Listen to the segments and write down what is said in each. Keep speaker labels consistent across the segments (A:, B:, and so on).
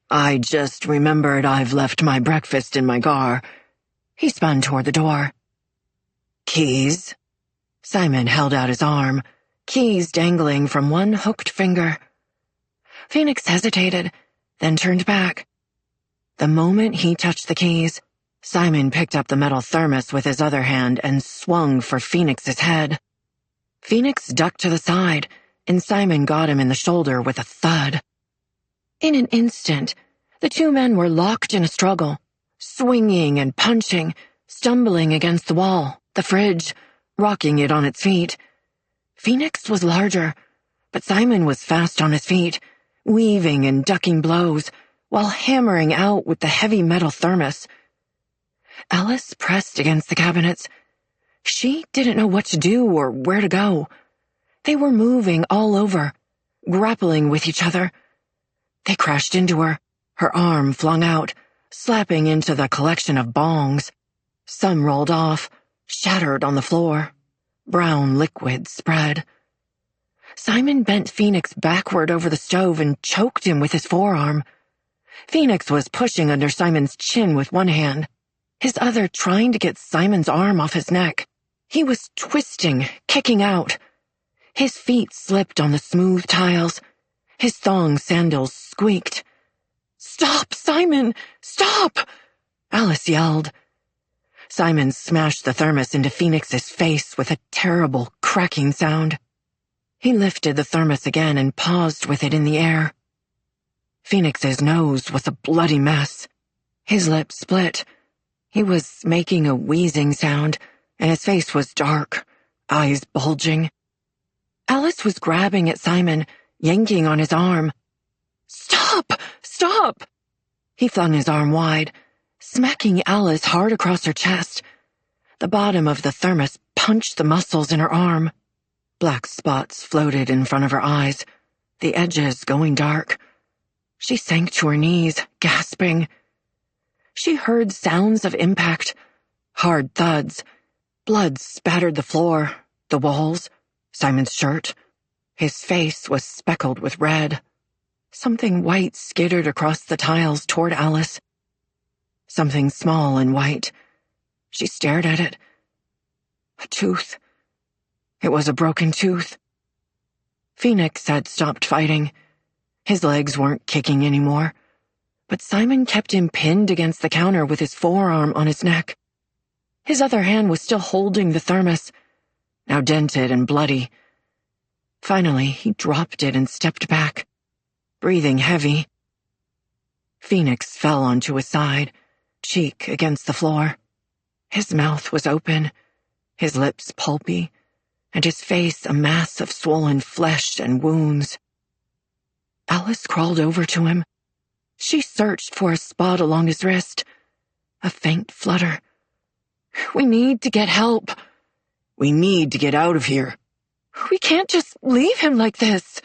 A: I just remembered I've left my breakfast in my car. He spun toward the door. Keys? Simon held out his arm, keys dangling from one hooked finger. Phoenix hesitated, then turned back. The moment he touched the keys, Simon picked up the metal thermos with his other hand and swung for Phoenix's head. Phoenix ducked to the side, and Simon got him in the shoulder with a thud. In an instant, the two men were locked in a struggle, swinging and punching, stumbling against the wall, the fridge, rocking it on its feet. Phoenix was larger, but Simon was fast on his feet, weaving and ducking blows, while hammering out with the heavy metal thermos. Alice pressed against the cabinets. She didn't know what to do or where to go. They were moving all over, grappling with each other. They crashed into her, her arm flung out, slapping into the collection of bongs. Some rolled off, shattered on the floor. Brown liquid spread. Simon bent Phoenix backward over the stove and choked him with his forearm. Phoenix was pushing under Simon's chin with one hand, his other trying to get Simon's arm off his neck. He was twisting, kicking out. His feet slipped on the smooth tiles. His thong sandals squeaked. "Stop, Simon! Stop!" Alice yelled. Simon smashed the thermos into Phoenix's face with a terrible, cracking sound. He lifted the thermos again and paused with it in the air. Phoenix's nose was a bloody mess. His lips split. He was making a wheezing sound, and his face was dark, eyes bulging. Alice was grabbing at Simon, yanking on his arm. "Stop! Stop!" He flung his arm wide, smacking Alice hard across her chest. The bottom of the thermos punched the muscles in her arm. Black spots floated in front of her eyes, the edges going dark. She sank to her knees, gasping. She heard sounds of impact, hard thuds. Blood spattered the floor, the walls, Simon's shirt. His face was speckled with red. Something white skittered across the tiles toward Alice. Something small and white. She stared at it. A tooth. It was a broken tooth. Phoenix had stopped fighting. His legs weren't kicking anymore, but Simon kept him pinned against the counter with his forearm on his neck. His other hand was still holding the thermos, now dented and bloody. Finally, he dropped it and stepped back, breathing heavy. Phoenix fell onto his side, cheek against the floor. His mouth was open, his lips pulpy, and his face a mass of swollen flesh and wounds. Alice crawled over to him. She searched for a spot along his wrist, a faint flutter. "We need to get help. We need to get out of here. We can't just leave him like this."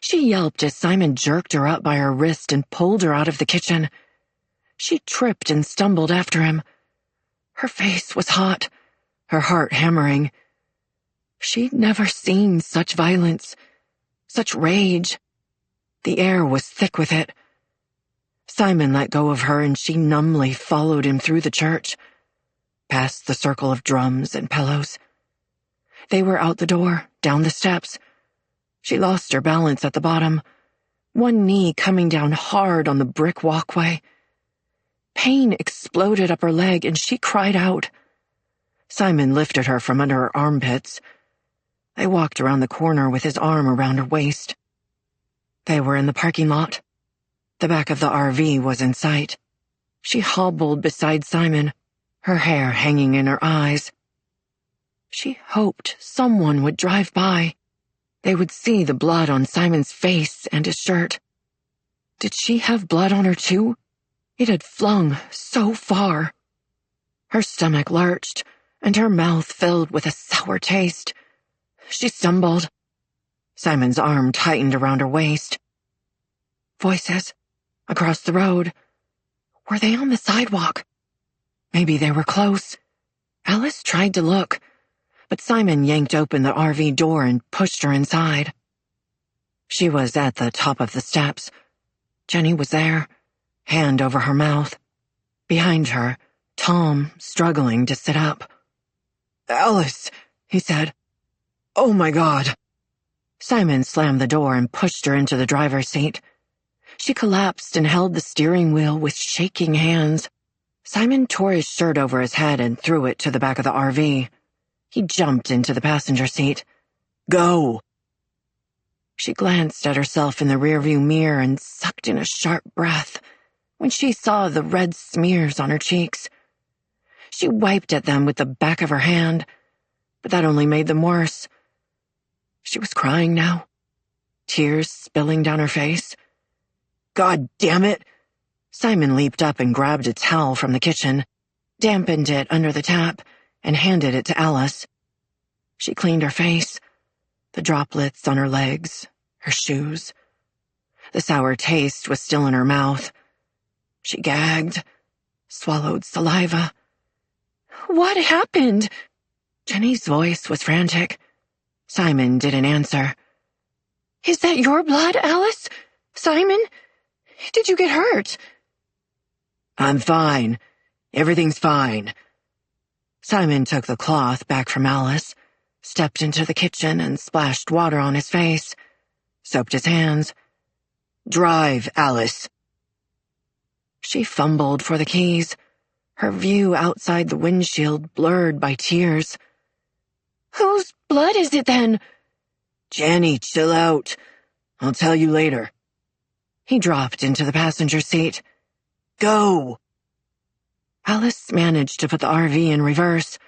A: She yelped as Simon jerked her up by her wrist and pulled her out of the kitchen. She tripped and stumbled after him. Her face was hot, her heart hammering. She'd never seen such violence, such rage. The air was thick with it. Simon let go of her and she numbly followed him through the church, past the circle of drums and pillows. They were out the door, down the steps. She lost her balance at the bottom, one knee coming down hard on the brick walkway. Pain exploded up her leg and she cried out. Simon lifted her from under her armpits. They walked around the corner with his arm around her waist. They were in the parking lot. The back of the RV was in sight. She hobbled beside Simon, her hair hanging in her eyes. She hoped someone would drive by. They would see the blood on Simon's face and his shirt. Did she have blood on her too? It had flung so far. Her stomach lurched, and her mouth filled with a sour taste. She stumbled. Simon's arm tightened around her waist. Voices. Across the road. Were they on the sidewalk? Maybe they were close. Alice tried to look, but Simon yanked open the RV door and pushed her inside. She was at the top of the steps. Jenny was there, hand over her mouth. Behind her, Tom, struggling to sit up. "Alice," he said. "Oh my God." Simon slammed the door and pushed her into the driver's seat. She collapsed and held the steering wheel with shaking hands. Simon tore his shirt over his head and threw it to the back of the RV. He jumped into the passenger seat. "Go!" She glanced at herself in the rearview mirror and sucked in a sharp breath when she saw the red smears on her cheeks. She wiped at them with the back of her hand, but that only made them worse. She was crying now, tears spilling down her face. "God damn it!" Simon leaped up and grabbed a towel from the kitchen, dampened it under the tap, and handed it to Alice. She cleaned her face, the droplets on her legs, her shoes. The sour taste was still in her mouth. She gagged, swallowed saliva. "What happened?" Jenny's voice was frantic. Simon didn't answer. "Is that your blood, Alice? Simon? Did you get hurt?" "I'm fine. Everything's fine." Simon took the cloth back from Alice, stepped into the kitchen and splashed water on his face, soaped his hands. "Drive, Alice." She fumbled for the keys, her view outside the windshield blurred by tears. "Whose blood is it then?" "Jenny, chill out. I'll tell you later." He dropped into the passenger seat. "Go!" Alice managed to put the RV in reverse,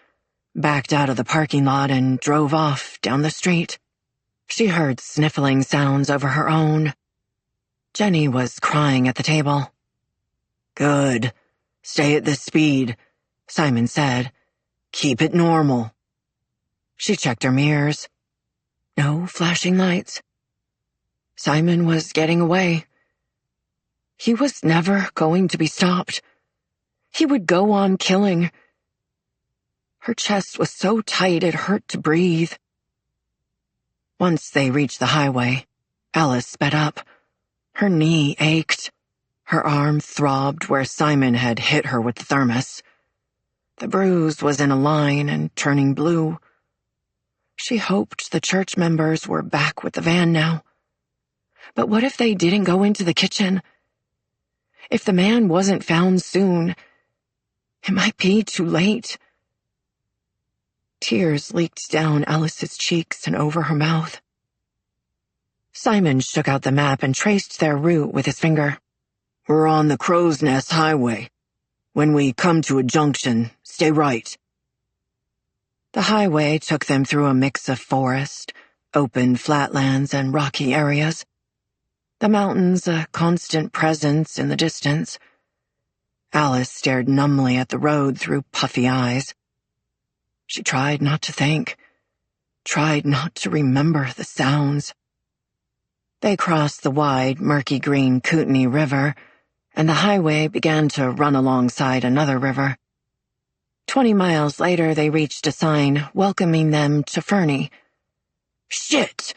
A: backed out of the parking lot and drove off down the street. She heard sniffling sounds over her own. Jenny was crying at the table. "Good. Stay at this speed," Simon said. "Keep it normal." She checked her mirrors. No flashing lights. Simon was getting away. He was never going to be stopped. He would go on killing. Her chest was so tight it hurt to breathe. Once they reached the highway, Alice sped up. Her knee ached. Her arm throbbed where Simon had hit her with the thermos. The bruise was in a line and turning blue. She hoped the church members were back with the van now. But what if they didn't go into the kitchen? If the man wasn't found soon, it might be too late. Tears leaked down Alice's cheeks and over her mouth. Simon shook out the map and traced their route with his finger. "We're on the Crow's Nest Highway. When we come to a junction, stay right." The highway took them through a mix of forest, open flatlands, and rocky areas. The mountains a constant presence in the distance. Alice stared numbly at the road through puffy eyes. She tried not to think, tried not to remember the sounds. They crossed the wide, murky green Kootenai River, and the highway began to run alongside another river. 20 miles later, they reached a sign welcoming them to Fernie. "Shit!"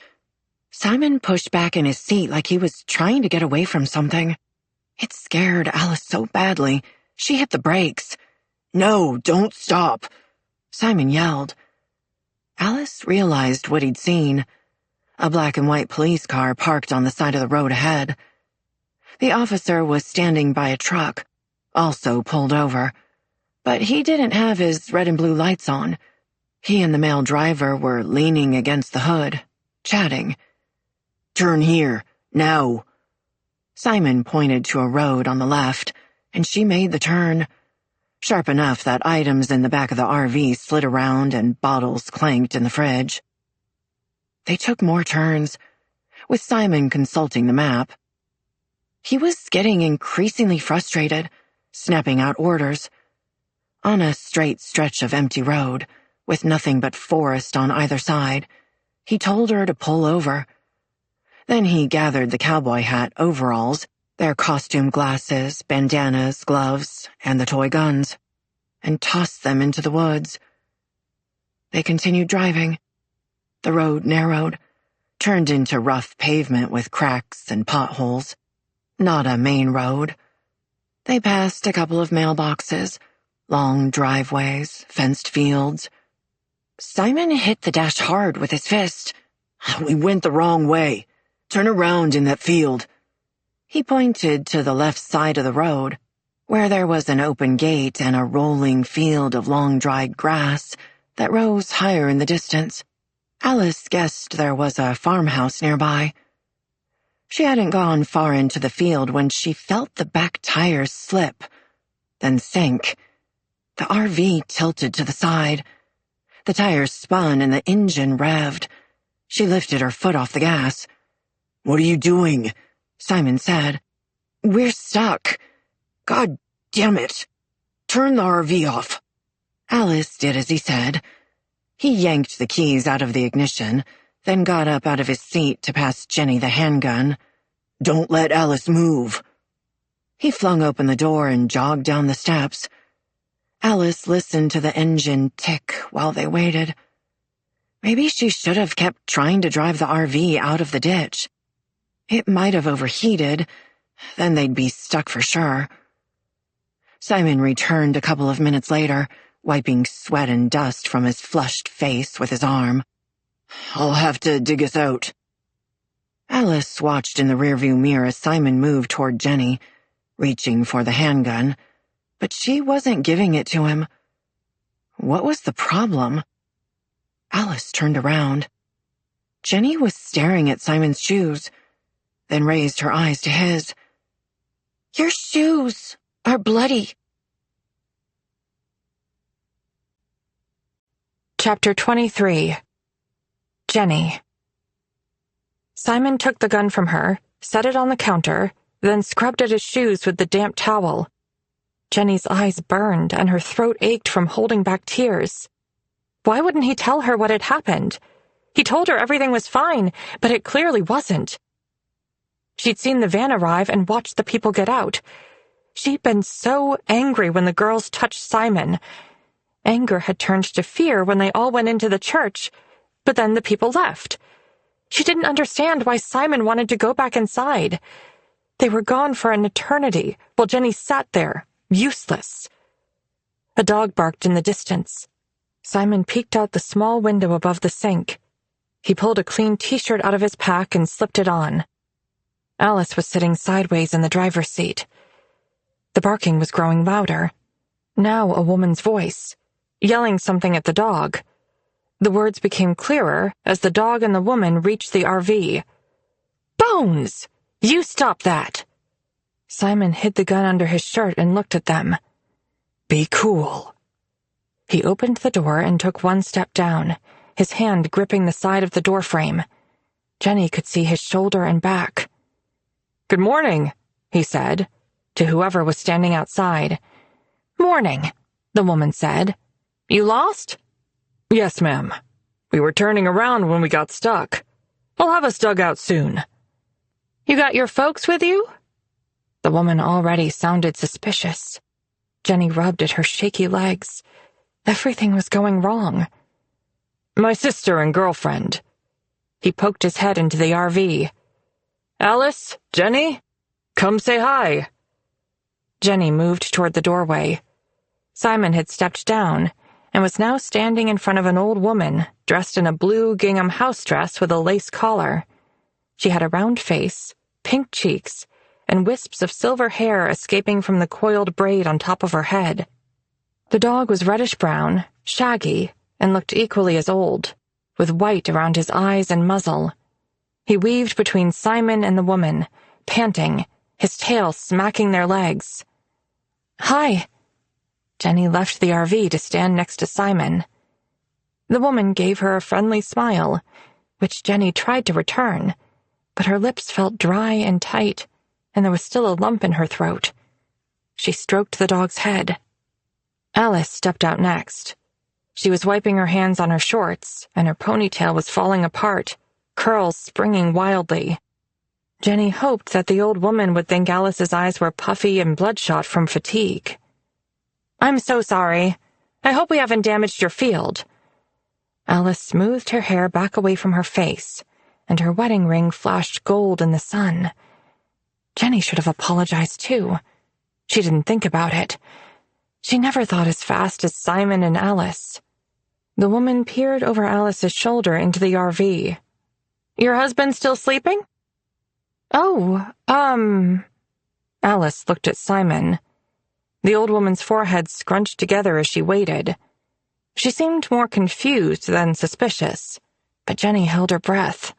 A: Simon pushed back in his seat like he was trying to get away from something. It scared Alice so badly, she hit the brakes. "No, don't stop!" Simon yelled. Alice realized what he'd seen. A black and white police car parked on the side of the road ahead. The officer was standing by a truck, also pulled over, but he didn't have his red and blue lights on. He and the male driver were leaning against the hood, chatting. "Turn here, now." Simon pointed to a road on the left, and she made the turn, sharp enough that items in the back of the RV slid around and bottles clanked in the fridge. They took more turns, with Simon consulting the map. He was getting increasingly frustrated, snapping out orders. On a straight stretch of empty road, with nothing but forest on either side, he told her to pull over. Then he gathered the cowboy hat, overalls, their costume glasses, bandanas, gloves, and the toy guns, and tossed them into the woods. They continued driving. The road narrowed, turned into rough pavement with cracks and potholes. not a main road. They passed a couple of mailboxes, long driveways, fenced fields. Simon hit the dash hard with his fist. "We went the wrong way. Turn around in that field." He pointed to the left side of the road, where there was an open gate and a rolling field of long-dried grass that rose higher in the distance. Alice guessed there was a farmhouse nearby. She hadn't gone far into the field when she felt the back tires slip, then sink. The RV tilted to the side. The tires spun and the engine revved. She lifted her foot off the gas. "What are you doing?" Simon said. "We're stuck. God damn it. Turn the RV off." Alice did as he said. He yanked the keys out of the ignition, then got up out of his seat to pass Jenny the handgun. "Don't let Alice move." He flung open the door and jogged down the steps. Alice listened to the engine tick while they waited. Maybe she should have kept trying to drive the RV out of the ditch. It might have overheated, then they'd be stuck for sure. Simon returned a couple of minutes later, wiping sweat and dust from his flushed face with his arm. "I'll have to dig us out." Alice watched in the rearview mirror as Simon moved toward Jenny, reaching for the handgun, but she wasn't giving it to him. What was the problem? Alice turned around. Jenny was staring at Simon's shoes, then raised her eyes to his. "Your shoes are bloody."
B: Chapter 23. Jenny. Simon took the gun from her, set it on the counter, then scrubbed at his shoes with the damp towel. Jenny's eyes burned and her throat ached from holding back tears. Why wouldn't he tell her what had happened? He told her everything was fine, but it clearly wasn't. She'd seen the van arrive and watched the people get out. She'd been so angry when the girls touched Simon. Anger had turned to fear when they all went into the church, but then the people left. She didn't understand why Simon wanted to go back inside. They were gone for an eternity, while Jenny sat there, useless. A dog barked in the distance. Simon peeked out the small window above the sink. He pulled a clean t-shirt out of his pack and slipped it on. Alice was sitting sideways in the driver's seat. The barking was growing louder. Now a woman's voice, yelling something at the dog. The words became clearer as the dog and the woman reached the RV. "Bones! You stop that!" Simon hid the gun under his shirt and looked at them. "Be cool." He opened the door and took one step down, his hand gripping the side of the doorframe. Jenny could see his shoulder and back. "Good morning," he said, to whoever was standing outside. "Morning," the woman said. "You lost?" "Yes, ma'am. We were turning around when we got stuck. We'll have us dug out soon." "You got your folks with you?" The woman already sounded suspicious. Jenny rubbed at her shaky legs. Everything was going wrong. "My sister and girlfriend." He poked his head into the RV. "Alice, Jenny, come say hi." Jenny moved toward the doorway. Simon had stepped down and was now standing in front of an old woman dressed in a blue gingham house dress with a lace collar. She had a round face, pink cheeks, and wisps of silver hair escaping from the coiled braid on top of her head. The dog was reddish-brown, shaggy, and looked equally as old, with white around his eyes and muzzle. He weaved between Simon and the woman, panting, his tail smacking their legs. "Hi." Jenny left the RV to stand next to Simon. The woman gave her a friendly smile, which Jenny tried to return, but her lips felt dry and tight, and there was still a lump in her throat. She stroked the dog's head. Alice stepped out next. She was wiping her hands on her shorts, and her ponytail was falling apart, curls springing wildly. Jenny hoped that the old woman would think Alice's eyes were puffy and bloodshot from fatigue. "I'm so sorry. I hope we haven't damaged your field." Alice smoothed her hair back away from her face, and her wedding ring flashed gold in the sun. Jenny should have apologized too. She didn't think about it. She never thought as fast as Simon and Alice. The woman peered over Alice's shoulder into the RV. "Your husband still sleeping?" "Oh, Alice looked at Simon. The old woman's forehead scrunched together as she waited. She seemed more confused than suspicious, but Jenny held her breath.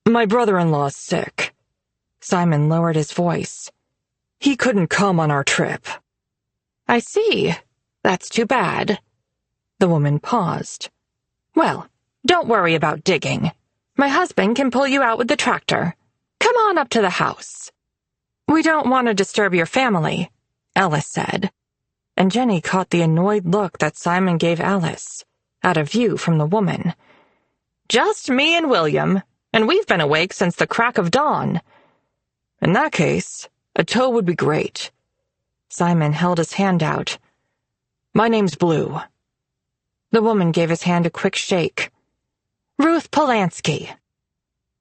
B: "My brother-in-law's sick." Simon lowered his voice. "He couldn't come on our trip." "I see. That's too bad." The woman paused. "Well, don't worry about digging. My husband can pull you out with the tractor. Come on up to the house." "We don't want to disturb your family," Alice said, and Jenny caught the annoyed look that Simon gave Alice, out of view from the woman. "Just me and William, and we've been awake since the crack of dawn." "In that case, a tow would be great." Simon held his hand out. "My name's Blue." The woman gave his hand a quick shake. "Ruth Polanski."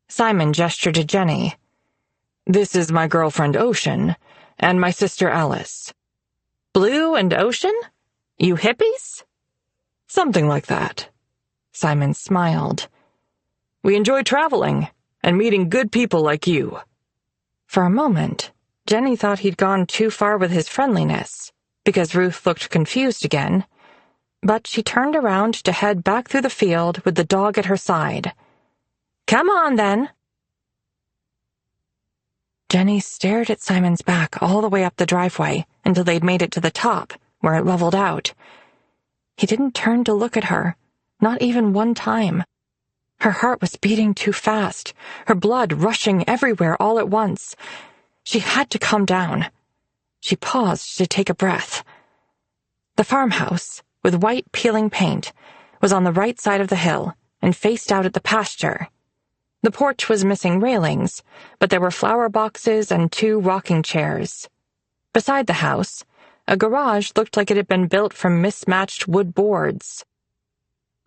B: Simon gestured to Jenny. "This is my girlfriend Ocean, and my sister Alice." "Blue and Ocean? You hippies?" "Something like that." Simon smiled. "We enjoy traveling and meeting good people like you." For a moment, Jenny thought he'd gone too far with his friendliness, because Ruth looked confused again, but she turned around to head back through the field with the dog at her side. "Come on, then." Jenny stared at Simon's back all the way up the driveway until they'd made it to the top, where it leveled out. He didn't turn to look at her, not even one time. Her heart was beating too fast, her blood rushing everywhere all at once. She had to calm down. She paused to take a breath. The farmhouse, with white peeling paint, was on the right side of the hill and faced out at the pasture. The porch was missing railings, but there were flower boxes and 2 rocking chairs. Beside the house, a garage looked like it had been built from mismatched wood boards.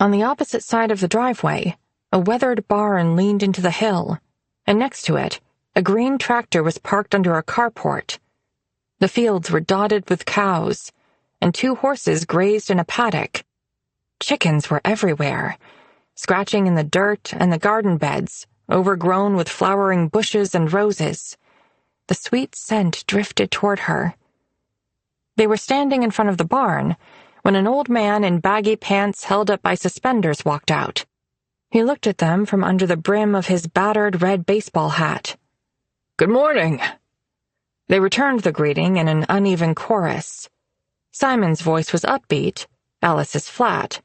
B: On the opposite side of the driveway, a weathered barn leaned into the hill, and next to it, a green tractor was parked under a carport. The fields were dotted with cows, and 2 horses grazed in a paddock. Chickens were everywhere, scratching in the dirt and the garden beds, overgrown with flowering bushes and roses. The sweet scent drifted toward her. They were standing in front of the barn when an old man in baggy pants held up by suspenders walked out. He looked at them from under the brim of his battered red baseball hat. "Good morning." They returned the greeting in an uneven chorus. Simon's voice was upbeat, Alice's flat,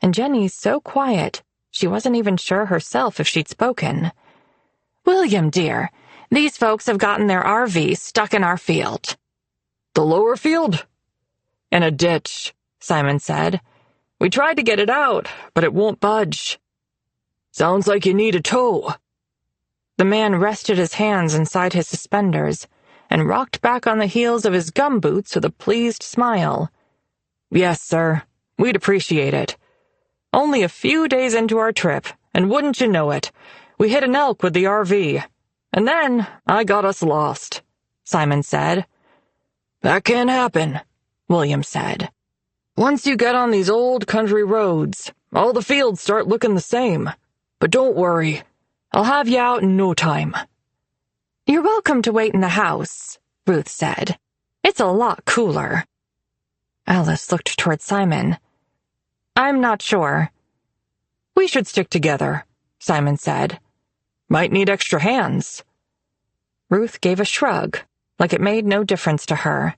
B: and Jenny's so quiet she wasn't even sure herself if she'd spoken. "William, dear, these folks have gotten their RV stuck in our field." "The lower field?" "In a ditch," Simon said. "We tried to get it out, but it won't budge." "Sounds like you need a tow." The man rested his hands inside his suspenders and rocked back on the heels of his gumboots with a pleased smile. "Yes, sir. We'd appreciate it. Only a few days into our trip, and wouldn't you know it, we hit an elk with the RV. And then I got us lost," Simon said. "That can't happen," William said. "Once you get on these old country roads, all the fields start looking the same. But don't worry. I'll have you out in no time." "You're welcome to wait in the house," Ruth said. "It's a lot cooler." Alice looked toward Simon. "I'm not sure." "We should stick together," Simon said. "Might need extra hands." Ruth gave a shrug, like it made no difference to her.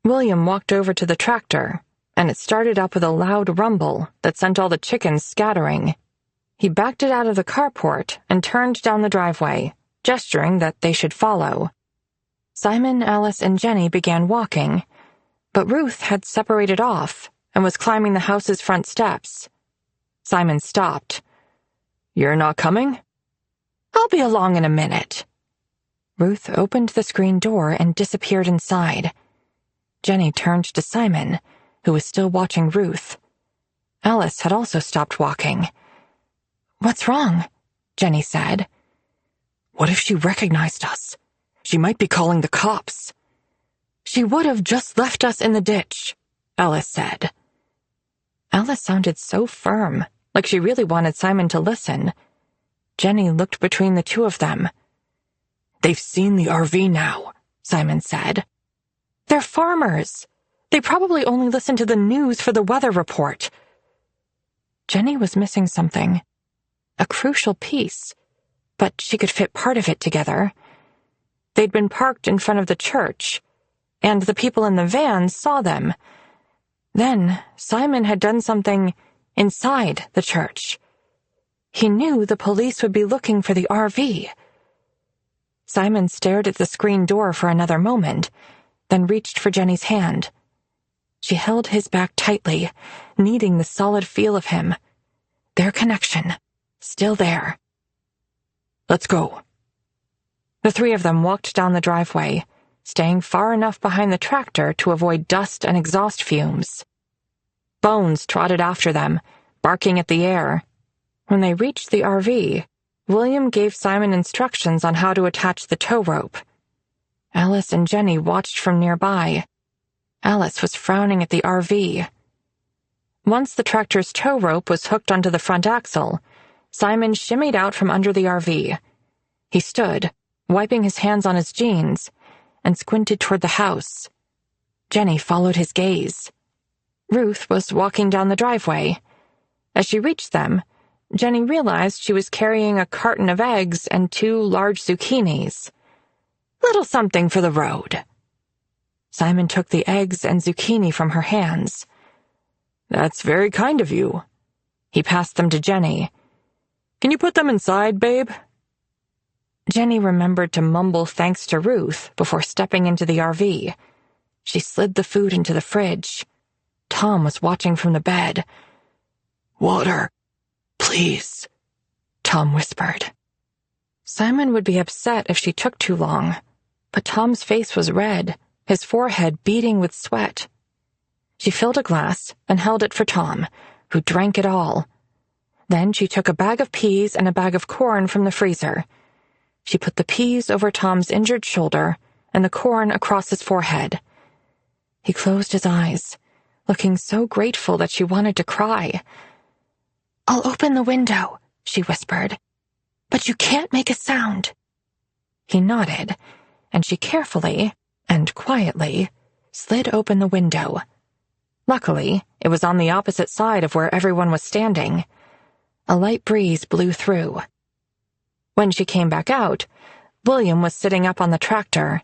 B: William walked over to the tractor, and it started up with a loud rumble that sent all the chickens scattering. He backed it out of the carport and turned down the driveway, gesturing that they should follow. Simon, Alice, and Jenny began walking, but Ruth had separated off and was climbing the house's front steps. Simon stopped. "You're not coming?" "I'll be along in a minute." Ruth opened the screen door and disappeared inside. Jenny turned to Simon, who was still watching Ruth. Alice had also stopped walking. "What's wrong?" Jenny said. "What if she recognized us? She might be calling the cops." "She would have just left us in the ditch," Alice said. Alice sounded so firm, like she really wanted Simon to listen. Jenny looked between the two of them. "They've seen the RV now," Simon said. "They're farmers. They probably only listen to the news for the weather report." Jenny was missing something. A crucial piece, but she could fit part of it together. They'd been parked in front of the church, and the people in the van saw them. Then Simon had done something inside the church. He knew the police would be looking for the RV. Simon stared at the screen door for another moment, then reached for Jenny's hand. She held his back tightly, needing the solid feel of him. Their connection, still there. "Let's go." The three of them walked down the driveway, staying far enough behind the tractor to avoid dust and exhaust fumes. Bones trotted after them, barking at the air. When they reached the RV, William gave Simon instructions on how to attach the tow rope. Alice and Jenny watched from nearby. Alice was frowning at the RV. Once the tractor's tow rope was hooked onto the front axle, Simon shimmied out from under the RV. He stood, wiping his hands on his jeans, and squinted toward the house. Jenny followed his gaze. Ruth was walking down the driveway. As she reached them, Jenny realized she was carrying a carton of eggs and 2 large zucchinis. "Little something for the road." Simon took the eggs and zucchini from her hands. "That's very kind of you." He passed them to Jenny. "Can you put them inside, babe?" Jenny remembered to mumble thanks to Ruth before stepping into the RV. She slid the food into the fridge. Tom was watching from the bed. "Water, please," Tom whispered. Simon would be upset if she took too long, but Tom's face was red, his forehead beading with sweat. She filled a glass and held it for Tom, who drank it all. Then she took a bag of peas and a bag of corn from the freezer. She put the peas over Tom's injured shoulder and the corn across his forehead. He closed his eyes, looking so grateful that she wanted to cry. "I'll open the window," she whispered, "but you can't make a sound." He nodded, and she carefully and quietly slid open the window. Luckily, it was on the opposite side of where everyone was standing. A light breeze blew through. When she came back out, William was sitting up on the tractor.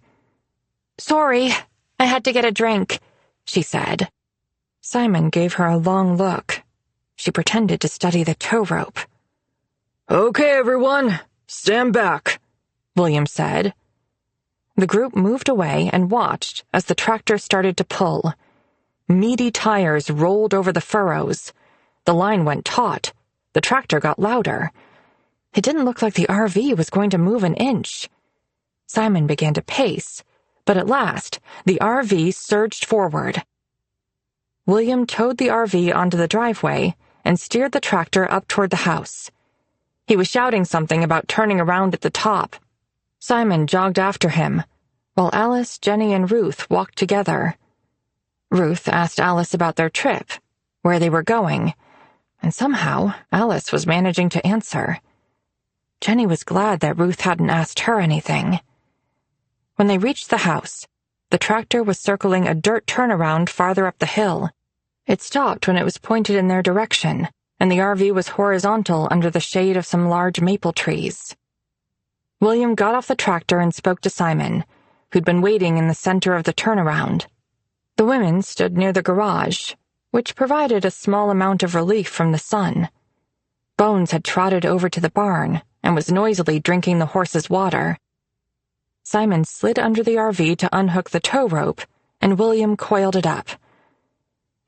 B: "Sorry, I had to get a drink," she said. Simon gave her a long look. She pretended to study the tow rope. "Okay, everyone, stand back," William said. The group moved away and watched as the tractor started to pull. Meaty tires rolled over the furrows. The line went taut. The tractor got louder. It didn't look like the RV was going to move an inch. Simon began to pace, but at last, the RV surged forward. William towed the RV onto the driveway and steered the tractor up toward the house. He was shouting something about turning around at the top. Simon jogged after him, while Alice, Jenny, and Ruth walked together. Ruth asked Alice about their trip, where they were going, and somehow Alice was managing to answer. Jenny was glad that Ruth hadn't asked her anything. When they reached the house, the tractor was circling a dirt turnaround farther up the hill. It stopped when it was pointed in their direction, and the RV was horizontal under the shade of some large maple trees. William got off the tractor and spoke to Simon, who'd been waiting in the center of the turnaround. The women stood near the garage, which provided a small amount of relief from the sun. Bones had trotted over to the barn and was noisily drinking the horse's water. Simon slid under the RV to unhook the tow rope, and William coiled it up.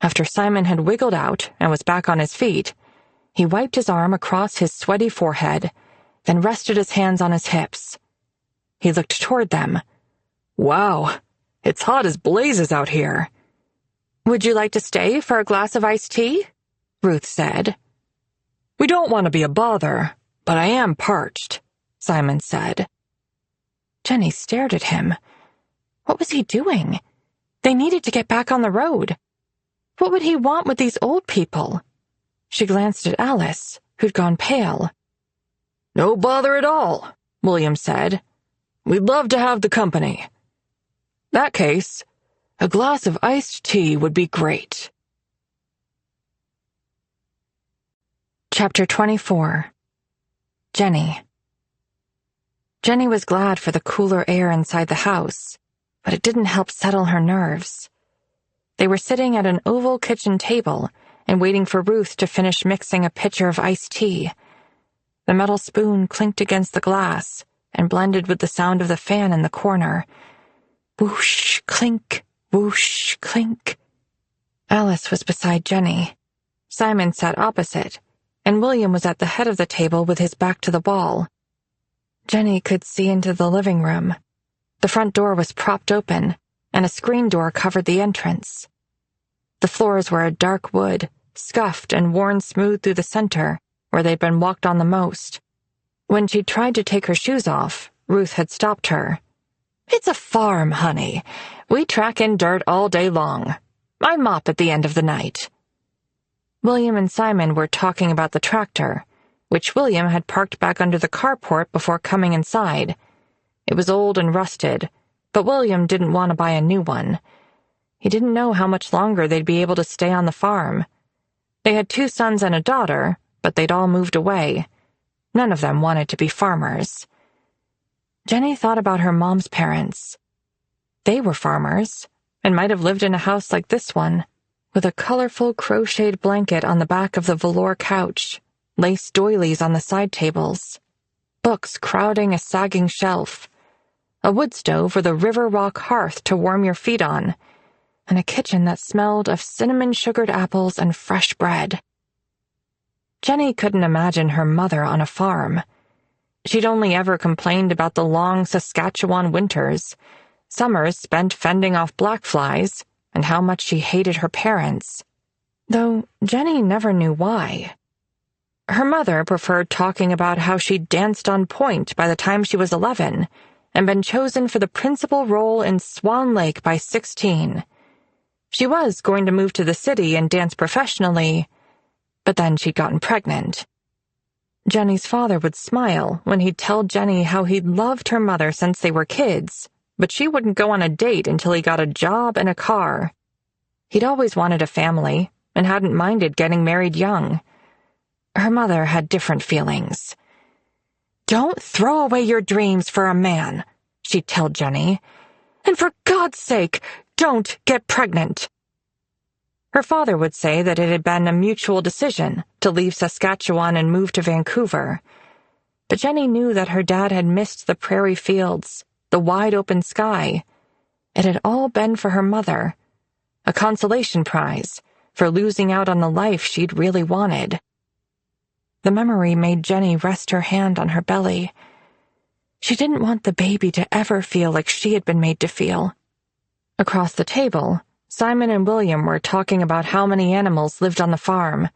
B: After Simon had wiggled out and was back on his feet, he wiped his arm across his sweaty forehead, then rested his hands on his hips. He looked toward them. "Wow, it's hot as blazes out here." "Would you like to stay for a glass of iced tea?" Ruth said. "We don't want to be a bother, but I am parched," Simon said. Jenny stared at him. What was he doing? They needed to get back on the road. What would he want with these old people? She glanced at Alice, who'd gone pale.
C: No bother at all, William said. We'd love to have the company. That case, a glass of iced tea would be great.
B: Chapter 24. Jenny. Jenny was glad for the cooler air inside the house, but it didn't help settle her nerves. They were sitting at an oval kitchen table and waiting for Ruth to finish mixing a pitcher of iced tea. The metal spoon clinked against the glass and blended with the sound of the fan in the corner. Whoosh, clink, whoosh, clink. Alice was beside Jenny. Simon sat opposite, and William was at the head of the table with his back to the wall. Jenny could see into the living room. The front door was propped open, and a screen door covered the entrance. The floors were a dark wood, scuffed and worn smooth through the center, where they'd been walked on the most. When she tried to take her shoes off, Ruth had stopped her. "It's a farm, honey. We track in dirt all day long. I mop at the end of the night." William and Simon were talking about the tractor, which William had parked back under the carport before coming inside. It was old and rusted, but William didn't want to buy a new one. He didn't know how much longer they'd be able to stay on the farm. They had 2 sons and a daughter, but they'd all moved away. None of them wanted to be farmers. Jenny thought about her mom's parents. They were farmers, and might have lived in a house like this one, with a colorful crocheted blanket on the back of the velour couch, lace doilies on the side tables, books crowding a sagging shelf, a wood stove with a river rock hearth to warm your feet on, and a kitchen that smelled of cinnamon-sugared apples and fresh bread. Jenny couldn't imagine her mother on a farm. She'd only ever complained about the long Saskatchewan winters, summers spent fending off black flies, and how much she hated her parents. Though Jenny never knew why. Her mother preferred talking about how she'd danced on point by the time she was 11, and been chosen for the principal role in Swan Lake by 16. She was going to move to the city and dance professionally, but then she'd gotten pregnant. Jenny's father would smile when he'd tell Jenny how he'd loved her mother since they were kids, but she wouldn't go on a date until he got a job and a car. He'd always wanted a family, and hadn't minded getting married young. Her mother had different feelings. "Don't throw away your dreams for a man," she'd tell Jenny. "And for God's sake, don't get pregnant." Her father would say that it had been a mutual decision to leave Saskatchewan and move to Vancouver. But Jenny knew that her dad had missed the prairie fields, the wide-open sky. It had all been for her mother, a consolation prize for losing out on the life she'd really wanted. The memory made Jenny rest her hand on her belly. She didn't want the baby to ever feel like she had been made to feel. Across the table, Simon and William were talking about how many animals lived on the farm.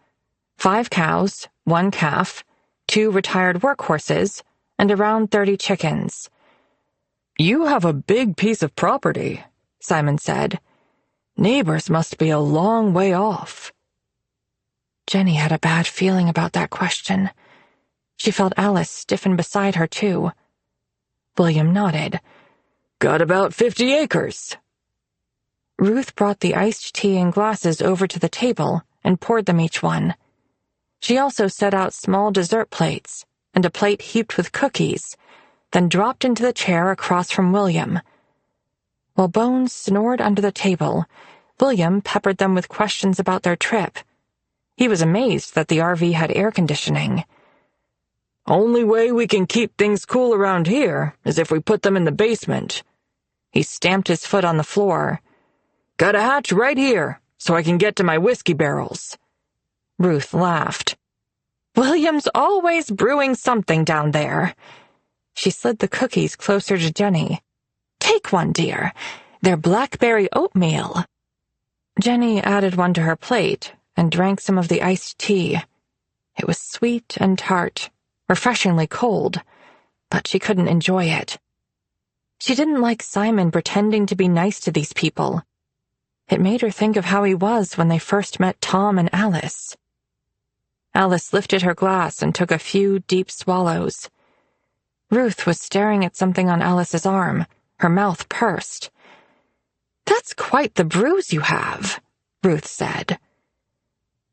B: 5 cows, 1 calf, 2 retired workhorses, and around 30 chickens.
C: "You have a big piece of property," Simon said. "Neighbors must be a long way off."
B: Jenny had a bad feeling about that question. She felt Alice stiffen beside her, too. William nodded.
C: "Got about 50 acres.
B: Ruth brought the iced tea and glasses over to the table and poured them each one. She also set out small dessert plates and a plate heaped with cookies, then dropped into the chair across from William. While Bones snored under the table, William peppered them with questions about their trip. He was amazed that the RV had air conditioning.
C: "Only way we can keep things cool around here is if we put them in the basement."
B: He stamped his foot on the floor.
C: "Got a hatch right here, so I can get to my whiskey barrels."
B: Ruth laughed. "William's always brewing something down there." She slid the cookies closer to Jenny. "Take one, dear. They're blackberry oatmeal." Jenny added one to her plate and drank some of the iced tea. It was sweet and tart, refreshingly cold, but she couldn't enjoy it. She didn't like Simon pretending to be nice to these people. It made her think of how he was when they first met Tom and Alice. Alice lifted her glass and took a few deep swallows. Ruth was staring at something on Alice's arm, her mouth pursed. "That's quite the bruise you have," Ruth said.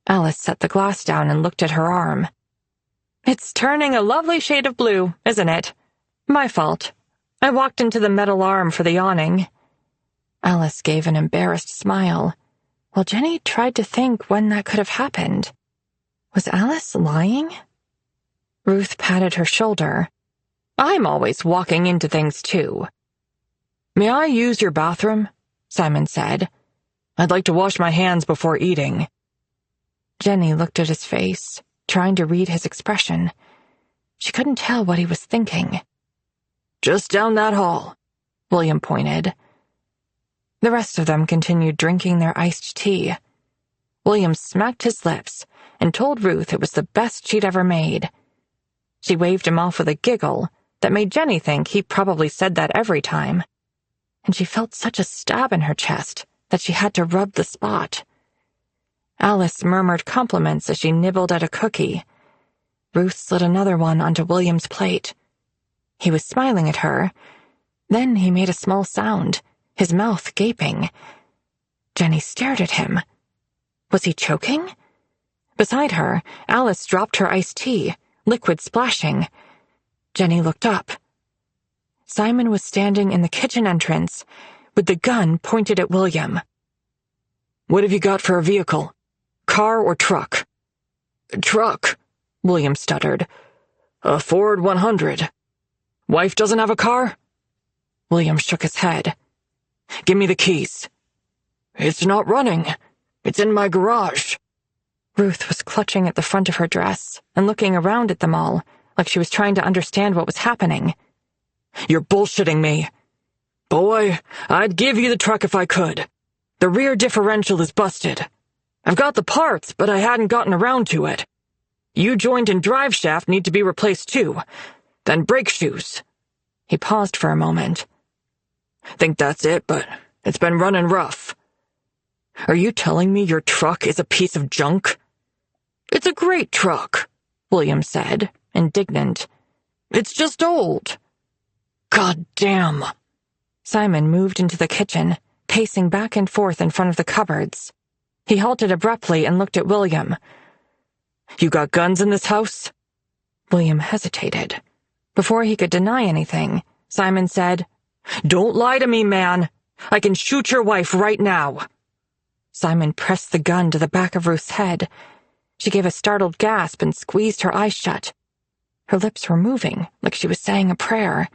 B: Alice set the glass down and looked at her arm. "It's turning a lovely shade of blue, isn't it? My fault. I walked into the metal arm for the awning." Alice gave an embarrassed smile, while Jenny tried to think when that could have happened. Was Alice lying? Ruth patted her shoulder. "I'm always walking into things, too." "May I use your bathroom?" Simon said. "I'd like to wash my hands before eating." Jenny looked at his face, trying to read his expression. She couldn't tell what he was thinking. "Just down that hall," William pointed. The rest of them continued drinking their iced tea. William smacked his lips and told Ruth it was the best she'd ever made. She waved him off with a giggle that made Jenny think he probably said that every time. And she felt such a stab in her chest that she had to rub the spot. Alice murmured compliments as she nibbled at a cookie. Ruth slid another one onto William's plate. He was smiling at her. Then he made a small sound, his mouth gaping. Jenny stared at him. Was he choking? Beside her, Alice dropped her iced tea, liquid splashing. Jenny looked up. Simon was standing in the kitchen entrance, with the gun pointed at William. "What have you got for a vehicle? Car or truck?" "Truck," William stuttered. "A Ford 100. Wife doesn't have a car?" William shook his head. "Give me the keys." "It's not running. It's in my garage." Ruth was clutching at the front of her dress and looking around at them all, like she was trying to understand what was happening. "You're bullshitting me." "Boy, I'd give you the truck if I could. The rear differential is busted. I've got the parts, but I hadn't gotten around to it. U-joint and drive shaft need to be replaced too. Then brake shoes." He paused for a moment. "Think that's it, but it's been running rough." "Are you telling me your truck is a piece of junk?" "It's a great truck," William said, indignant. "It's just old." "God damn." Simon moved into the kitchen, pacing back and forth in front of the cupboards. He halted abruptly and looked at William. "You got guns in this house?" William hesitated. Before he could deny anything, Simon said, "Don't lie to me, man. I can shoot your wife right now." Simon pressed the gun to the back of Ruth's head. She gave a startled gasp and squeezed her eyes shut. Her lips were moving, like she was saying a prayer.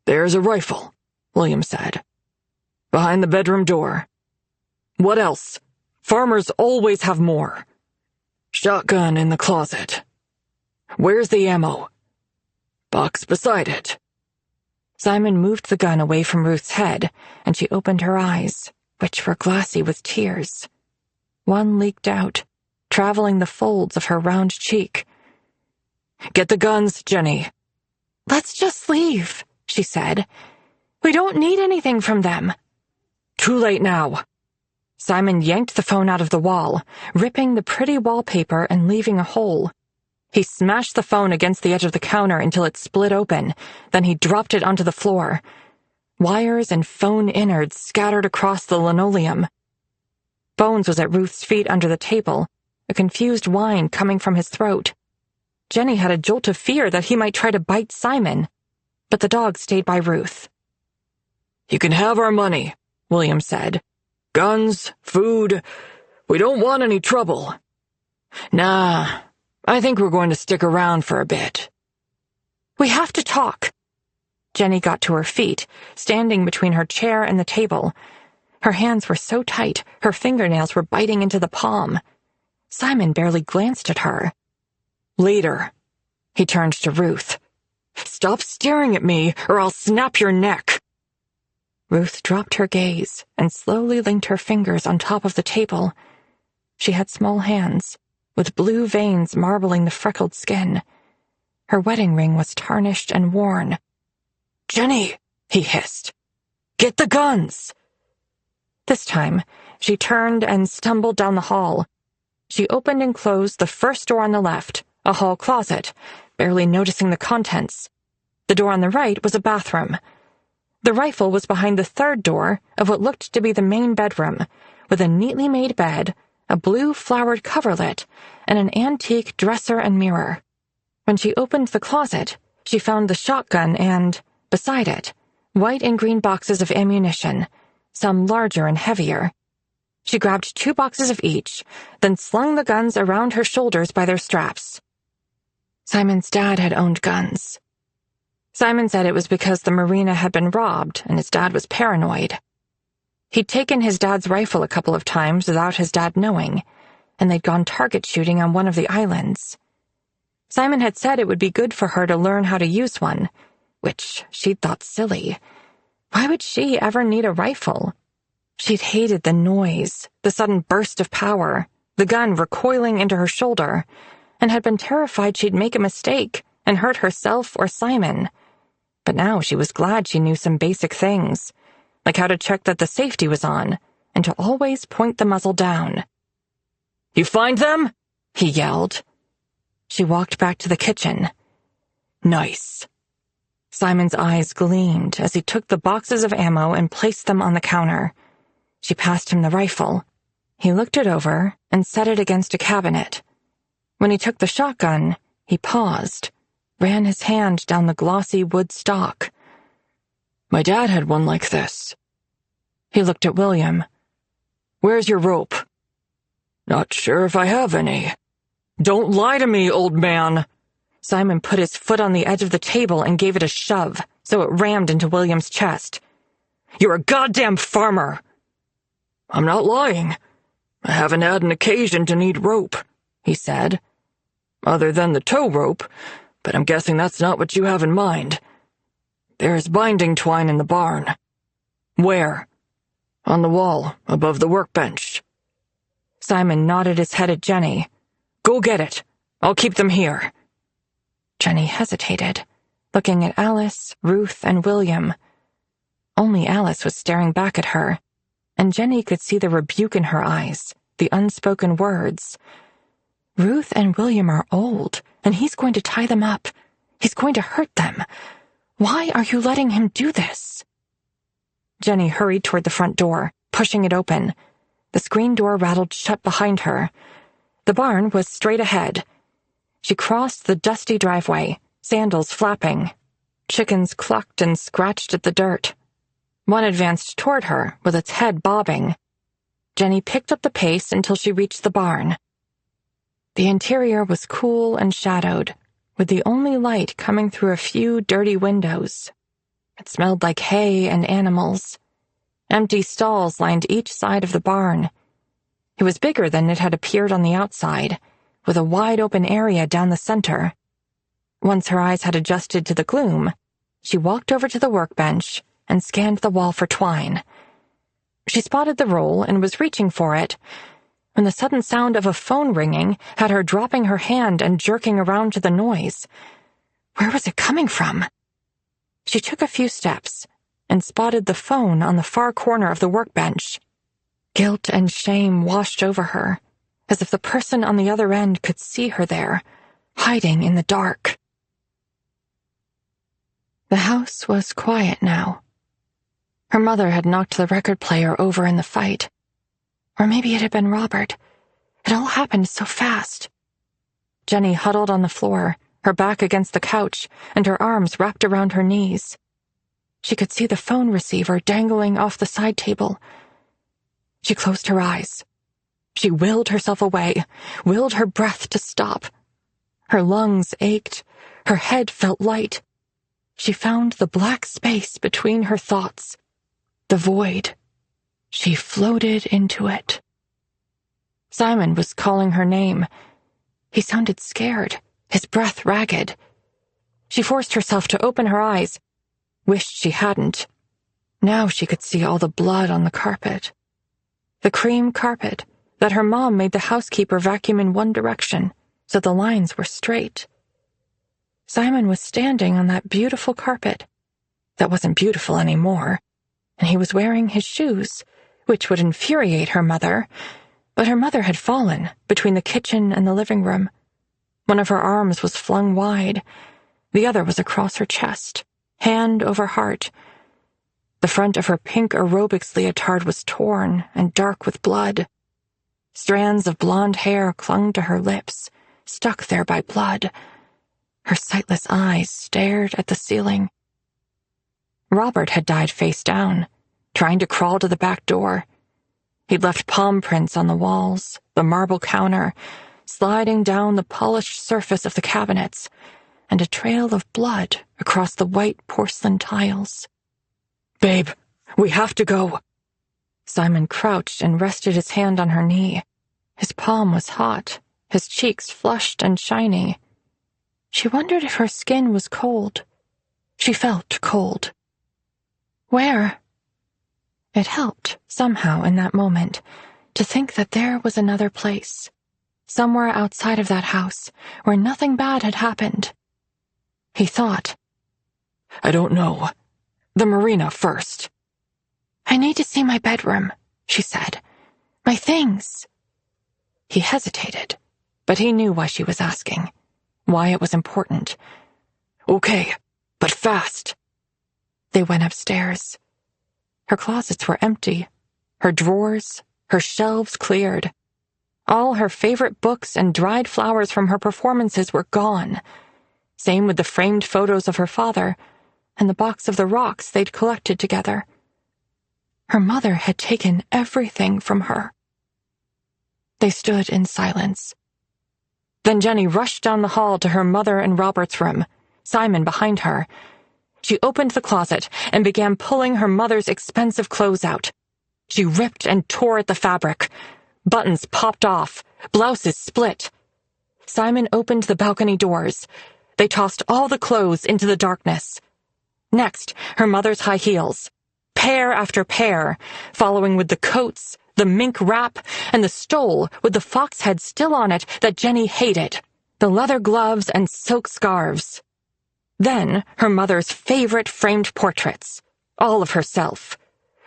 B: "There's a rifle," William said. "Behind the bedroom door." "What else? Farmers always have more." "Shotgun in the closet." "Where's the ammo?" "Box beside it." Simon moved the gun away from Ruth's head, and she opened her eyes, which were glassy with tears. One leaked out, traveling the folds of her round cheek. "Get the guns, Jenny." "Let's just leave," she said. "We don't need anything from them." "Too late now." Simon yanked the phone out of the wall, ripping the pretty wallpaper and leaving a hole. He smashed the phone against the edge of the counter until it split open, then he dropped it onto the floor. Wires and phone innards scattered across the linoleum. Bones was at Ruth's feet under the table, a confused whine coming from his throat. Jenny had a jolt of fear that he might try to bite Simon, but the dog stayed by Ruth. "You can have our money," William said. "Guns, food. We don't want any trouble." "Nah, I think we're going to stick around for a bit." "We have to talk." Jenny got to her feet, standing between her chair and the table. Her hands were so tight, her fingernails were biting into the palm. Simon barely glanced at her. "Later." He turned to Ruth. "Stop staring at me, or I'll snap your neck." Ruth dropped her gaze and slowly linked her fingers on top of the table. She had small hands, with blue veins marbling the freckled skin. Her wedding ring was tarnished and worn. "Jenny,"
C: he hissed. "Get the guns!"
B: This time, she turned and stumbled down the hall. She opened and closed the first door on the left, a hall closet, barely noticing the contents. The door on the right was a bathroom. The rifle was behind the third door of what looked to be the main bedroom, with a neatly made bed, a blue flowered coverlet, and an antique dresser and mirror. When she opened the closet, she found the shotgun and, beside it, white and green boxes of ammunition, some larger and heavier. She grabbed 2 boxes of each, then slung the guns around her shoulders by their straps. Simon's dad had owned guns. Simon said it was because the marina had been robbed and his dad was paranoid. He'd taken his dad's rifle a couple of times without his dad knowing, and they'd gone target shooting on one of the islands. Simon had said it would be good for her to learn how to use one, which she'd thought silly. Why would she ever need a rifle? She'd hated the noise, the sudden burst of power, the gun recoiling into her shoulder, and had been terrified she'd make a mistake and hurt herself or Simon. But now she was glad she knew some basic things, like how to check that the safety was on, and to always point the muzzle down.
C: "You find them?"
B: he yelled. She walked back to the kitchen.
C: "Nice."
B: Simon's eyes gleamed as he took the boxes of ammo and placed them on the counter. She passed him the rifle. He looked it over and set it against a cabinet. When he took the shotgun, he paused, ran his hand down the glossy wood stock.
C: "My dad had one like this."
B: He looked at William.
C: "Where's your rope?" "Not sure if I have any." "Don't lie to me, old man."
B: Simon put his foot on the edge of the table and gave it a shove, so it rammed into William's chest.
C: "You're a goddamn farmer." "I'm not lying. I haven't had an occasion to need rope," he said. "Other than the tow rope, but I'm guessing that's not what you have in mind. There's binding twine in the barn." "Where?" "On the wall, above the workbench."
B: Simon nodded his head at Jenny.
C: "Go get it. I'll keep them here."
B: Jenny hesitated, looking at Alice, Ruth, and William. Only Alice was staring back at her, and Jenny could see the rebuke in her eyes, the unspoken words. Ruth and William are old, and he's going to tie them up. He's going to hurt them. Why are you letting him do this? Jenny hurried toward the front door, pushing it open. The screen door rattled shut behind her. The barn was straight ahead. She crossed the dusty driveway, sandals flapping. Chickens clucked and scratched at the dirt. One advanced toward her, with its head bobbing. Jenny picked up the pace until she reached the barn. The interior was cool and shadowed, with the only light coming through a few dirty windows. It smelled like hay and animals. Empty stalls lined each side of the barn. It was bigger than it had appeared on the outside, with a wide-open area down the center. Once her eyes had adjusted to the gloom, she walked over to the workbench and scanned the wall for twine. She spotted the roll and was reaching for it, when the sudden sound of a phone ringing had her dropping her hand and jerking around to the noise. Where was it coming from? She took a few steps and spotted the phone on the far corner of the workbench. Guilt and shame washed over her, as if the person on the other end could see her there, hiding in the dark. The house was quiet now. Her mother had knocked the record player over in the fight. Or maybe it had been Robert. It all happened so fast. Jenny huddled on the floor, her back against the couch, and her arms wrapped around her knees. She could see the phone receiver dangling off the side table. She closed her eyes. She willed herself away, willed her breath to stop. Her lungs ached, her head felt light. She found the black space between her thoughts, the void. She floated into it. Simon was calling her name. He sounded scared, his breath ragged. She forced herself to open her eyes, wished she hadn't. Now she could see all the blood on the carpet. The cream carpet that her mom made the housekeeper vacuum in one direction so the lines were straight. Simon was standing on that beautiful carpet, that wasn't beautiful anymore, and he was wearing his shoes, which would infuriate her mother, but her mother had fallen between the kitchen and the living room. One of her arms was flung wide, the other was across her chest, hand over heart. The front of her pink aerobics leotard was torn and dark with blood. Strands of blonde hair clung to her lips, stuck there by blood. Her sightless eyes stared at the ceiling. Robert had died face down, trying to crawl to the back door. He'd left palm prints on the walls, the marble counter, sliding down the polished surface of the cabinets, and a trail of blood across the white porcelain tiles.
C: Babe, we have to go.
B: Simon crouched and rested his hand on her knee. His palm was hot, his cheeks flushed and shiny. She wondered if her skin was cold. She felt cold. Where? It helped, somehow, in that moment, to think that there was another place, somewhere outside of that house, where nothing bad had happened. He thought,
C: I don't know. The marina first.
B: I need to see my bedroom, she said. My things. He hesitated, but he knew why she was asking, why it was important.
C: Okay, but fast.
B: They went upstairs. Her closets were empty, her drawers, her shelves cleared. All her favorite books and dried flowers from her performances were gone. Same with the framed photos of her father and the box of the rocks they'd collected together. Her mother had taken everything from her. They stood in silence. Then Jenny rushed down the hall to her mother and Robert's room, Simon behind her. She opened the closet and began pulling her mother's expensive clothes out. She ripped and tore at the fabric. Buttons popped off, blouses split. Simon opened the balcony doors. They tossed all the clothes into the darkness. Next, her mother's high heels, pair after pair, following with the coats, the mink wrap, and the stole with the fox head still on it that Jenny hated, the leather gloves and silk scarves. Then her mother's favorite framed portraits, all of herself,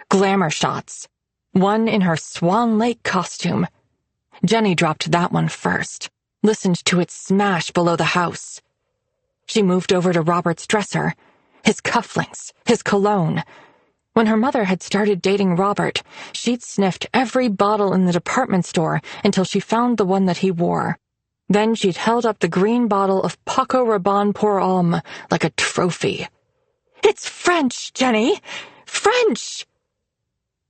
B: glamour shots, one in her Swan Lake costume. Jenny dropped that one first, listened to it smash below the house. She moved over to Robert's dresser, his cufflinks, his cologne. When her mother had started dating Robert, she'd sniffed every bottle in the department store until she found the one that he wore. Then she'd held up the green bottle of Paco Rabanne pour Homme like a trophy. It's French, Jenny! French!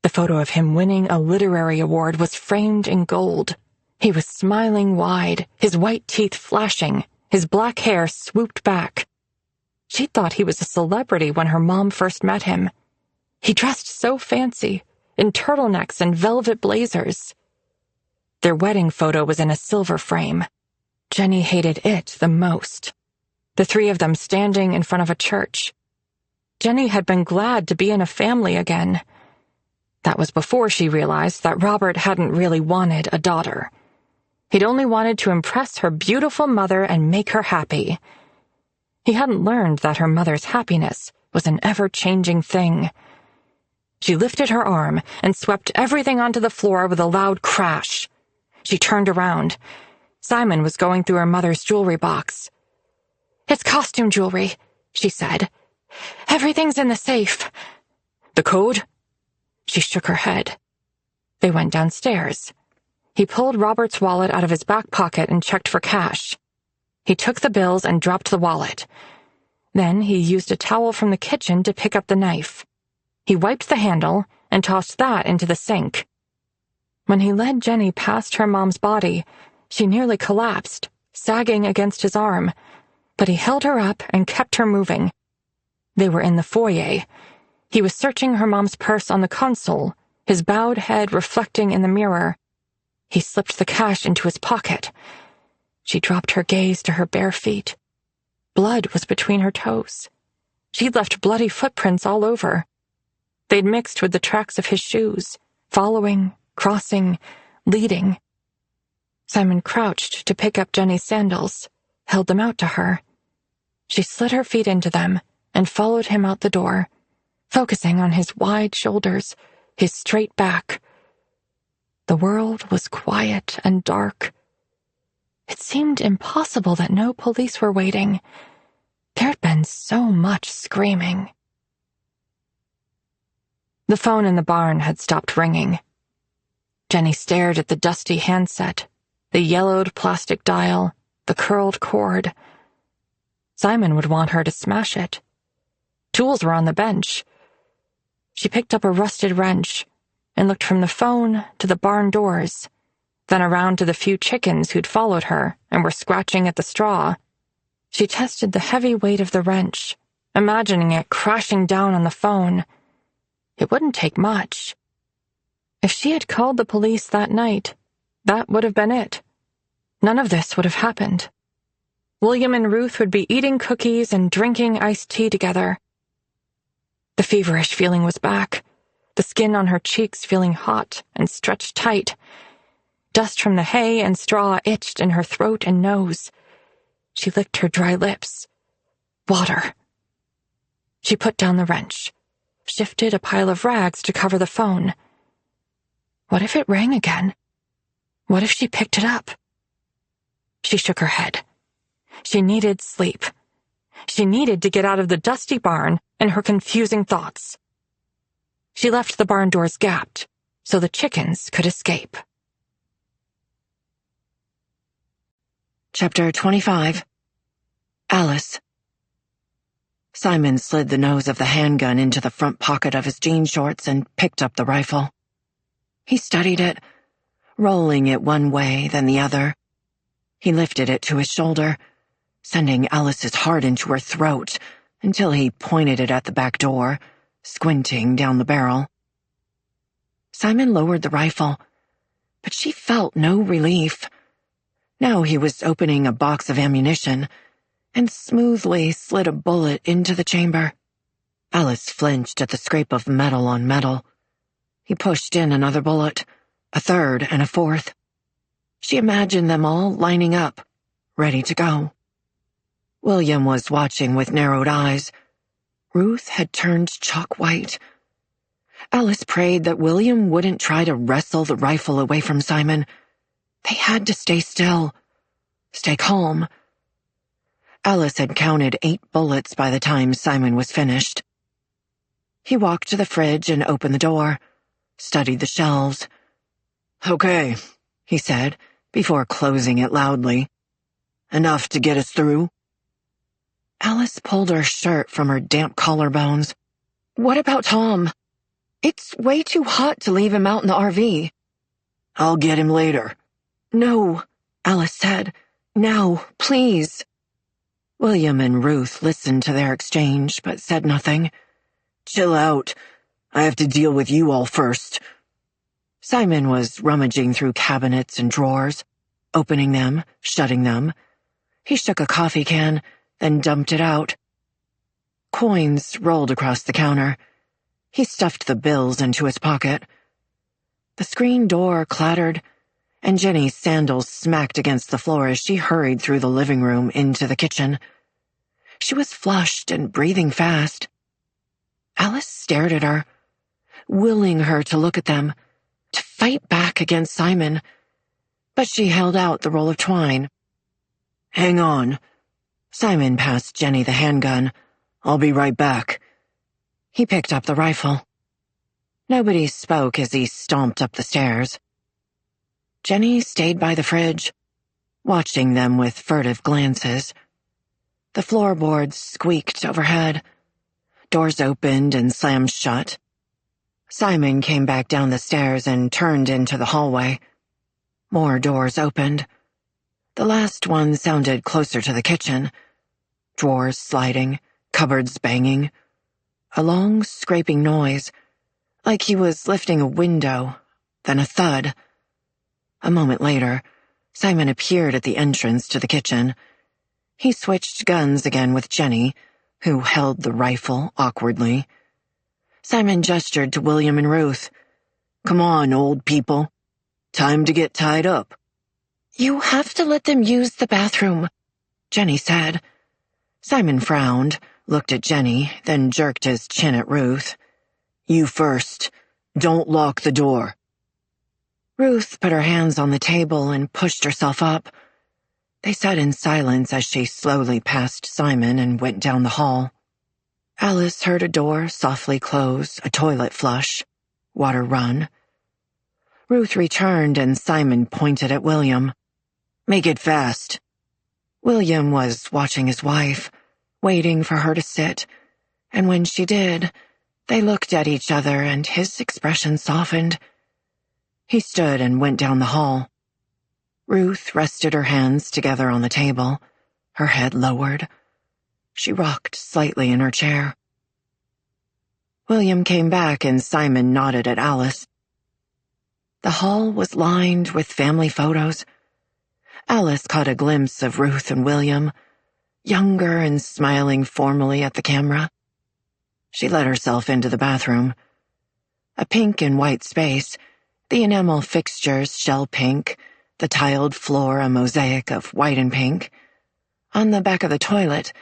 B: The photo of him winning a literary award was framed in gold. He was smiling wide, his white teeth flashing, his black hair swooped back. She thought he was a celebrity when her mom first met him. He dressed so fancy, in turtlenecks and velvet blazers. Their wedding photo was in a silver frame. Jenny hated it the most. The three of them standing in front of a church. Jenny had been glad to be in a family again. That was before she realized that Robert hadn't really wanted a daughter. He'd only wanted to impress her beautiful mother and make her happy. He hadn't learned that her mother's happiness was an ever-changing thing. She lifted her arm and swept everything onto the floor with a loud crash. She turned around. Simon was going through her mother's jewelry box. It's costume jewelry, she said. Everything's in the safe.
C: The code?
B: She shook her head. They went downstairs. He pulled Robert's wallet out of his back pocket and checked for cash. He took the bills and dropped the wallet. Then he used a towel from the kitchen to pick up the knife. He wiped the handle and tossed that into the sink. When he led Jenny past her mom's body, she nearly collapsed, sagging against his arm, but he held her up and kept her moving. They were in the foyer. He was searching her mom's purse on the console, his bowed head reflecting in the mirror. He slipped the cash into his pocket. She dropped her gaze to her bare feet. Blood was between her toes. She'd left bloody footprints all over. They'd mixed with the tracks of his shoes, following, crossing, leading. Simon crouched to pick up Jenny's sandals, held them out to her. She slid her feet into them and followed him out the door, focusing on his wide shoulders, his straight back. The world was quiet and dark. It seemed impossible that no police were waiting. There'd been so much screaming. The phone in the barn had stopped ringing. Jenny stared at the dusty handset, the yellowed plastic dial, the curled cord. Simon would want her to smash it. Tools were on the bench. She picked up a rusted wrench and looked from the phone to the barn doors, then around to the few chickens who'd followed her and were scratching at the straw. She tested the heavy weight of the wrench, imagining it crashing down on the phone. It wouldn't take much. If she had called the police that night, that would have been it. None of this would have happened. William and Ruth would be eating cookies and drinking iced tea together. The feverish feeling was back, the skin on her cheeks feeling hot and stretched tight. Dust from the hay and straw itched in her throat and nose. She licked her dry lips. Water. She put down the wrench, shifted a pile of rags to cover the phone. What if it rang again? What if she picked it up? She shook her head. She needed sleep. She needed to get out of the dusty barn and her confusing thoughts. She left the barn doors gapped so the chickens could escape.
A: Chapter 25. Alice. Simon slid the nose of the handgun into the front pocket of his jean shorts and picked up the rifle. He studied it, rolling it one way, then the other. He lifted it to his shoulder, sending Alice's heart into her throat until he pointed it at the back door, squinting down the barrel. Simon lowered the rifle, but she felt no relief. Now he was opening a box of ammunition and smoothly slid a bullet into the chamber. Alice flinched at the scrape of metal on metal. He pushed in another bullet, a third and a fourth. She imagined them all lining up, ready to go. William was watching with narrowed eyes. Ruth had turned chalk white. Alice prayed that William wouldn't try to wrestle the rifle away from Simon. They had to stay still, stay calm. Alice had counted 8 bullets by the time Simon was finished. He walked to the fridge and opened the door, studied the shelves. "Okay," he said, before closing it loudly. "Enough to get us through?" Alice pulled her shirt from her damp collarbones. "What about Tom? It's way too hot to leave him out in the RV." "I'll get him later." "No," Alice said. "Now, please." William and Ruth listened to their exchange, but said nothing. "Chill out. I have to deal with you all first." Simon was rummaging through cabinets and drawers, opening them, shutting them. He shook a coffee can, then dumped it out. Coins rolled across the counter. He stuffed the bills into his pocket. The screen door clattered, and Jenny's sandals smacked against the floor as she hurried through the living room into the kitchen. She was flushed and breathing fast. Alice stared at her, willing her to look at them, to fight back against Simon, but she held out the roll of twine. "Hang on." Simon passed Jenny the handgun. "I'll be right back." He picked up the rifle. Nobody spoke as he stomped up the stairs. Jenny stayed by the fridge, watching them with furtive glances. The floorboards squeaked overhead. Doors opened and slammed shut. Simon came back down the stairs and turned into the hallway. More doors opened. The last one sounded closer to the kitchen. Drawers sliding, cupboards banging. A long scraping noise, like he was lifting a window, then a thud. A moment later, Simon appeared at the entrance to the kitchen. He switched guns again with Jenny, who held the rifle awkwardly. Simon gestured to William and Ruth. "Come on, old people. Time to get tied up." "You have to let them use the bathroom," Jenny said. Simon frowned, looked at Jenny, then jerked his chin at Ruth. "You first. Don't lock the door." Ruth put her hands on the table and pushed herself up. They sat in silence as she slowly passed Simon and went down the hall. Alice heard a door softly close, a toilet flush, water run. Ruth returned and Simon pointed at William. "Make it fast." William was watching his wife, waiting for her to sit, and when she did, they looked at each other and his expression softened. He stood and went down the hall. Ruth rested her hands together on the table, her head lowered. She rocked slightly in her chair. William came back and Simon nodded at Alice. The hall was lined with family photos. Alice caught a glimpse of Ruth and William, younger and smiling formally at the camera. She let herself into the bathroom. A pink and white space, the enamel fixtures shell pink, the tiled floor a mosaic of white and pink. On the back of the toilet,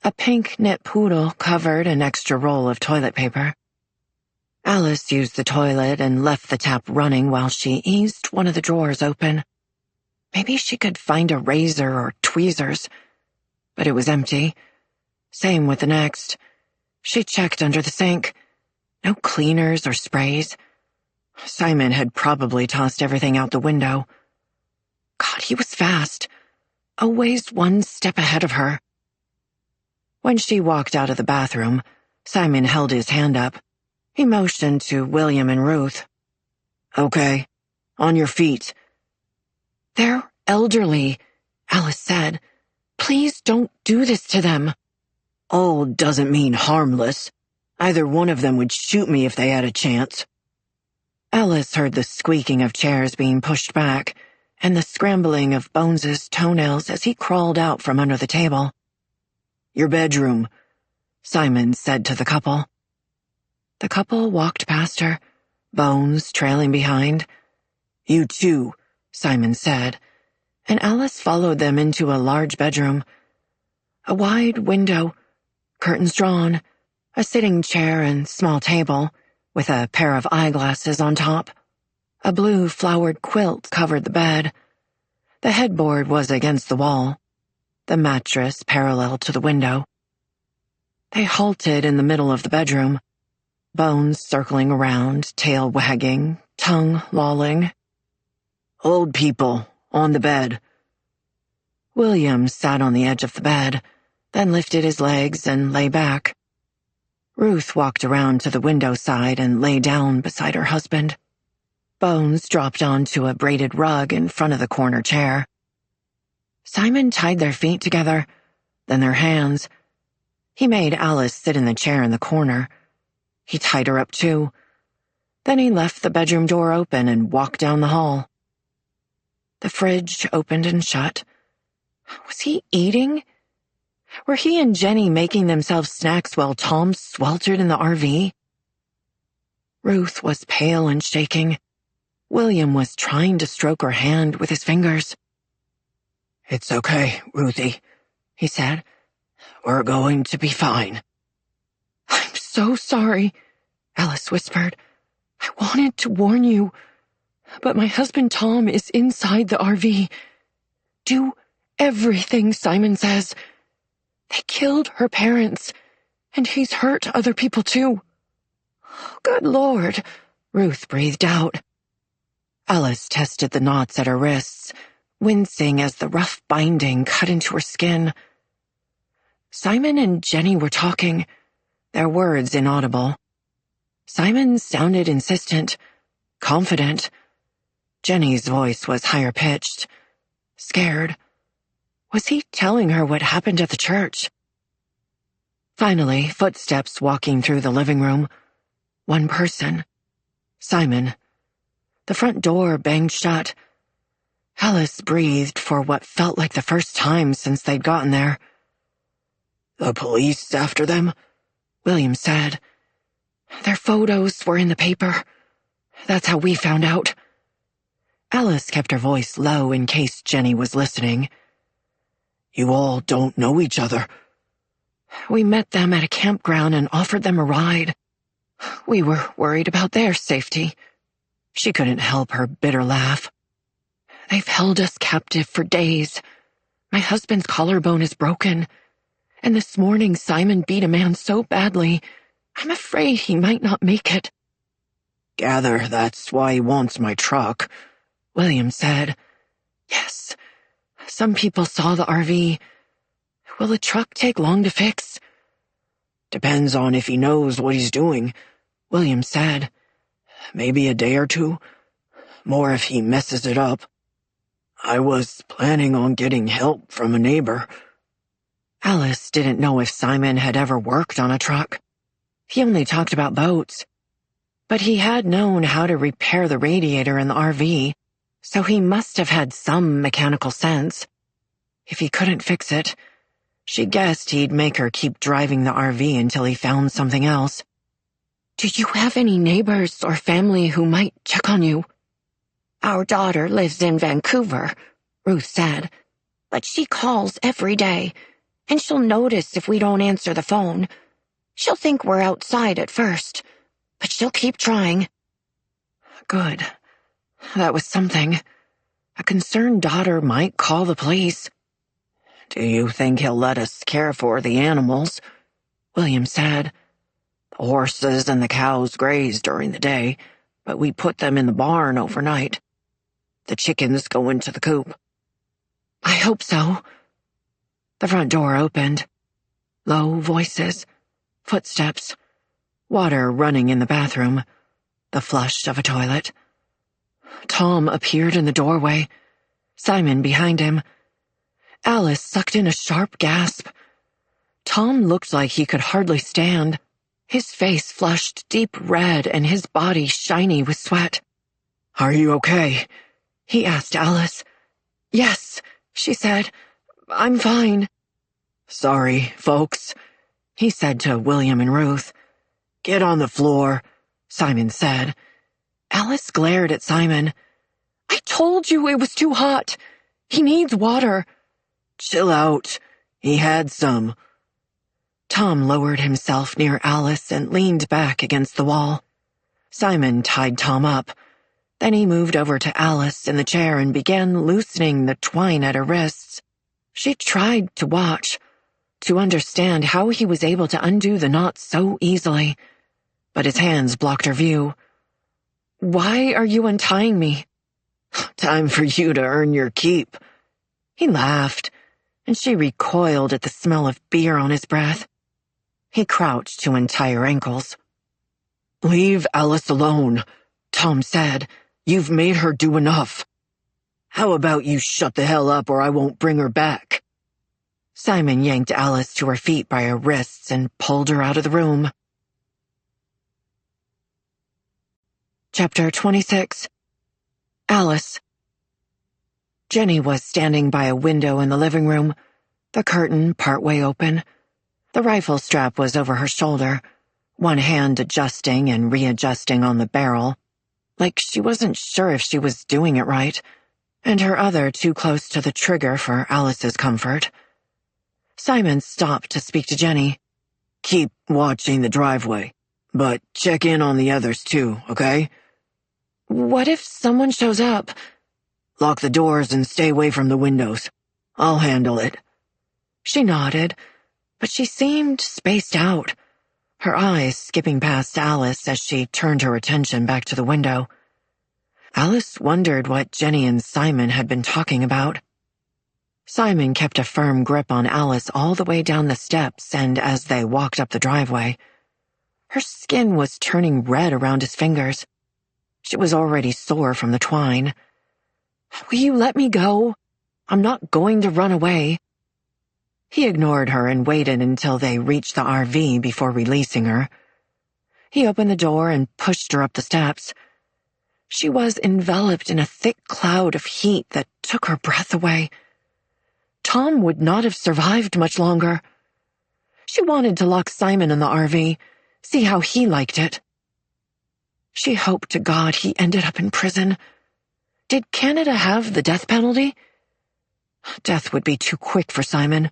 A: a pink knit poodle covered an extra roll of toilet paper. Alice used the toilet and left the tap running while she eased one of the drawers open. Maybe she could find a razor or tweezers, but it was empty. Same with the next. She checked under the sink. No cleaners or sprays. Simon had probably tossed everything out the window. God, he was fast. Always one step ahead of her. When she walked out of the bathroom, Simon held his hand up. He motioned to William and Ruth. "Okay, on your feet." "They're elderly," Alice said. "Please don't do this to them." "Old doesn't mean harmless. Either one of them would shoot me if they had a chance." Alice heard the squeaking of chairs being pushed back and the scrambling of Bones's toenails as he crawled out from under the table. "Your bedroom," Simon said to the couple. The couple walked past her, Bones trailing behind. "You too," Simon said, and Alice followed them into a large bedroom. A wide window, curtains drawn, a sitting chair and small table, with a pair of eyeglasses on top. A blue flowered quilt covered the bed. The headboard was against the wall, the mattress parallel to the window. They halted in the middle of the bedroom, Bones circling around, tail wagging, tongue lolling. "Old people, on the bed." William sat on the edge of the bed, then lifted his legs and lay back. Ruth walked around to the window side and lay down beside her husband. Bones dropped onto a braided rug in front of the corner chair. Simon tied their feet together, then their hands. He made Alice sit in the chair in the corner. He tied her up too. Then he left the bedroom door open and walked down the hall. The fridge opened and shut. Was he eating? Were he and Jenny making themselves snacks while Tom sweltered in the RV? Ruth was pale and shaking. William was trying to stroke her hand with his fingers. "It's okay, Ruthie," he said. "We're going to be fine." "I'm so sorry," Alice whispered. "I wanted to warn you, but my husband Tom is inside the RV. Do everything Simon says. They killed her parents, and he's hurt other people too." "Good Lord," Ruth breathed out. Alice tested the knots at her wrists, wincing as the rough binding cut into her skin. Simon and Jenny were talking, their words inaudible. Simon sounded insistent, confident. Jenny's voice was higher-pitched, scared. Was he telling her what happened at the church? Finally, footsteps walking through the living room. One person. Simon. The front door banged shut. Alice breathed for what felt like the first time since they'd gotten there. "The police after them?" William said. "Their photos were in the paper. That's how we found out." Alice kept her voice low in case Jenny was listening. "You all don't know each other." We met them at a campground and offered them a ride. We were worried about their safety. She couldn't help her bitter laugh. They've held us captive for days. My husband's collarbone is broken. And this morning Simon beat a man so badly, I'm afraid he might not make it.
D: Gather that's why he wants my truck,
A: William said. Yes. Some people saw the RV. Will the truck take long to fix?
D: Depends on if he knows what he's doing,
A: William said.
D: Maybe a day or two. More if he messes it up. I was planning on getting help from a neighbor.
A: Alice didn't know if Simon had ever worked on a truck. He only talked about boats. But he had known how to repair the radiator in the RV, so he must have had some mechanical sense. If he couldn't fix it, she guessed he'd make her keep driving the RV until he found something else. Do you have any neighbors or family who might check on you?
E: Our daughter lives in Vancouver, Ruth said, but she calls every day, and she'll notice if we don't answer the phone. She'll think we're outside at first, but she'll keep trying.
A: Good. That was something. A concerned daughter might call the police.
D: Do you think he'll let us care for the animals?
A: William said.
D: The horses and the cows graze during the day, but we put them in the barn overnight. The chickens go into the coop.
A: I hope so. The front door opened. Low voices, footsteps, water running in the bathroom, the flush of a toilet. Tom appeared in the doorway, Simon behind him. Alice sucked in a sharp gasp. Tom looked like he could hardly stand, his face flushed deep red and his body shiny with sweat.
D: Are you okay?
A: He asked Alice. Yes, she said. I'm fine.
D: Sorry, folks,
A: he said to William and Ruth.
D: Get on the floor,
A: Simon said. Alice glared at Simon. I told you it was too hot. He needs water.
D: Chill out. He had some.
A: Tom lowered himself near Alice and leaned back against the wall. Simon tied Tom up. Then he moved over to Alice in the chair and began loosening the twine at her wrists. She tried to watch, to understand how he was able to undo the knot so easily, but his hands blocked her view. Why are you untying me?
D: Time for you to earn your keep.
A: He laughed, and she recoiled at the smell of beer on his breath. He crouched to untie her ankles.
D: Leave Alice alone,
A: Tom said.
D: You've made her do enough. How about you shut the hell up or I won't bring her back?
A: Simon yanked Alice to her feet by her wrists and pulled her out of the room. Chapter 26. Alice. Jenny was standing by a window in the living room, the curtain partway open. The rifle strap was over her shoulder, one hand adjusting and readjusting on the barrel, like she wasn't sure if she was doing it right, and her other too close to the trigger for Alice's comfort. Simon stopped to speak to Jenny.
D: Keep watching the driveway, but check in on the others too, okay?
A: What if someone shows up?
D: Lock the doors and stay away from the windows. I'll handle it.
A: She nodded, but she seemed spaced out, her eyes skipping past Alice as she turned her attention back to the window. Alice wondered what Jenny and Simon had been talking about. Simon kept a firm grip on Alice all the way down the steps and as they walked up the driveway. Her skin was turning red around his fingers. She was already sore from the twine. Will you let me go? I'm not going to run away. He ignored her and waited until they reached the RV before releasing her. He opened the door and pushed her up the steps. She was enveloped in a thick cloud of heat that took her breath away. Tom would not have survived much longer. She wanted to lock Simon in the RV, see how he liked it. She hoped to God he ended up in prison. Did Canada have the death penalty? Death would be too quick for Simon.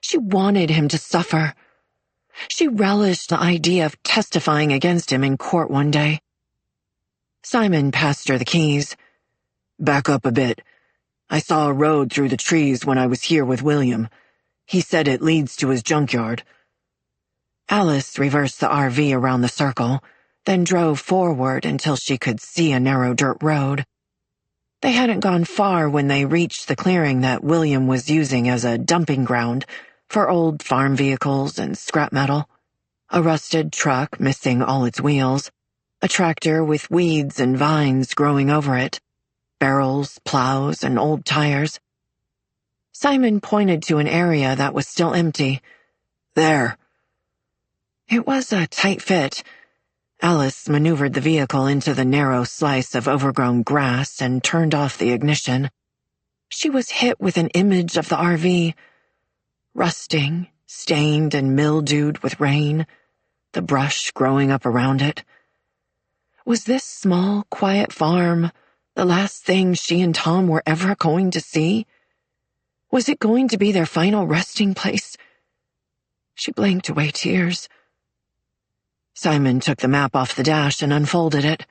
A: She wanted him to suffer. She relished the idea of testifying against him in court one day. Simon passed her the keys. "Back up a bit. I saw a road through the trees when I was here with William. He said it leads to his junkyard." Alice reversed the RV around the circle, then drove forward until she could see a narrow dirt road. They hadn't gone far when they reached the clearing that William was using as a dumping ground for old farm vehicles and scrap metal. A rusted truck missing all its wheels, a tractor with weeds and vines growing over it, barrels, plows, and old tires. Simon pointed to an area that was still empty. "There." It was a tight fit. Alice maneuvered the vehicle into the narrow slice of overgrown grass and turned off the ignition. She was hit with an image of the RV. Rusting, stained and mildewed with rain, the brush growing up around it. Was this small, quiet farm the last thing she and Tom were ever going to see? Was it going to be their final resting place? She blinked away tears. Simon took the map off the dash and unfolded it.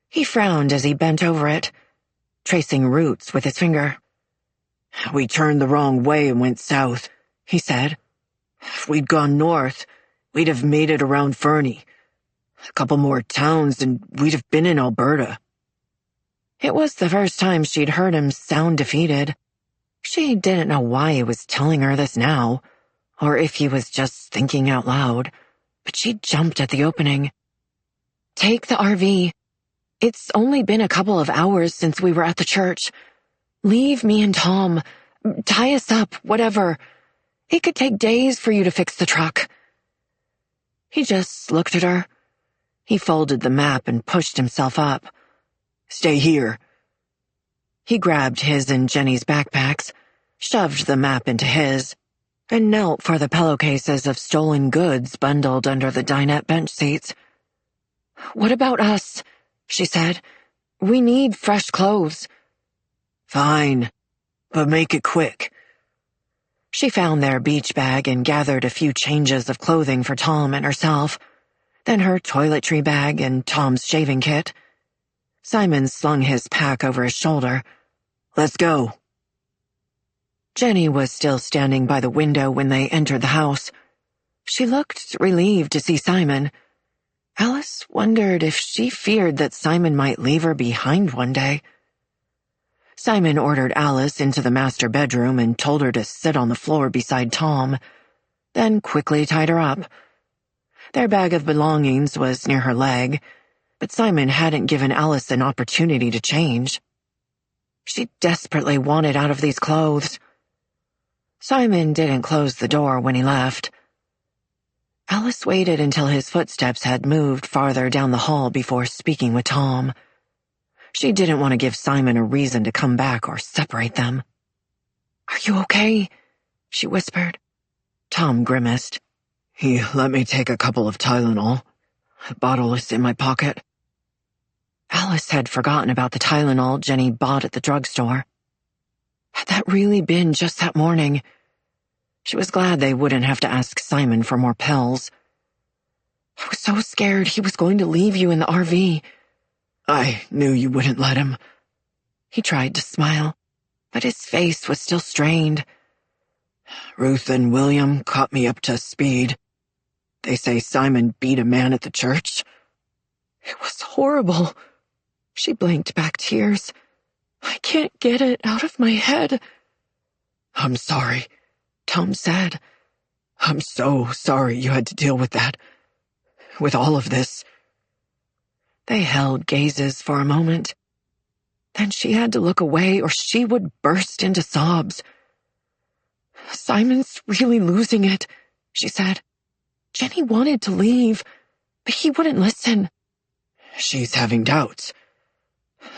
A: He frowned as he bent over it, tracing routes with his finger. "We turned the wrong way and went south," he said. "If we'd gone north, we'd have made it around Fernie. A couple more towns and we'd have been in Alberta." It was the first time she'd heard him sound defeated. She didn't know why he was telling her this now, or if he was just thinking out loud, but she jumped at the opening. "Take the RV. It's only been a couple of hours since we were at the church. Leave me and Tom. Tie us up, whatever. It could take days for you to fix the truck." He just looked at her. He folded the map and pushed himself up. "Stay here." He grabbed his and Jenny's backpacks, shoved the map into his, and knelt for the pillowcases of stolen goods bundled under the dinette bench seats. "What about us?" she said. "We need fresh clothes." "Fine, but make it quick." She found their beach bag and gathered a few changes of clothing for Tom and herself, then her toiletry bag and Tom's shaving kit. Simon slung his pack over his shoulder. "Let's go." Jenny was still standing by the window when they entered the house. She looked relieved to see Simon. Alice wondered if she feared that Simon might leave her behind one day. Simon ordered Alice into the master bedroom and told her to sit on the floor beside Tom, then quickly tied her up. Their bag of belongings was near her leg, but Simon hadn't given Alice an opportunity to change. She desperately wanted out of these clothes. Simon didn't close the door when he left. Alice waited until his footsteps had moved farther down the hall before speaking with Tom. She didn't want to give Simon a reason to come back or separate them. "Are you okay?" she whispered. Tom grimaced. "He let me take a couple of Tylenol. The bottle is in my pocket." Alice had forgotten about the Tylenol Jenny bought at the drugstore. Had that really been just that morning? She was glad they wouldn't have to ask Simon for more pills. "I was so scared he was going to leave you in the RV." "I knew you wouldn't let him." He tried to smile, but his face was still strained. "Ruth and William caught me up to speed. They say Simon beat a man at the church." "It was horrible." She blinked back tears. "I can't get it out of my head." "I'm sorry," Tom said. "I'm so sorry you had to deal with that. With all of this." They held gazes for a moment. Then she had to look away or she would burst into sobs. "Simon's really losing it," she said. "Jenny wanted to leave, but he wouldn't listen." "She's having doubts."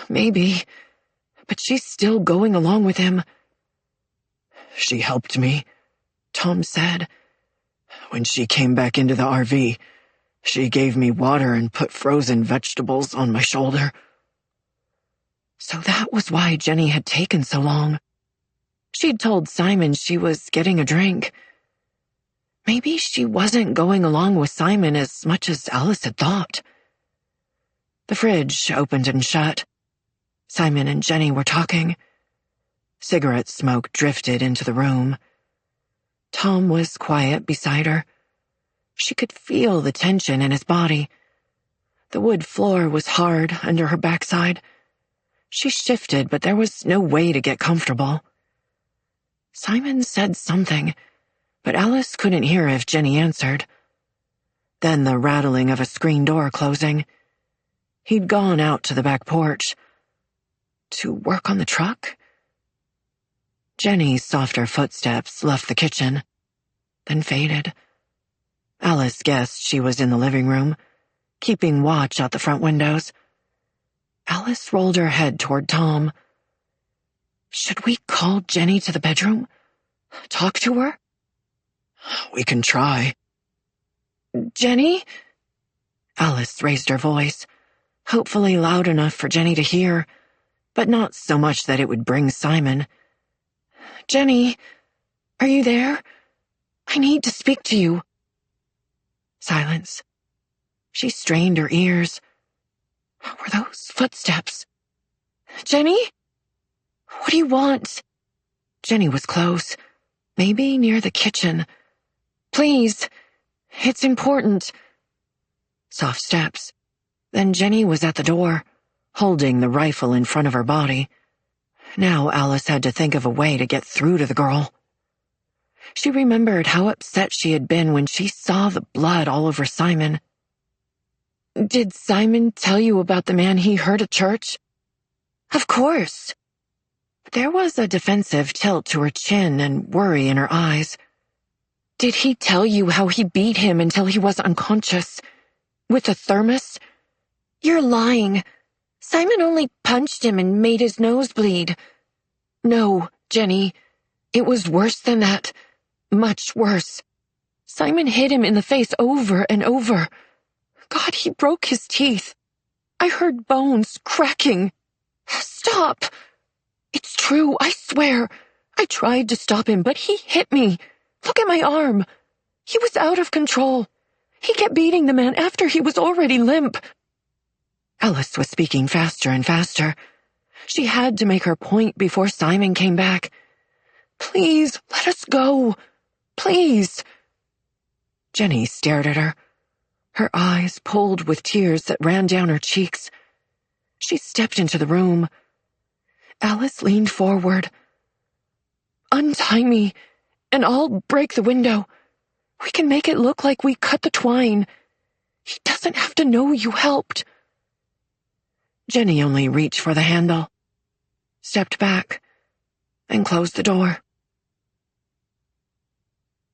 A: "Maybe, but she's still going along with him." "She helped me," Tom said. "When she came back into the RV, she gave me water and put frozen vegetables on my shoulder." So that was why Jenny had taken so long. She'd told Simon she was getting a drink. Maybe she wasn't going along with Simon as much as Alice had thought. The fridge opened and shut. Simon and Jenny were talking. Cigarette smoke drifted into the room. Tom was quiet beside her. She could feel the tension in his body. The wood floor was hard under her backside. She shifted, but there was no way to get comfortable. Simon said something, but Alice couldn't hear if Jenny answered. Then the rattling of a screen door closing. He'd gone out to the back porch. To work on the truck? Jenny's softer footsteps left the kitchen, then faded. Alice guessed she was in the living room, keeping watch out the front windows. Alice rolled her head toward Tom. Should we call Jenny to the bedroom? Talk to her?
D: We can try.
A: Jenny? Alice raised her voice, hopefully loud enough for Jenny to hear, but not so much that it would bring Simon. Jenny, are you there? I need to speak to you. Silence. She strained her ears. Were those footsteps? Jenny? What do you want? Jenny was close, maybe near the kitchen. Please, it's important. Soft steps. Then Jenny was at the door, holding the rifle in front of her body. Now Alice had to think of a way to get through to the girl. She remembered how upset she had been when she saw the blood all over Simon. Did Simon tell you about the man he hurt at church? Of course. There was a defensive tilt to her chin and worry in her eyes. Did he tell you how he beat him until he was unconscious? With a thermos? You're lying. Simon only punched him and made his nose bleed. No, Jenny. It was worse than that. Much worse. Simon hit him in the face over and over. God, he broke his teeth. I heard bones cracking. Stop! It's true, I swear. I tried to stop him, but he hit me. Look at my arm. He was out of control. He kept beating the man after he was already limp. Alice was speaking faster and faster. She had to make her point before Simon came back. Please, let us go. Please. Jenny stared at her. Her eyes pulled with tears that ran down her cheeks. She stepped into the room. Alice leaned forward. Untie me, and I'll break the window. We can make it look like we cut the twine. He doesn't have to know you helped. Jenny only reached for the handle, stepped back, and closed the door.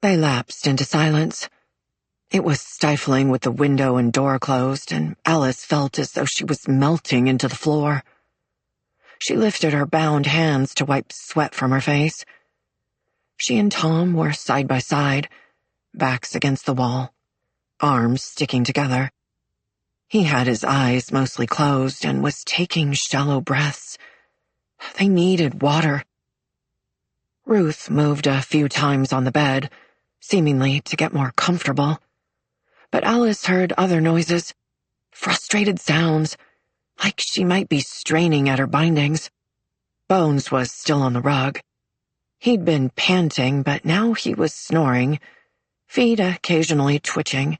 A: They lapsed into silence. It was stifling with the window and door closed, and Alice felt as though she was melting into the floor. She lifted her bound hands to wipe sweat from her face. She and Tom were side by side, backs against the wall, arms sticking together. He had his eyes mostly closed and was taking shallow breaths. They needed water. Ruth moved a few times on the bed, seemingly to get more comfortable. But Alice heard other noises, frustrated sounds, like she might be straining at her bindings. Bones was still on the rug. He'd been panting, but now he was snoring, feet occasionally twitching.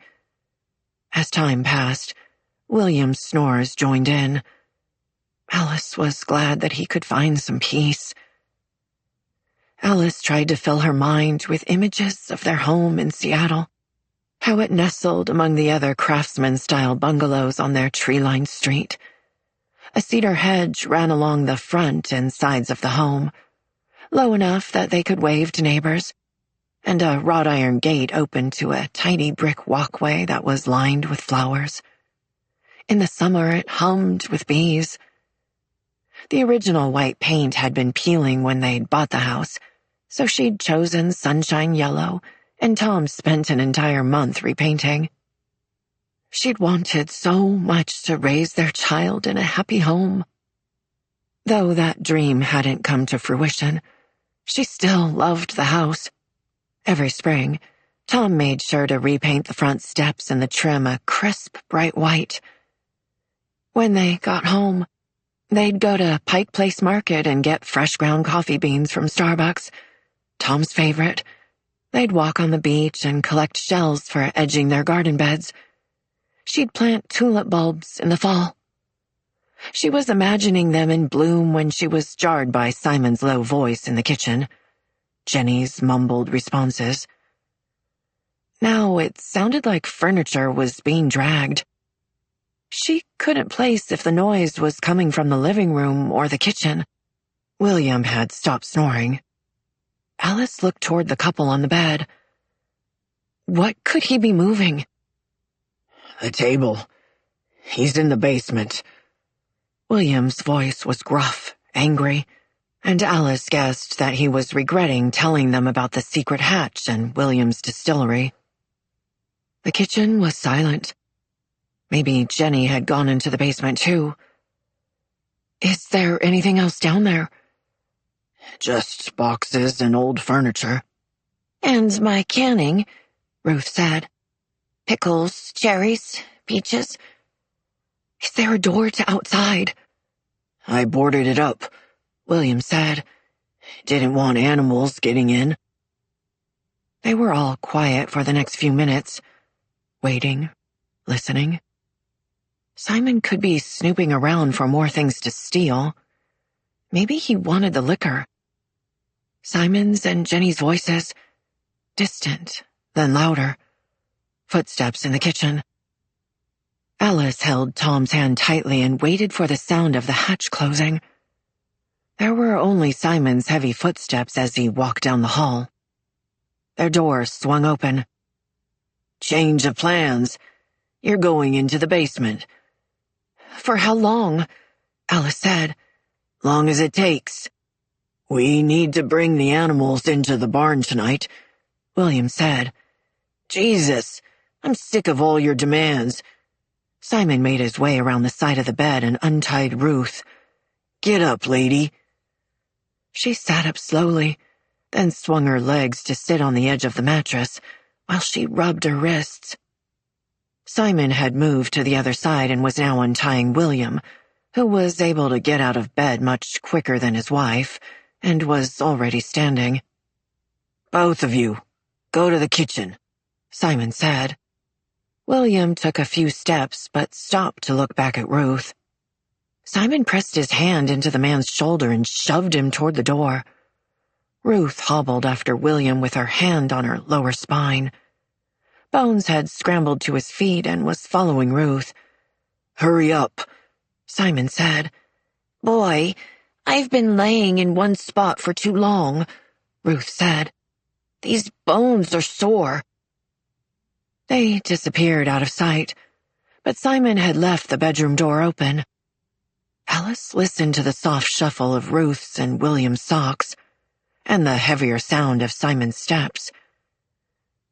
A: As time passed, William's snores joined in. Alice was glad that he could find some peace. Alice tried to fill her mind with images of their home in Seattle, how it nestled among the other craftsman-style bungalows on their tree-lined street. A cedar hedge ran along the front and sides of the home, low enough that they could wave to neighbors, and a wrought iron gate opened to a tiny brick walkway that was lined with flowers. In the summer, it hummed with bees. The original white paint had been peeling when they'd bought the house, so she'd chosen sunshine yellow, and Tom spent an entire month repainting. She'd wanted so much to raise their child in a happy home. Though that dream hadn't come to fruition, she still loved the house. Every spring, Tom made sure to repaint the front steps and the trim a crisp, bright white. When they got home, they'd go to Pike Place Market and get fresh ground coffee beans from Starbucks, Tom's favorite. They'd walk on the beach and collect shells for edging their garden beds. She'd plant tulip bulbs in the fall. She was imagining them in bloom when she was jarred by Simon's low voice in the kitchen, Jenny's mumbled responses. Now it sounded like furniture was being dragged. She couldn't place if the noise was coming from the living room or the kitchen. William had stopped snoring. Alice looked toward the couple on the bed. What could he be moving?
D: The table. He's in the basement.
A: William's voice was gruff, angry, and Alice guessed that he was regretting telling them about the secret hatch and William's distillery. The kitchen was silent. Maybe Jenny had gone into the basement too. Is there anything else down there?
D: Just boxes and old furniture.
E: And my canning, Ruth said. Pickles, cherries, peaches.
A: Is there a door to outside?
D: I boarded it up,
A: William said.
D: Didn't want animals getting in.
A: They were all quiet for the next few minutes, waiting, listening. Simon could be snooping around for more things to steal. Maybe he wanted the liquor. Simon's and Jenny's voices, distant, then louder. Footsteps in the kitchen. Alice held Tom's hand tightly and waited for the sound of the hatch closing. There were only Simon's heavy footsteps as he walked down the hall. Their door swung open.
D: Change of plans. You're going into the basement.
A: For how long? Alice said.
D: Long as it takes. We need to bring the animals into the barn tonight,
A: William said.
D: Jesus, I'm sick of all your demands.
A: Simon made his way around the side of the bed and untied Ruth.
D: Get up, lady.
A: She sat up slowly, then swung her legs to sit on the edge of the mattress while she rubbed her wrists. Simon had moved to the other side and was now untying William, who was able to get out of bed much quicker than his wife, and was already standing.
D: Both of you, go to the kitchen,
A: Simon said. William took a few steps but stopped to look back at Ruth. Simon pressed his hand into the man's shoulder and shoved him toward the door. Ruth hobbled after William with her hand on her lower spine. Bones had scrambled to his feet and was following Ruth.
D: Hurry up,
A: Simon said.
E: Boy, I've been laying in one spot for too long,
A: Ruth said.
E: These bones are sore.
A: They disappeared out of sight, but Simon had left the bedroom door open. Alice listened to the soft shuffle of Ruth's and William's socks, and the heavier sound of Simon's steps.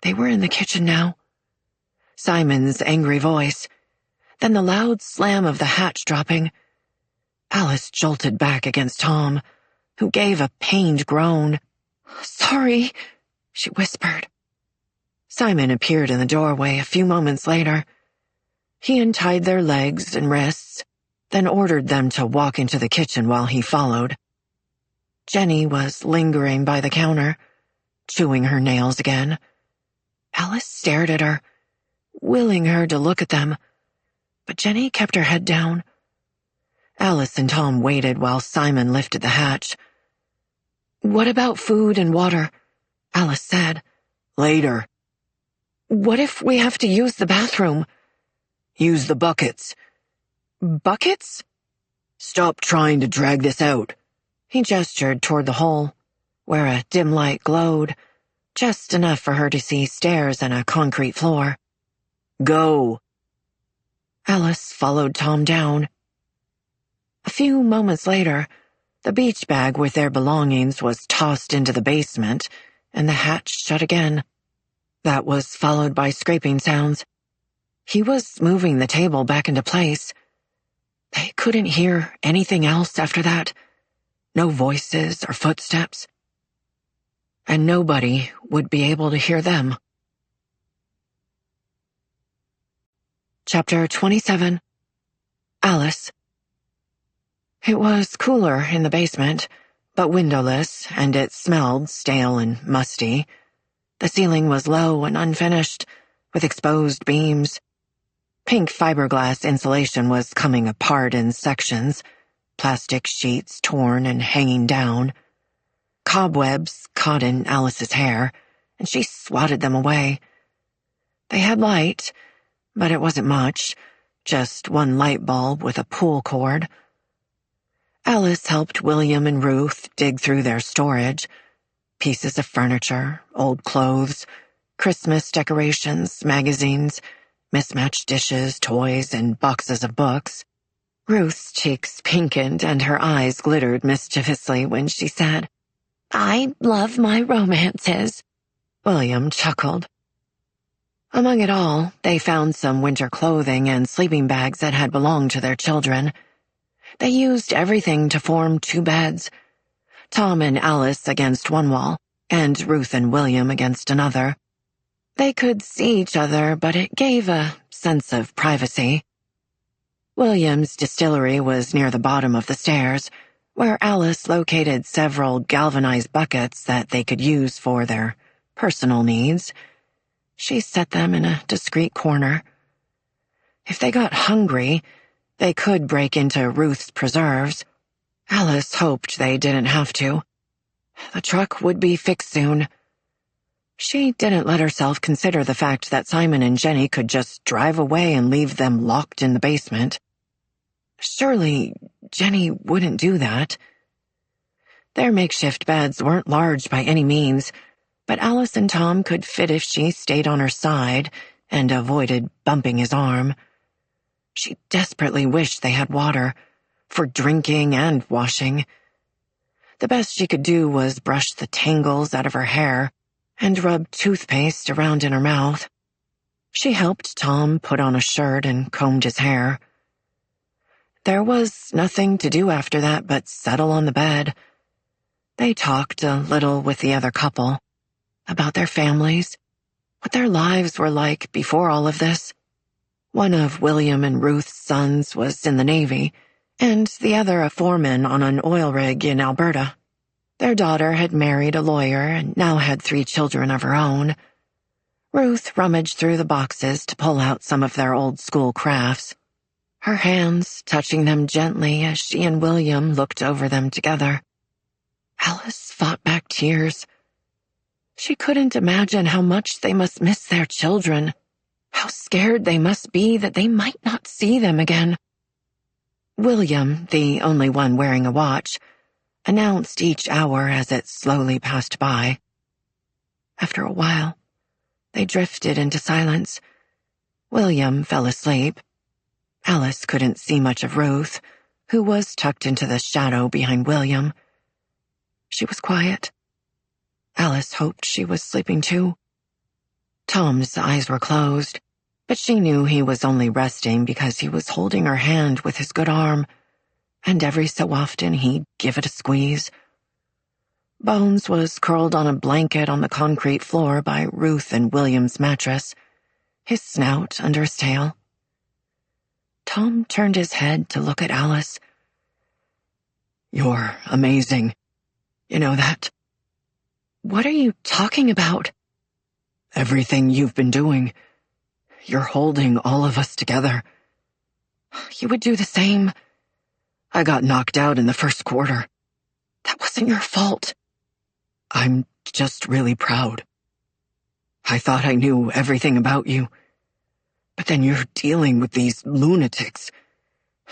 A: They were in the kitchen now. Simon's angry voice, then the loud slam of the hatch dropping. Alice jolted back against Tom, who gave a pained groan. "Sorry," she whispered. Simon appeared in the doorway a few moments later. He untied their legs and wrists, then ordered them to walk into the kitchen while he followed. Jenny was lingering by the counter, chewing her nails again. Alice stared at her, willing her to look at them, but Jenny kept her head down. Alice and Tom waited while Simon lifted the hatch. "What about food and water?" Alice said.
D: "Later."
A: "What if we have to use the bathroom?"
D: "Use the buckets."
A: "Buckets?"
D: "Stop trying to drag this out."
A: He gestured toward the hole, where a dim light glowed, just enough for her to see stairs and a concrete floor.
D: "Go."
A: Alice followed Tom down. A few moments later, the beach bag with their belongings was tossed into the basement, and the hatch shut again. That was followed by scraping sounds. He was moving the table back into place. They couldn't hear anything else after that. No voices or footsteps. And nobody would be able to hear them. Chapter 27. Alice. It was cooler in the basement, but windowless, and it smelled stale and musty. The ceiling was low and unfinished, with exposed beams. Pink fiberglass insulation was coming apart in sections, plastic sheets torn and hanging down. Cobwebs caught in Alice's hair, and she swatted them away. They had light, but it wasn't much, just one light bulb with a pull cord. Alice helped William and Ruth dig through their storage. Pieces of furniture, old clothes, Christmas decorations, magazines, mismatched dishes, toys, and boxes of books. Ruth's cheeks pinkened and her eyes glittered mischievously when she said,
E: "I love my romances."
A: William chuckled. Among it all, they found some winter clothing and sleeping bags that had belonged to their children. They used everything to form two beds, Tom and Alice against one wall, and Ruth and William against another. They could see each other, but it gave a sense of privacy. William's distillery was near the bottom of the stairs, where Alice located several galvanized buckets that they could use for their personal needs. She set them in a discreet corner. If they got hungry, they could break into Ruth's preserves. Alice hoped they didn't have to. The truck would be fixed soon. She didn't let herself consider the fact that Simon and Jenny could just drive away and leave them locked in the basement. Surely Jenny wouldn't do that. Their makeshift beds weren't large by any means, but Alice and Tom could fit if she stayed on her side and avoided bumping his arm. She desperately wished they had water, for drinking and washing. The best she could do was brush the tangles out of her hair and rub toothpaste around in her mouth. She helped Tom put on a shirt and combed his hair. There was nothing to do after that but settle on the bed. They talked a little with the other couple, about their families, what their lives were like before all of this. One of William and Ruth's sons was in the Navy, and the other a foreman on an oil rig in Alberta. Their daughter had married a lawyer and now had 3 children of her own. Ruth rummaged through the boxes to pull out some of their old school crafts, her hands touching them gently as she and William looked over them together. Alice fought back tears. She couldn't imagine how much they must miss their children, how scared they must be that they might not see them again. William, the only one wearing a watch, announced each hour as it slowly passed by. After a while, they drifted into silence. William fell asleep. Alice couldn't see much of Ruth, who was tucked into the shadow behind William. She was quiet. Alice hoped she was sleeping too. Tom's eyes were closed, but she knew he was only resting because he was holding her hand with his good arm, and every so often he'd give it a squeeze. Bones was curled on a blanket on the concrete floor by Ruth and William's mattress, his snout under his tail. Tom turned his head to look at Alice. "You're amazing. You know that?" "What are you talking about?" "Everything you've been doing. You're holding all of us together." "You would do the same." "I got knocked out in the first quarter." "That wasn't your fault." "I'm just really proud. I thought I knew everything about you. But then you're dealing with these lunatics,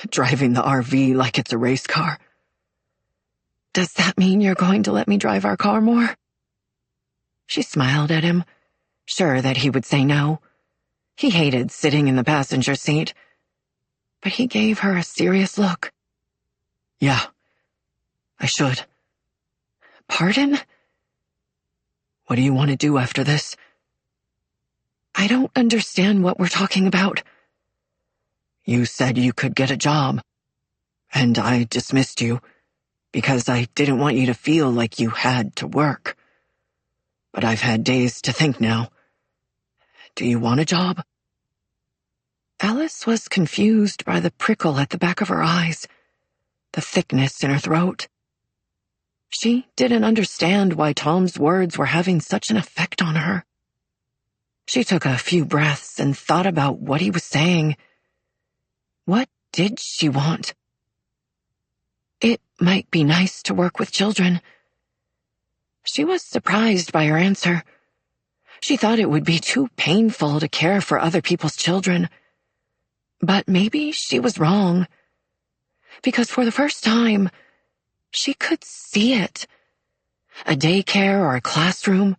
A: driving the RV like it's a race car." "Does that mean you're going to let me drive our car more?" She smiled at him, sure that he would say no. He hated sitting in the passenger seat, but he gave her a serious look. "Yeah, I should." "Pardon?" "What do you want to do after this?" "I don't understand what we're talking about." "You said you could get a job, and I dismissed you because I didn't want you to feel like you had to work. But I've had days to think now. Do you want a job?" Alice was confused by the prickle at the back of her eyes, the thickness in her throat. She didn't understand why Tom's words were having such an effect on her. She took a few breaths and thought about what he was saying. What did she want? It might be nice to work with children. She was surprised by her answer. She thought it would be too painful to care for other people's children. But maybe she was wrong. Because for the first time, she could see it. A daycare or a classroom,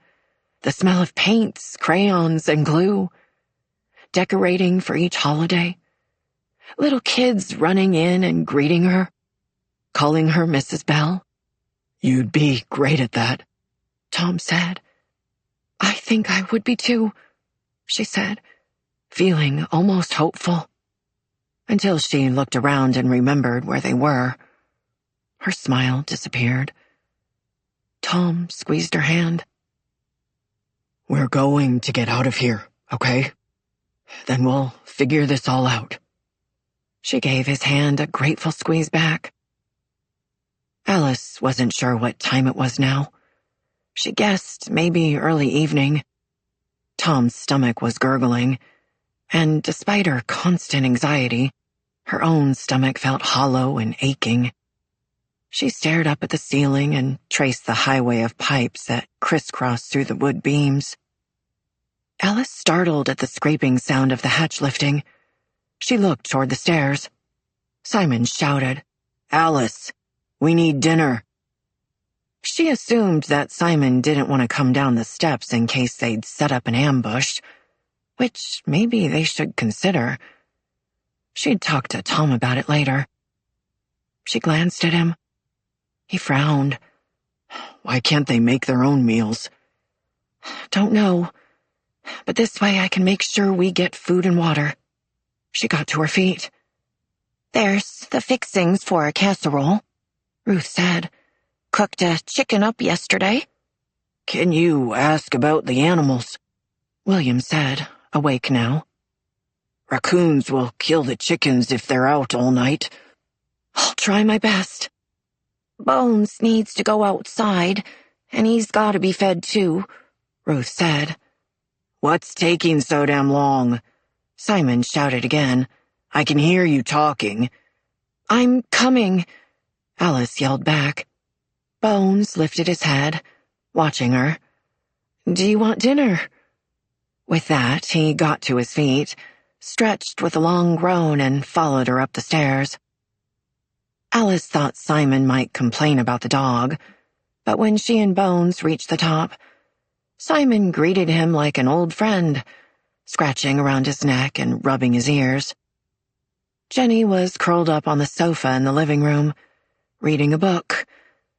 A: the smell of paints, crayons, and glue, decorating for each holiday, little kids running in and greeting her, calling her Mrs. Bell.
D: You'd be great at that,
A: Tom said. I think I would be too, she said, feeling almost hopeful. Until she looked around and remembered where they were. Her smile disappeared. Tom squeezed her hand.
D: We're going to get out of here, okay? Then we'll figure this all out.
A: She gave his hand a grateful squeeze back. Alice wasn't sure what time it was now. She guessed maybe early evening. Tom's stomach was gurgling, and despite her constant anxiety, her own stomach felt hollow and aching. She stared up at the ceiling and traced the highway of pipes that crisscrossed through the wood beams. Alice startled at the scraping sound of the hatch lifting. She looked toward the stairs. Simon shouted, "Alice, we need dinner." She assumed that Simon didn't want to come down the steps in case they'd set up an ambush, which maybe they should consider. She'd talk to Tom about it later. She glanced at him. He frowned.
D: Why can't they make their own meals?
A: Don't know, but this way I can make sure we get food and water. She got to her feet. There's the fixings for a casserole, Ruth said. Cooked a chicken up yesterday.
D: Can you ask about the animals?
A: William said, awake now.
D: Raccoons will kill the chickens if they're out all night.
A: I'll try my best.
E: Bones needs to go outside, and he's got to be fed too,
A: Ruth said.
D: What's taking so damn long?
A: Simon shouted again.
D: I can hear you talking.
A: I'm coming, Alice yelled back. Bones lifted his head, watching her. Do you want dinner? With that, he got to his feet, stretched with a long groan, and followed her up the stairs. Alice thought Simon might complain about the dog, but when she and Bones reached the top, Simon greeted him like an old friend, scratching around his neck and rubbing his ears. Jenny was curled up on the sofa in the living room, reading a book,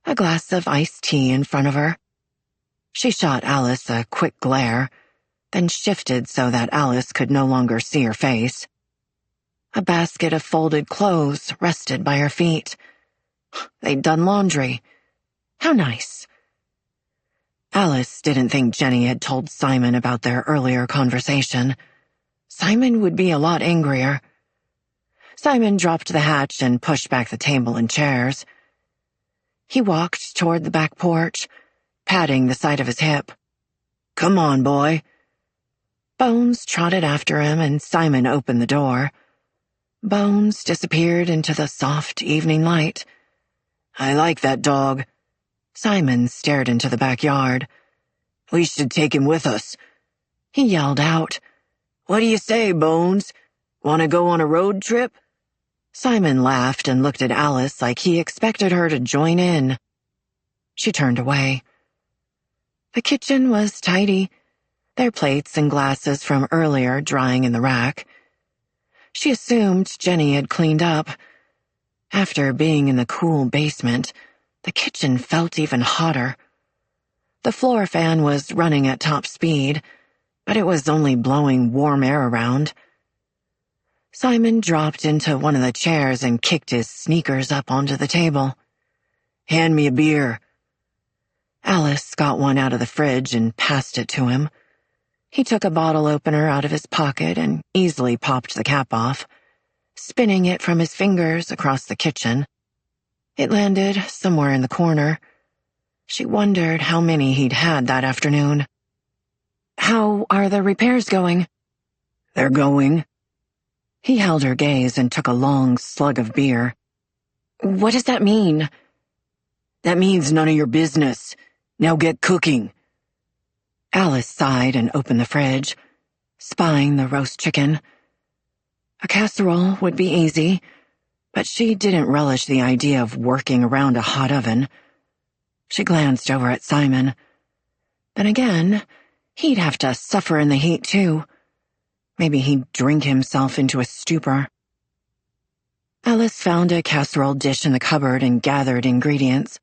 A: a glass of iced tea in front of her. She shot Alice a quick glare, then shifted so that Alice could no longer see her face. A basket of folded clothes rested by her feet. They'd done laundry. How nice. Alice didn't think Jenny had told Simon about their earlier conversation. Simon would be a lot angrier. Simon dropped the hatch and pushed back the table and chairs. He walked toward the back porch, patting the side of his hip.
D: Come on, boy.
A: Bones trotted after him and Simon opened the door. Bones disappeared into the soft evening light.
D: I like that dog.
A: Simon stared into the backyard.
D: We should take him with us.
A: He yelled out.
D: What do you say, Bones? Want to go on a road trip?
A: Simon laughed and looked at Alice like he expected her to join in. She turned away. The kitchen was tidy, their plates and glasses from earlier drying in the rack. She assumed Jenny had cleaned up. After being in the cool basement, the kitchen felt even hotter. The floor fan was running at top speed, but it was only blowing warm air around. Simon dropped into one of the chairs and kicked his sneakers up onto the table.
D: Hand me a beer.
A: Alice got one out of the fridge and passed it to him. He took a bottle opener out of his pocket and easily popped the cap off, spinning it from his fingers across the kitchen. It landed somewhere in the corner. She wondered how many he'd had that afternoon. "How are the repairs going?"
D: "They're going."
A: He held her gaze and took a long slug of beer. "What does that mean?"
D: "That means none of your business. Now get cooking."
A: Alice sighed and opened the fridge, spying the roast chicken. A casserole would be easy, but she didn't relish the idea of working around a hot oven. She glanced over at Simon. Then again, he'd have to suffer in the heat too. Maybe he'd drink himself into a stupor. Alice found a casserole dish in the cupboard and gathered ingredients.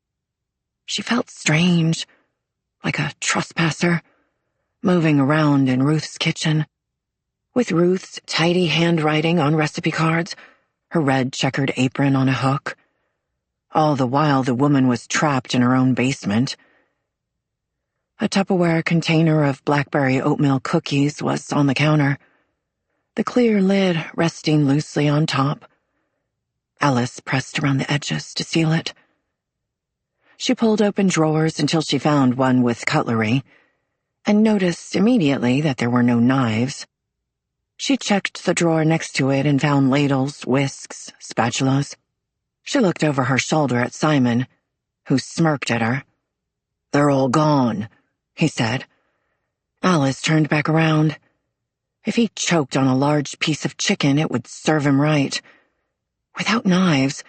A: She felt strange, like a trespasser, moving around in Ruth's kitchen, with Ruth's tidy handwriting on recipe cards, her red checkered apron on a hook. All the while the woman was trapped in her own basement. A Tupperware container of blackberry oatmeal cookies was on the counter, the clear lid resting loosely on top. Alice pressed around the edges to seal it. She pulled open drawers until she found one with cutlery, and noticed immediately that there were no knives. She checked the drawer next to it and found ladles, whisks, spatulas. She looked over her shoulder at Simon, who smirked at her.
D: "They're all gone,"
A: he said. Alice turned back around. If he choked on a large piece of chicken, it would serve him right. Without knives,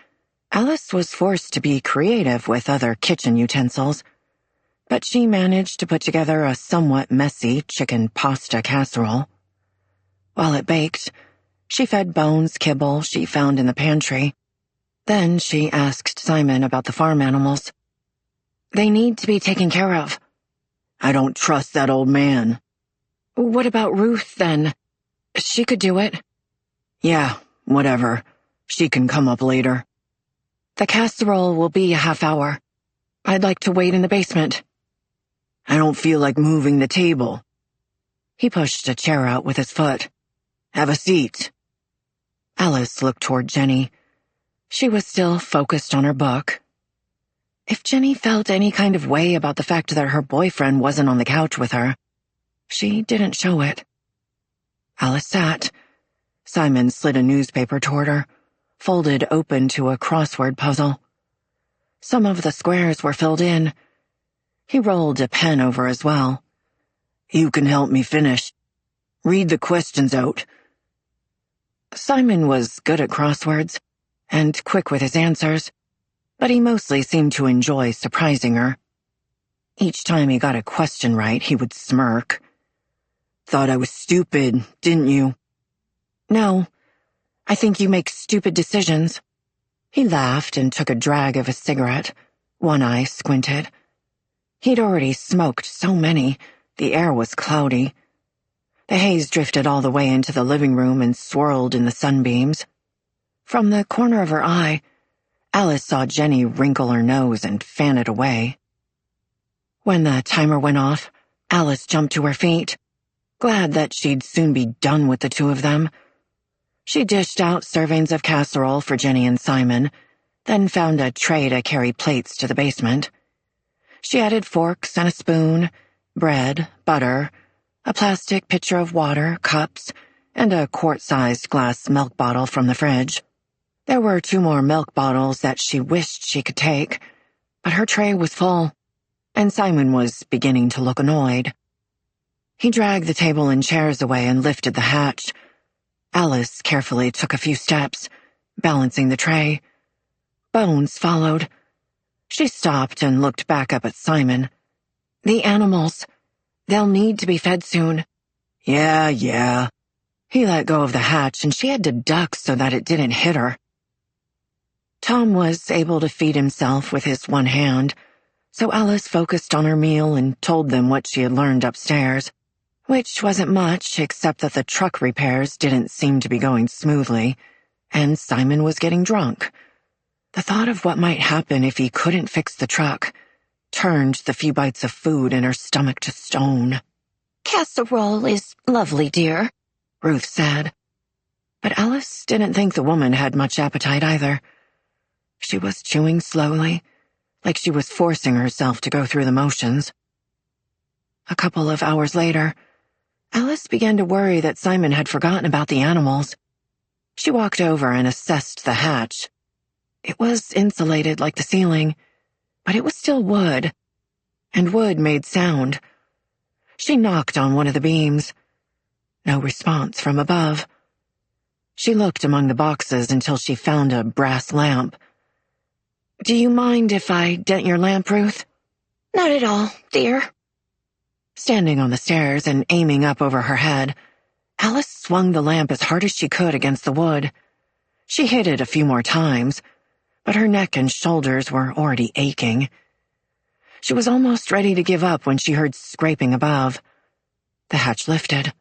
A: Alice was forced to be creative with other kitchen utensils, but she managed to put together a somewhat messy chicken pasta casserole. While it baked, she fed Bones kibble she found in the pantry. Then she asked Simon about the farm animals. "They need to be taken care of."
D: "I don't trust that old man."
A: "What about Ruth, then? She could do it."
D: "Yeah, whatever. She can come up later."
A: "The casserole will be a half hour. I'd like to wait in the basement."
D: "I don't feel like moving the table."
A: He pushed a chair out with his foot.
D: "Have a seat."
A: Alice looked toward Jenny. She was still focused on her book. If Jenny felt any kind of way about the fact that her boyfriend wasn't on the couch with her, she didn't show it. Alice sat. Simon slid a newspaper toward her, folded open to a crossword puzzle. Some of the squares were filled in. He rolled a pen over as well.
D: "You can help me finish. Read the questions out."
A: Simon was good at crosswords, and quick with his answers, but he mostly seemed to enjoy surprising her. Each time he got a question right, he would smirk.
D: "Thought I was stupid, didn't you?"
A: "No, I think you make stupid decisions." He laughed and took a drag of his cigarette, one eye squinted. He'd already smoked so many, the air was cloudy. The haze drifted all the way into the living room and swirled in the sunbeams. From the corner of her eye, Alice saw Jenny wrinkle her nose and fan it away. When the timer went off, Alice jumped to her feet, glad that she'd soon be done with the two of them. She dished out servings of casserole for Jenny and Simon, then found a tray to carry plates to the basement. She added forks and a spoon, bread, butter, a plastic pitcher of water, cups, and a quart-sized glass milk bottle from the fridge. There were 2 more milk bottles that she wished she could take, but her tray was full, and Simon was beginning to look annoyed. He dragged the table and chairs away and lifted the hatch. Alice carefully took a few steps, balancing the tray. Bones followed. She stopped and looked back up at Simon. "The animals. They'll need to be fed soon."
D: Yeah.
A: He let go of the hatch and she had to duck so that it didn't hit her. Tom was able to feed himself with his one hand, so Alice focused on her meal and told them what she had learned upstairs, which wasn't much except that the truck repairs didn't seem to be going smoothly, and Simon was getting drunk. The thought of what might happen if he couldn't fix the truck turned the few bites of food in her stomach to stone.
E: Casserole is lovely, dear,
A: Ruth said. But Alice didn't think the woman had much appetite either. She was chewing slowly, like she was forcing herself to go through the motions. A couple of hours later, Alice began to worry that Simon had forgotten about the animals. She walked over and assessed the hatch. It was insulated like the ceiling, but it was still wood, and wood made sound. She knocked on one of the beams. No response from above. She looked among the boxes until she found a brass lamp. "Do you mind if I dent your lamp, Ruth?"
E: Not at all, dear.
A: Standing on the stairs and aiming up over her head, Alice swung the lamp as hard as she could against the wood. She hit it a few more times, but her neck and shoulders were already aching. She was almost ready to give up when she heard scraping above. The hatch lifted.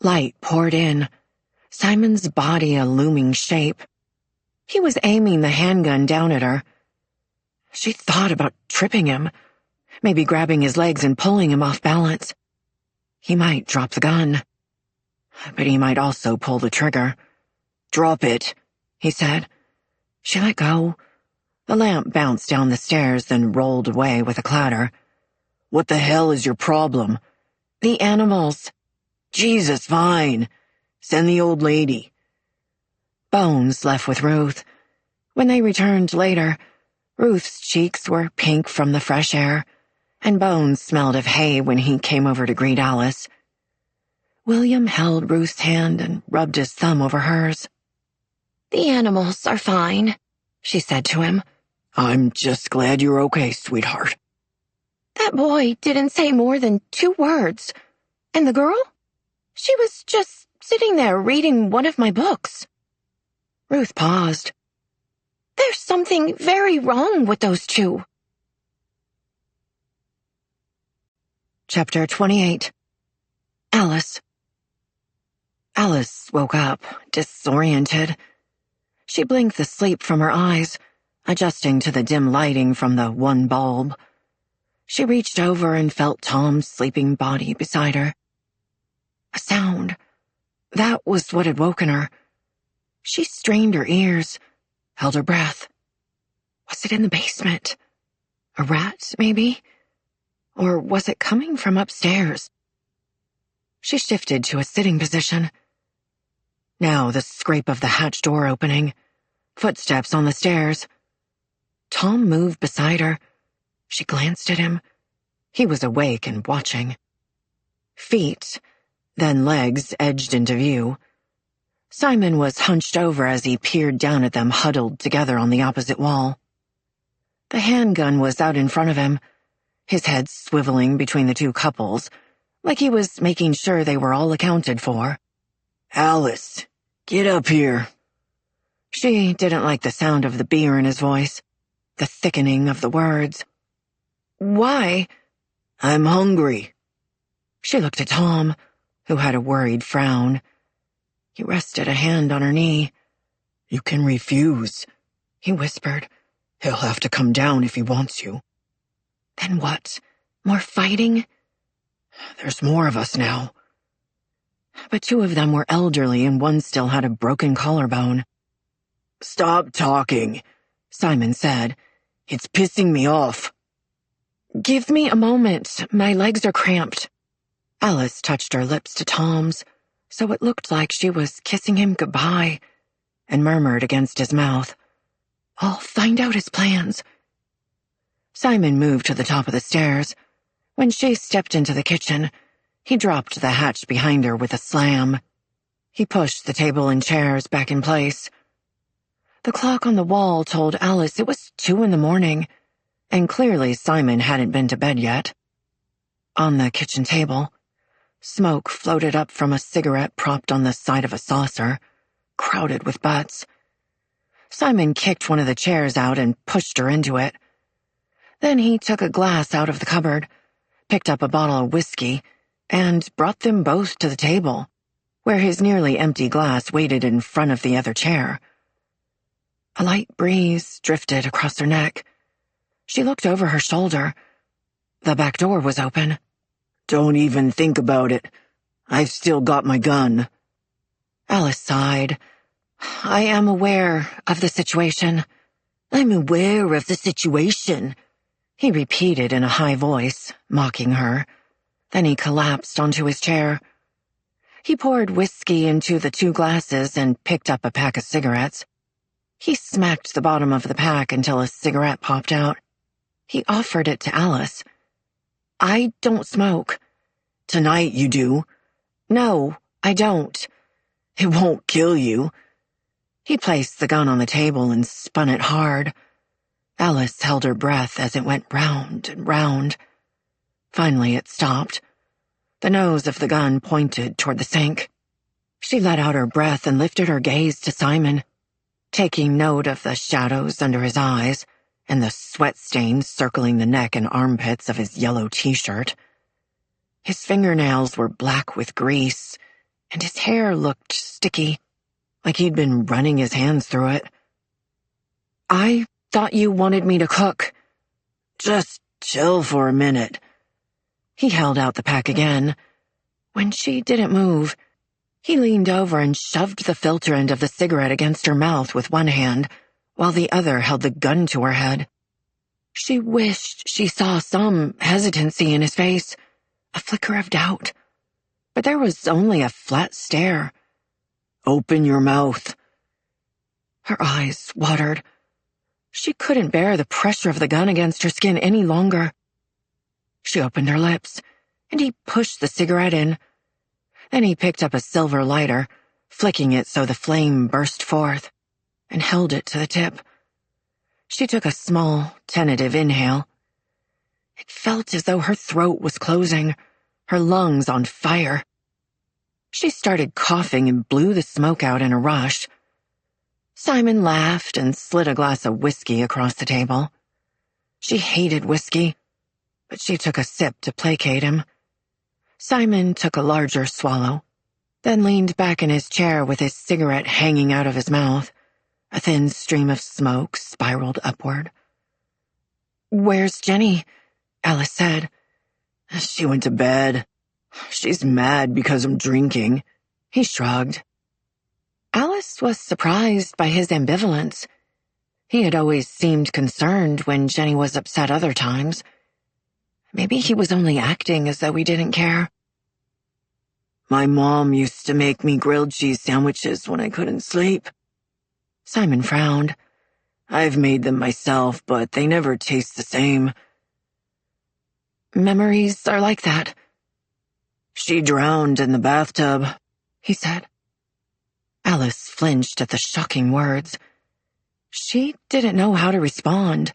A: Light poured in, Simon's body a looming shape. He was aiming the handgun down at her. She thought about tripping him, maybe grabbing his legs and pulling him off balance. He might drop the gun, but he might also pull the trigger. "Drop it," he said. She let go. The lamp bounced down the stairs, then rolled away with a clatter. "What the hell is your problem?" "The animals." "Jesus, fine. Send the old lady." Bones left with Ruth. When they returned later, Ruth's cheeks were pink from the fresh air, and Bones smelled of hay when he came over to greet Alice. William held Ruth's hand and rubbed his thumb over hers.
E: "The animals are fine," she said to him.
D: "I'm just glad you're okay, sweetheart."
E: "That boy didn't say more than 2 words. And the girl? She was just sitting there reading one of my books."
A: Ruth paused.
E: "There's something very wrong with those 2.
A: Chapter 28. Alice. Alice woke up, disoriented. She blinked the sleep from her eyes, adjusting to the dim lighting from the one bulb. She reached over and felt Tom's sleeping body beside her. A sound. That was what had woken her. She strained her ears, held her breath. Was it in the basement? A rat, maybe? Or was it coming from upstairs? She shifted to a sitting position. Now the scrape of the hatch door opening, footsteps on the stairs. Tom moved beside her. She glanced at him. He was awake and watching. Feet, then legs edged into view. Simon was hunched over as he peered down at them huddled together on the opposite wall. The handgun was out in front of him, his head swiveling between the 2 couples, like he was making sure they were all accounted for.
D: "Alice, get up here."
A: She didn't like the sound of the beer in his voice, the thickening of the words. "Why?"
D: "I'm hungry."
A: She looked at Tom, who had a worried frown. He rested a hand on her knee.
D: "You can refuse,"
A: he whispered.
D: "He'll have to come down if he wants you."
A: Then what? More fighting?
D: "There's more of us now."
A: But 2 of them were elderly and one still had a broken collarbone.
D: "Stop talking,"
A: Simon said.
D: "It's pissing me off."
A: "Give me a moment. My legs are cramped." Alice touched her lips to Tom's, so it looked like she was kissing him goodbye, and murmured against his mouth, "I'll find out his plans." Simon moved to the top of the stairs. When she stepped into the kitchen, he dropped the hatch behind her with a slam. He pushed the table and chairs back in place. The clock on the wall told Alice it was 2 a.m, and clearly Simon hadn't been to bed yet. On the kitchen table, smoke floated up from a cigarette propped on the side of a saucer, crowded with butts. Simon kicked one of the chairs out and pushed her into it. Then he took a glass out of the cupboard, picked up a bottle of whiskey, and brought them both to the table, where his nearly empty glass waited in front of the other chair. A light breeze drifted across her neck. She looked over her shoulder. The back door was open.
D: Don't even think about it. I've still got my gun.
A: Alice sighed. I am aware of the situation.
D: I'm aware of the situation,
A: he repeated in a high voice, mocking her. Then he collapsed onto his chair. He poured whiskey into the 2 glasses and picked up a pack of cigarettes. He smacked the bottom of the pack until a cigarette popped out. He offered it to Alice. I don't smoke.
D: Tonight you do.
A: No, I don't.
D: It won't kill you.
A: He placed the gun on the table and spun it hard. Alice held her breath as it went round and round. Finally it stopped. The nose of the gun pointed toward the sink. She let out her breath and lifted her gaze to Simon, taking note of the shadows under his eyes and the sweat stains circling the neck and armpits of his yellow t-shirt. His fingernails were black with grease, and his hair looked sticky, like he'd been running his hands through it. I thought you wanted me to cook.
D: Just chill for a minute.
A: He held out the pack again. When she didn't move, he leaned over and shoved the filter end of the cigarette against her mouth with one hand, while the other held the gun to her head. She wished she saw some hesitancy in his face, a flicker of doubt. But there was only a flat stare.
D: Open your mouth.
A: Her eyes watered. She couldn't bear the pressure of the gun against her skin any longer. She opened her lips, and he pushed the cigarette in. Then he picked up a silver lighter, flicking it so the flame burst forth, and held it to the tip. She took a small, tentative inhale. It felt as though her throat was closing, her lungs on fire. She started coughing and blew the smoke out in a rush. Simon laughed and slid a glass of whiskey across the table. She hated whiskey, but she took a sip to placate him. Simon took a larger swallow, then leaned back in his chair with his cigarette hanging out of his mouth. A thin stream of smoke spiraled upward. Where's Jenny? Alice said.
D: She went to bed. She's mad because I'm drinking.
A: He shrugged. Alice was surprised by his ambivalence. He had always seemed concerned when Jenny was upset other times. Maybe he was only acting as though he didn't care.
D: My mom used to make me grilled cheese sandwiches when I couldn't sleep.
A: Simon frowned.
D: I've made them myself, but they never taste the same.
A: Memories are like that.
D: She drowned in the bathtub,
A: he said. Alice flinched at the shocking words. She didn't know how to respond.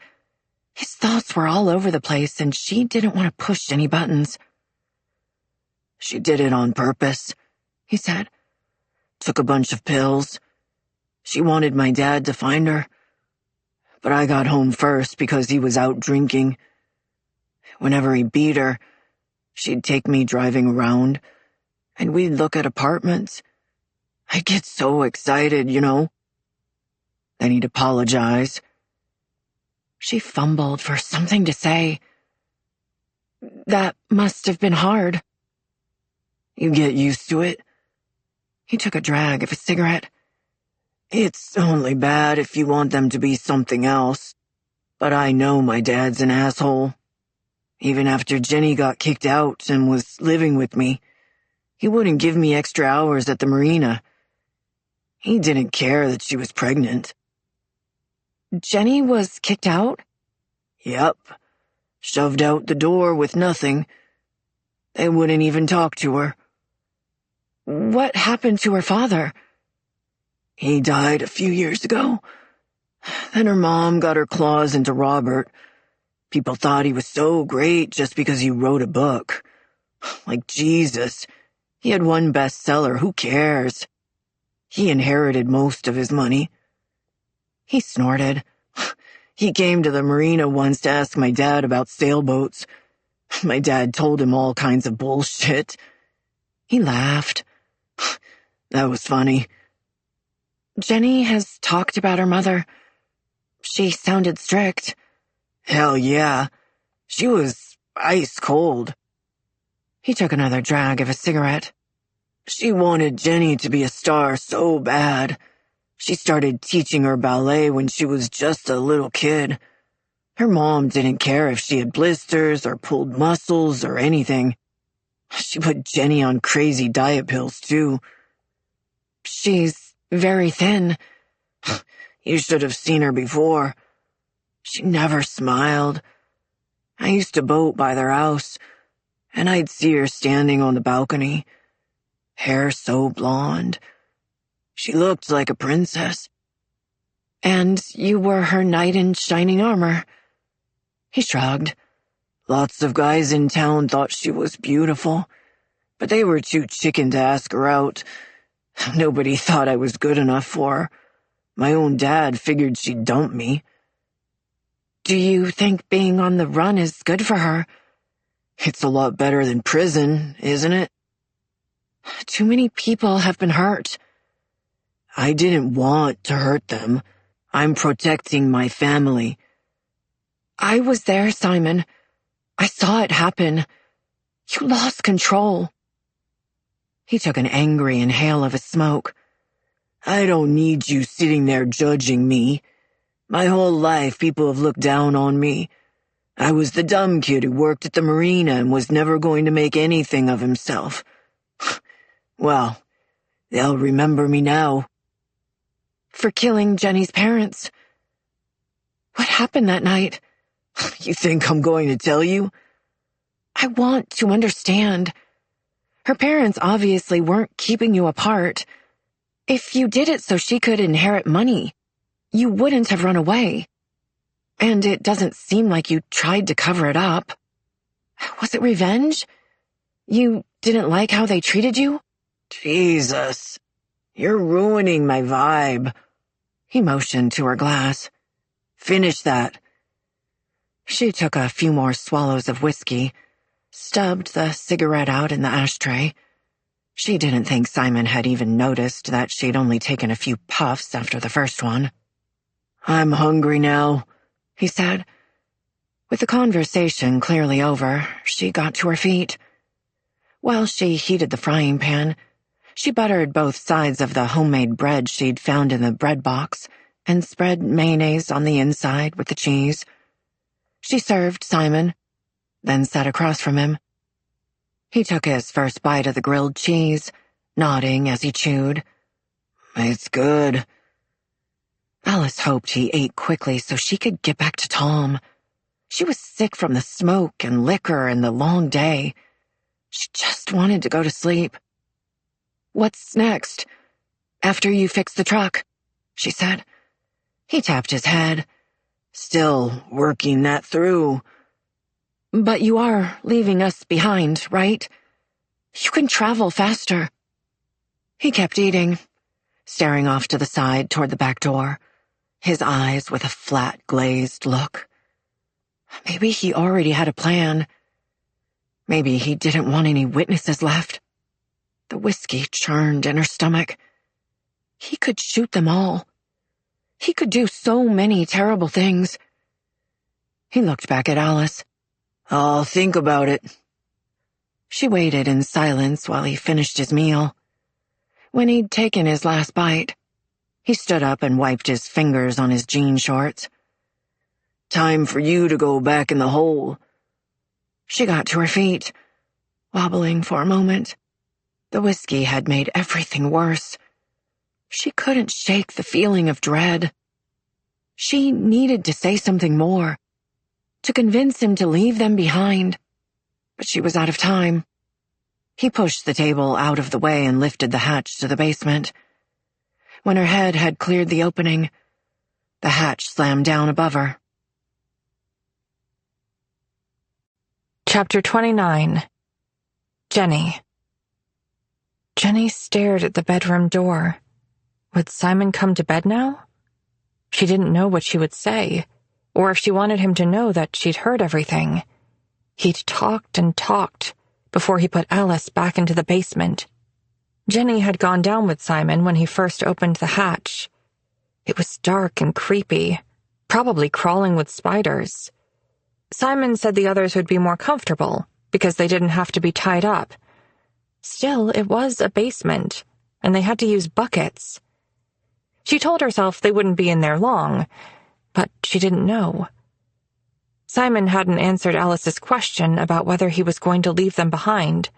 A: His thoughts were all over the place, and she didn't want to push any buttons.
D: She did it on purpose, he said. Took a bunch of pills. She wanted my dad to find her. But I got home first because he was out drinking. Whenever he beat her, she'd take me driving around, and we'd look at apartments. I'd get so excited, you know. Then he'd apologize.
A: She fumbled for something to say. That must have been hard.
D: You get used to it.
A: He took a drag of his cigarette.
D: It's only bad if you want them to be something else. But I know my dad's an asshole. Even after Jenny got kicked out and was living with me, he wouldn't give me extra hours at the marina. He didn't care that she was pregnant.
A: Jenny was kicked out?
D: Yep. Shoved out the door with nothing. They wouldn't even talk to her.
A: What happened to her father?
D: He died a few years ago. Then her mom got her claws into Robert. People thought he was so great just because he wrote a book. Like Jesus. He had one bestseller, who cares? He inherited most of his money.
A: He snorted.
D: He came to the marina once to ask my dad about sailboats. My dad told him all kinds of bullshit.
A: He laughed.
D: That was funny.
A: Jenny has talked about her mother. She sounded strict.
D: Hell yeah. She was ice cold.
A: He took another drag of his cigarette.
D: She wanted Jenny to be a star so bad. She started teaching her ballet when she was just a little kid. Her mom didn't care if she had blisters or pulled muscles or anything. She put Jenny on crazy diet pills, too.
A: She's very thin.
D: You should have seen her before. She never smiled. I used to boat by their house, and I'd see her standing on the balcony, hair so blonde. She looked like a princess.
A: And you were her knight in shining armor.
D: He shrugged. Lots of guys in town thought she was beautiful, but they were too chicken to ask her out. Nobody thought I was good enough for her. My own dad figured she'd dump me.
A: Do you think being on the run is good for her?
D: It's a lot better than prison, isn't it?
A: Too many people have been hurt.
D: I didn't want to hurt them. I'm protecting my family.
A: I was there, Simon. I saw it happen. You lost control.
D: He took an angry inhale of his smoke. I don't need you sitting there judging me. My whole life people have looked down on me. I was the dumb kid who worked at the marina and was never going to make anything of himself. Well, they'll remember me now.
A: For killing Jenny's parents. What happened that night?
D: You think I'm going to tell you?
A: I want to understand. Her parents obviously weren't keeping you apart. If you did it so she could inherit money, you wouldn't have run away. And it doesn't seem like you tried to cover it up. Was it revenge? You didn't like how they treated you?
D: Jesus, you're ruining my vibe.
A: He motioned to her glass.
D: Finish that.
A: She took a few more swallows of whiskey, stubbed the cigarette out in the ashtray. She didn't think Simon had even noticed that she'd only taken a few puffs after the first one.
D: I'm hungry now,
A: he said. With the conversation clearly over, she got to her feet. While she heated the frying pan, she buttered both sides of the homemade bread she'd found in the bread box and spread mayonnaise on the inside with the cheese. She served Simon, then sat across from him. He took his first bite of the grilled cheese, nodding as he chewed.
D: It's good.
A: Alice hoped he ate quickly so she could get back to Tom. She was sick from the smoke and liquor and the long day. She just wanted to go to sleep. What's next? After you fix the truck, she said. He tapped his head.
D: Still working that through.
A: But you are leaving us behind, right? You can travel faster. He kept eating, staring off to the side toward the back door, his eyes with a flat, glazed look. Maybe he already had a plan. Maybe he didn't want any witnesses left. The whiskey churned in her stomach. He could shoot them all. He could do so many terrible things. He looked back at Alice.
D: I'll think about it.
A: She waited in silence while he finished his meal. When he'd taken his last bite, he stood up and wiped his fingers on his jean shorts.
D: Time for you to go back in the hole.
A: She got to her feet, wobbling for a moment. The whiskey had made everything worse. She couldn't shake the feeling of dread. She needed to say something more, to convince him to leave them behind, but she was out of time. He pushed the table out of the way and lifted the hatch to the basement. When her head had cleared the opening, the hatch slammed down above her.
B: Chapter 29. Jenny. Jenny stared at the bedroom door. Would Simon come to bed now? She didn't know what she would say, or if she wanted him to know that she'd heard everything. He'd talked and talked before he put Alice back into the basement. Jenny had gone down with Simon when he first opened the hatch. It was dark and creepy, probably crawling with spiders. Simon said the others would be more comfortable because they didn't have to be tied up. Still, it was a basement, and they had to use buckets. She told herself they wouldn't be in there long, but she didn't know. Simon hadn't answered Alice's question about whether he was going to leave them behind,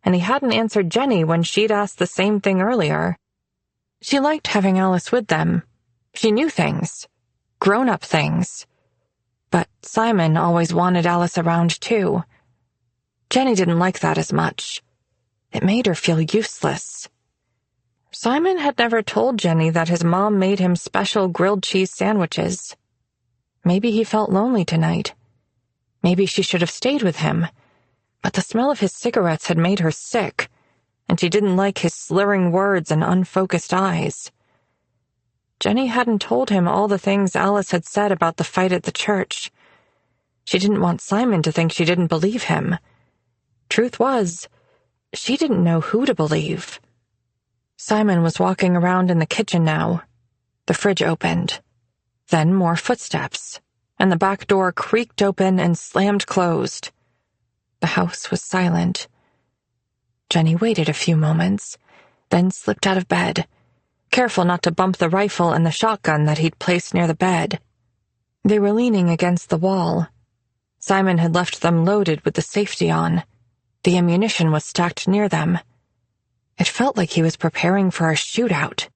B: and he hadn't answered Jenny when she'd asked the same thing earlier. She liked having Alice with them. She knew things, grown-up things. But Simon always wanted Alice around too. Jenny didn't like that as much. It made her feel useless. Simon had never told Jenny that his mom made him special grilled cheese sandwiches. Maybe he felt lonely tonight. Maybe she should have stayed with him. But the smell of his cigarettes had made her sick, and she didn't like his slurring words and unfocused eyes. Jenny hadn't told him all the things Alice had said about the fight at the church. She didn't want Simon to think she didn't believe him. Truth was, she didn't know who to believe. Simon was walking around in the kitchen now. The fridge opened. Then more footsteps, and the back door creaked open and slammed closed. The house was silent. Jenny waited a few moments, then slipped out of bed, careful not to bump the rifle and the shotgun that he'd placed near the bed. They were leaning against the wall. Simon had left them loaded with the safety on. The ammunition was stacked near them. It felt like he was preparing for a shootout.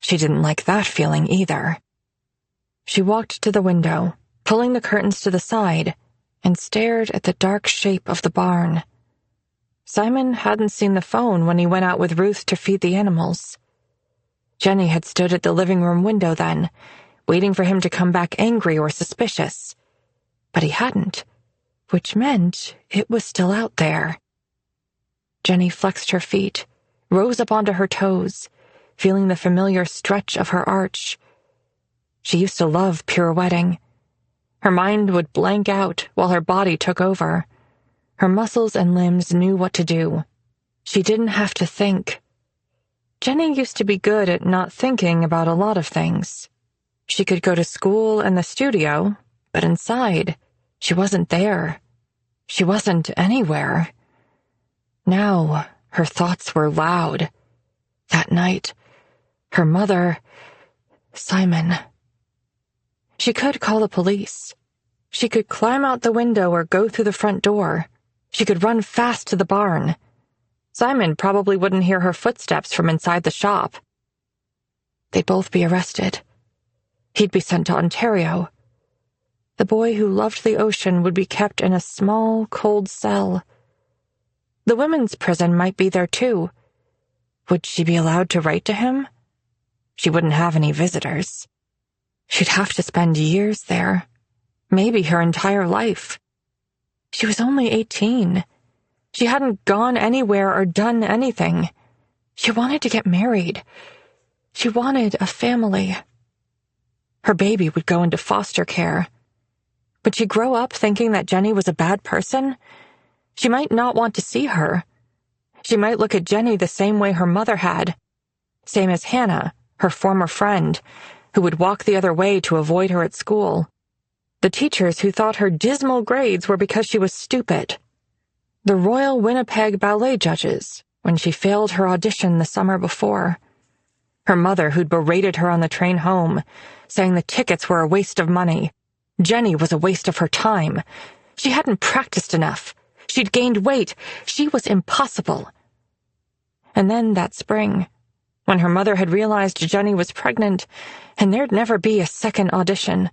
B: She didn't like that feeling either. She walked to the window, pulling the curtains to the side, and stared at the dark shape of the barn. Simon hadn't seen the phone when he went out with Ruth to feed the animals. Jenny had stood at the living room window then, waiting for him to come back angry or suspicious. But he hadn't, which meant it was still out there. Jenny flexed her feet, rose up onto her toes, feeling the familiar stretch of her arch. She used to love pirouetting. Her mind would blank out while her body took over. Her muscles and limbs knew what to do. She didn't have to think. Jenny used to be good at not thinking about a lot of things. She could go to school and the studio, but inside, she wasn't there. She wasn't anywhere. Now, her thoughts were loud. That night, her mother, Simon. She could call the police. She could climb out the window or go through the front door. She could run fast to the barn. Simon probably wouldn't hear her footsteps from inside the shop. They'd both be arrested. He'd be sent to Ontario. The boy who loved the ocean would be kept in a small, cold cell. The women's prison might be there too. Would she be allowed to write to him? She wouldn't have any visitors. She'd have to spend years there, maybe her entire life. She was only 18. She hadn't gone anywhere or done anything. She wanted to get married. She wanted a family. Her baby would go into foster care. Would she grow up thinking that Jenny was a bad person? She might not want to see her. She might look at Jenny the same way her mother had. Same as Hannah, her former friend, who would walk the other way to avoid her at school. The teachers who thought her dismal grades were because she was stupid. The Royal Winnipeg Ballet judges, when she failed her audition the summer before. Her mother who'd berated her on the train home, saying the tickets were a waste of money. Jenny was a waste of her time. She hadn't practiced enough. She'd gained weight. She was impossible. And then that spring, when her mother had realized Jenny was pregnant and there'd never be a second audition,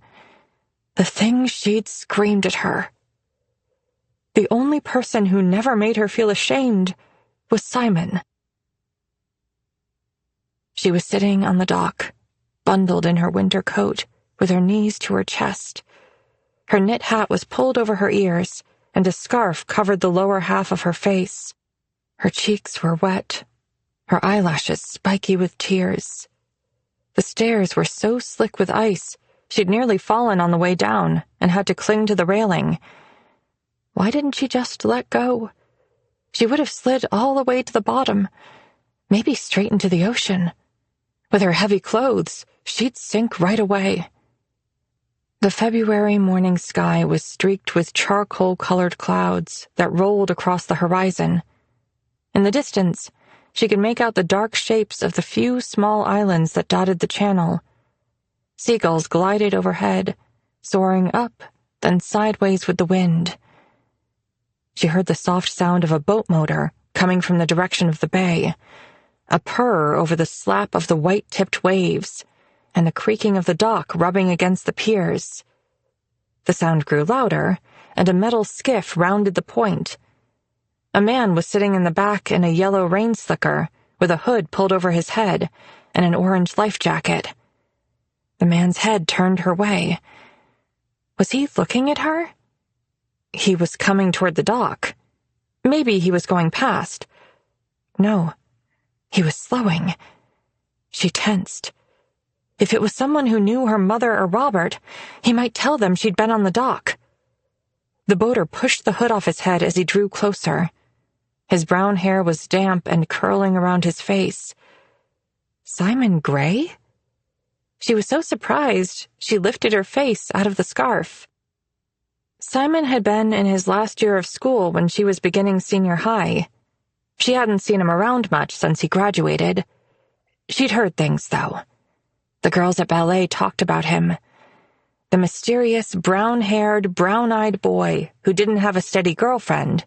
B: the thing she'd screamed at her. The only person who never made her feel ashamed was Simon. She was sitting on the dock, bundled in her winter coat, with her knees to her chest. Her knit hat was pulled over her ears, and a scarf covered the lower half of her face. Her cheeks were wet, her eyelashes spiky with tears. The stairs were so slick with ice, she'd nearly fallen on the way down and had to cling to the railing. Why didn't she just let go? She would have slid all the way to the bottom, maybe straight into the ocean. With her heavy clothes, she'd sink right away. The February morning sky was streaked with charcoal-colored clouds that rolled across the horizon. In the distance, she could make out the dark shapes of the few small islands that dotted the channel. Seagulls glided overhead, soaring up, then sideways with the wind. She heard the soft sound of a boat motor coming from the direction of the bay, a purr over the slap of the white-tipped waves, and the creaking of the dock rubbing against the piers. The sound grew louder, and a metal skiff rounded the point. A man was sitting in the back in a yellow rain slicker, with a hood pulled over his head and an orange life jacket. The man's head turned her way. Was he looking at her? He was coming toward the dock. Maybe he was going past. No, he was slowing. She tensed. If it was someone who knew her mother or Robert, he might tell them she'd been on the dock. The boater pushed the hood off his head as he drew closer. His brown hair was damp and curling around his face. Simon Gray? She was so surprised, she lifted her face out of the scarf. Simon had been in his last year of school when she was beginning senior high. She hadn't seen him around much since he graduated. She'd heard things, though. The girls at ballet talked about him. The mysterious, brown-haired, brown-eyed boy who didn't have a steady girlfriend,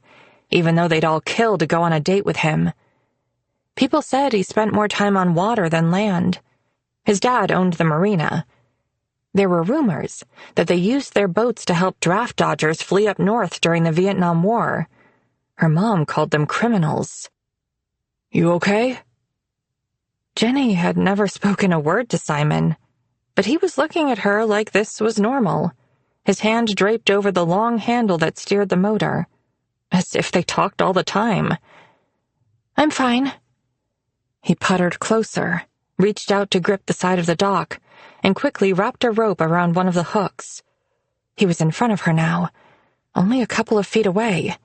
B: even though they'd all kill to go on a date with him. People said he spent more time on water than land. His dad owned the marina. There were rumors that they used their boats to help draft dodgers flee up north during the Vietnam War. Her mom called them criminals.
C: You okay?
B: Jenny had never spoken a word to Simon, but he was looking at her like this was normal, his hand draped over the long handle that steered the motor, as if they talked all the time. I'm fine. He puttered closer, reached out to grip the side of the dock, and quickly wrapped a rope around one of the hooks. He was in front of her now, only a couple of feet away.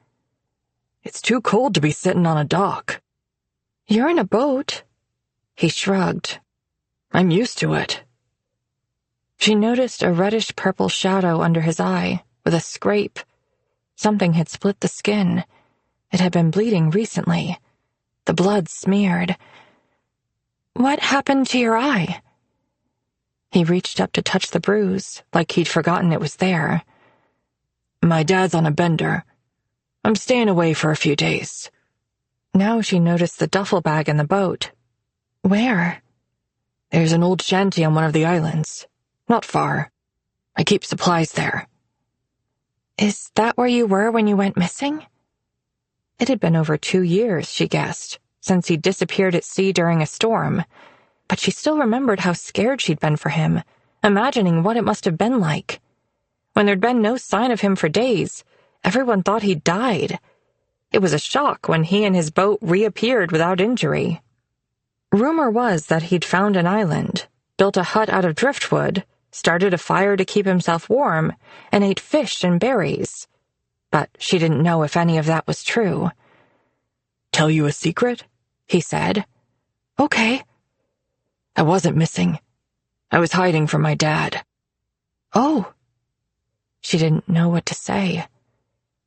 C: It's too cold to be sitting on a dock.
B: You're in a boat. He shrugged.
C: I'm used to it.
B: She noticed a reddish-purple shadow under his eye, with a scrape. Something had split the skin. It had been bleeding recently. The blood smeared. What happened to your eye? He reached up to touch the bruise, like he'd forgotten it was there.
C: My dad's on a bender. I'm staying away for a few days.
B: Now she noticed the duffel bag in the boat. Where?
C: There's an old shanty on one of the islands. Not far. I keep supplies there.
B: Is that where you were when you went missing? It had been over 2 years, she guessed, since he'd disappeared at sea during a storm, but she still remembered how scared she'd been for him, imagining what it must have been like. When there'd been no sign of him for days, everyone thought he'd died. It was a shock when he and his boat reappeared without injury. Rumor was that he'd found an island, built a hut out of driftwood, started a fire to keep himself warm, and ate fish and berries. But she didn't know if any of that was true.
C: Tell you a secret? He said.
B: Okay.
C: I wasn't missing. I was hiding from my dad.
B: Oh. She didn't know what to say.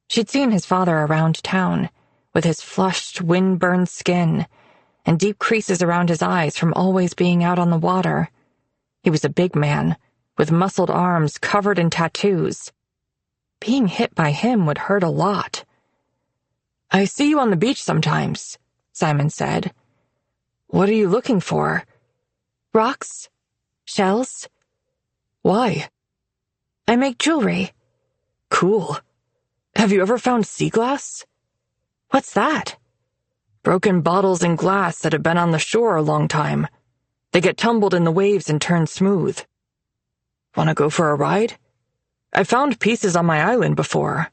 B: She'd seen his father around town, with his flushed, wind-burned skin, and deep creases around his eyes from always being out on the water. He was a big man, with muscled arms covered in tattoos. Being hit by him would hurt a lot.
C: I see you on the beach sometimes, Simon said. What are you looking for?
B: Rocks? Shells?
C: Why?
B: I make jewelry.
C: Cool. Have you ever found sea glass?
B: What's that?
C: Broken bottles and glass that have been on the shore a long time. They get tumbled in the waves and turn smooth. Want to go for a ride? I found pieces on my island before.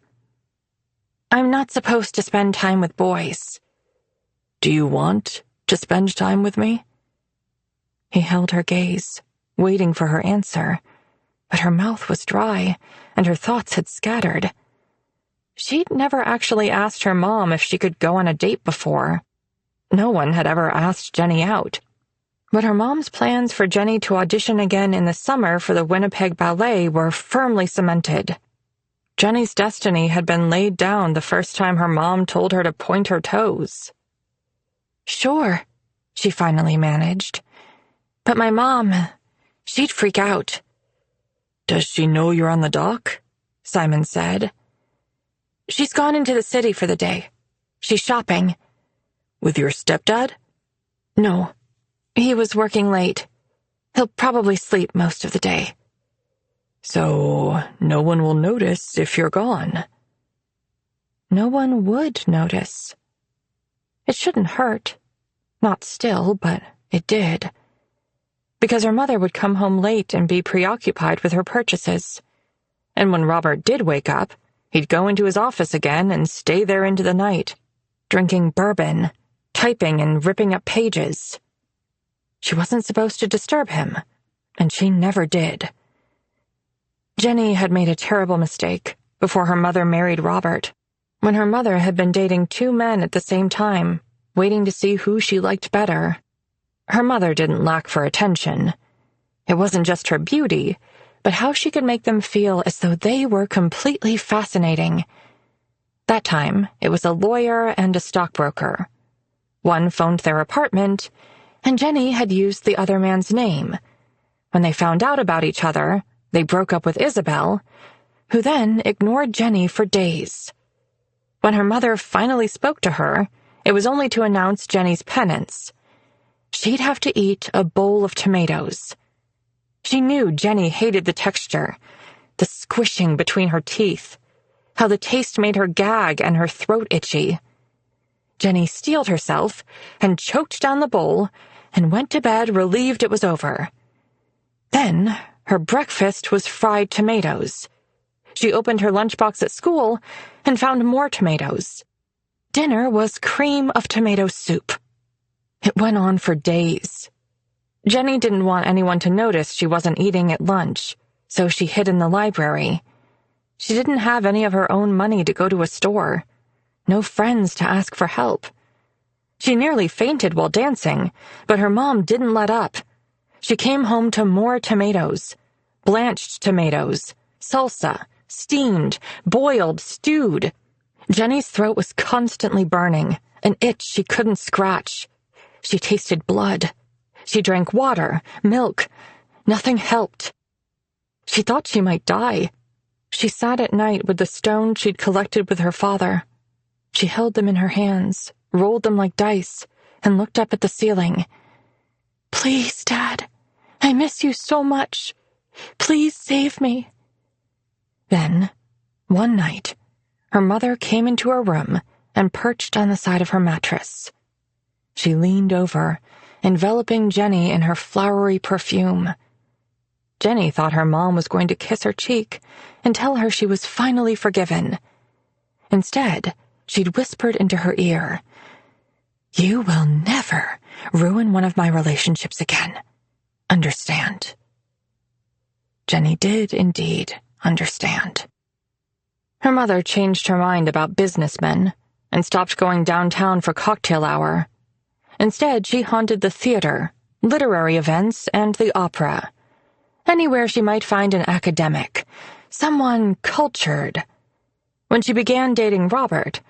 B: I'm not supposed to spend time with boys.
C: Do you want to spend time with me?
B: He held her gaze, waiting for her answer, but her mouth was dry, and her thoughts had scattered. She'd never actually asked her mom if she could go on a date before. No one had ever asked Jenny out. But her mom's plans for Jenny to audition again in the summer for the Winnipeg Ballet were firmly cemented. Jenny's destiny had been laid down the first time her mom told her to point her toes. "Sure," she finally managed. "But my mom, she'd freak out."
C: "Does she know you're on the dock?"
B: Simon said. "She's gone into the city for the day. She's shopping."
C: "With your stepdad?"
B: "No. He was working late. He'll probably sleep most of the day."
C: "So no one will notice if you're gone?"
B: No one would notice. It shouldn't hurt. Not still, but it did. Because her mother would come home late and be preoccupied with her purchases. And when Robert did wake up, he'd go into his office again and stay there into the night, drinking bourbon, typing and ripping up pages. She wasn't supposed to disturb him, and she never did. Jenny had made a terrible mistake before her mother married Robert, when her mother had been dating 2 men at the same time, waiting to see who she liked better. Her mother didn't lack for attention. It wasn't just her beauty, but how she could make them feel as though they were completely fascinating. That time, it was a lawyer and a stockbroker. One phoned their apartment, and Jenny had used the other man's name. When they found out about each other, they broke up with Isabel, who then ignored Jenny for days. When her mother finally spoke to her, it was only to announce Jenny's penance. She'd have to eat a bowl of tomatoes. She knew Jenny hated the texture, the squishing between her teeth, how the taste made her gag and her throat itchy. Jenny steeled herself and choked down the bowl and went to bed relieved it was over. Then her breakfast was fried tomatoes. She opened her lunchbox at school and found more tomatoes. Dinner was cream of tomato soup. It went on for days. Jenny didn't want anyone to notice she wasn't eating at lunch, so she hid in the library. She didn't have any of her own money to go to a store. No friends to ask for help. She nearly fainted while dancing, but her mom didn't let up. She came home to more tomatoes. Blanched tomatoes, salsa, steamed, boiled, stewed. Jenny's throat was constantly burning, an itch she couldn't scratch. She tasted blood. She drank water, milk. Nothing helped. She thought she might die. She sat at night with the stones she'd collected with her father. She held them in her hands, rolled them like dice, and looked up at the ceiling. "Please, Dad, I miss you so much. Please save me." Then, one night, her mother came into her room and perched on the side of her mattress. She leaned over, enveloping Jenny in her flowery perfume. Jenny thought her mom was going to kiss her cheek and tell her she was finally forgiven. Instead, she'd whispered into her ear, "You will never ruin one of my relationships again. Understand?" Jenny did indeed understand. Her mother changed her mind about businessmen and stopped going downtown for cocktail hour. Instead, she haunted the theater, literary events, and the opera. Anywhere she might find an academic, someone cultured. When she began dating Robert,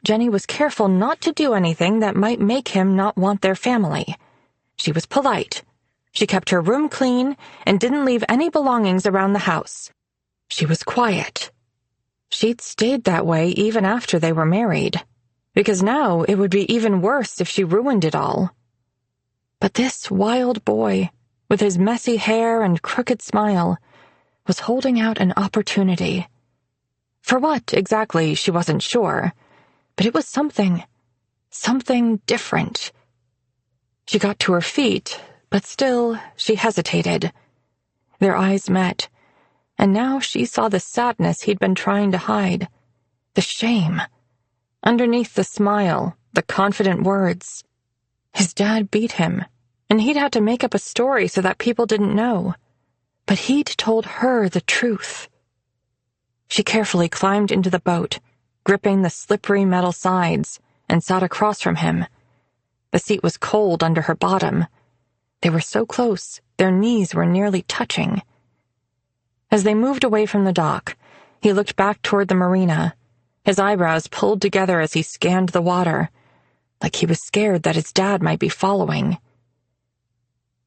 B: Jenny was careful not to do anything that might make him not want their family. She was polite. She kept her room clean and didn't leave any belongings around the house. She was quiet. She'd stayed that way even after they were married, because now it would be even worse if she ruined it all. But this wild boy, with his messy hair and crooked smile, was holding out an opportunity. For what exactly, she wasn't sure, but it was something different. She got to her feet, but still she hesitated. Their eyes met, and now she saw the sadness he'd been trying to hide, the shame. Underneath the smile, the confident words. His dad beat him, and he'd had to make up a story so that people didn't know. But he'd told her the truth. She carefully climbed into the boat, gripping the slippery metal sides, and sat across from him. The seat was cold under her bottom. They were so close, their knees were nearly touching. As they moved away from the dock, he looked back toward the marina, his eyebrows pulled together as he scanned the water, like he was scared that his dad might be following.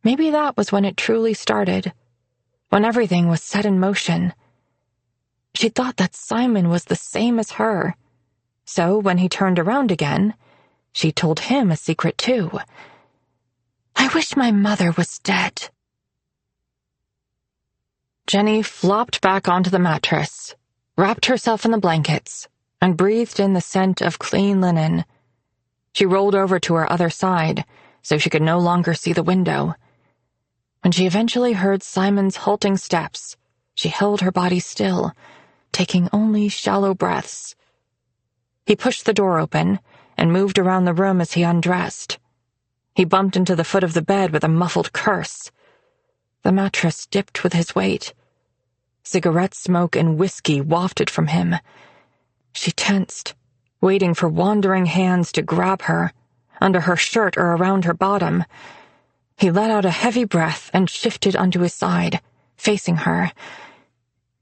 B: Maybe that was when it truly started, when everything was set in motion. She thought that Simon was the same as her, so when he turned around again, she told him a secret too. "I wish my mother was dead." Jenny flopped back onto the mattress, wrapped herself in the blankets, and breathed in the scent of clean linen. She rolled over to her other side, so she could no longer see the window. When she eventually heard Simon's halting steps, she held her body still, taking only shallow breaths. He pushed the door open and moved around the room as he undressed. He bumped into the foot of the bed with a muffled curse. The mattress dipped with his weight. Cigarette smoke and whiskey wafted from him. She tensed, waiting for wandering hands to grab her, under her shirt or around her bottom. He let out a heavy breath and shifted onto his side, facing her.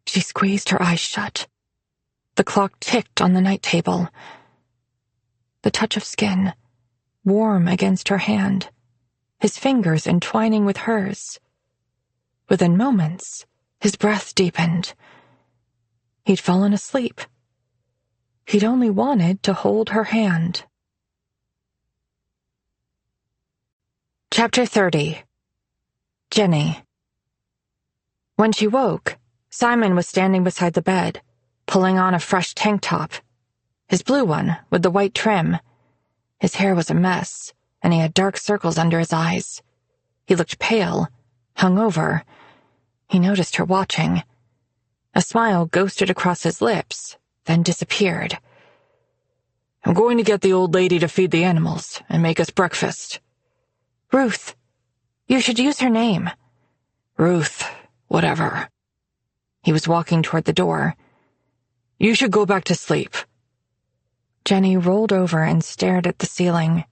B: She squeezed her eyes shut. The clock ticked on the night table. The touch of skin, warm against her hand, his fingers entwining with hers. Within moments, his breath deepened. He'd fallen asleep. He'd only wanted to hold her hand. Chapter 30. Jenny. When she woke, Simon was standing beside the bed, pulling on a fresh tank top. His blue one, with the white trim. His hair was a mess, and he had dark circles under his eyes. He looked pale, hungover. He noticed her watching. A smile ghosted across his lips, then disappeared.
C: "I'm going to get the old lady to feed the animals and make us breakfast."
B: "Ruth. You should use her name."
C: "Ruth, whatever."
B: He was walking toward the door.
C: "You should go back to sleep."
B: Jenny rolled over and stared at the ceiling.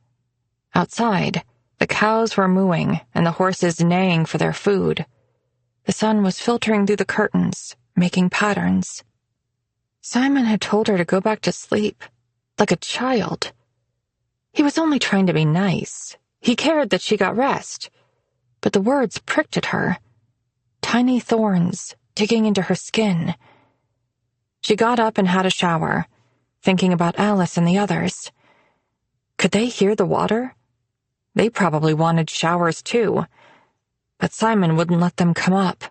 B: Outside, the cows were mooing and the horses neighing for their food. The sun was filtering through the curtains, making patterns. Simon had told her to go back to sleep, like a child. He was only trying to be nice. He cared that she got rest. But the words pricked at her. Tiny thorns digging into her skin. She got up and had a shower, thinking about Alice and the others. Could they hear the water? They probably wanted showers too, but Simon wouldn't let them come up.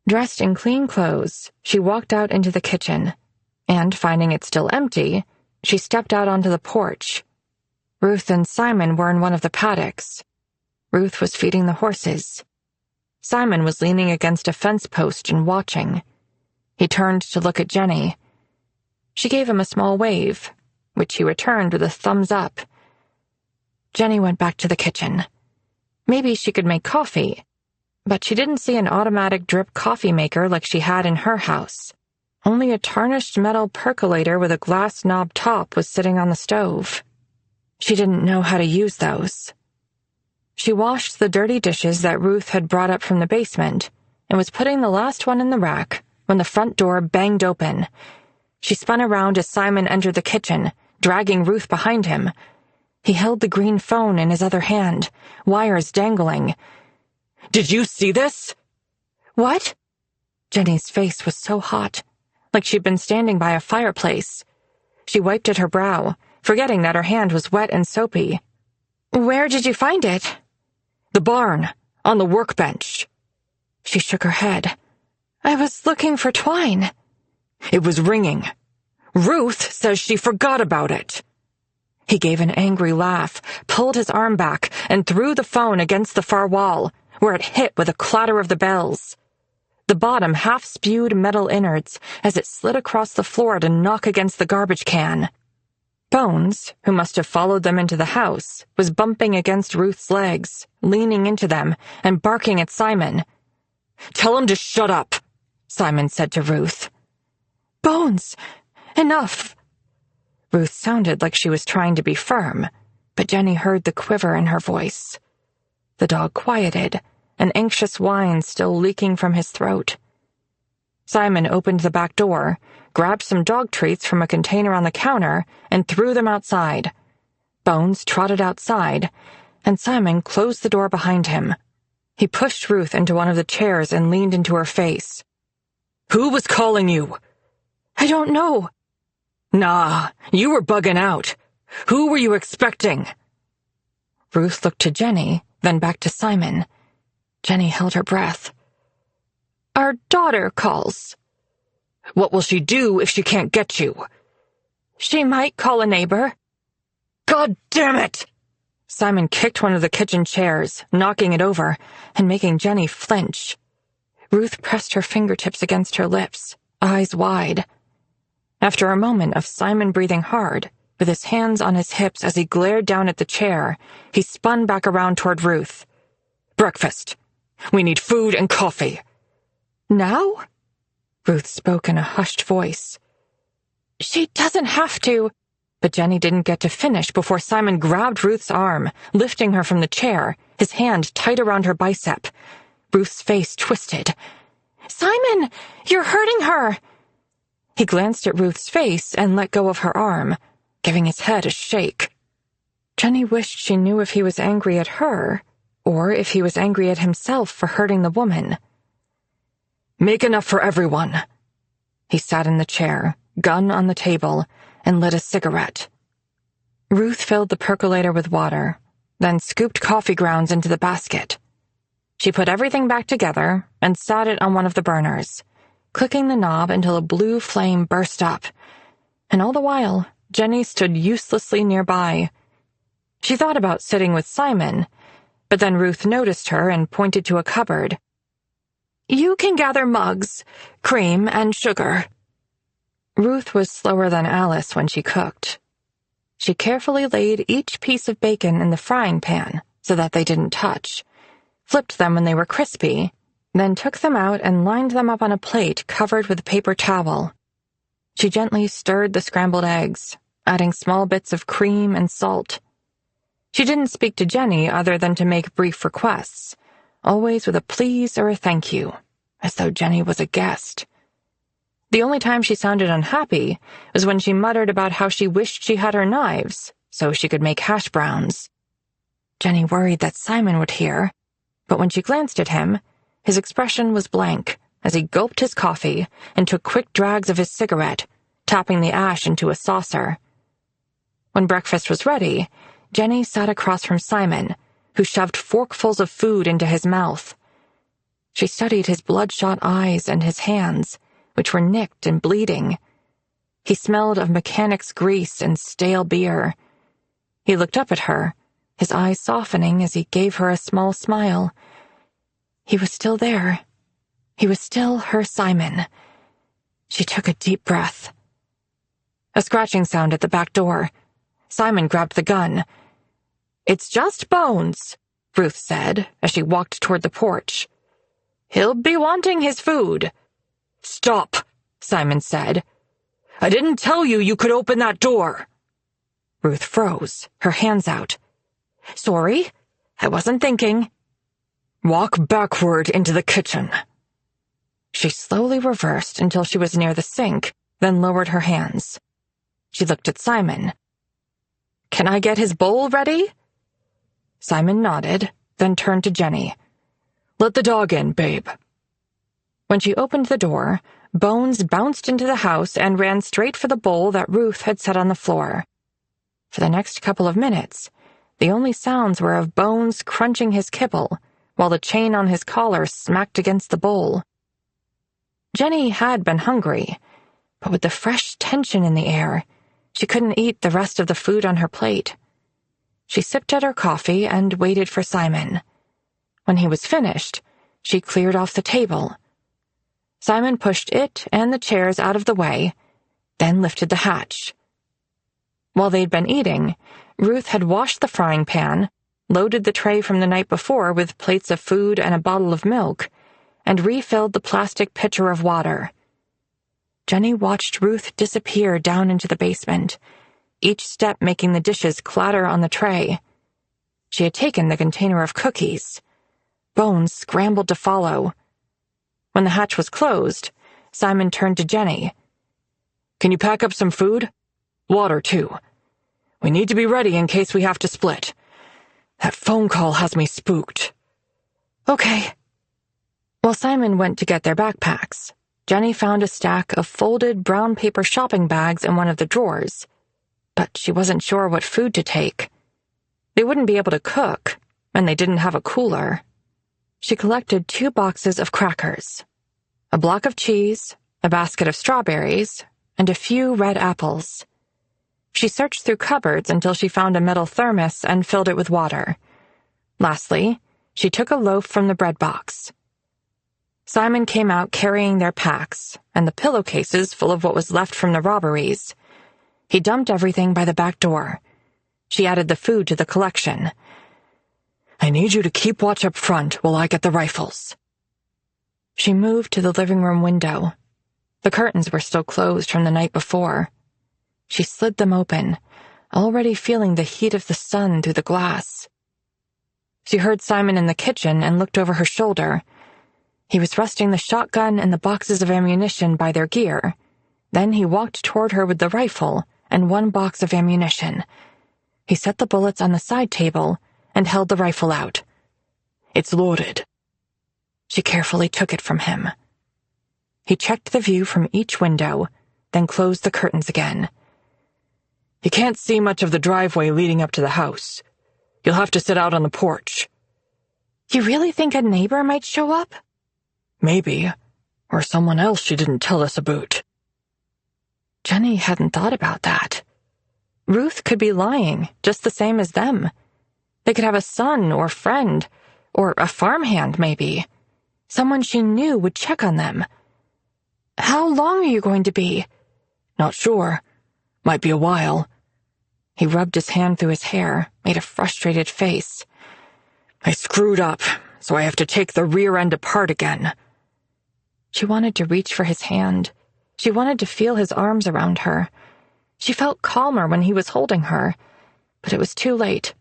B: Dressed in clean clothes, she walked out into the kitchen, and finding it still empty, she stepped out onto the porch. Ruth and Simon were in one of the paddocks. Ruth was feeding the horses. Simon was leaning against a fence post and watching. He turned to look at Jenny. She gave him a small wave, which he returned with a thumbs up. Jenny went back to the kitchen. Maybe she could make coffee, but she didn't see an automatic drip coffee maker like she had in her house. Only a tarnished metal percolator with a glass knob top was sitting on the stove. She didn't know how to use those. She washed the dirty dishes that Ruth had brought up from the basement and was putting the last one in the rack when the front door banged open. She spun around as Simon entered the kitchen, dragging Ruth behind him. He held the green phone in his other hand, wires dangling.
C: "Did you see this?"
B: "What?" Jenny's face was so hot, like she'd been standing by a fireplace. She wiped at her brow, forgetting that her hand was wet and soapy. "Where did you find it?"
C: "The barn, on the workbench."
B: She shook her head. "I was looking for twine."
C: "It was ringing. Ruth says she forgot about it."
B: He gave an angry laugh, pulled his arm back, and threw the phone against the far wall, where it hit with a clatter of the bells. The bottom half spewed metal innards as it slid across the floor to knock against the garbage can. Bones, who must have followed them into the house, was bumping against Ruth's legs, leaning into them, and barking at Simon.
C: "Tell him to shut up,"
B: Simon said to Ruth. "Bones! Enough!" Ruth sounded like she was trying to be firm, but Jenny heard the quiver in her voice. The dog quieted, an anxious whine still leaking from his throat. Simon opened the back door, grabbed some dog treats from a container on the counter, and threw them outside. Bones trotted outside, and Simon closed the door behind him. He pushed Ruth into one of the chairs and leaned into her face. "Who was calling you?" "I don't know."
C: "Nah, you were bugging out. Who were you expecting?"
B: Ruth looked to Jenny, then back to Simon. Jenny held her breath. "Our daughter calls."
C: "What will she do if she can't get you?"
B: "She might call a neighbor."
C: "God damn it!"
B: Simon kicked one of the kitchen chairs, knocking it over and making Jenny flinch. Ruth pressed her fingertips against her lips, eyes wide. After a moment of Simon breathing hard, with his hands on his hips as he glared down at the chair, he spun back around toward Ruth. "Breakfast. We need food and coffee." "Now?" Ruth spoke in a hushed voice. "She doesn't have to." But Jenny didn't get to finish before Simon grabbed Ruth's arm, lifting her from the chair, his hand tight around her bicep. Ruth's face twisted. "Simon, you're hurting her!" He glanced at Ruth's face and let go of her arm, giving his head a shake. Jenny wished she knew if he was angry at her, or if he was angry at himself for hurting the woman.
C: "Make enough for everyone."
B: He sat in the chair, gun on the table, and lit a cigarette. Ruth filled the percolator with water, then scooped coffee grounds into the basket. She put everything back together and sat it on one of the burners, clicking the knob until a blue flame burst up. And all the while, Jenny stood uselessly nearby. She thought about sitting with Simon, but then Ruth noticed her and pointed to a cupboard. "You can gather mugs, cream, and sugar." Ruth was slower than Alice when she cooked. She carefully laid each piece of bacon in the frying pan so that they didn't touch, flipped them when they were crispy, then took them out and lined them up on a plate covered with a paper towel. She gently stirred the scrambled eggs, adding small bits of cream and salt. She didn't speak to Jenny other than to make brief requests, always with a please or a thank you, as though Jenny was a guest. The only time she sounded unhappy was when she muttered about how she wished she had her knives so she could make hash browns. Jenny worried that Simon would hear, but when she glanced at him, his expression was blank as he gulped his coffee and took quick drags of his cigarette, tapping the ash into a saucer. When breakfast was ready, Jenny sat across from Simon, who shoved forkfuls of food into his mouth. She studied his bloodshot eyes and his hands, which were nicked and bleeding. He smelled of mechanic's grease and stale beer. He looked up at her, his eyes softening as he gave her a small smile. He was still there. He was still her Simon. She took a deep breath. A scratching sound at the back door. Simon grabbed the gun. "It's just Bones," Ruth said as she walked toward the porch. "He'll be wanting his food."
C: "Stop," Simon said. "I didn't tell you you could open that door."
B: Ruth froze, her hands out. "Sorry, I wasn't thinking."
C: "Walk backward into the kitchen."
B: She slowly reversed until she was near the sink, then lowered her hands. She looked at Simon. "Can I get his bowl ready?" Simon nodded, then turned to Jenny.
C: "Let the dog in, babe."
B: When she opened the door, Bones bounced into the house and ran straight for the bowl that Ruth had set on the floor. For the next couple of minutes, the only sounds were of Bones crunching his kibble, while the chain on his collar smacked against the bowl. Jenny had been hungry, but with the fresh tension in the air, she couldn't eat the rest of the food on her plate. She sipped at her coffee and waited for Simon. When he was finished, she cleared off the table. Simon pushed it and the chairs out of the way, then lifted the hatch. While they'd been eating, Ruth had washed the frying pan, loaded the tray from the night before with plates of food and a bottle of milk, and refilled the plastic pitcher of water. Jenny watched Ruth disappear down into the basement, each step making the dishes clatter on the tray. She had taken the container of cookies. Bones scrambled to follow. When the hatch was closed, Simon turned to Jenny. "Can you pack up some food? Water, too. We need to be ready in case we have to split. That phone call has me spooked." "Okay." While Simon went to get their backpacks, Jenny found a stack of folded brown paper shopping bags in one of the drawers, but she wasn't sure what food to take. They wouldn't be able to cook, and they didn't have a cooler. She collected 2 boxes of crackers, a block of cheese, a basket of strawberries, and a few red apples. She searched through cupboards until she found a metal thermos and filled it with water. Lastly, she took a loaf from the bread box. Simon came out carrying their packs and the pillowcases full of what was left from the robberies. He dumped everything by the back door. She added the food to the collection. "I need you to keep watch up front while I get the rifles." She moved to the living room window. The curtains were still closed from the night before. She slid them open, already feeling the heat of the sun through the glass. She heard Simon in the kitchen and looked over her shoulder. He was resting the shotgun and the boxes of ammunition by their gear. Then he walked toward her with the rifle and 1 box of ammunition. He set the bullets on the side table and held the rifle out. "It's loaded." She carefully took it from him. He checked the view from each window, then closed the curtains again. "You can't see much of the driveway leading up to the house. You'll have to sit out on the porch." "You really think a neighbor might show up?" "Maybe. Or someone else she didn't tell us about." Jenny hadn't thought about that. Ruth could be lying, just the same as them. They could have a son or friend, or a farmhand maybe. Someone she knew would check on them. "How long are you going to be?" "Not sure. Might be a while." He rubbed his hand through his hair, made a frustrated face. "I screwed up, so I have to take the rear end apart again." She wanted to reach for his hand. She wanted to feel his arms around her. She felt calmer when he was holding her, but it was too late.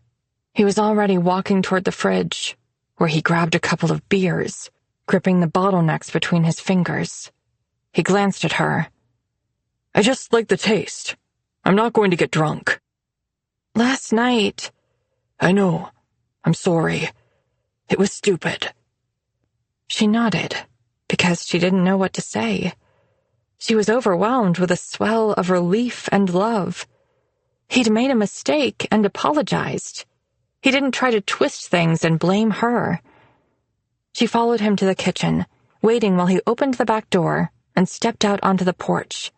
B: He was already walking toward the fridge, where he grabbed a couple of beers, gripping the bottlenecks between his fingers. He glanced at her. "I just like the taste. I'm not going to get drunk." "Last night—" "I know. I'm sorry. It was stupid." She nodded, because she didn't know what to say. She was overwhelmed with a swell of relief and love. He'd made a mistake and apologized. He didn't try to twist things and blame her. She followed him to the kitchen, waiting while he opened the back door and stepped out onto the porch.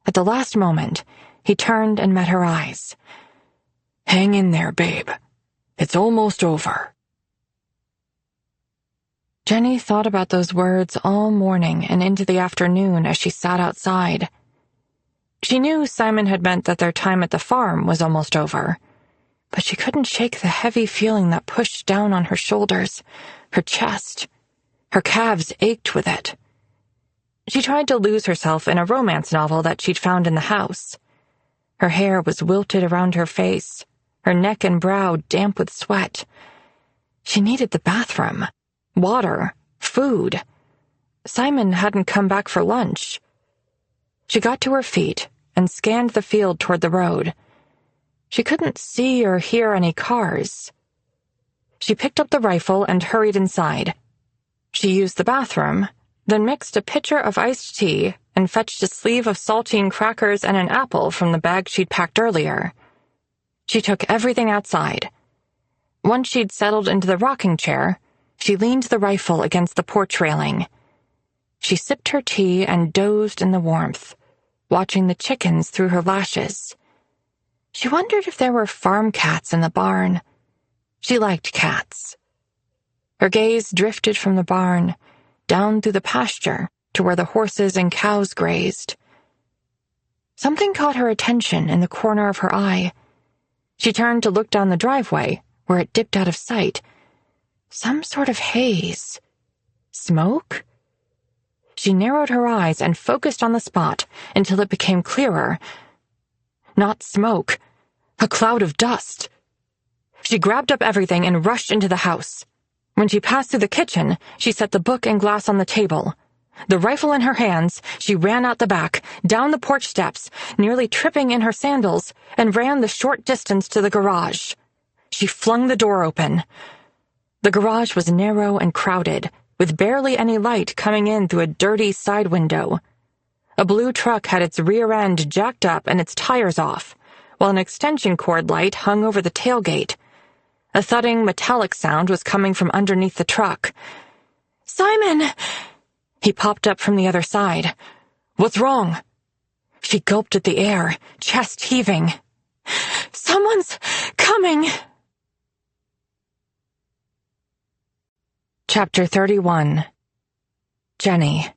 B: At the last moment, he turned and met her eyes. "Hang in there, babe. It's almost over." Jenny thought about those words all morning and into the afternoon as she sat outside. She knew Simon had meant that their time at the farm was almost over, but she couldn't shake the heavy feeling that pushed down on her shoulders, her chest. Her calves ached with it. She tried to lose herself in a romance novel that she'd found in the house. Her hair was wilted around her face, her neck and brow damp with sweat. She needed the bathroom, water, food. Simon hadn't come back for lunch. She got to her feet and scanned the field toward the road. She couldn't see or hear any cars. She picked up the rifle and hurried inside. She used the bathroom, then mixed a pitcher of iced tea and fetched a sleeve of saltine crackers and an apple from the bag she'd packed earlier. She took everything outside. Once she'd settled into the rocking chair, she leaned the rifle against the porch railing. She sipped her tea and dozed in the warmth, watching the chickens through her lashes. She wondered if there were farm cats in the barn. She liked cats. Her gaze drifted from the barn, down through the pasture to where the horses and cows grazed. Something caught her attention in the corner of her eye. She turned to look down the driveway, where it dipped out of sight. Some sort of haze. Smoke? She narrowed her eyes and focused on the spot until it became clearer. Not smoke. A cloud of dust. She grabbed up everything and rushed into the house. When she passed through the kitchen, she set the book and glass on the table. The rifle in her hands, she ran out the back, down the porch steps, nearly tripping in her sandals, and ran the short distance to the garage. She flung the door open. The garage was narrow and crowded, with barely any light coming in through a dirty side window. A blue truck had its rear end jacked up and its tires off, while an extension cord light hung over the tailgate. A thudding metallic sound was coming from underneath the truck. "Simon!" He popped up from the other side. "What's wrong?" She gulped at the air, chest heaving. "Someone's coming!" Chapter 31. Jenny.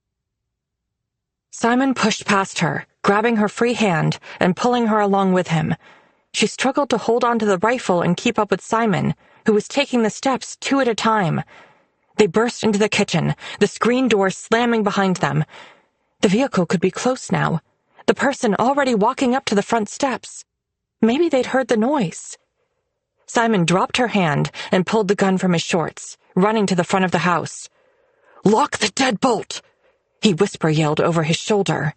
B: Simon pushed past her, grabbing her free hand and pulling her along with him. She struggled to hold onto the rifle and keep up with Simon, who was taking the steps 2 at a time. They burst into the kitchen, the screen door slamming behind them. The vehicle could be close now, the person already walking up to the front steps. Maybe they'd heard the noise. Simon dropped her hand and pulled the gun from his shorts, running to the front of the house. "Lock the deadbolt!" he whisper-yelled over his shoulder.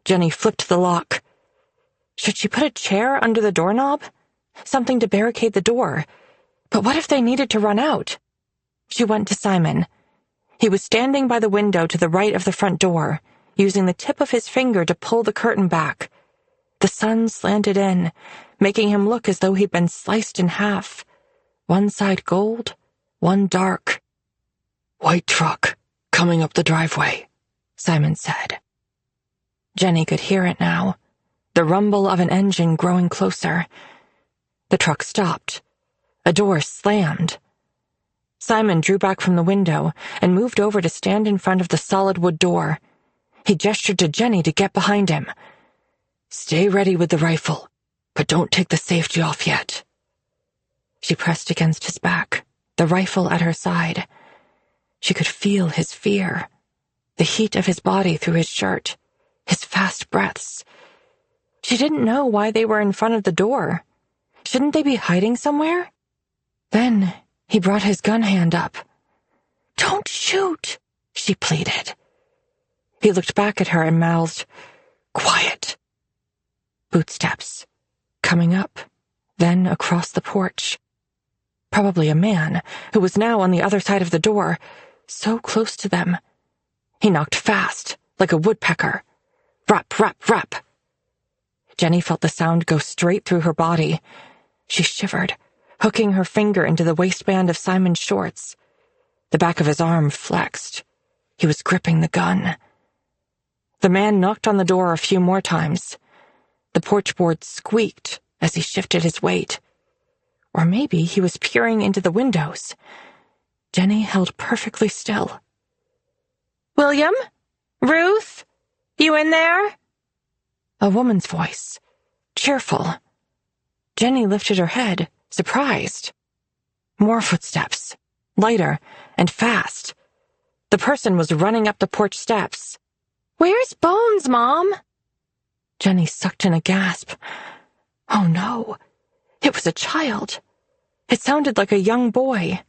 B: Jenny flipped the lock. Should she put a chair under the doorknob? Something to barricade the door. But what if they needed to run out? She went to Simon. He was standing by the window to the right of the front door, using the tip of his finger to pull the curtain back. The sun slanted in, making him look as though he'd been sliced in half. One side gold, one dark. "White truck, coming up the driveway," Simon said. Jenny could hear it now, the rumble of an engine growing closer. The truck stopped. A door slammed. Simon drew back from the window and moved over to stand in front of the solid wood door. He gestured to Jenny to get behind him. "Stay ready with the rifle, but don't take the safety off yet." She pressed against his back, the rifle at her side. She could feel his fear, the heat of his body through his shirt, his fast breaths. She didn't know why they were in front of the door. Shouldn't they be hiding somewhere? Then he brought his gun hand up. "Don't shoot," she pleaded. He looked back at her and mouthed, "Quiet." Footsteps, coming up, then across the porch. Probably a man, who was now on the other side of the door, so close to them. He knocked fast, like a woodpecker. Rap, rap, rap. Jenny felt the sound go straight through her body. She shivered, hooking her finger into the waistband of Simon's shorts. The back of his arm flexed. He was gripping the gun. The man knocked on the door a few more times. The porch board squeaked as he shifted his weight. Or maybe he was peering into the windows. Jenny held perfectly still. "William? Ruth? You in there?" A woman's voice, cheerful. Jenny lifted her head, surprised. More footsteps, lighter and fast. The person was running up the porch steps. "Where's Bones, Mom?" Jenny sucked in a gasp. Oh no, it was a child. It sounded like a young boy.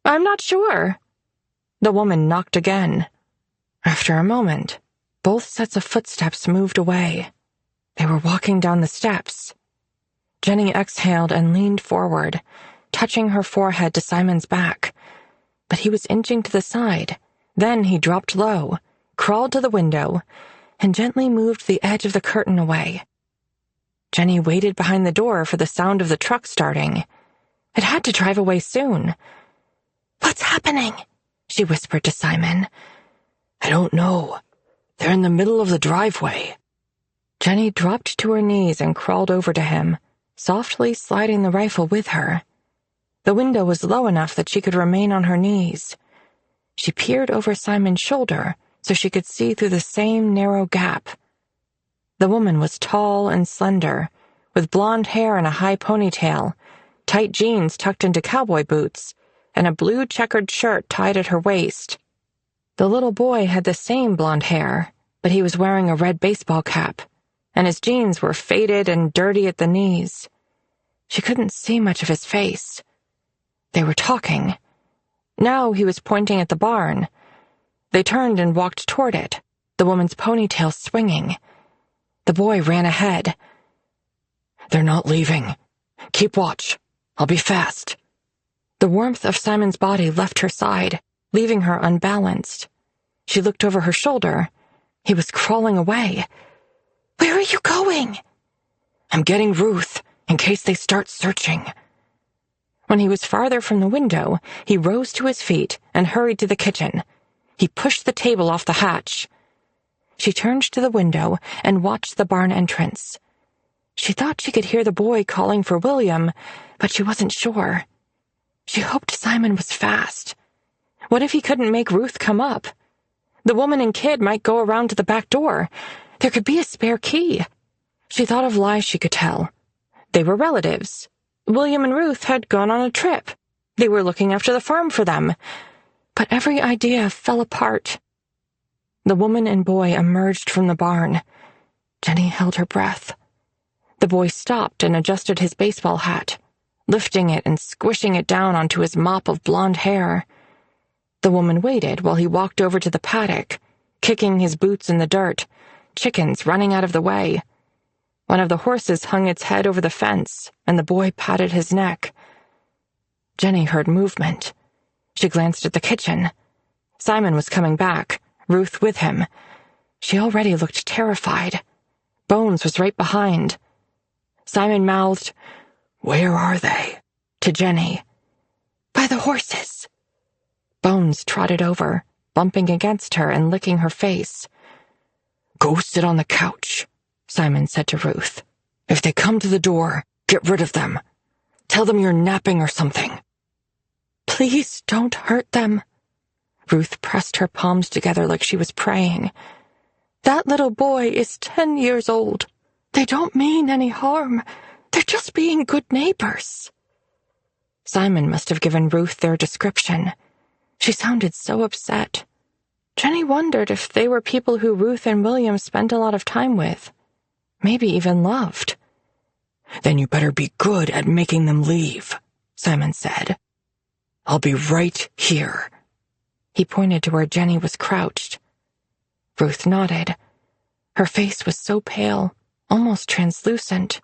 B: "I'm not sure." The woman knocked again. After a moment, both sets of footsteps moved away. They were walking down the steps. Jenny exhaled and leaned forward, touching her forehead to Simon's back. But he was inching to the side. Then he dropped low, crawled to the window, and gently moved the edge of the curtain away. Jenny waited behind the door for the sound of the truck starting. It had to drive away soon. "What's happening?" she whispered to Simon.
C: "I don't know. They're in the middle of the driveway."
B: Jenny dropped to her knees and crawled over to him, softly sliding the rifle with her. The window was low enough that she could remain on her knees. She peered over Simon's shoulder so she could see through the same narrow gap. The woman was tall and slender, with blonde hair and a high ponytail, tight jeans tucked into cowboy boots, and a blue checkered shirt tied at her waist. The little boy had the same blonde hair, but he was wearing a red baseball cap, and his jeans were faded and dirty at the knees. She couldn't see much of his face. They were talking. Now he was pointing at the barn. They turned and walked toward it, the woman's ponytail swinging. The boy ran ahead.
C: "They're not leaving. Keep watch. I'll be fast."
B: The warmth of Simon's body left her side, leaving her unbalanced. She looked over her shoulder. He was crawling away. "Where are you going?"
C: "I'm getting Ruth, in case they start searching."
B: When he was farther from the window, he rose to his feet and hurried to the kitchen. He pushed the table off the hatch. She turned to the window and watched the barn entrance. She thought she could hear the boy calling for William, but she wasn't sure. She hoped Simon was fast. What if he couldn't make Ruth come up? The woman and kid might go around to the back door. There could be a spare key. She thought of lies she could tell. They were relatives. William and Ruth had gone on a trip. They were looking after the farm for them. But every idea fell apart. The woman and boy emerged from the barn. Jenny held her breath. The boy stopped and adjusted his baseball hat, lifting it and squishing it down onto his mop of blonde hair. The woman waited while he walked over to the paddock, kicking his boots in the dirt, chickens running out of the way. One of the horses hung its head over the fence, and the boy patted his neck. Jenny heard movement. She glanced at the kitchen. Simon was coming back, Ruth with him. She already looked terrified. Bones was right behind. Simon mouthed, "Where are they?" to Jenny. "By the horses." Bones trotted over, bumping against her and licking her face.
C: "Go sit on the couch," Simon said to Ruth. "If they come to the door, get rid of them. Tell them you're napping or something."
B: "Please don't hurt them." Ruth pressed her palms together like she was praying. "That little boy is 10 years old. They don't mean any harm. They're just being good neighbors." Simon must have given Ruth their description. She sounded so upset. Jenny wondered if they were people who Ruth and William spent a lot of time with. Maybe even loved.
C: "Then you better be good at making them leave," Simon said. "I'll be right here."
B: He pointed to where Jenny was crouched. Ruth nodded. Her face was so pale, almost translucent.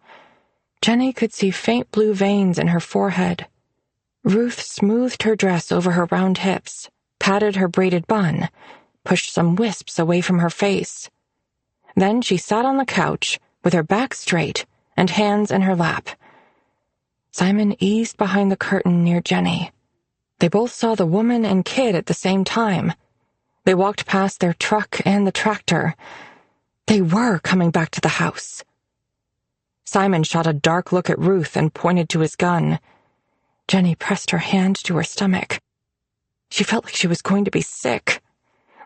B: Jenny could see faint blue veins in her forehead. Ruth smoothed her dress over her round hips, patted her braided bun, pushed some wisps away from her face. Then she sat on the couch with her back straight and hands in her lap. Simon eased behind the curtain near Jenny. They both saw the woman and kid at the same time. They walked past their truck and the tractor. They were coming back to the house. Simon shot a dark look at Ruth and pointed to his gun. Jenny pressed her hand to her stomach. She felt like she was going to be sick,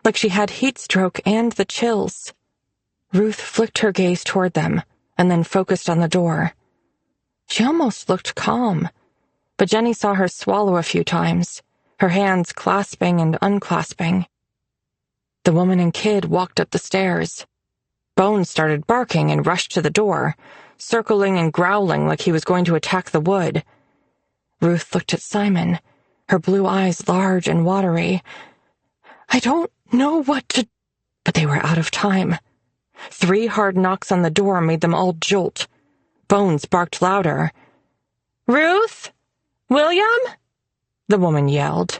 B: like she had heat stroke and the chills. Ruth flicked her gaze toward them and then focused on the door. She almost looked calm, but Jenny saw her swallow a few times, her hands clasping and unclasping. The woman and kid walked up the stairs. Bones started barking and rushed to the door, circling and growling like he was going to attack the wood. Ruth looked at Simon, her blue eyes large and watery. "I don't know what to—" But they were out of time. 3 hard knocks on the door made them all jolt. Bones barked louder. "Ruth? William?" the woman yelled.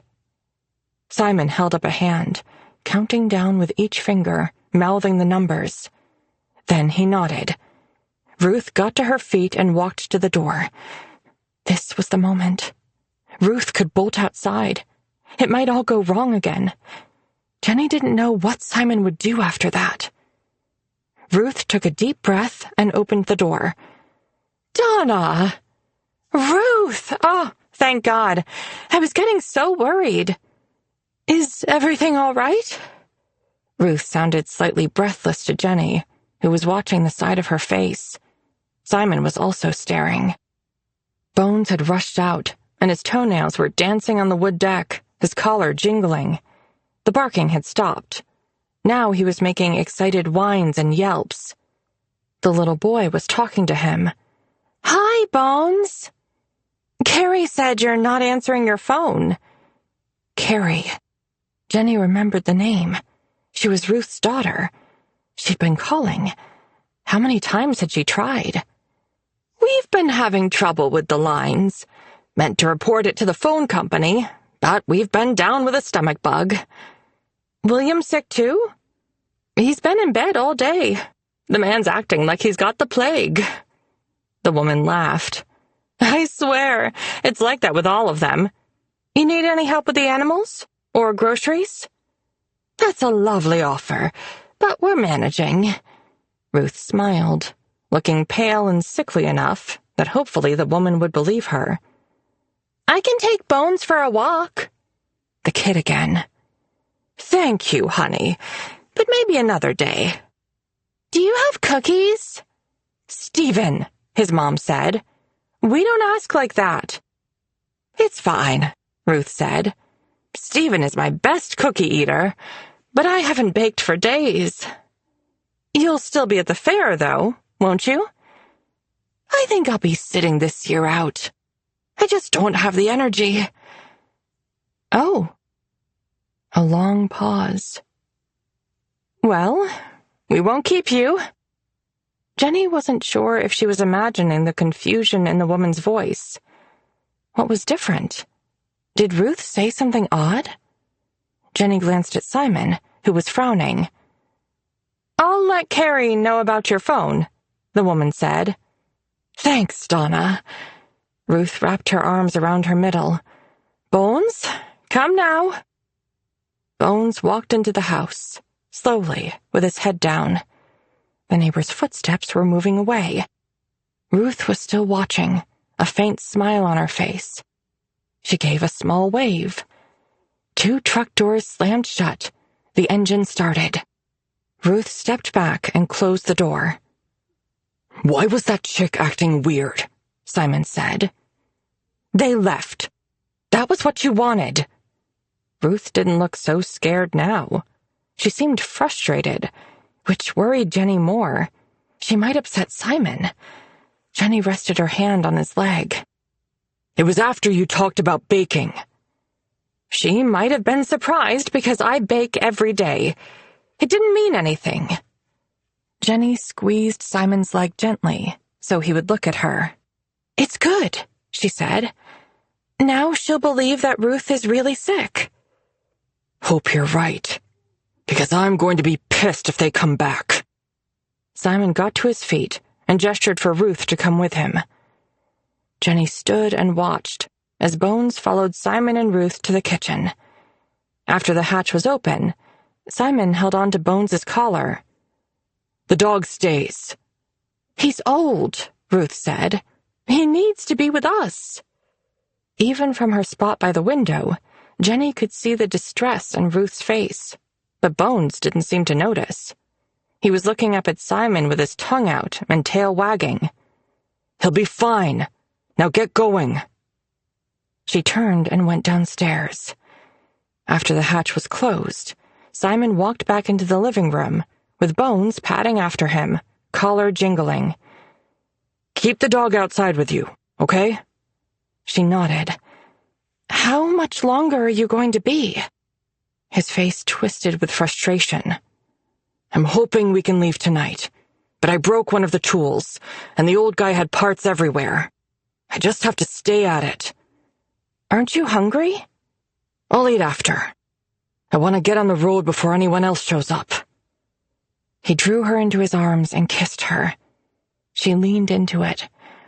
B: Simon held up a hand, counting down with each finger, mouthing the numbers. Then he nodded. Ruth got to her feet and walked to the door. This was the moment. Ruth could bolt outside. It might all go wrong again. Jenny didn't know what Simon would do after that. Ruth took a deep breath and opened the door. "Donna! Ruth! Oh, thank God. I was getting so worried. Is everything all right?" Ruth sounded slightly breathless to Jenny, who was watching the side of her face. Simon was also staring. Bones had rushed out, and his toenails were dancing on the wood deck, his collar jingling. The barking had stopped. Now he was making excited whines and yelps. The little boy was talking to him. "Hi, Hi, Bones. Carrie said you're not answering your phone. Carrie. Jenny remembered the name. She was Ruth's daughter. She'd been calling. How many times had she tried? We've been having trouble with the lines. Meant to report it to the phone company, but we've been down with a stomach bug. William sick too? He's been in bed all day. The man's acting like he's got the plague. The woman laughed. I swear, it's like that with all of them. You need any help with the animals? Or groceries? That's a lovely offer, but we're managing. Ruth smiled, looking pale and sickly enough that hopefully the woman would believe her. I can take Bones for a walk. The kid again. Thank you, honey, but maybe another day. Do you have cookies? Stephen, his mom said. We don't ask like that. It's fine, Ruth said. Stephen is my best cookie eater, but I haven't baked for days. You'll still be at the fair, though, won't you? I think I'll be sitting this year out. I just don't have the energy. Oh. A long pause. Well, we won't keep you. Jenny wasn't sure if she was imagining the confusion in the woman's voice. What was different? Did Ruth say something odd? Jenny glanced at Simon, who was frowning. I'll let Carrie know about your phone, the woman said. Thanks, Donna. Ruth wrapped her arms around her middle. Bones, come now. Bones walked into the house, slowly, with his head down. The neighbor's footsteps were moving away. Ruth was still watching, a faint smile on her face. She gave a small wave. 2 truck doors slammed shut. The engine started. Ruth stepped back and closed the door. Why was that chick acting weird? Simon said. They left. That was what you wanted. Ruth didn't look so scared now. She seemed frustrated, which worried Jenny more. She might upset Simon. Jenny rested her hand on his leg. It was after you talked about baking. She might have been surprised because I bake every day. It didn't mean anything. Jenny squeezed Simon's leg gently so he would look at her. It's good, she said. Now she'll believe that Ruth is really sick. Hope you're right, because I'm going to be pissed if they come back. Simon got to his feet and gestured for Ruth to come with him. Jenny stood and watched as Bones followed Simon and Ruth to the kitchen. After the hatch was open, Simon held on to Bones's collar. The dog stays. He's old, Ruth said. He needs to be with us. Even from her spot by the window, Jenny could see the distress in Ruth's face, but Bones didn't seem to notice. He was looking up at Simon with his tongue out and tail wagging. He'll be fine. Now get going. She turned and went downstairs. After the hatch was closed, Simon walked back into the living room, with Bones padding after him, collar jingling. Keep the dog outside with you, okay? She nodded. How much longer are you going to be? His face twisted with frustration. I'm hoping we can leave tonight, but I broke one of the tools, and the old guy had parts everywhere. I just have to stay at it. Aren't you hungry? I'll eat after. I want to get on the road before anyone else shows up. He drew her into his arms and kissed her. She leaned into it,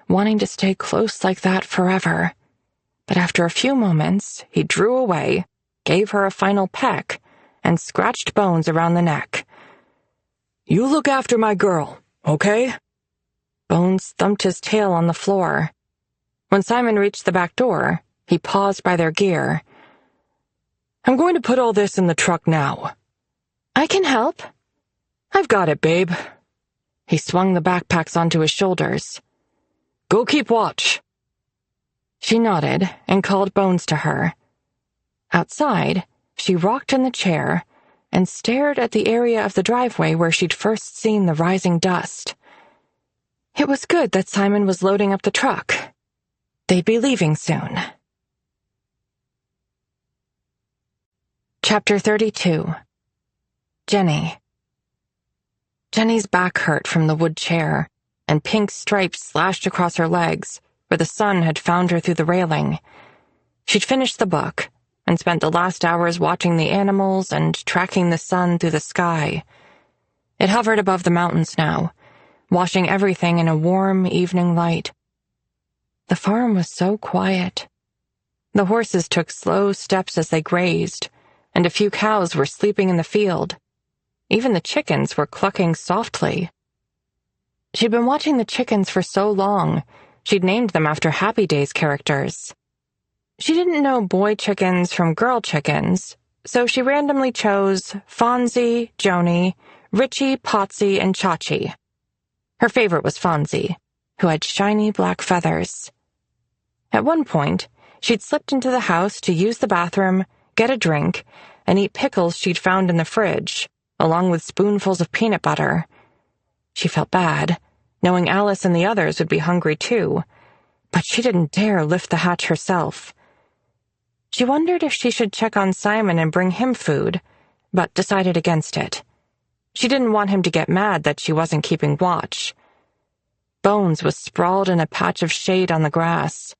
B: wanting to stay close like that forever. But after a few moments, he drew away, gave her a final peck, and scratched Bones around the neck. You look after my girl, okay? Bones thumped his tail on the floor. When Simon reached the back door, he paused by their gear. I'm going to put all this in the truck now. I can help. I've got it, babe. He swung the backpacks onto his shoulders. Go keep watch. She nodded and called Bones to her. Outside, she rocked in the chair and stared at the area of the driveway where she'd first seen the rising dust. It was good that Simon was loading up the truck. They'd be leaving soon. Chapter 32. Jenny. Jenny's back hurt from the wood chair, and pink stripes slashed across her legs where the sun had found her through the railing. She'd finished the book and spent the last hours watching the animals and tracking the sun through the sky. It hovered above the mountains now, washing everything in a warm evening light. The farm was so quiet. The horses took slow steps as they grazed, and a few cows were sleeping in the field. Even the chickens were clucking softly. She'd been watching the chickens for so long, she'd named them after Happy Days characters. She didn't know boy chickens from girl chickens, so she randomly chose Fonzie, Joni, Richie, Potsy, and Chachi. Her favorite was Fonzie, who had shiny black feathers. At one point, she'd slipped into the house to use the bathroom, get a drink, and eat pickles she'd found in the fridge, along with spoonfuls of peanut butter. She felt bad, knowing Alice and the others would be hungry too, but she didn't dare lift the hatch herself. She wondered if she should check on Simon and bring him food, but decided against it. She didn't want him to get mad that she wasn't keeping watch. Bones was sprawled in a patch of shade on the grass.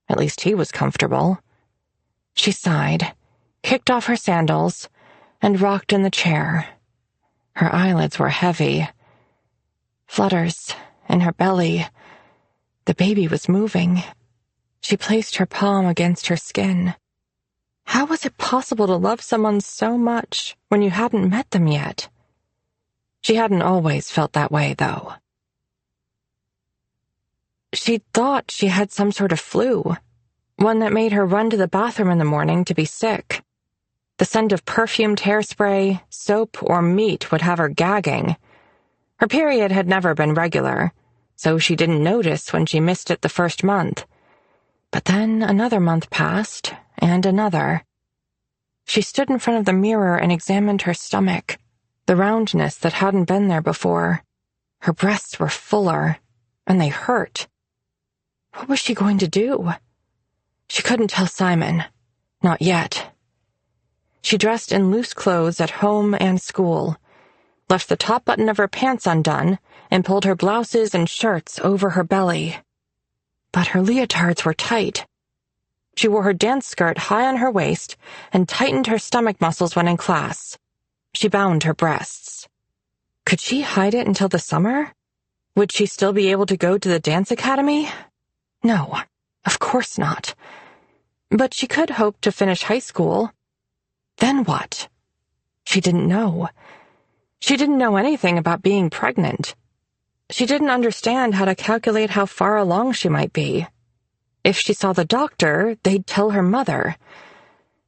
B: At least he was comfortable. She sighed, kicked off her sandals, and rocked in the chair. Her eyelids were heavy. Flutters in her belly. The baby was moving. She placed her palm against her skin. How was it possible to love someone so much when you hadn't met them yet? She hadn't always felt that way, though. She'd thought she had some sort of flu, one that made her run to the bathroom in the morning to be sick. The scent of perfumed hairspray, soap, or meat would have her gagging. Her period had never been regular, so she didn't notice when she missed it the first month. But then another month passed, and another. She stood in front of the mirror and examined her stomach, the roundness that hadn't been there before. Her breasts were fuller, and they hurt. What was she going to do? She couldn't tell Simon. Not yet. She dressed in loose clothes at home and school, left the top button of her pants undone, and pulled her blouses and shirts over her belly. But her leotards were tight. She wore her dance skirt high on her waist and tightened her stomach muscles when in class. She bound her breasts. Could she hide it until the summer? Would she still be able to go to the dance academy? No, of course not. But she could hope to finish high school. Then what? She didn't know. She didn't know anything about being pregnant. She didn't understand how to calculate how far along she might be. If she saw the doctor, they'd tell her mother.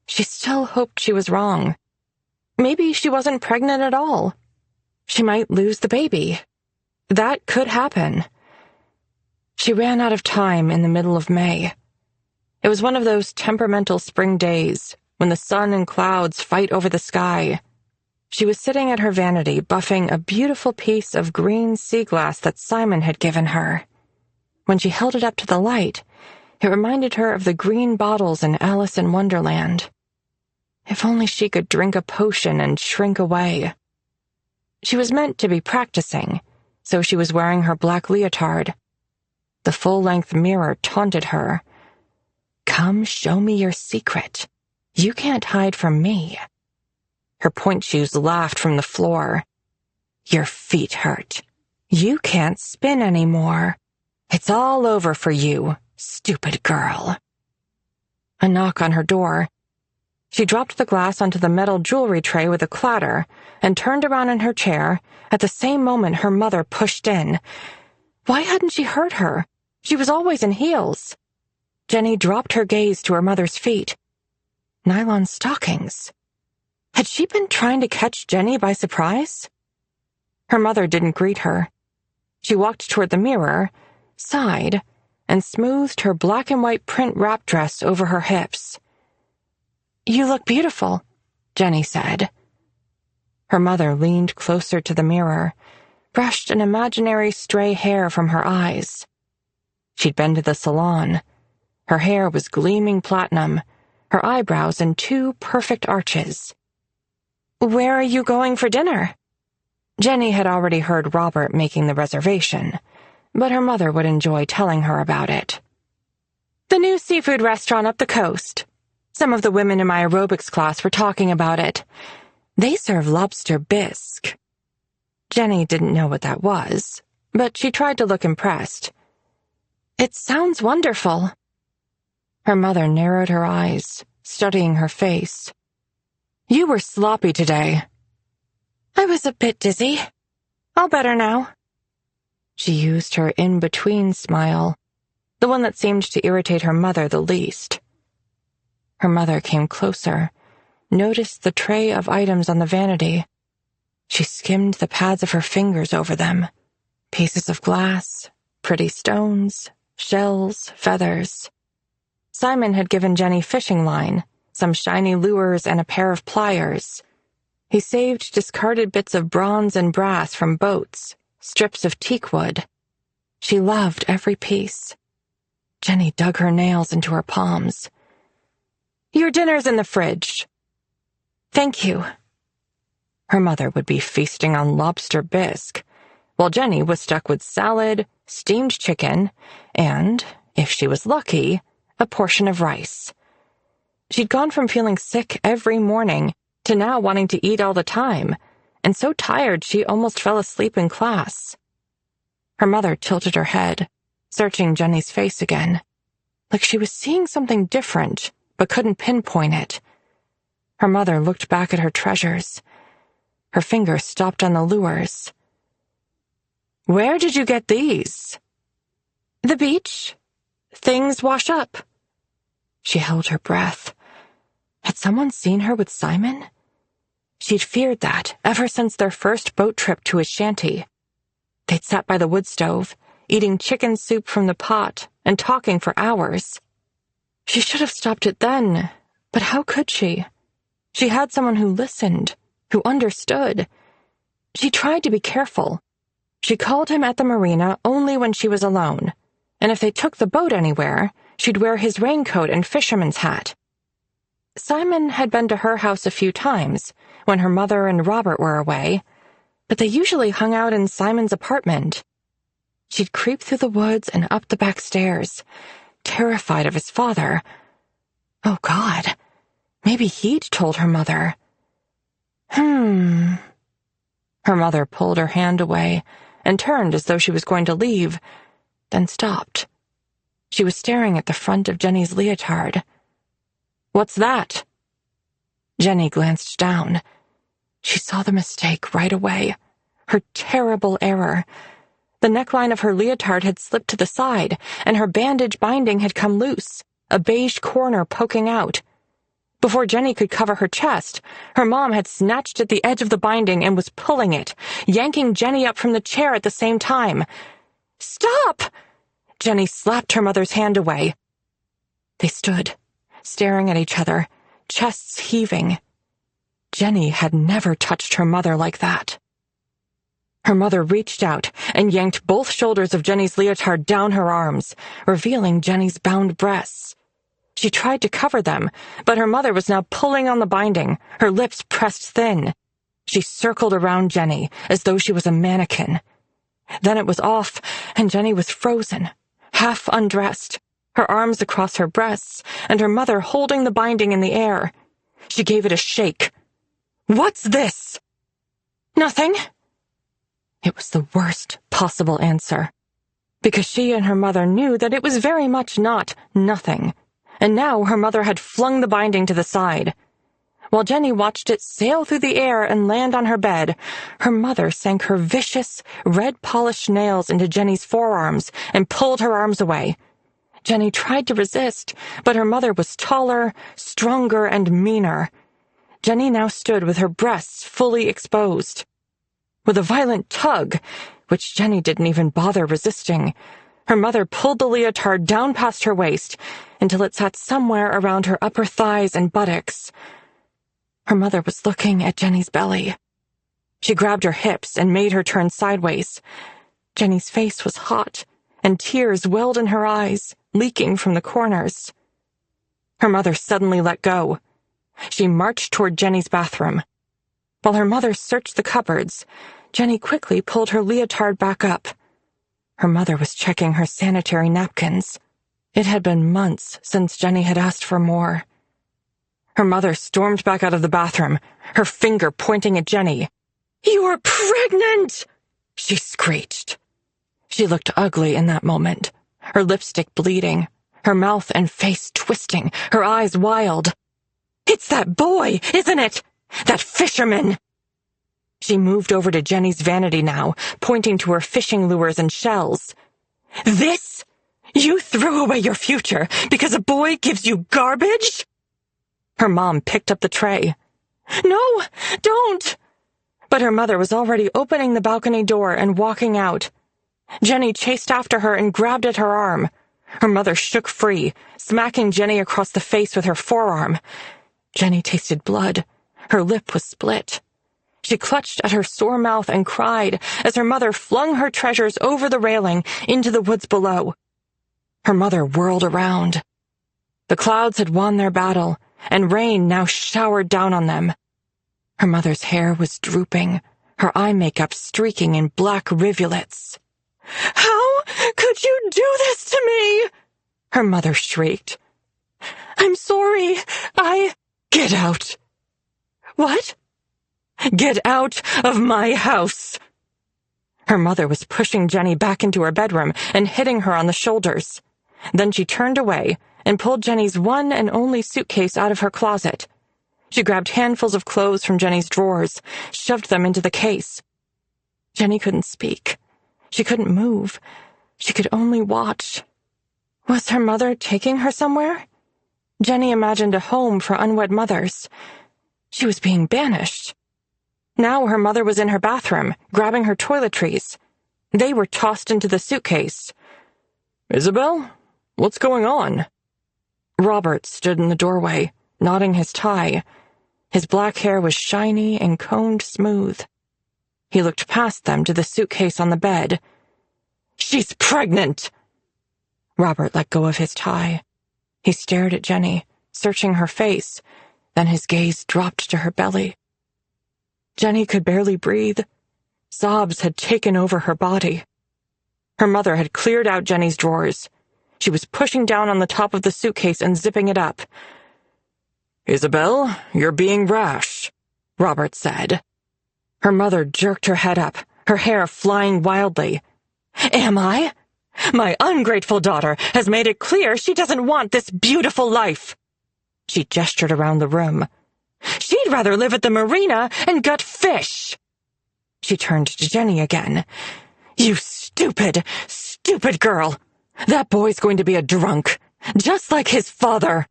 B: She still hoped she was wrong. Maybe she wasn't pregnant at all. She might lose the baby. That could happen. She ran out of time in the middle of May. It was one of those temperamental spring days when the sun and clouds fight over the sky. She was sitting at her vanity buffing a beautiful piece of green sea glass that Simon had given her. When she held it up to the light, it reminded her of the green bottles in Alice in Wonderland. If only she could drink a potion and shrink away. She was meant to be practicing, so she was wearing her black leotard. The full-length mirror taunted her. "Come show me your secret. You can't hide from me." Her point shoes laughed from the floor. "Your feet hurt. You can't spin anymore. It's all over for you, stupid girl." A knock on her door. She dropped the glass onto the metal jewelry tray with a clatter and turned around in her chair at the same moment her mother pushed in. Why hadn't she heard her? She was always in heels. Jenny dropped her gaze to her mother's feet. Nylon stockings. Had she been trying to catch Jenny by surprise? Her mother didn't greet her. She walked toward the mirror, sighed, and smoothed her black and white print wrap dress over her hips. "You look beautiful," Jenny said. Her mother leaned closer to the mirror, brushed an imaginary stray hair from her eyes. She'd been to the salon. Her hair was gleaming platinum, her eyebrows in two perfect arches. "Where are you going for dinner?" Jenny had already heard Robert making the reservation, but her mother would enjoy telling her about it. "The new seafood restaurant up the coast. Some of the women in my aerobics class were talking about it. They serve lobster bisque." Jenny didn't know what that was, but she tried to look impressed. "It sounds wonderful." Her mother narrowed her eyes, studying her face. "You were sloppy today." "I was a bit dizzy. All better now." She used her in-between smile, the one that seemed to irritate her mother the least. Her mother came closer, noticed the tray of items on the vanity. She skimmed the pads of her fingers over them. Pieces of glass, pretty stones, shells, feathers. Simon had given Jenny fishing line, some shiny lures, and a pair of pliers. He saved discarded bits of bronze and brass from boats, strips of teak wood. She loved every piece. Jenny dug her nails into her palms. "Your dinner's in the fridge." "Thank you." Her mother would be feasting on lobster bisque, while Jenny was stuck with salad, steamed chicken, and, if she was lucky, a portion of rice. She'd gone from feeling sick every morning to now wanting to eat all the time, and so tired she almost fell asleep in class. Her mother tilted her head, searching Jenny's face again, like she was seeing something different, but couldn't pinpoint it. Her mother looked back at her treasures. Her finger stopped on the lures. "Where did you get these?" "The beach. Things wash up." She held her breath. Had someone seen her with Simon? She'd feared that ever since their first boat trip to his shanty. They'd sat by the wood stove, eating chicken soup from the pot and talking for hours. She should have stopped it then, but how could she? She had someone who listened, who understood. She tried to be careful. She called him at the marina only when she was alone, and if they took the boat anywhere, she'd wear his raincoat and fisherman's hat. Simon had been to her house a few times, when her mother and Robert were away, but they usually hung out in Simon's apartment. She'd creep through the woods and up the back stairs, terrified of his father. Oh, God, maybe he'd told her mother. Her mother pulled her hand away and turned as though she was going to leave, then stopped. She was staring at the front of Jenny's leotard. "What's that?" Jenny glanced down. She saw the mistake right away, her terrible error. The neckline of her leotard had slipped to the side, and her bandage binding had come loose, a beige corner poking out. Before Jenny could cover her chest, her mom had snatched at the edge of the binding and was pulling it, yanking Jenny up from the chair at the same time. "Stop!" Jenny slapped her mother's hand away. They stood, staring at each other, chests heaving. Jenny had never touched her mother like that. Her mother reached out and yanked both shoulders of Jenny's leotard down her arms, revealing Jenny's bound breasts. She tried to cover them, but her mother was now pulling on the binding, her lips pressed thin. She circled around Jenny as though she was a mannequin. Then it was off, and Jenny was frozen, half undressed, her arms across her breasts, and her mother holding the binding in the air. She gave it a shake. "What's this?" "Nothing." It was the worst possible answer, because she and her mother knew that it was very much not nothing, and now her mother had flung the binding to the side. While Jenny watched it sail through the air and land on her bed, her mother sank her vicious, red-polished nails into Jenny's forearms and pulled her arms away. Jenny tried to resist, but her mother was taller, stronger, and meaner. Jenny now stood with her breasts fully exposed. With a violent tug, which Jenny didn't even bother resisting, her mother pulled the leotard down past her waist until it sat somewhere around her upper thighs and buttocks. Her mother was looking at Jenny's belly. She grabbed her hips and made her turn sideways. Jenny's face was hot, and tears welled in her eyes, leaking from the corners. Her mother suddenly let go. She marched toward Jenny's bathroom. While her mother searched the cupboards, Jenny quickly pulled her leotard back up. Her mother was checking her sanitary napkins. It had been months since Jenny had asked for more. Her mother stormed back out of the bathroom, her finger pointing at Jenny. "You're pregnant!" she screeched. She looked ugly in that moment, her lipstick bleeding, her mouth and face twisting, her eyes wild. "It's that boy, isn't it? That fisherman!" She moved over to Jenny's vanity now, pointing to her fishing lures and shells. "This? You threw away your future because a boy gives you garbage?" Her mom picked up the tray. "No, don't!" But her mother was already opening the balcony door and walking out. Jenny chased after her and grabbed at her arm. Her mother shook free, smacking Jenny across the face with her forearm. Jenny tasted blood. Her lip was split. She clutched at her sore mouth and cried as her mother flung her treasures over the railing into the woods below. Her mother whirled around. The clouds had won their battle, and rain now showered down on them. Her mother's hair was drooping, her eye makeup streaking in black rivulets. "How could you do this to me?" her mother shrieked. "I'm sorry. Get out." "What?" "Get out of my house." Her mother was pushing Jenny back into her bedroom and hitting her on the shoulders. Then she turned away and pulled Jenny's one and only suitcase out of her closet. She grabbed handfuls of clothes from Jenny's drawers, shoved them into the case. Jenny couldn't speak. She couldn't move. She could only watch. Was her mother taking her somewhere? Jenny imagined a home for unwed mothers. She was being banished. Now her mother was in her bathroom, grabbing her toiletries. They were tossed into the suitcase.
C: "Isabel? What's going on?"
B: Robert stood in the doorway, knotting his tie. His black hair was shiny and combed smooth. He looked past them to the suitcase on the bed. "She's pregnant!" Robert let go of his tie. He stared at Jenny, searching her face, then his gaze dropped to her belly. Jenny could barely breathe. Sobs had taken over her body. Her mother had cleared out Jenny's drawers. She was pushing down on the top of the suitcase and zipping it up.
C: "Isabel, you're being rash,"
B: Robert said. Her mother jerked her head up, her hair flying wildly. "Am I? My ungrateful daughter has made it clear she doesn't want this beautiful life." She gestured around the room. "She'd rather live at the marina and gut fish." She turned to Jenny again. "You stupid, stupid girl. That boy's going to be a drunk, just like his father."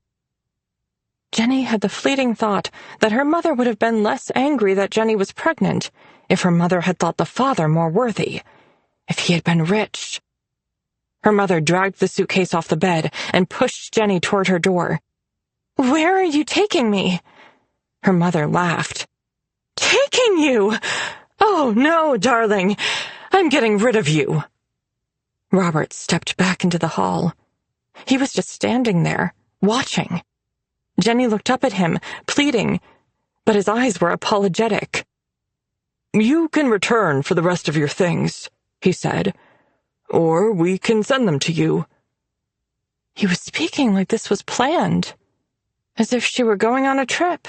B: Jenny had the fleeting thought that her mother would have been less angry that Jenny was pregnant if her mother had thought the father more worthy, if he had been rich. Her mother dragged the suitcase off the bed and pushed Jenny toward her door. "Where are you taking me?" Her mother laughed. "Taking you? Oh, no, darling. I'm getting rid of you." Robert stepped back into the hall. He was just standing there, watching. Jenny looked up at him, pleading, but his eyes were apologetic.
C: "You can return for the rest of your things," he said, "or we can send them to you."
B: He was speaking like this was planned, as if she were going on a trip.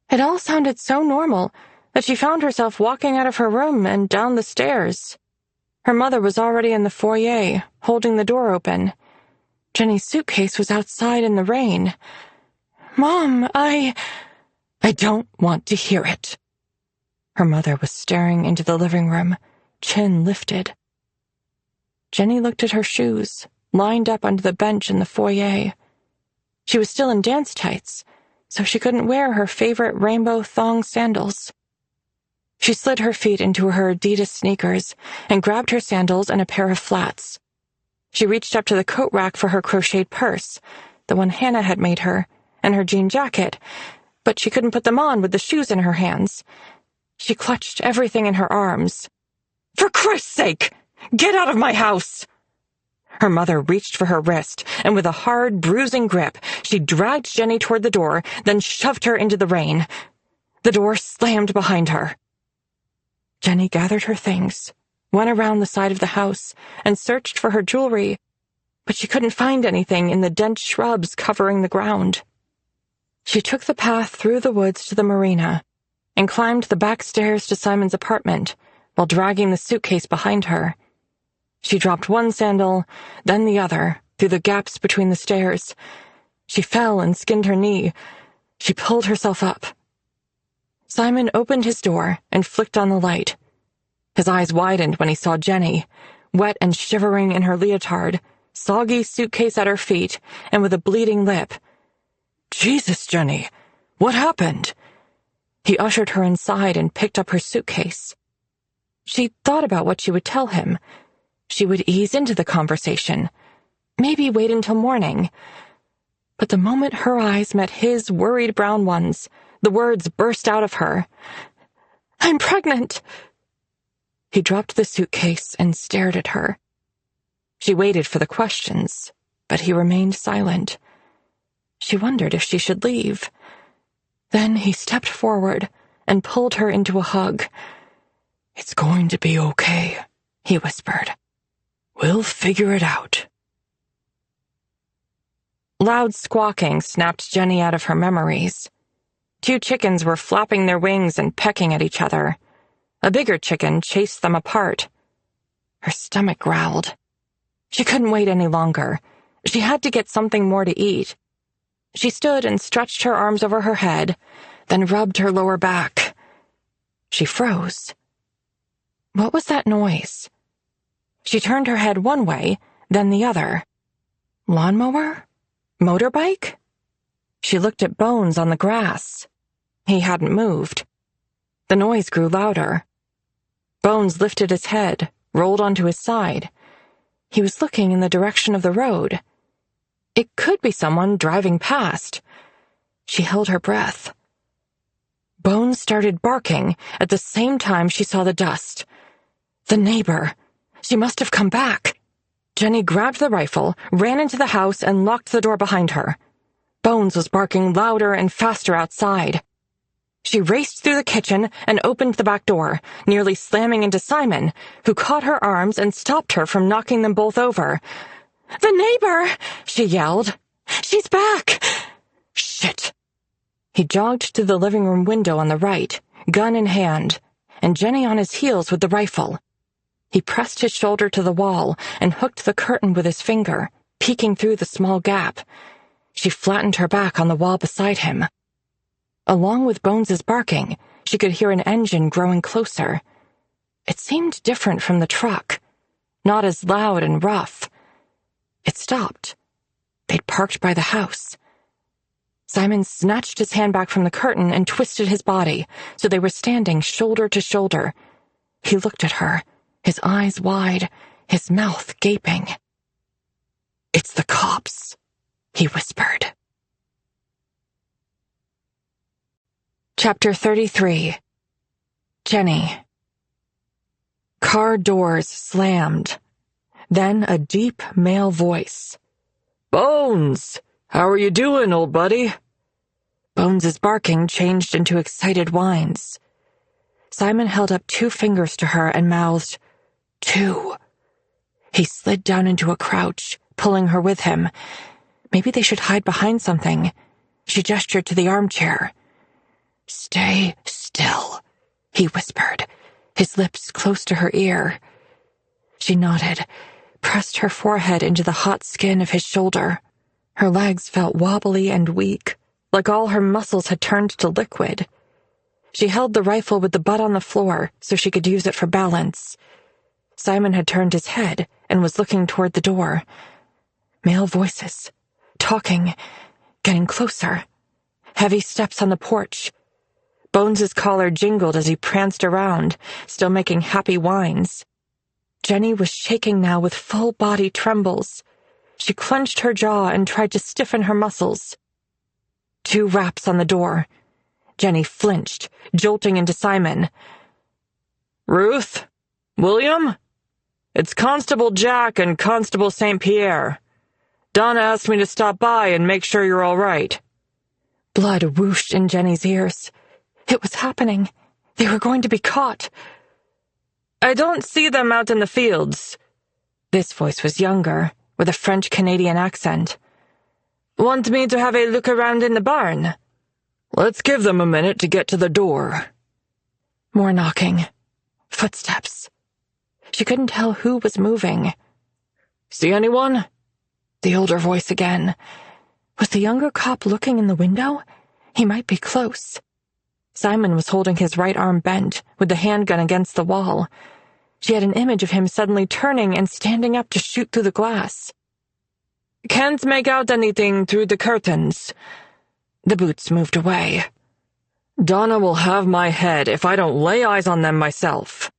B: It all sounded so normal that she found herself walking out of her room and down the stairs. Her mother was already in the foyer, holding the door open. Jenny's suitcase was outside in the rain. "Mom, I don't want to hear it." Her mother was staring into the living room, chin lifted. Jenny looked at her shoes, lined up under the bench in the foyer. She was still in dance tights, so she couldn't wear her favorite rainbow thong sandals. She slid her feet into her Adidas sneakers and grabbed her sandals and a pair of flats. She reached up to the coat rack for her crocheted purse, the one Hannah had made her, and her jean jacket, but she couldn't put them on with the shoes in her hands. She clutched everything in her arms. "For Christ's sake, get out of my house!" Her mother reached for her wrist, and with a hard, bruising grip, she dragged Jenny toward the door, then shoved her into the rain. The door slammed behind her. Jenny gathered her things, went around the side of the house, and searched for her jewelry, but she couldn't find anything in the dense shrubs covering the ground. She took the path through the woods to the marina and climbed the back stairs to Simon's apartment while dragging the suitcase behind her. She dropped one sandal, then the other, through the gaps between the stairs. She fell and skinned her knee. She pulled herself up. Simon opened his door and flicked on the light. His eyes widened when he saw Jenny, wet and shivering in her leotard, soggy suitcase at her feet, and with a bleeding lip.
C: "Jesus, Jenny, what happened?"
B: He ushered her inside and picked up her suitcase. She thought about what she would tell him. She would ease into the conversation, maybe wait until morning. But the moment her eyes met his worried brown ones, the words burst out of her. "I'm pregnant." He dropped the suitcase and stared at her. She waited for the questions, but he remained silent. She wondered if she should leave. Then he stepped forward and pulled her into a hug.
C: "It's going to be okay," he whispered. "We'll figure it out."
B: Loud squawking snapped Jenny out of her memories. 2 chickens were flapping their wings and pecking at each other. A bigger chicken chased them apart. Her stomach growled. She couldn't wait any longer. She had to get something more to eat. She stood and stretched her arms over her head, then rubbed her lower back. She froze. What was that noise? She turned her head one way, then the other. Lawnmower? Motorbike? She looked at Bones on the grass. He hadn't moved. The noise grew louder. Bones lifted his head, rolled onto his side. He was looking in the direction of the road. It could be someone driving past. She held her breath. Bones started barking at the same time she saw the dust. The neighbor. She must have come back. Jenny grabbed the rifle, ran into the house, and locked the door behind her. Bones was barking louder and faster outside. She raced through the kitchen and opened the back door, nearly slamming into Simon, who caught her arms and stopped her from knocking them both over. "The neighbor!" she yelled. "She's back!" Shit! He jogged to the living room window on the right, gun in hand, and Jenny on his heels with the rifle. He pressed his shoulder to the wall and hooked the curtain with his finger, peeking through the small gap. She flattened her back on the wall beside him. Along with Bones's barking, she could hear an engine growing closer. It seemed different from the truck, not as loud and rough. It stopped. They'd parked by the house. Simon snatched his hand back from the curtain and twisted his body, so they were standing shoulder to shoulder. He looked at her, his eyes wide, his mouth gaping. "It's the cops," he whispered. Chapter 33. Jenny. Car doors slammed. Then a deep male voice.
C: "Bones! How are you doing, old buddy?"
B: Bones's barking changed into excited whines. Simon held up 2 fingers to her and mouthed, "2." He slid down into a crouch, pulling her with him. Maybe they should hide behind something. She gestured to the armchair. "Stay still," he whispered, his lips close to her ear. She nodded, pressed her forehead into the hot skin of his shoulder. Her legs felt wobbly and weak, like all her muscles had turned to liquid. She held the rifle with the butt on the floor so she could use it for balance. Simon had turned his head and was looking toward the door. Male voices, talking, getting closer. Heavy steps on the porch. Bones's collar jingled as he pranced around, still making happy whines. Jenny was shaking now with full body trembles. She clenched her jaw and tried to stiffen her muscles. 2 raps on the door. Jenny flinched, jolting into Simon.
C: Ruth? William? It's Constable Jack and Constable St. Pierre. Donna asked me to stop by and make sure you're all right.
B: Blood whooshed in Jenny's ears. It was happening. They were going to be caught.
C: I don't see them out in the fields.
B: This voice was younger, with a French-Canadian accent.
C: Want me to have a look around in the barn? Let's give them a minute to get to the door.
B: More knocking. Footsteps. She couldn't tell who was moving.
C: See anyone?
B: The older voice again. Was the younger cop looking in the window? He might be close. Simon was holding his right arm bent, with the handgun against the wall. She had an image of him suddenly turning and standing up to shoot through the glass.
C: Can't make out anything through the curtains.
B: The boots moved away.
C: Donna will have my head if I don't lay eyes on them myself.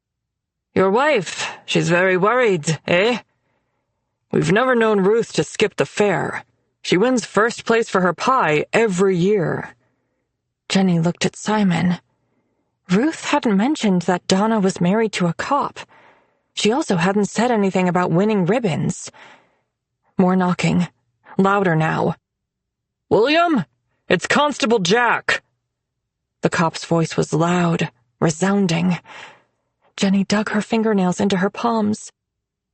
C: Your wife, she's very worried, eh? We've never known Ruth to skip the fair. She wins first place for her pie every year.
B: Jenny looked at Simon. Ruth hadn't mentioned that Donna was married to a cop. She also hadn't said anything about winning ribbons. More knocking. Louder now.
C: William? It's Constable Jack.
B: The cop's voice was loud, resounding. Jenny dug her fingernails into her palms.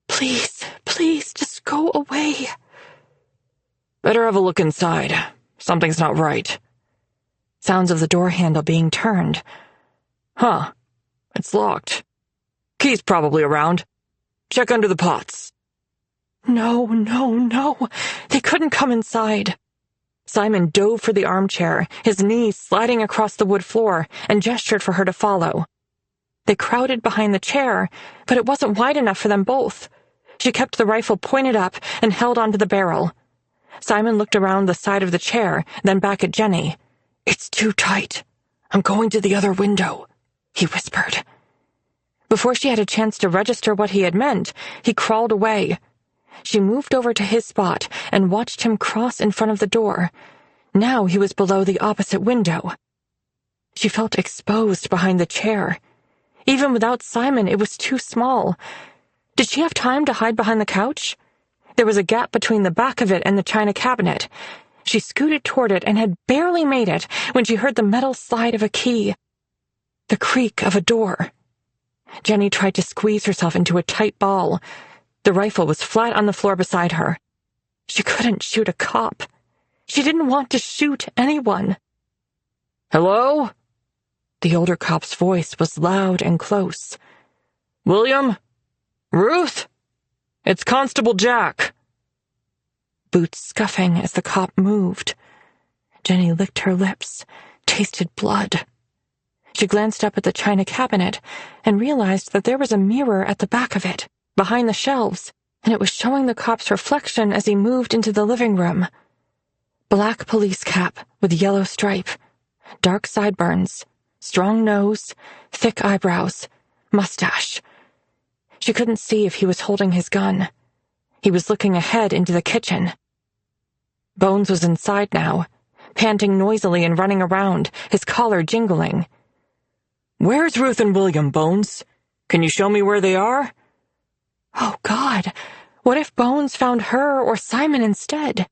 B: Please, please, just go away.
C: Better have a look inside. Something's not right.
B: Sounds of the door handle being turned.
C: Huh. It's locked. Key's probably around. Check under the pots.
B: No. They couldn't come inside. Simon dove for the armchair, his knees sliding across the wood floor, and gestured for her to follow. They crowded behind the chair, but it wasn't wide enough for them both. She kept the rifle pointed up and held onto the barrel. Simon looked around the side of the chair, then back at Jenny.
C: It's too tight. I'm going to the other window,
B: he whispered. Before she had a chance to register what he had meant, he crawled away. She moved over to his spot and watched him cross in front of the door. Now he was below the opposite window. She felt exposed behind the chair. Even without Simon, it was too small. Did she have time to hide behind the couch? There was a gap between the back of it and the china cabinet. She scooted toward it and had barely made it when she heard the metal slide of a key. The creak of a door. Jenny tried to squeeze herself into a tight ball. The rifle was flat on the floor beside her. She couldn't shoot a cop. She didn't want to shoot anyone.
C: Hello?
B: The older cop's voice was loud and close.
C: William? Ruth? It's Constable Jack.
B: Boots scuffing as the cop moved. Jenny licked her lips, tasted blood. She glanced up at the china cabinet and realized that there was a mirror at the back of it, behind the shelves, and it was showing the cop's reflection as he moved into the living room. Black police cap with yellow stripe, dark sideburns, strong nose, thick eyebrows, mustache. She couldn't see if he was holding his gun. He was looking ahead into the kitchen. Bones was inside now, panting noisily and running around, his collar jingling.
C: Where's Ruth and William, Bones? Can you show me where they are?
B: Oh, God, what if Bones found her or Simon instead?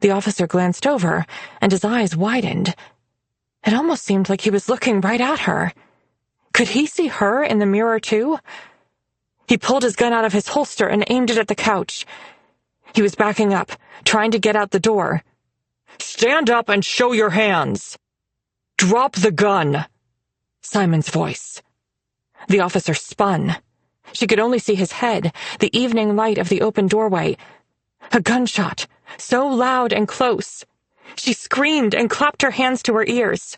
B: The officer glanced over, and his eyes widened. It almost seemed like he was looking right at her. Could he see her in the mirror, too? He pulled his gun out of his holster and aimed it at the couch. He was backing up, trying to get out the door.
C: Stand up and show your hands. Drop the gun.
B: Simon's voice. The officer spun. She could only see his head, the evening light of the open doorway. A gunshot, so loud and close. She screamed and clapped her hands to her ears.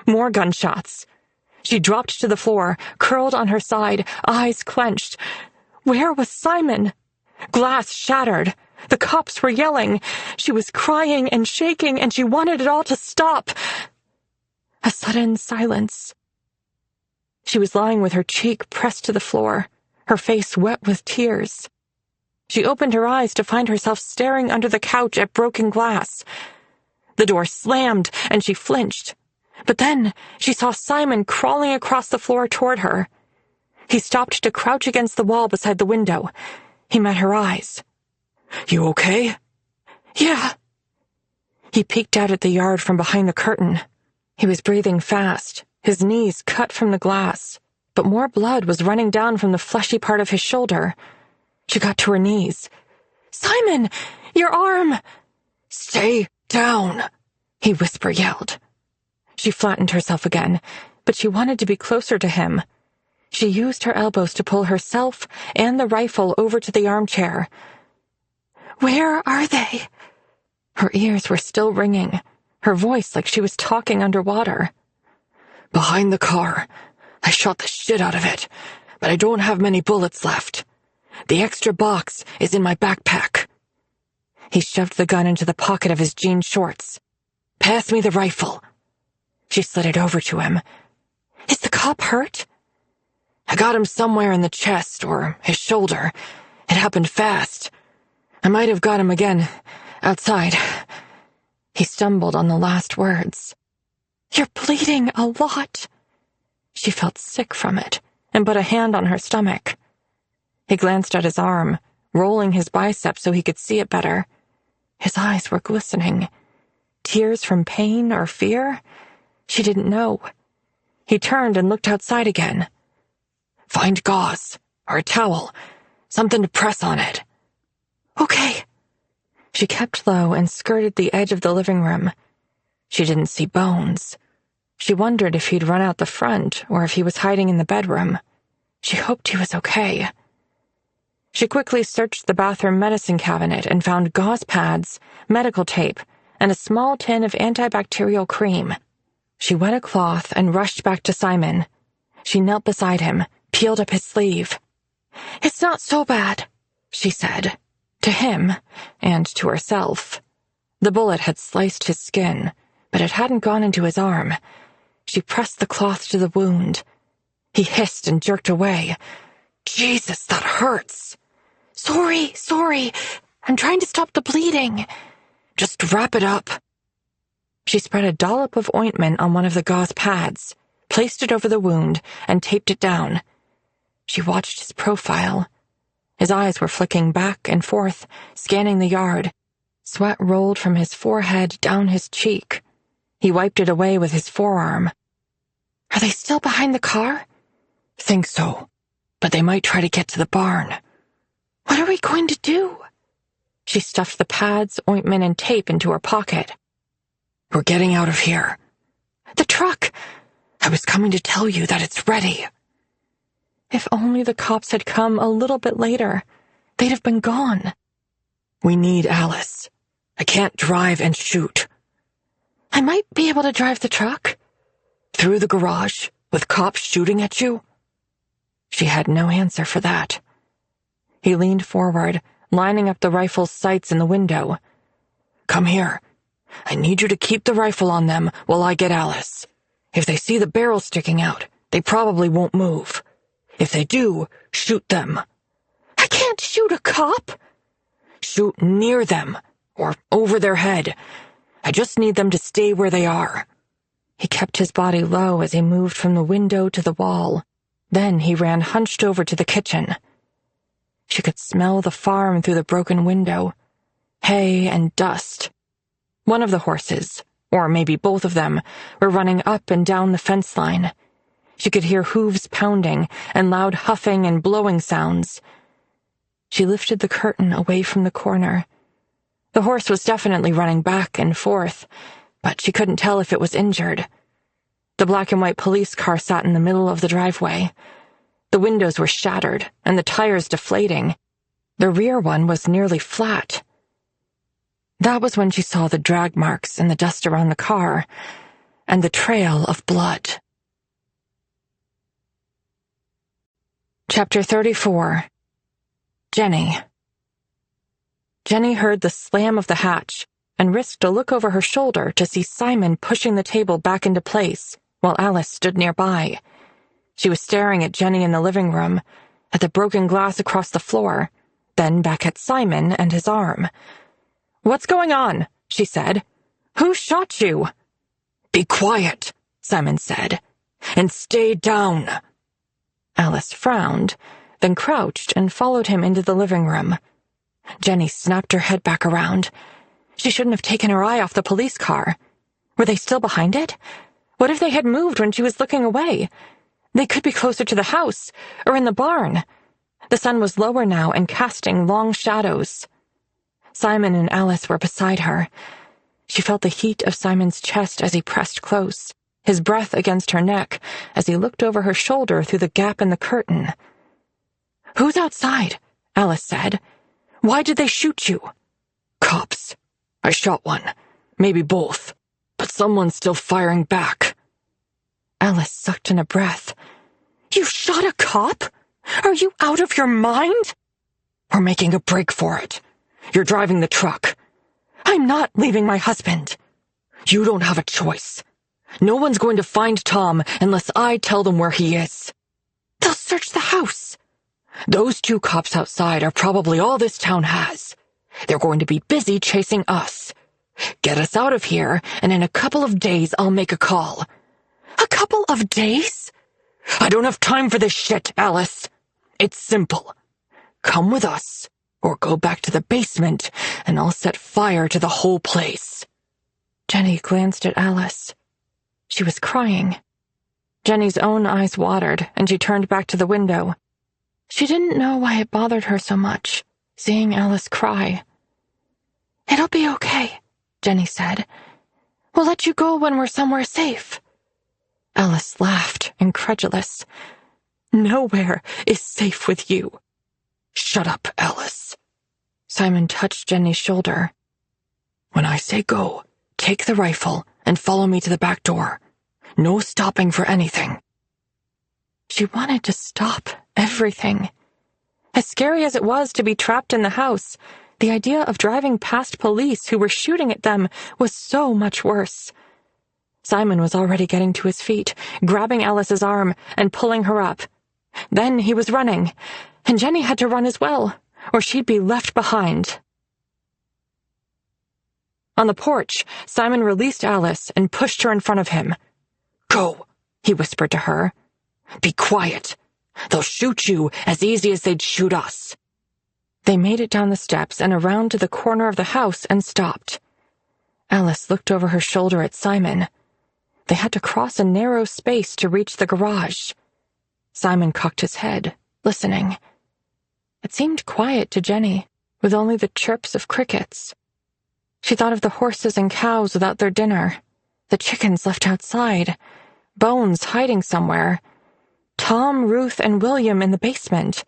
B: More gunshots. She dropped to the floor, curled on her side, eyes clenched. Where was Simon? Glass shattered. The cops were yelling. She was crying and shaking, and she wanted it all to stop. A sudden silence. She was lying with her cheek pressed to the floor, her face wet with tears. She opened her eyes to find herself staring under the couch at broken glass. The door slammed, and she flinched. But then she saw Simon crawling across the floor toward her. He stopped to crouch against the wall beside the window. He met her eyes.
C: "You okay?"
B: "Yeah." He peeked out at the yard from behind the curtain. He was breathing fast, his knees cut from the glass, but more blood was running down from the fleshy part of his shoulder. She got to her knees. "Simon, your arm!"
C: "Stay down,"
B: he yelled. She flattened herself again, but she wanted to be closer to him. She used her elbows to pull herself and the rifle over to the armchair. "Where are they?" Her ears were still ringing, her voice like she was talking underwater.
C: "Behind the car. I shot the shit out of it, but I don't have many bullets left. The extra box is in my backpack."
B: He shoved the gun into the pocket of his jean shorts.
C: "Pass me the rifle."
B: She slid it over to him. "Is the cop hurt?"
C: "I got him somewhere in the chest or his shoulder. It happened fast. I might have got him again outside."
B: He stumbled on the last words. "You're bleeding a lot." She felt sick from it and put a hand on her stomach. He glanced at his arm, rolling his biceps so he could see it better. His eyes were glistening. Tears from pain or fear? She didn't know. He turned and looked outside again.
C: "Find gauze or a towel, something to press on it."
B: "Okay." She kept low and skirted the edge of the living room. She didn't see bones. She wondered if he'd run out the front or if he was hiding in the bedroom. She hoped he was okay. She quickly searched the bathroom medicine cabinet and found gauze pads, medical tape, and a small tin of antibacterial cream. She wet a cloth and rushed back to Simon. She knelt beside him, peeled up his sleeve. "It's not so bad," she said, to him and to herself. The bullet had sliced his skin, but it hadn't gone into his arm. She pressed the cloth to the wound. He hissed and jerked away.
C: "Jesus, that hurts."
B: Sorry. I'm trying to stop the bleeding."
C: "Just wrap it up."
B: She spread a dollop of ointment on one of the gauze pads, placed it over the wound, and taped it down. She watched his profile. His eyes were flicking back and forth, scanning the yard. Sweat rolled from his forehead down his cheek. He wiped it away with his forearm. "Are they still behind the car?"
C: "Think so, but they might try to get to the barn."
B: "What are we going to do?" She stuffed the pads, ointment, and tape into her pocket.
C: "We're getting out of here."
B: "The truck!"
C: "I was coming to tell you that it's ready."
B: If only the cops had come a little bit later, they'd have been gone.
C: "We need Alice. I can't drive and shoot."
B: "I might be able to drive the truck."
C: "Through the garage, with cops shooting at you?"
B: She had no answer for that. He leaned forward, lining up the rifle's sights in the window.
C: "Come here. I need you to keep the rifle on them while I get Alice. If they see the barrel sticking out, they probably won't move. If they do, shoot them."
B: "I can't shoot a cop."
C: "Shoot near them, or over their head. I just need them to stay where they are."
B: He kept his body low as he moved from the window to the wall. Then he ran hunched over to the kitchen. She could smell the farm through the broken window. Hay and dust. One of the horses, or maybe both of them, were running up and down the fence line. She could hear hooves pounding and loud huffing and blowing sounds. She lifted the curtain away from the corner. The horse was definitely running back and forth, but she couldn't tell if it was injured. The black and white police car sat in the middle of the driveway. The windows were shattered and the tires deflating. The rear one was nearly flat. That was when she saw the drag marks in the dust around the car and the trail of blood. Chapter 34. Jenny. Jenny heard the slam of the hatch and risked a look over her shoulder to see Simon pushing the table back into place while Alice stood nearby. She was staring at Jenny in the living room, at the broken glass across the floor, then back at Simon and his arm. "What's going on?" she said. "Who shot you?"
C: "Be quiet,"
B: Simon said. "And stay down." Alice frowned, then crouched and followed him into the living room. Jenny snapped her head back around. She shouldn't have taken her eye off the police car. Were they still behind it? What if they had moved when she was looking away? They could be closer to the house, or in the barn. The sun was lower now and casting long shadows. Simon and Alice were beside her. She felt the heat of Simon's chest as he pressed close, his breath against her neck as he looked over her shoulder through the gap in the curtain. "Who's outside?" Alice said. "Why did they shoot you?"
C: "Cops. I shot one. Maybe both. But someone's still firing back."
B: Alice sucked in a breath. "You shot a cop? Are you out of your mind?"
C: "We're making a break for it. You're driving the truck."
B: "I'm not leaving my husband."
C: "You don't have a choice. No one's going to find Tom unless I tell them where he is."
B: "They'll search the house."
C: "Those 2 cops outside are probably all this town has. They're going to be busy chasing us. Get us out of here, and in a couple of days I'll make a call."
B: "A couple of days?"
C: "I don't have time for this shit, Alice. It's simple. Come with us, or go back to the basement, and I'll set fire to the whole place."
B: Jenny glanced at Alice. She was crying. Jenny's own eyes watered, and she turned back to the window. She didn't know why it bothered her so much, seeing Alice cry. "It'll be okay," Jenny said. "We'll let you go when we're somewhere safe." Alice laughed, incredulous. "Nowhere is safe with you."
C: "Shut up, Alice."
B: Simon touched Jenny's shoulder.
C: "When I say go, take the rifle and follow me to the back door. No stopping for anything."
B: She wanted to stop everything. As scary as it was to be trapped in the house, the idea of driving past police who were shooting at them was so much worse. Simon was already getting to his feet, grabbing Alice's arm and pulling her up. Then he was running, and Jenny had to run as well, or she'd be left behind. On the porch, Simon released Alice and pushed her in front of him.
C: "Go," he whispered to her. "Be quiet. They'll shoot you as easy as they'd shoot us."
B: They made it down the steps and around to the corner of the house and stopped. Alice looked over her shoulder at Simon. They had to cross a narrow space to reach the garage. Simon cocked his head, listening. It seemed quiet to Jenny, with only the chirps of crickets. She thought of the horses and cows without their dinner, the chickens left outside, Bones hiding somewhere, Tom, Ruth, and William in the basement.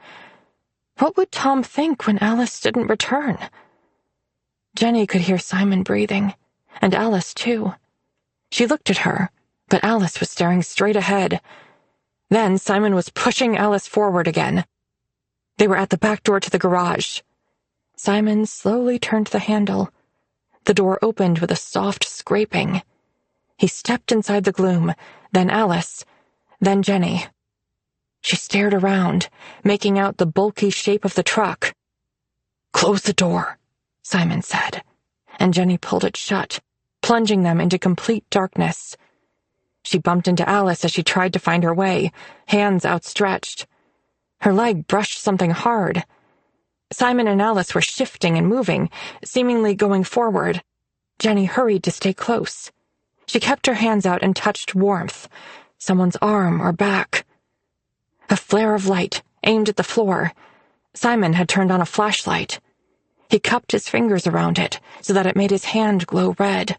B: What would Tom think when Alice didn't return? Jenny could hear Simon breathing, and Alice too. She looked at her, but Alice was staring straight ahead. Then Simon was pushing Alice forward again. They were at the back door to the garage. Simon slowly turned the handle. The door opened with a soft scraping. He stepped inside the gloom, then Alice, then Jenny. She stared around, making out the bulky shape of the truck.
C: "Close the door,"
B: Simon said, and Jenny pulled it shut, plunging them into complete darkness. She bumped into Alice as she tried to find her way, hands outstretched. Her leg brushed something hard. Simon and Alice were shifting and moving, seemingly going forward. Jenny hurried to stay close. She kept her hands out and touched warmth, someone's arm or back. A flare of light, aimed at the floor. Simon had turned on a flashlight. He cupped his fingers around it so that it made his hand glow red.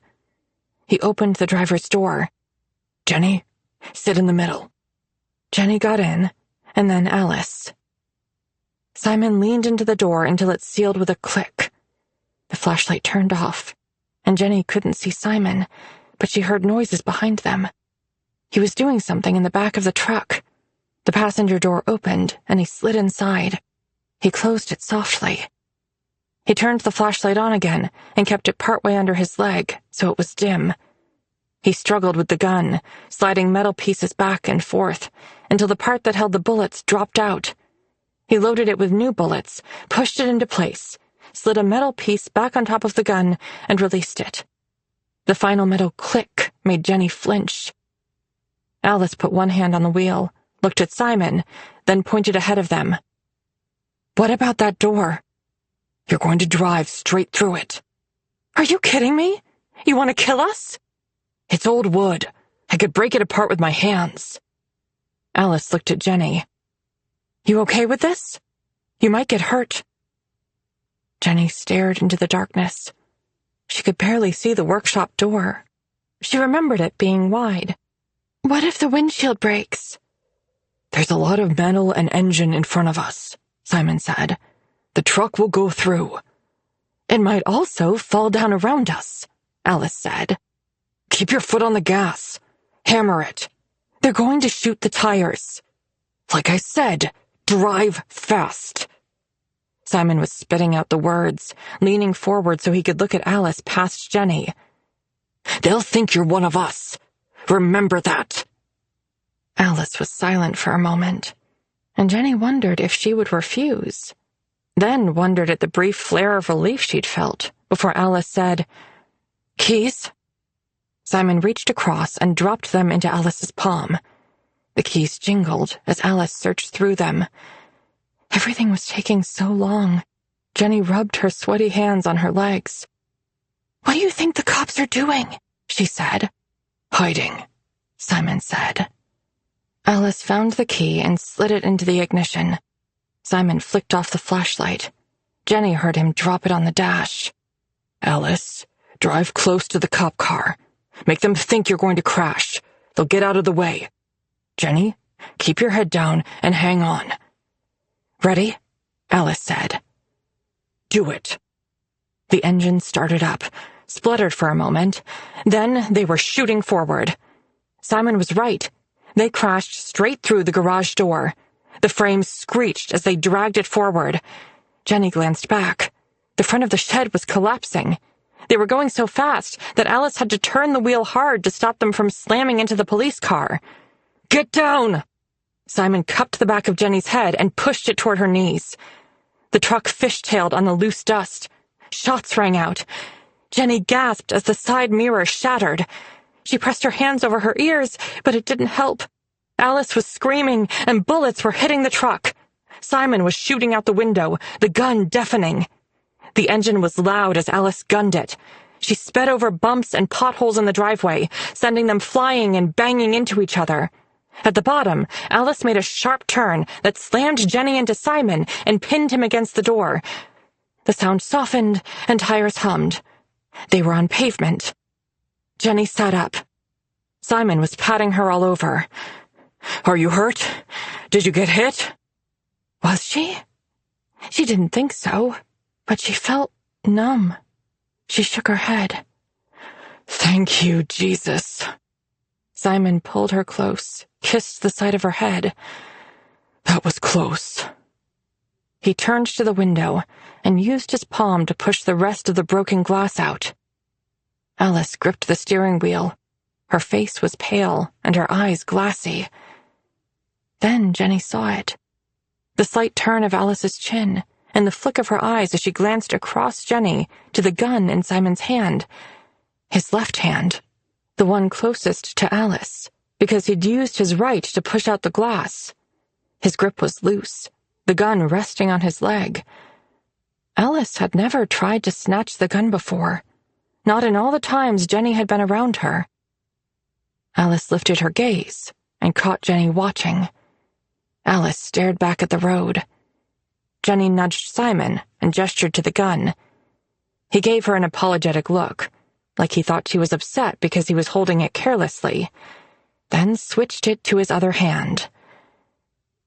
B: He opened the driver's door.
C: "Jenny, sit in the middle."
B: Jenny got in, and then Alice. Simon leaned into the door until it sealed with a click. The flashlight turned off, and Jenny couldn't see Simon, but she heard noises behind them. He was doing something in the back of the truck. The passenger door opened, and he slid inside. He closed it softly. He turned the flashlight on again and kept it partway under his leg, so it was dim. He struggled with the gun, sliding metal pieces back and forth, until the part that held the bullets dropped out. He loaded it with new bullets, pushed it into place, slid a metal piece back on top of the gun, and released it. The final metal click made Jenny flinch. Alice put one hand on the wheel, looked at Simon, then pointed ahead of them. "What about that door?" "You're going to drive straight through it." "Are you kidding me? You want to kill us?" "It's old wood. I could break it apart with my hands." Alice looked at Jenny. "You okay with this? You might get hurt." Jenny stared into the darkness. She could barely see the workshop door. She remembered it being wide. What if the windshield breaks? "There's a lot of metal and engine in front of us," Simon said. "The truck will go through." "It might also fall down around us," Alice said. "Keep your foot on the gas. Hammer it. They're going to shoot the tires. Like I said, drive fast." Simon was spitting out the words, leaning forward so he could look at Alice past Jenny. "They'll think you're one of us. Remember that." Alice was silent for a moment, and Jenny wondered if she would refuse, then wondered at the brief flare of relief she'd felt before Alice said, "Keys?" Simon reached across and dropped them into Alice's palm. The keys jingled as Alice searched through them. Everything was taking so long. Jenny rubbed her sweaty hands on her legs. "What do you think the cops are doing?" she said. "Hiding," Simon said. Alice found the key and slid it into the ignition. Simon flicked off the flashlight. Jenny heard him drop it on the dash. "Alice, drive close to the cop car. Make them think you're going to crash. They'll get out of the way. Jenny, keep your head down and hang on." "Ready?" Alice said. "Do it." The engine started up, spluttered for a moment. Then they were shooting forward. Simon was right. They crashed straight through the garage door. The frames screeched as they dragged it forward. Jenny glanced back. The front of the shed was collapsing. They were going so fast that Alice had to turn the wheel hard to stop them from slamming into the police car. "Get down!" Simon cupped the back of Jenny's head and pushed it toward her knees. The truck fishtailed on the loose dust. Shots rang out. Jenny gasped as the side mirror shattered. She pressed her hands over her ears, but it didn't help. Alice was screaming, and bullets were hitting the truck. Simon was shooting out the window, the gun deafening. The engine was loud as Alice gunned it. She sped over bumps and potholes in the driveway, sending them flying and banging into each other. At the bottom, Alice made a sharp turn that slammed Jenny into Simon and pinned him against the door. The sound softened and tires hummed. They were on pavement. Jenny sat up. Simon was patting her all over. "Are you hurt? Did you get hit?" Was she? She didn't think so, but she felt numb. She shook her head. "Thank you, Jesus." Simon pulled her close, kissed the side of her head. "That was close." He turned to the window and used his palm to push the rest of the broken glass out. Alice gripped the steering wheel. Her face was pale and her eyes glassy. Then Jenny saw it. The slight turn of Alice's chin and the flick of her eyes as she glanced across Jenny to the gun in Simon's hand. His left hand, the one closest to Alice, because he'd used his right to push out the glass. His grip was loose, the gun resting on his leg. Alice had never tried to snatch the gun before, not in all the times Jenny had been around her. Alice lifted her gaze and caught Jenny watching. Alice stared back at the road. Jenny nudged Simon and gestured to the gun. He gave her an apologetic look, like he thought she was upset because he was holding it carelessly, then switched it to his other hand.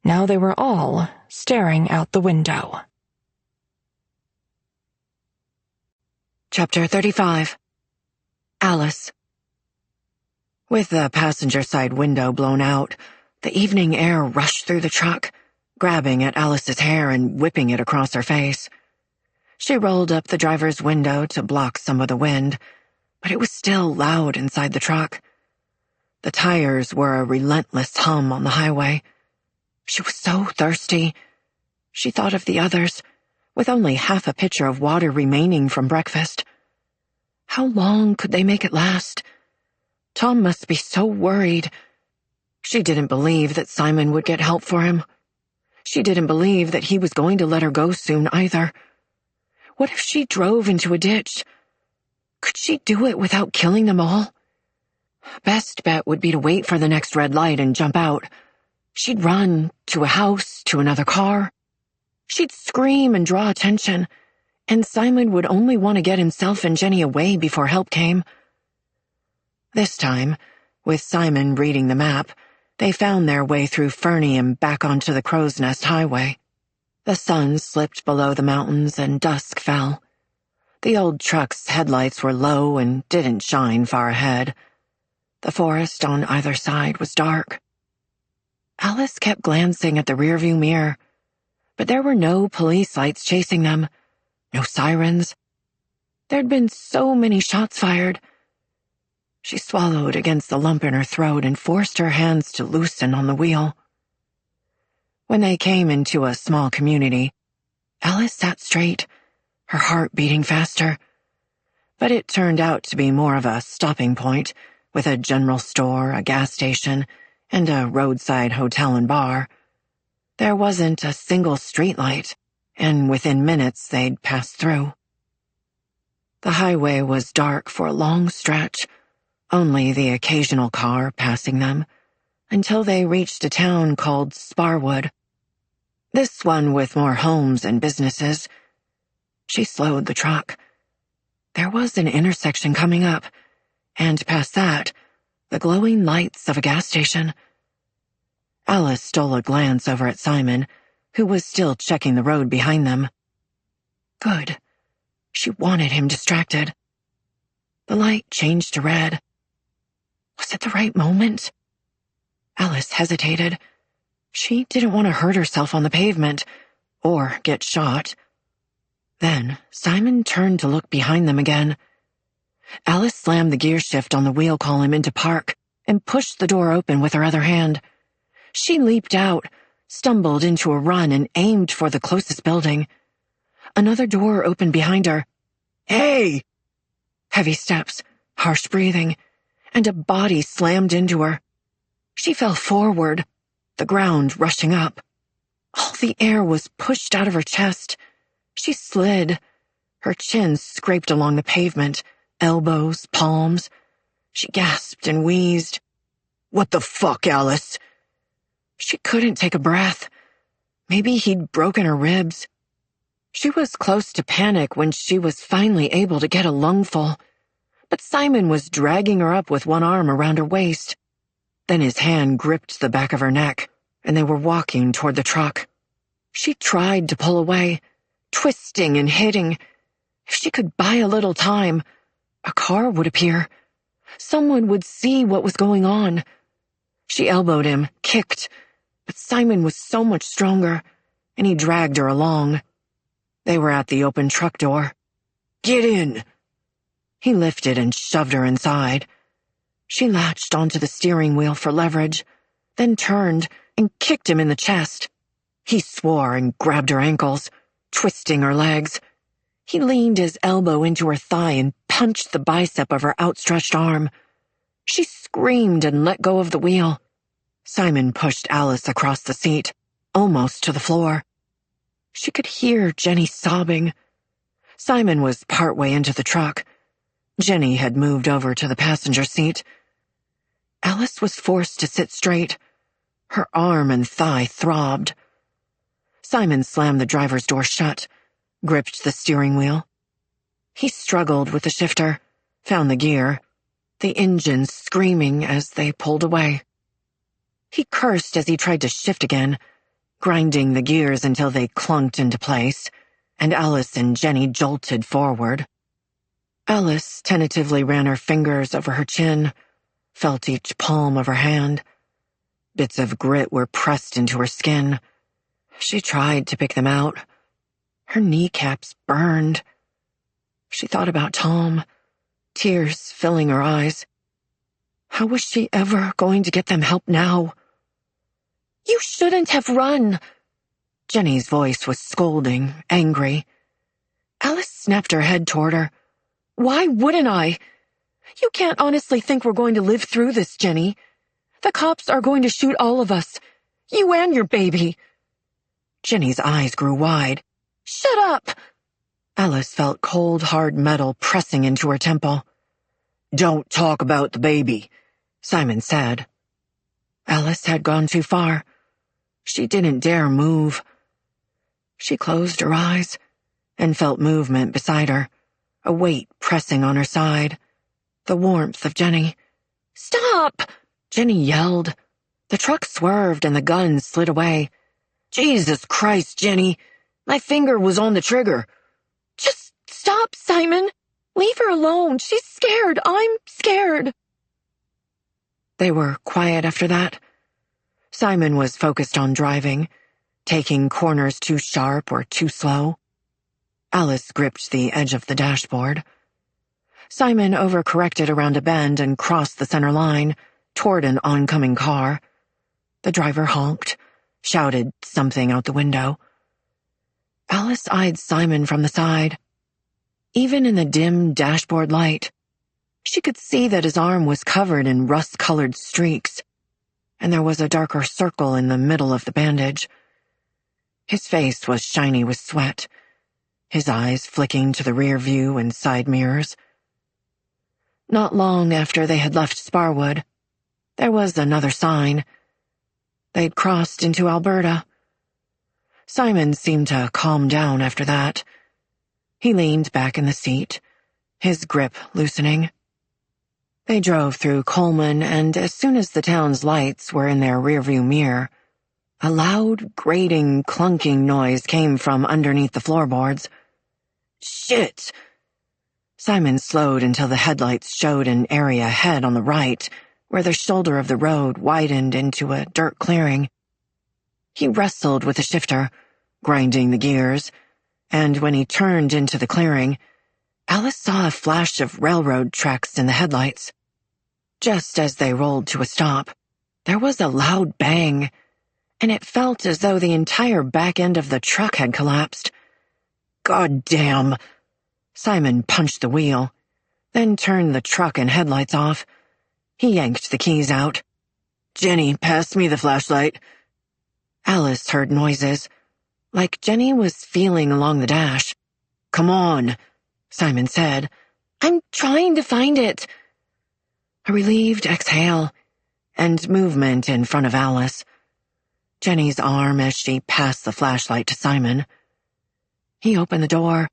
B: Now they were all staring out the window.
A: Chapter 35. Alice. With the passenger side window blown out, the evening air rushed through the truck, grabbing at Alice's hair and whipping it across her face. She rolled up the driver's window to block some of the wind, but it was still loud inside the truck. The tires were a relentless hum on the highway. She was so thirsty. She thought of the others, with only half a pitcher of water remaining from breakfast. How long could they make it last? Tom must be so worried. She didn't believe that Simon would get help for him. She didn't believe that he was going to let her go soon either. What if she drove into a ditch? Could she do it without killing them all? Best bet would be to wait for the next red light and jump out. She'd run to a house, to another car. She'd scream and draw attention, and Simon would only want to get himself and Jenny away before help came. This time, with Simon reading the map, they found their way through Fernie and back onto the Crow's Nest Highway. The sun slipped below the mountains and dusk fell. The old truck's headlights were low and didn't shine far ahead. The forest on either side was dark. Alice kept glancing at the rearview mirror, but there were no police lights chasing them, no sirens. There'd been so many shots fired. She swallowed against the lump in her throat and forced her hands to loosen on the wheel. When they came into a small community, Alice sat straight, her heart beating faster. But it turned out to be more of a stopping point, with a general store, a gas station, and a roadside hotel and bar. There wasn't a single streetlight, and within minutes they'd passed through. The highway was dark for a long stretch, only the occasional car passing them, until they reached a town called Sparwood. This one with more homes and businesses. She slowed the truck. There was an intersection coming up, and past that, the glowing lights of a gas station. Alice stole a glance over at Simon, who was still checking the road behind them. Good. She wanted him distracted. The light changed to red. Was it the right moment? Alice hesitated. She didn't want to hurt herself on the pavement, or get shot. Then Simon turned to look behind them again. Alice slammed the gear shift on the wheel column into park and pushed the door open with her other hand. She leaped out, stumbled into a run, and aimed for the closest building. Another door opened behind her. Hey! Heavy steps, harsh breathing, and a body slammed into her. She fell forward, the ground rushing up. All the air was pushed out of her chest. She slid. Her chin scraped along the pavement, elbows, palms. She gasped and wheezed. What the fuck, Alice? She couldn't take a breath. Maybe he'd broken her ribs. She was close to panic when she was finally able to get a lungful. But Simon was dragging her up with one arm around her waist. Then his hand gripped the back of her neck, and they were walking toward the truck. She tried to pull away, twisting and hitting. If she could buy a little time, a car would appear. Someone would see what was going on. She elbowed him, kicked, but Simon was so much stronger, and he dragged her along. They were at the open truck door. Get in! He lifted and shoved her inside. She latched onto the steering wheel for leverage, then turned and kicked him in the chest. He swore and grabbed her ankles, twisting her legs. He leaned his elbow into her thigh and punched the bicep of her outstretched arm. She screamed and let go of the wheel. Simon pushed Alice across the seat, almost to the floor. She could hear Jenny sobbing. Simon was partway into the truck. Jenny had moved over to the passenger seat. Alice was forced to sit straight. Her arm and thigh throbbed. Simon slammed the driver's door shut, gripped the steering wheel. He struggled with the shifter, found the gear, the engine screaming as they pulled away. He cursed as he tried to shift again, grinding the gears until they clunked into place, and Alice and Jenny jolted forward. Alice tentatively ran her fingers over her chin, felt each palm of her hand. Bits of grit were pressed into her skin. She tried to pick them out. Her kneecaps burned. She thought about Tom, tears filling her eyes. How was she ever going to get them help now? You shouldn't have run. Jenny's voice was scolding, angry. Alice snapped her head toward her. Why wouldn't I? You can't honestly think we're going to live through this, Jenny. The cops are going to shoot all of us. You and your baby. Jenny's eyes grew wide. Shut up! Alice felt cold, hard metal pressing into her temple.
D: Don't talk about the baby,
A: Simon said. Alice had gone too far. She didn't dare move. She closed her eyes and felt movement beside her, a weight pressing on her side, the warmth of Jenny. Stop! Jenny yelled. The truck swerved and the gun slid away.
D: Jesus Christ, Jenny! My finger was on the trigger.
A: Just stop, Simon! Leave her alone. She's scared. I'm scared. They were quiet after that. Simon was focused on driving, taking corners too sharp or too slow. Alice gripped the edge of the dashboard. Simon overcorrected around a bend and crossed the center line toward an oncoming car. The driver honked, shouted something out the window. Alice eyed Simon from the side. Even in the dim dashboard light, she could see that his arm was covered in rust-colored streaks, and there was a darker circle in the middle of the bandage. His face was shiny with sweat, his eyes flicking to the rear view and side mirrors. Not long after they had left Sparwood, there was another sign. They'd crossed into Alberta. Simon seemed to calm down after that. He leaned back in the seat, his grip loosening. They drove through Coleman, and as soon as the town's lights were in their rearview mirror, a loud, grating, clunking noise came from underneath the floorboards. Shit! Simon slowed until the headlights showed an area ahead on the right, where the shoulder of the road widened into a dirt clearing. He wrestled with the shifter, grinding the gears, and when he turned into the clearing, Alice saw a flash of railroad tracks in the headlights. Just as they rolled to a stop, there was a loud bang, and it felt as though the entire back end of the truck had collapsed. God damn! Simon punched the wheel, then turned the truck and headlights off. He yanked the keys out. Jenny, pass me the flashlight. Alice heard noises, like Jenny was feeling along the dash. Come on, Simon said. I'm trying to find it. A relieved exhale, and movement in front of Alice. Jenny's arm as she passed the flashlight to Simon. He opened the door,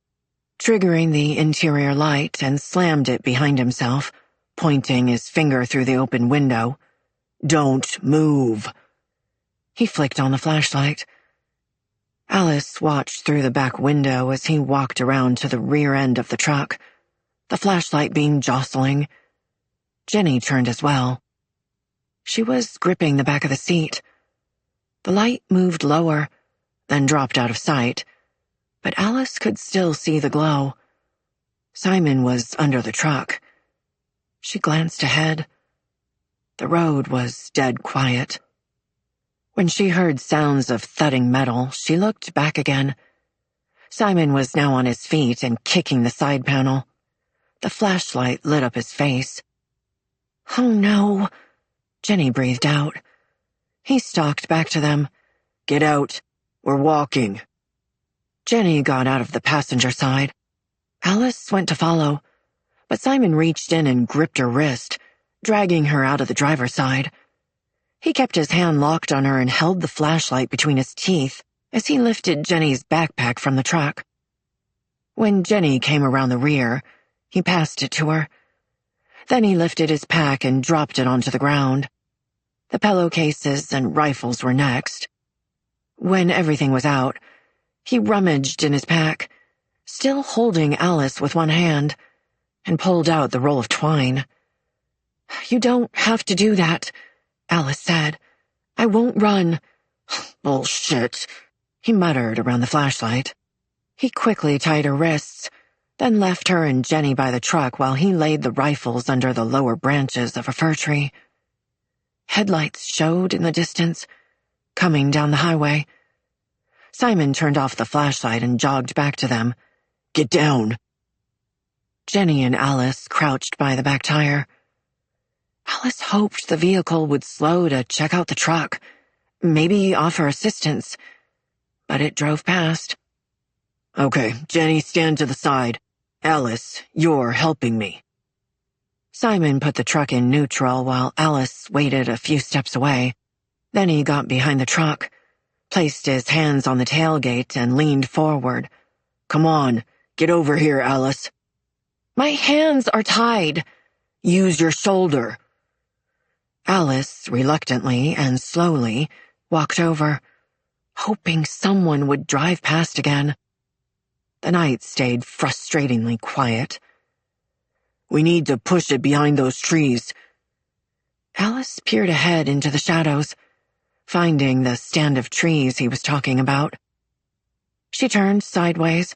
A: triggering the interior light, and slammed it behind himself, pointing his finger through the open window. Don't move. He flicked on the flashlight. Alice watched through the back window as he walked around to the rear end of the truck, the flashlight beam jostling. Jenny turned as well. She was gripping the back of the seat. The light moved lower, then dropped out of sight, but Alice could still see the glow. Simon was under the truck. She glanced ahead. The road was dead quiet. When she heard sounds of thudding metal, she looked back again. Simon was now on his feet and kicking the side panel. The flashlight lit up his face. Oh no, Jenny breathed out. He stalked back to them. Get out. We're walking. Jenny got out of the passenger side. Alice went to follow, but Simon reached in and gripped her wrist, dragging her out of the driver's side. He kept his hand locked on her and held the flashlight between his teeth as he lifted Jenny's backpack from the truck. When Jenny came around the rear, he passed it to her. Then he lifted his pack and dropped it onto the ground. The pillowcases and rifles were next. When everything was out, he rummaged in his pack, still holding Alice with one hand, and pulled out the roll of twine. You don't have to do that, Alice said. I won't run. Bullshit, he muttered around the flashlight. He quickly tied her wrists, then left her and Jenny by the truck while he laid the rifles under the lower branches of a fir tree. Headlights showed in the distance, coming down the highway. Simon turned off the flashlight and jogged back to them. Get down. Jenny and Alice crouched by the back tire. Alice hoped the vehicle would slow to check out the truck, maybe offer assistance, but it drove past. Okay, Jenny, stand to the side. Alice, you're helping me. Simon put the truck in neutral while Alice waited a few steps away. Then he got behind the truck, placed his hands on the tailgate, and leaned forward. Come on, get over here, Alice. My hands are tied. Use your shoulder. Alice, reluctantly and slowly, walked over, hoping someone would drive past again. The night stayed frustratingly quiet. We need to push it behind those trees. Alice peered ahead into the shadows, finding the stand of trees he was talking about. She turned sideways,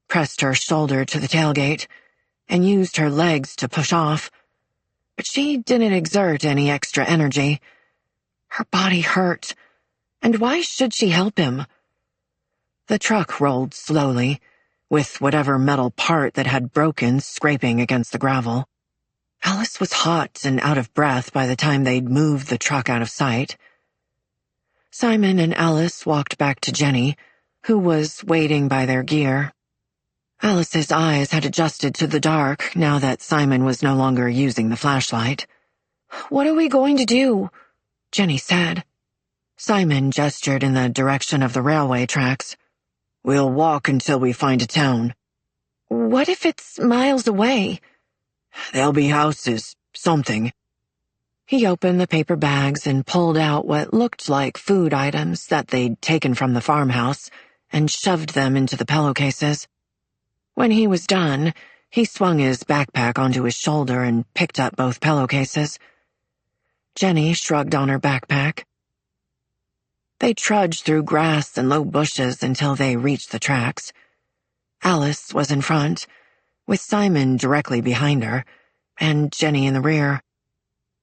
A: pressed her shoulder to the tailgate, and used her legs to push off. But she didn't exert any extra energy. Her body hurt, and why should she help him? The truck rolled slowly, with whatever metal part that had broken scraping against the gravel. Alice was hot and out of breath by the time they'd moved the truck out of sight. Simon and Alice walked back to Jenny, who was waiting by their gear. Alice's eyes had adjusted to the dark now that Simon was no longer using the flashlight. What are we going to do? Jenny said. Simon gestured in the direction of the railway tracks. We'll walk until we find a town. What if it's miles away? There'll be houses, something. He opened the paper bags and pulled out what looked like food items that they'd taken from the farmhouse and shoved them into the pillowcases. When he was done, he swung his backpack onto his shoulder and picked up both pillowcases. Jenny shrugged on her backpack. They trudged through grass and low bushes until they reached the tracks. Alice was in front, with Simon directly behind her, and Jenny in the rear.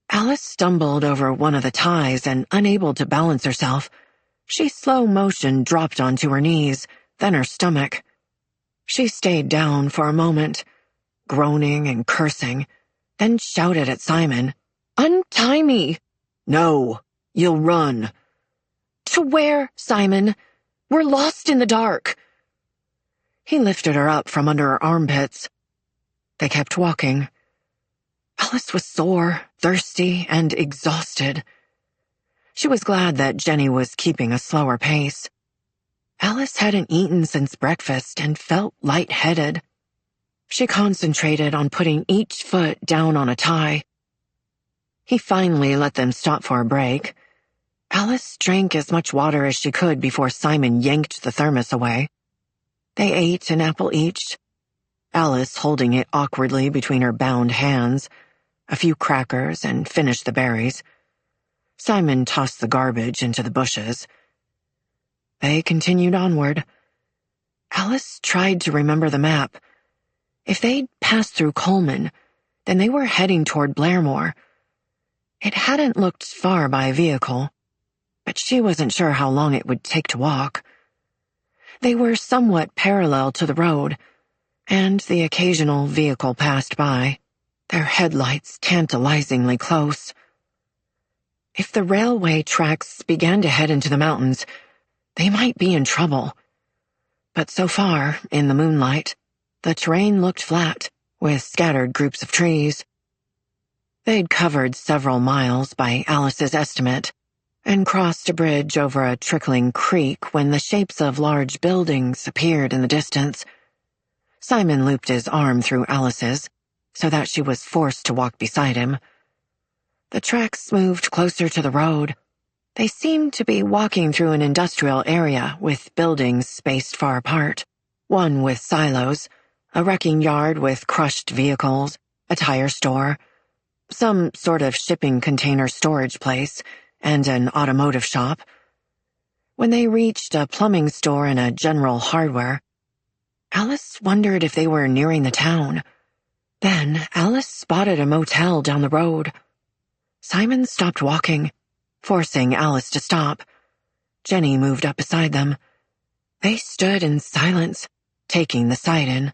A: Alice stumbled over one of the ties and, unable to balance herself, she slow motion dropped onto her knees, then her stomach. She stayed down for a moment, groaning and cursing, then shouted at Simon, Untie me! No, you'll run. To where, Simon? We're lost in the dark. He lifted her up from under her armpits. They kept walking. Alice was sore, thirsty, and exhausted. She was glad that Jenny was keeping a slower pace. Alice hadn't eaten since breakfast and felt lightheaded. She concentrated on putting each foot down on a tie. He finally let them stop for a break. Alice drank as much water as she could before Simon yanked the thermos away. They ate an apple each, Alice holding it awkwardly between her bound hands, a few crackers, and finished the berries. Simon tossed the garbage into the bushes. They continued onward. Alice tried to remember the map. If they'd passed through Coleman, then they were heading toward Blairmore. It hadn't looked far by vehicle, but she wasn't sure how long it would take to walk. They were somewhat parallel to the road, and the occasional vehicle passed by, their headlights tantalizingly close. If the railway tracks began to head into the mountains, they might be in trouble. But so far, in the moonlight, the terrain looked flat, with scattered groups of trees. They'd covered several miles by Alice's estimate, and crossed a bridge over a trickling creek when the shapes of large buildings appeared in the distance. Simon looped his arm through Alice's, so that she was forced to walk beside him. The tracks moved closer to the road. They seemed to be walking through an industrial area with buildings spaced far apart, one with silos, a wrecking yard with crushed vehicles, a tire store, some sort of shipping container storage place, and an automotive shop. When they reached a plumbing store and a general hardware, Alice wondered if they were nearing the town. Then Alice spotted a motel down the road. Simon stopped walking, forcing Alice to stop. Jenny moved up beside them. They stood in silence, taking the sight in.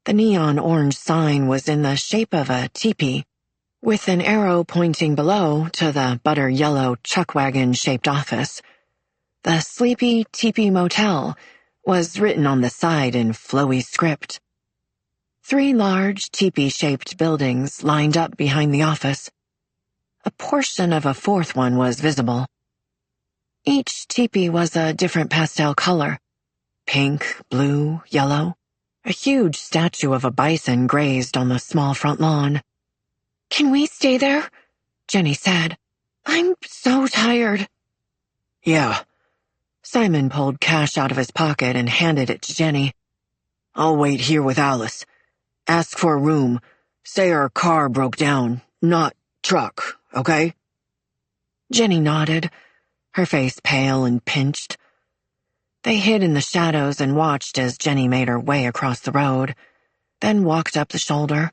A: The neon orange sign was in the shape of a teepee, with an arrow pointing below to the butter-yellow chuck-wagon-shaped office. The Sleepy Teepee Motel was written on the side in flowy script. 3 large teepee-shaped buildings lined up behind the office. A portion of a 4th one was visible. Each teepee was a different pastel color: pink, blue, yellow. A huge statue of a bison grazed on the small front lawn.
E: "Can we stay there?"
A: Jenny said.
E: "I'm so tired."
D: Yeah.
A: Simon pulled cash out of his pocket and handed it to Jenny.
D: I'll wait here with Alice. Ask for a room. Say our car broke down, not truck, okay?
A: Jenny nodded, her face pale and pinched. They hid in the shadows and watched as Jenny made her way across the road, then walked up the shoulder,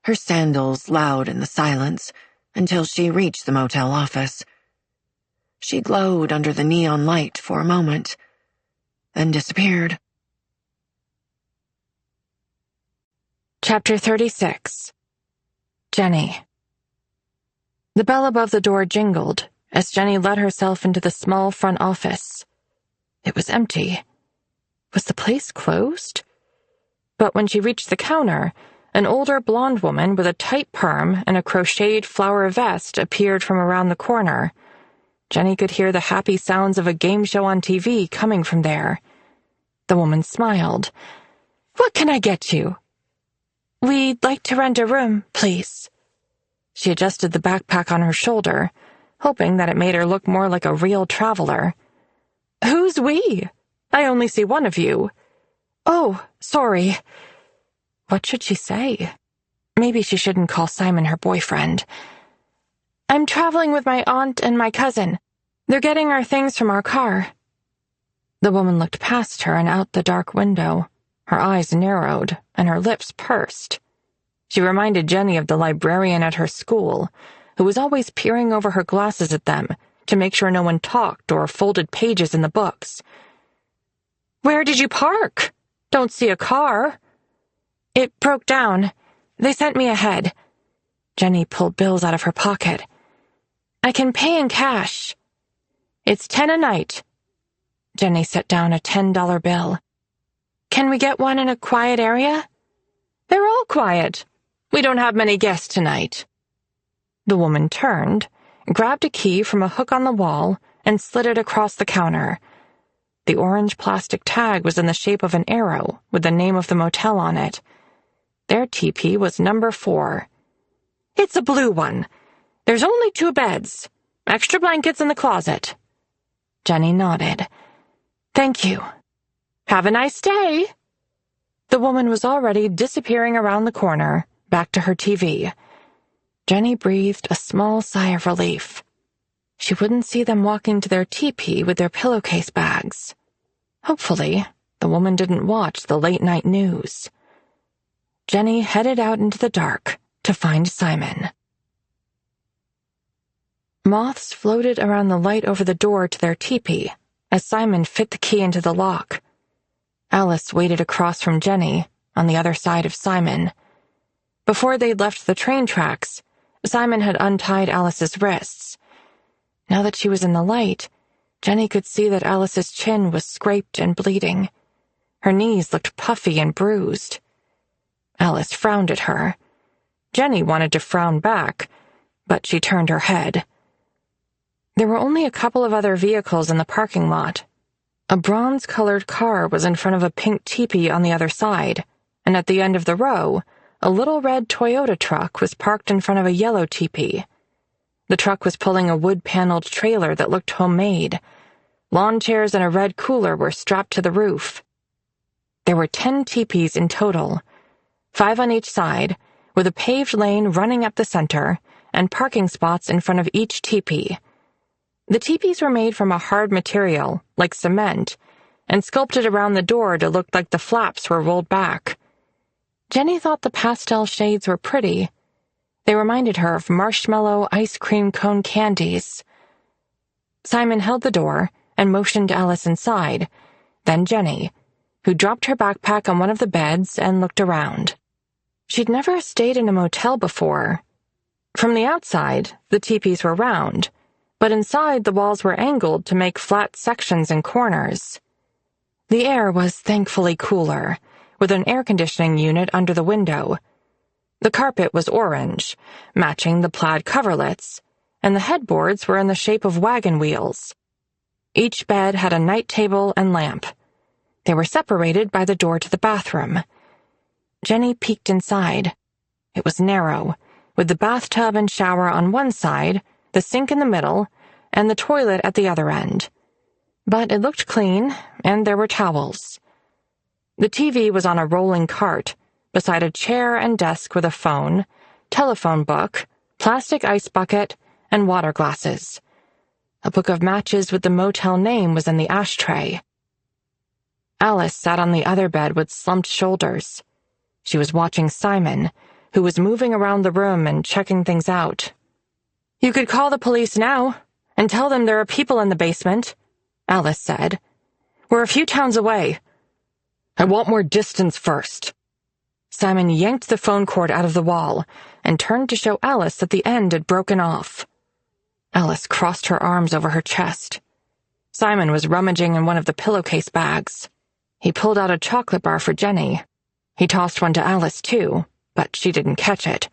A: her sandals loud in the silence, until she reached the motel office. She glowed under the neon light for a moment, then disappeared.
B: Chapter 36. Jenny. The bell above the door jingled as Jenny let herself into the small front office. It was empty. Was the place closed? But when she reached the counter, an older blonde woman with a tight perm and a crocheted flower vest appeared from around the corner. Jenny could hear the happy sounds of a game show on TV coming from there. The woman smiled. "What can I get you?" "We'd like to rent a room, please." She adjusted the backpack on her shoulder, hoping that it made her look more like a real traveler. "Who's we? I only see one of you." "Oh, sorry." What should she say? Maybe she shouldn't call Simon her boyfriend. "I'm traveling with my aunt and my cousin. They're getting our things from our car." The woman looked past her and out the dark window. Her eyes narrowed and her lips pursed. She reminded Jenny of the librarian at her school, who was always peering over her glasses at them to make sure no one talked or folded pages in the books. "Where did you park? Don't see a car." "It broke down. They sent me ahead." Jenny pulled bills out of her pocket. "I can pay in cash." "It's 10 a night." Jenny set down a $10 bill. "Can we get one in a quiet area?" "They're all quiet. We don't have many guests tonight." The woman turned, grabbed a key from a hook on the wall, and slid it across the counter. The orange plastic tag was in the shape of an arrow with the name of the motel on it. Their teepee was number 4. "It's a blue one. There's only 2 beds. Extra blankets in the closet." Jenny nodded. "Thank you. Have a nice day." The woman was already disappearing around the corner, back to her TV. Jenny breathed a small sigh of relief. She wouldn't see them walking to their teepee with their pillowcase bags. Hopefully, the woman didn't watch the late-night news. Jenny headed out into the dark to find Simon. Moths floated around the light over the door to their teepee as Simon fit the key into the lock. Alice waited across from Jenny, on the other side of Simon. Before they'd left the train tracks, Simon had untied Alice's wrists. Now that she was in the light, Jenny could see that Alice's chin was scraped and bleeding. Her knees looked puffy and bruised. Alice frowned at her. Jenny wanted to frown back, but she turned her head. There were only a couple of other vehicles in the parking lot. A bronze-colored car was in front of a pink teepee on the other side, and at the end of the row, a little red Toyota truck was parked in front of a yellow teepee. The truck was pulling a wood-paneled trailer that looked homemade. Lawn chairs and a red cooler were strapped to the roof. There were 10 teepees in total, 5 on each side, with a paved lane running up the center, and parking spots in front of each teepee. The teepees were made from a hard material, like cement, and sculpted around the door to look like the flaps were rolled back. Jenny thought the pastel shades were pretty. They reminded her of marshmallow ice cream cone candies. Simon held the door and motioned Alice inside, then Jenny, who dropped her backpack on one of the beds and looked around. She'd never stayed in a motel before. From the outside, the teepees were round, but inside the walls were angled to make flat sections and corners. The air was thankfully cooler, with an air conditioning unit under the window. The carpet was orange, matching the plaid coverlets, and the headboards were in the shape of wagon wheels. Each bed had a night table and lamp. They were separated by the door to the bathroom. Jenny peeked inside. It was narrow, with the bathtub and shower on one side, the sink in the middle, and the toilet at the other end. But it looked clean, and there were towels. The TV was on a rolling cart, beside a chair and desk with a phone, telephone book, plastic ice bucket, and water glasses. A book of matches with the motel name was in the ashtray. Alice sat on the other bed with slumped shoulders. She was watching Simon, who was moving around the room and checking things out. "You could call the police now, and tell them there are people in the basement," Alice said. "We're a few towns away." "I want more distance first." Simon yanked the phone cord out of the wall and turned to show Alice that the end had broken off. Alice crossed her arms over her chest. Simon was rummaging in one of the pillowcase bags. He pulled out a chocolate bar for Jenny. He tossed one to Alice, too, but she didn't catch it,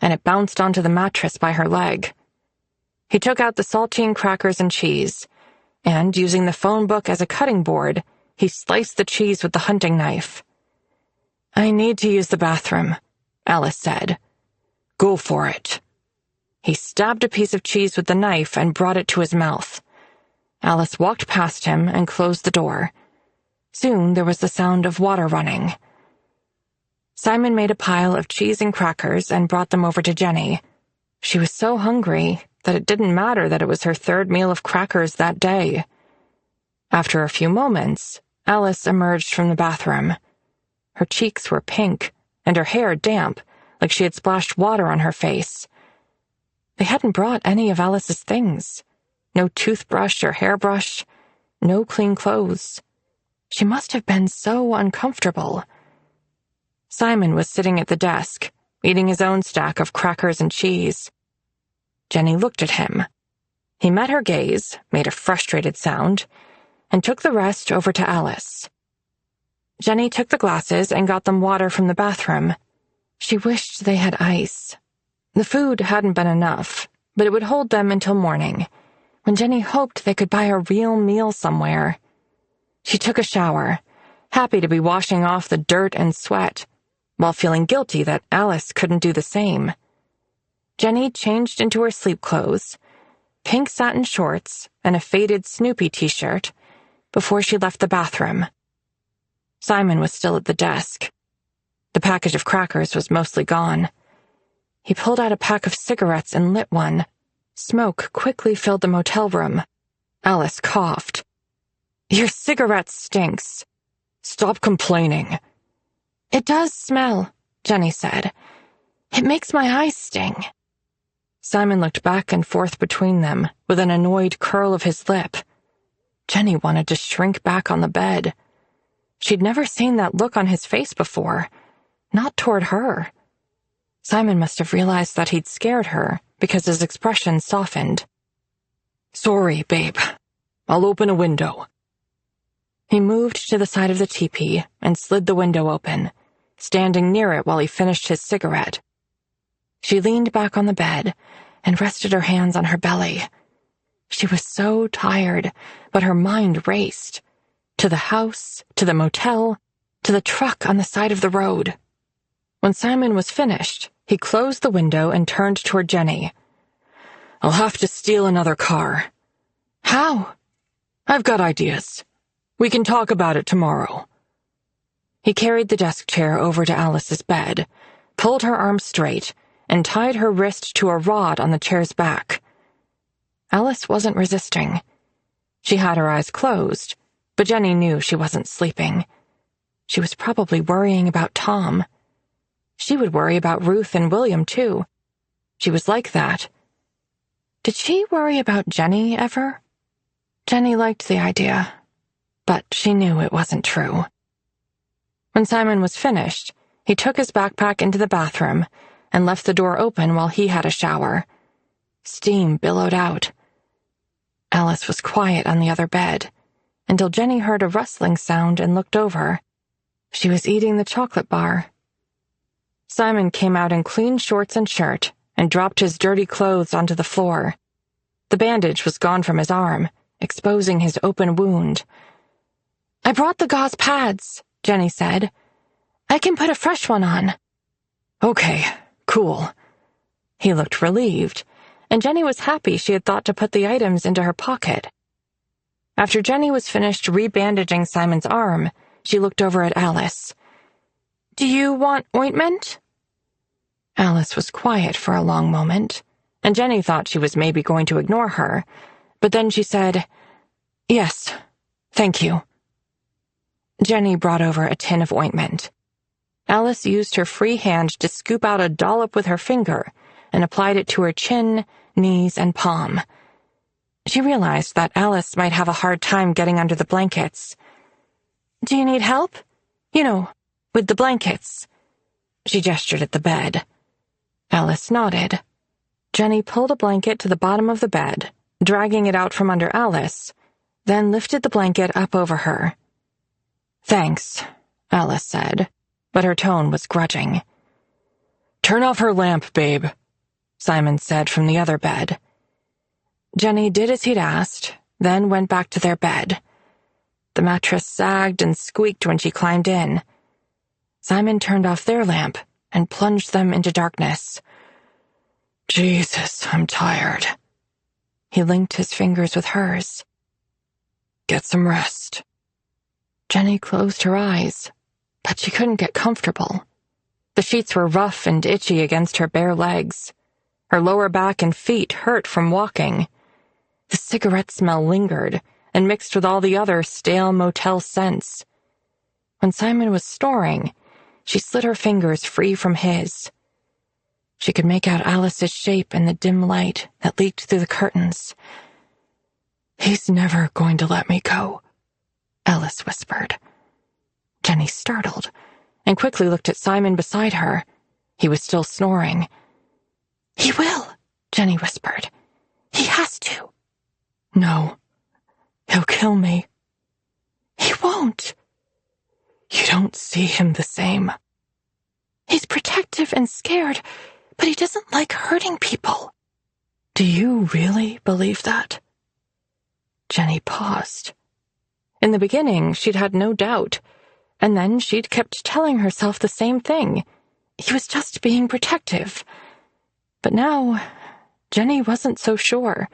B: and it bounced onto the mattress by her leg. He took out the saltine crackers and cheese, and, using the phone book as a cutting board, he sliced the cheese with the hunting knife. "I need to use the bathroom," Alice said. "Go for it." He stabbed a piece of cheese with the knife and brought it to his mouth. Alice walked past him and closed the door. Soon there was the sound of water running. Simon made a pile of cheese and crackers and brought them over to Jenny. She was so hungry that it didn't matter that it was her third meal of crackers that day. After a few moments, Alice emerged from the bathroom. Her cheeks were pink, and her hair damp, like she had splashed water on her face. They hadn't brought any of Alice's things. No toothbrush or hairbrush, no clean clothes. She must have been so uncomfortable. Simon was sitting at the desk, eating his own stack of crackers and cheese. Jenny looked at him. He met her gaze, made a frustrated sound, and took the rest over to Alice. Jenny took the glasses and got them water from the bathroom. She wished they had ice. The food hadn't been enough, but it would hold them until morning, when Jenny hoped they could buy a real meal somewhere. She took a shower, happy to be washing off the dirt and sweat, while feeling guilty that Alice couldn't do the same. Jenny changed into her sleep clothes, pink satin shorts, and a faded Snoopy t-shirt, before she left the bathroom. Simon was still at the desk. The package of crackers was mostly gone. He pulled out a pack of cigarettes and lit one. Smoke quickly filled the motel room. Alice coughed. "Your cigarette stinks." "Stop complaining." "It does smell," Jenny said. "It makes my eyes sting." Simon looked back and forth between them, with an annoyed curl of his lip. Jenny wanted to shrink back on the bed. She'd never seen that look on his face before, not toward her. Simon must have realized that he'd scared her, because his expression softened. "Sorry, babe. I'll open a window." He moved to the side of the teepee and slid the window open, standing near it while he finished his cigarette. She leaned back on the bed and rested her hands on her belly. She was so tired, but her mind raced. To the house, to the motel, to the truck on the side of the road. When Simon was finished, he closed the window and turned toward Jenny. "I'll have to steal another car." "How?" "I've got ideas. We can talk about it tomorrow." He carried the desk chair over to Alice's bed, pulled her arm straight, and tied her wrist to a rod on the chair's back. Alice wasn't resisting. She had her eyes closed, but Jenny knew she wasn't sleeping. She was probably worrying about Tom. She would worry about Ruth and William, too. She was like that. Did she worry about Jenny ever? Jenny liked the idea, but she knew it wasn't true. When Simon was finished, he took his backpack into the bathroom, and left the door open while he had a shower. Steam billowed out. Alice was quiet on the other bed, until Jenny heard a rustling sound and looked over. She was eating the chocolate bar. Simon came out in clean shorts and shirt and dropped his dirty clothes onto the floor. The bandage was gone from his arm, exposing his open wound. "I brought the gauze pads," Jenny said. "I can put a fresh one on." "Okay, cool." He looked relieved, and Jenny was happy she had thought to put the items into her pocket. After Jenny was finished rebandaging Simon's arm, she looked over at Alice. "Do you want ointment?" Alice was quiet for a long moment, and Jenny thought she was maybe going to ignore her, but then she said, "Yes, thank you." Jenny brought over a tin of ointment. Alice used her free hand to scoop out a dollop with her finger and applied it to her chin, knees, and palm. She realized that Alice might have a hard time getting under the blankets. "Do you need help? You know, with the blankets." She gestured at the bed. Alice nodded. Jenny pulled a blanket to the bottom of the bed, dragging it out from under Alice, then lifted the blanket up over her. "Thanks," Alice said, but her tone was grudging. "Turn off her lamp, babe," Simon said from the other bed. Jenny did as he'd asked, then went back to their bed. The mattress sagged and squeaked when she climbed in. Simon turned off their lamp and plunged them into darkness. "Jesus, I'm tired." He linked his fingers with hers. "Get some rest." Jenny closed her eyes, but she couldn't get comfortable. The sheets were rough and itchy against her bare legs. Her lower back and feet hurt from walking. The cigarette smell lingered and mixed with all the other stale motel scents. When Simon was snoring, she slid her fingers free from his. She could make out Alice's shape in the dim light that leaked through the curtains. "He's never going to let me go," Alice whispered. Jenny startled and quickly looked at Simon beside her. He was still snoring. "He will," Jenny whispered. "He has to." "No, he'll kill me." "He won't." "You don't see him the same." "He's protective and scared, but he doesn't like hurting people." "Do you really believe that?" Jenny paused. In the beginning, she'd had no doubt, and then she'd kept telling herself the same thing. He was just being protective. But now, Jenny wasn't so sure.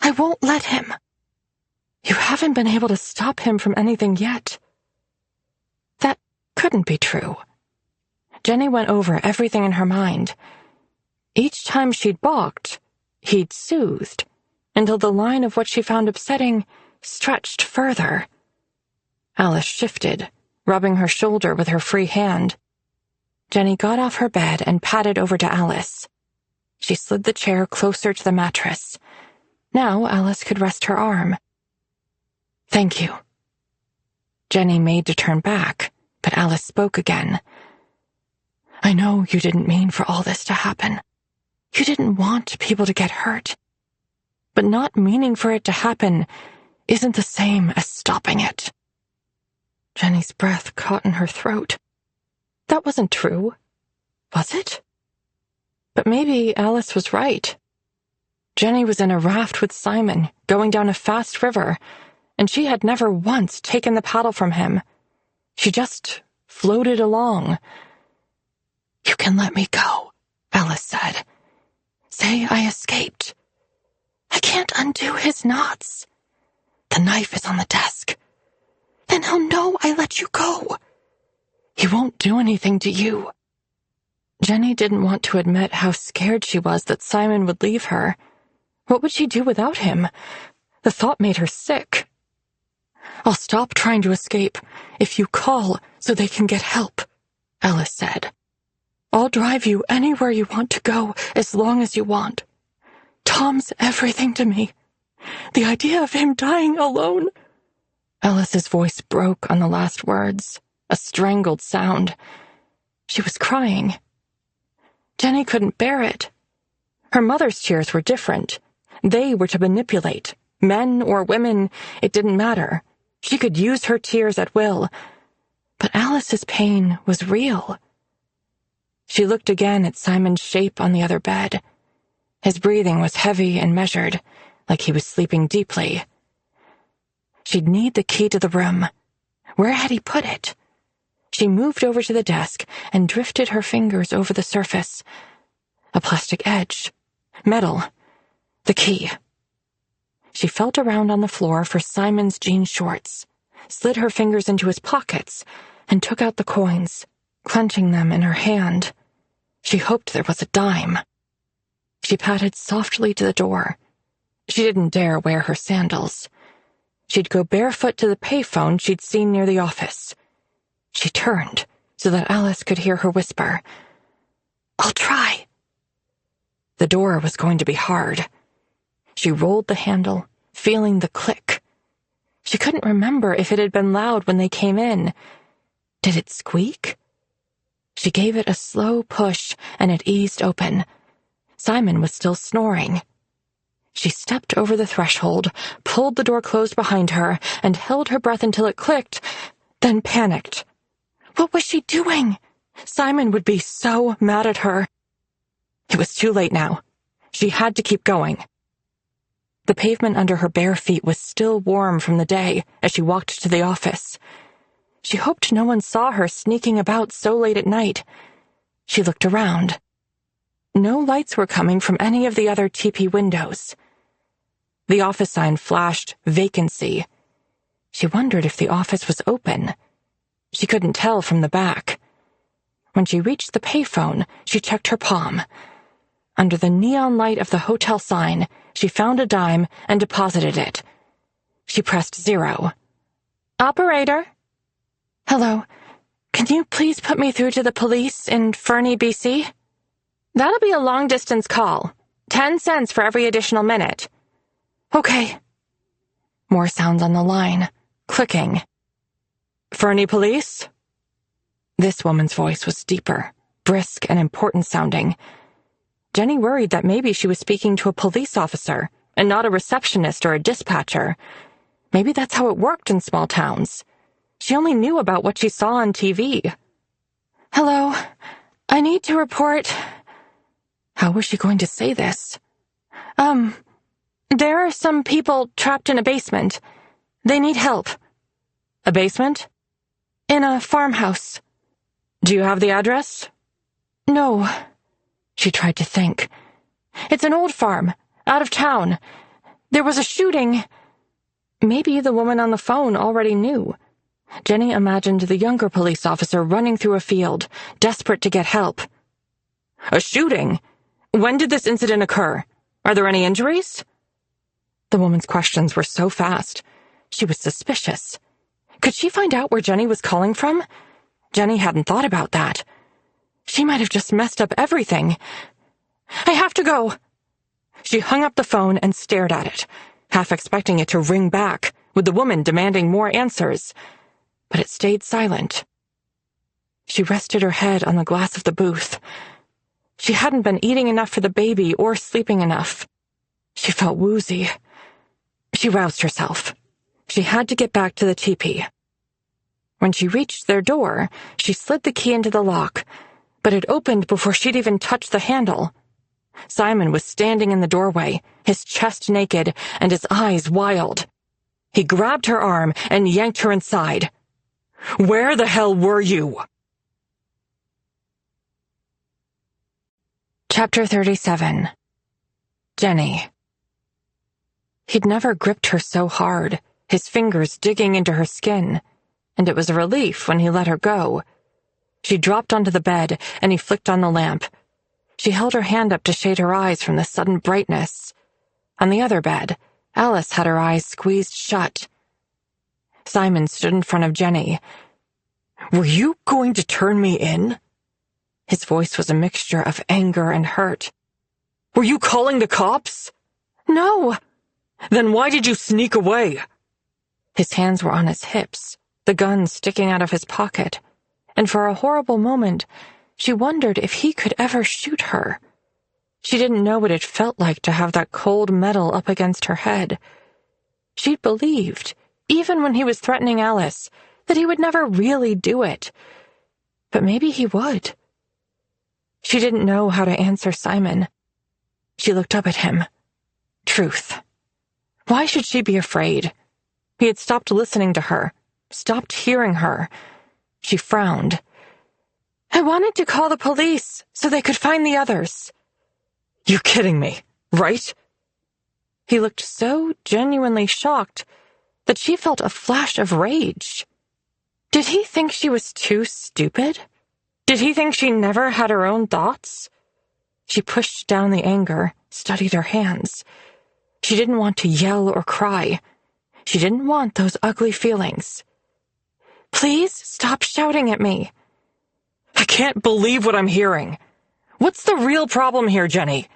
B: "I won't let him." "You haven't been able to stop him from anything yet." That couldn't be true. Jenny went over everything in her mind. Each time she'd balked, he'd soothed, until the line of what she found upsetting stretched further. Alice shifted, rubbing her shoulder with her free hand. Jenny got off her bed and padded over to Alice. She slid the chair closer to the mattress. Now Alice could rest her arm. "Thank you." Jenny made to turn back, but Alice spoke again. "I know you didn't mean for all this to happen. You didn't want people to get hurt. But not meaning for it to happen isn't the same as stopping it." Jenny's breath caught in her throat. That wasn't true, was it? But maybe Alice was right. Jenny was in a raft with Simon, going down a fast river, and she had never once taken the paddle from him. She just floated along. "You can let me go," Alice said. "Say I escaped." "I can't undo his knots." "The knife is on the desk." "Then he'll know I let you go." "He won't do anything to you." Jenny didn't want to admit how scared she was that Simon would leave her. What would she do without him? The thought made her sick. "I'll stop trying to escape if you call so they can get help," Alice said. "I'll drive you anywhere you want to go as long as you want. Tom's everything to me. The idea of him dying alone." Alice's voice broke on the last words, a strangled sound. She was crying. Jenny couldn't bear it. Her mother's tears were different. They were to manipulate. Men or women, it didn't matter. She could use her tears at will. But Alice's pain was real. She looked again at Simon's shape on the other bed. His breathing was heavy and measured, like he was sleeping deeply. She'd need the key to the room. Where had he put it? She moved over to the desk and drifted her fingers over the surface. A plastic edge. Metal. The key. She felt around on the floor for Simon's jean shorts, slid her fingers into his pockets, and took out the coins, clenching them in her hand. She hoped there was a dime. She patted softly to the door. She didn't dare wear her sandals. She'd go barefoot to the payphone she'd seen near the office. She turned so that Alice could hear her whisper, "I'll try." The door was going to be hard. She rolled the handle, feeling the click. She couldn't remember if it had been loud when they came in. Did it squeak? She gave it a slow push, and it eased open. Simon was still snoring. She stepped over the threshold, pulled the door closed behind her, and held her breath until it clicked, then panicked. What was she doing? Simon would be so mad at her. It was too late now. She had to keep going. The pavement under her bare feet was still warm from the day as she walked to the office. She hoped no one saw her sneaking about so late at night. She looked around. No lights were coming from any of the other teepee windows. The office sign flashed vacancy. She wondered if the office was open. She couldn't tell from the back. When she reached the payphone, she checked her palm. Under the neon light of the hotel sign, she found a dime and deposited it. She pressed 0. Operator? Hello. Can you please put me through to the police in Fernie, BC? That'll be a long-distance call. 10 cents for every additional minute. Okay. More sounds on the line. Clicking. Fernie Police? This woman's voice was deeper, brisk and important sounding. Jenny worried that maybe she was speaking to a police officer and not a receptionist or a dispatcher. Maybe that's how it worked in small towns. She only knew about what she saw on TV. Hello, I need to report... How was she going to say this? There are some people trapped in a basement. They need help. A basement? In a farmhouse. Do you have the address? No. She tried to think. It's an old farm, out of town. There was a shooting. Maybe the woman on the phone already knew. Jenny imagined the younger police officer running through a field, desperate to get help. A shooting? When did this incident occur? Are there any injuries? The woman's questions were so fast. She was suspicious. Could she find out where Jenny was calling from? Jenny hadn't thought about that. She might have just messed up everything. I have to go. She hung up the phone and stared at it, half expecting it to ring back, with the woman demanding more answers. But it stayed silent. She rested her head on the glass of the booth. She hadn't been eating enough for the baby or sleeping enough. She felt woozy. She roused herself. She had to get back to the teepee. When she reached their door, she slid the key into the lock, but it opened before she'd even touched the handle. Simon was standing in the doorway, his chest naked and his eyes wild. He grabbed her arm and yanked her inside. Where the hell were you? Chapter 37. Jenny. He'd never gripped her so hard, his fingers digging into her skin, and it was a relief when he let her go. She dropped onto the bed, and he flicked on the lamp. She held her hand up to shade her eyes from the sudden brightness. On the other bed, Alice had her eyes squeezed shut. Simon stood in front of Jenny. Were you going to turn me in? His voice was a mixture of anger and hurt. Were you calling the cops? No. Then why did you sneak away? His hands were on his hips, the gun sticking out of his pocket, and for a horrible moment, She wondered if he could ever shoot her. She didn't know what it felt like to have that cold metal up against her head. She'd believed, even when he was threatening Alice, that he would never really do it. But maybe he would. She didn't know how to answer Simon. She looked up at him. Truth. Why should she be afraid? He had stopped listening to her, stopped hearing her. She frowned. I wanted to call the police so they could find the others. You're kidding me, right? He looked so genuinely shocked that she felt a flash of rage. Did he think she was too stupid? Did he think she never had her own thoughts? She pushed down the anger, studied her hands. She didn't want to yell or cry. She didn't want those ugly feelings. Please stop shouting at me. I can't believe what I'm hearing. What's the real problem here, Jenny?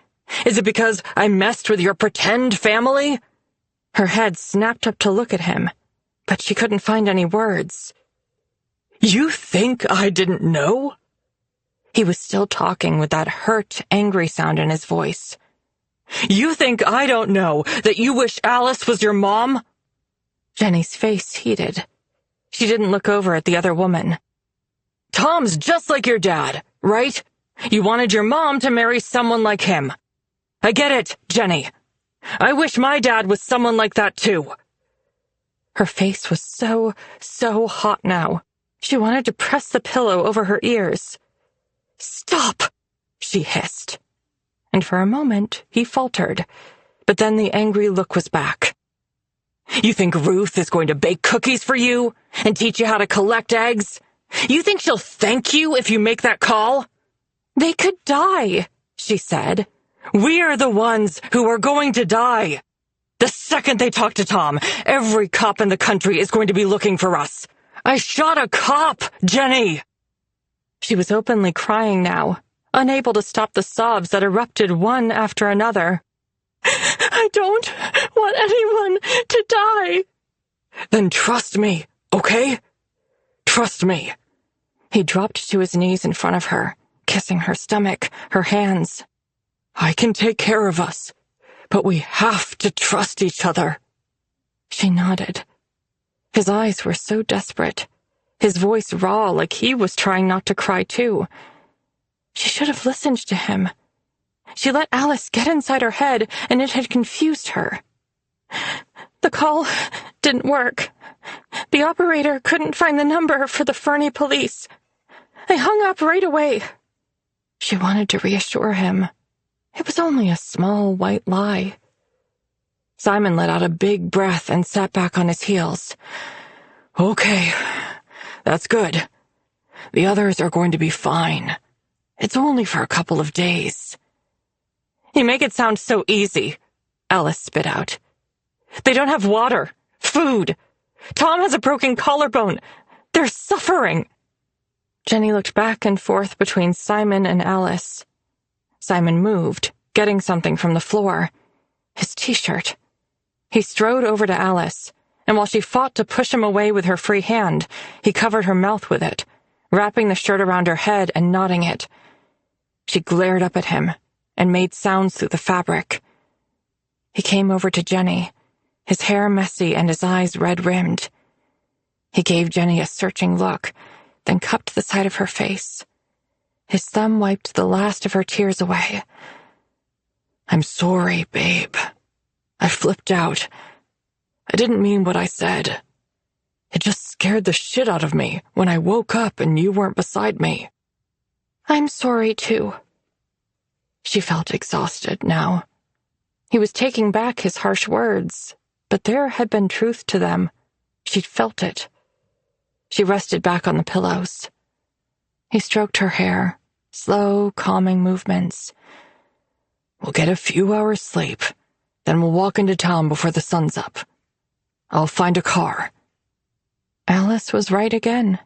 B: Is it because I messed with your pretend family? Her head snapped up to look at him, but she couldn't find any words. You think I didn't know? He was still talking with that hurt, angry sound in his voice. You think I don't know that you wish Alice was your mom? Jenny's face heated. She didn't look over at the other woman. Tom's just like your dad, right? You wanted your mom to marry someone like him. I get it, Jenny. I wish my dad was someone like that too. Her face was so hot now. She wanted to press the pillow over her ears. Stop, she hissed. And for a moment, he faltered, but then the angry look was back. You think Ruth is going to bake cookies for you and teach you how to collect eggs? You think she'll thank you if you make that call? They could die, she said. We're the ones who are going to die. The second they talk to Tom, every cop in the country is going to be looking for us. I shot a cop, Jenny. She was openly crying now, unable to stop the sobs that erupted one after another. I don't want anyone to die. Then trust me, okay? Trust me. He dropped to his knees in front of her, kissing her stomach, her hands. I can take care of us, but we have to trust each other. She nodded. His eyes were so desperate, his voice raw like he was trying not to cry too. She should have listened to him. She let Alice get inside her head, and it had confused her. The call didn't work. The operator couldn't find the number for the Fernie police. I hung up right away. She wanted to reassure him. It was only a small white lie. Simon let out a big breath and sat back on his heels. Okay, that's good. The others are going to be fine. It's only for a couple of days. You make it sound so easy, Alice spit out. They don't have water, food. Tom has a broken collarbone. They're suffering. Jenny looked back and forth between Simon and Alice. Simon moved, getting something from the floor. His t-shirt. He strode over to Alice, and while she fought to push him away with her free hand, he covered her mouth with it, wrapping the shirt around her head and knotting it. She glared up at him and made sounds through the fabric. He came over to Jenny, his hair messy and his eyes red-rimmed. He gave Jenny a searching look, then cupped the side of her face. His thumb wiped the last of her tears away. I'm sorry, babe. I flipped out. I didn't mean what I said. It just scared the shit out of me when I woke up and you weren't beside me. I'm sorry, too. She felt exhausted now. He was taking back his harsh words, but there had been truth to them. She'd felt it. She rested back on the pillows. He stroked her hair, slow, calming movements. We'll get a few hours' sleep, then we'll walk into town before the sun's up. I'll find a car. Alice was right again.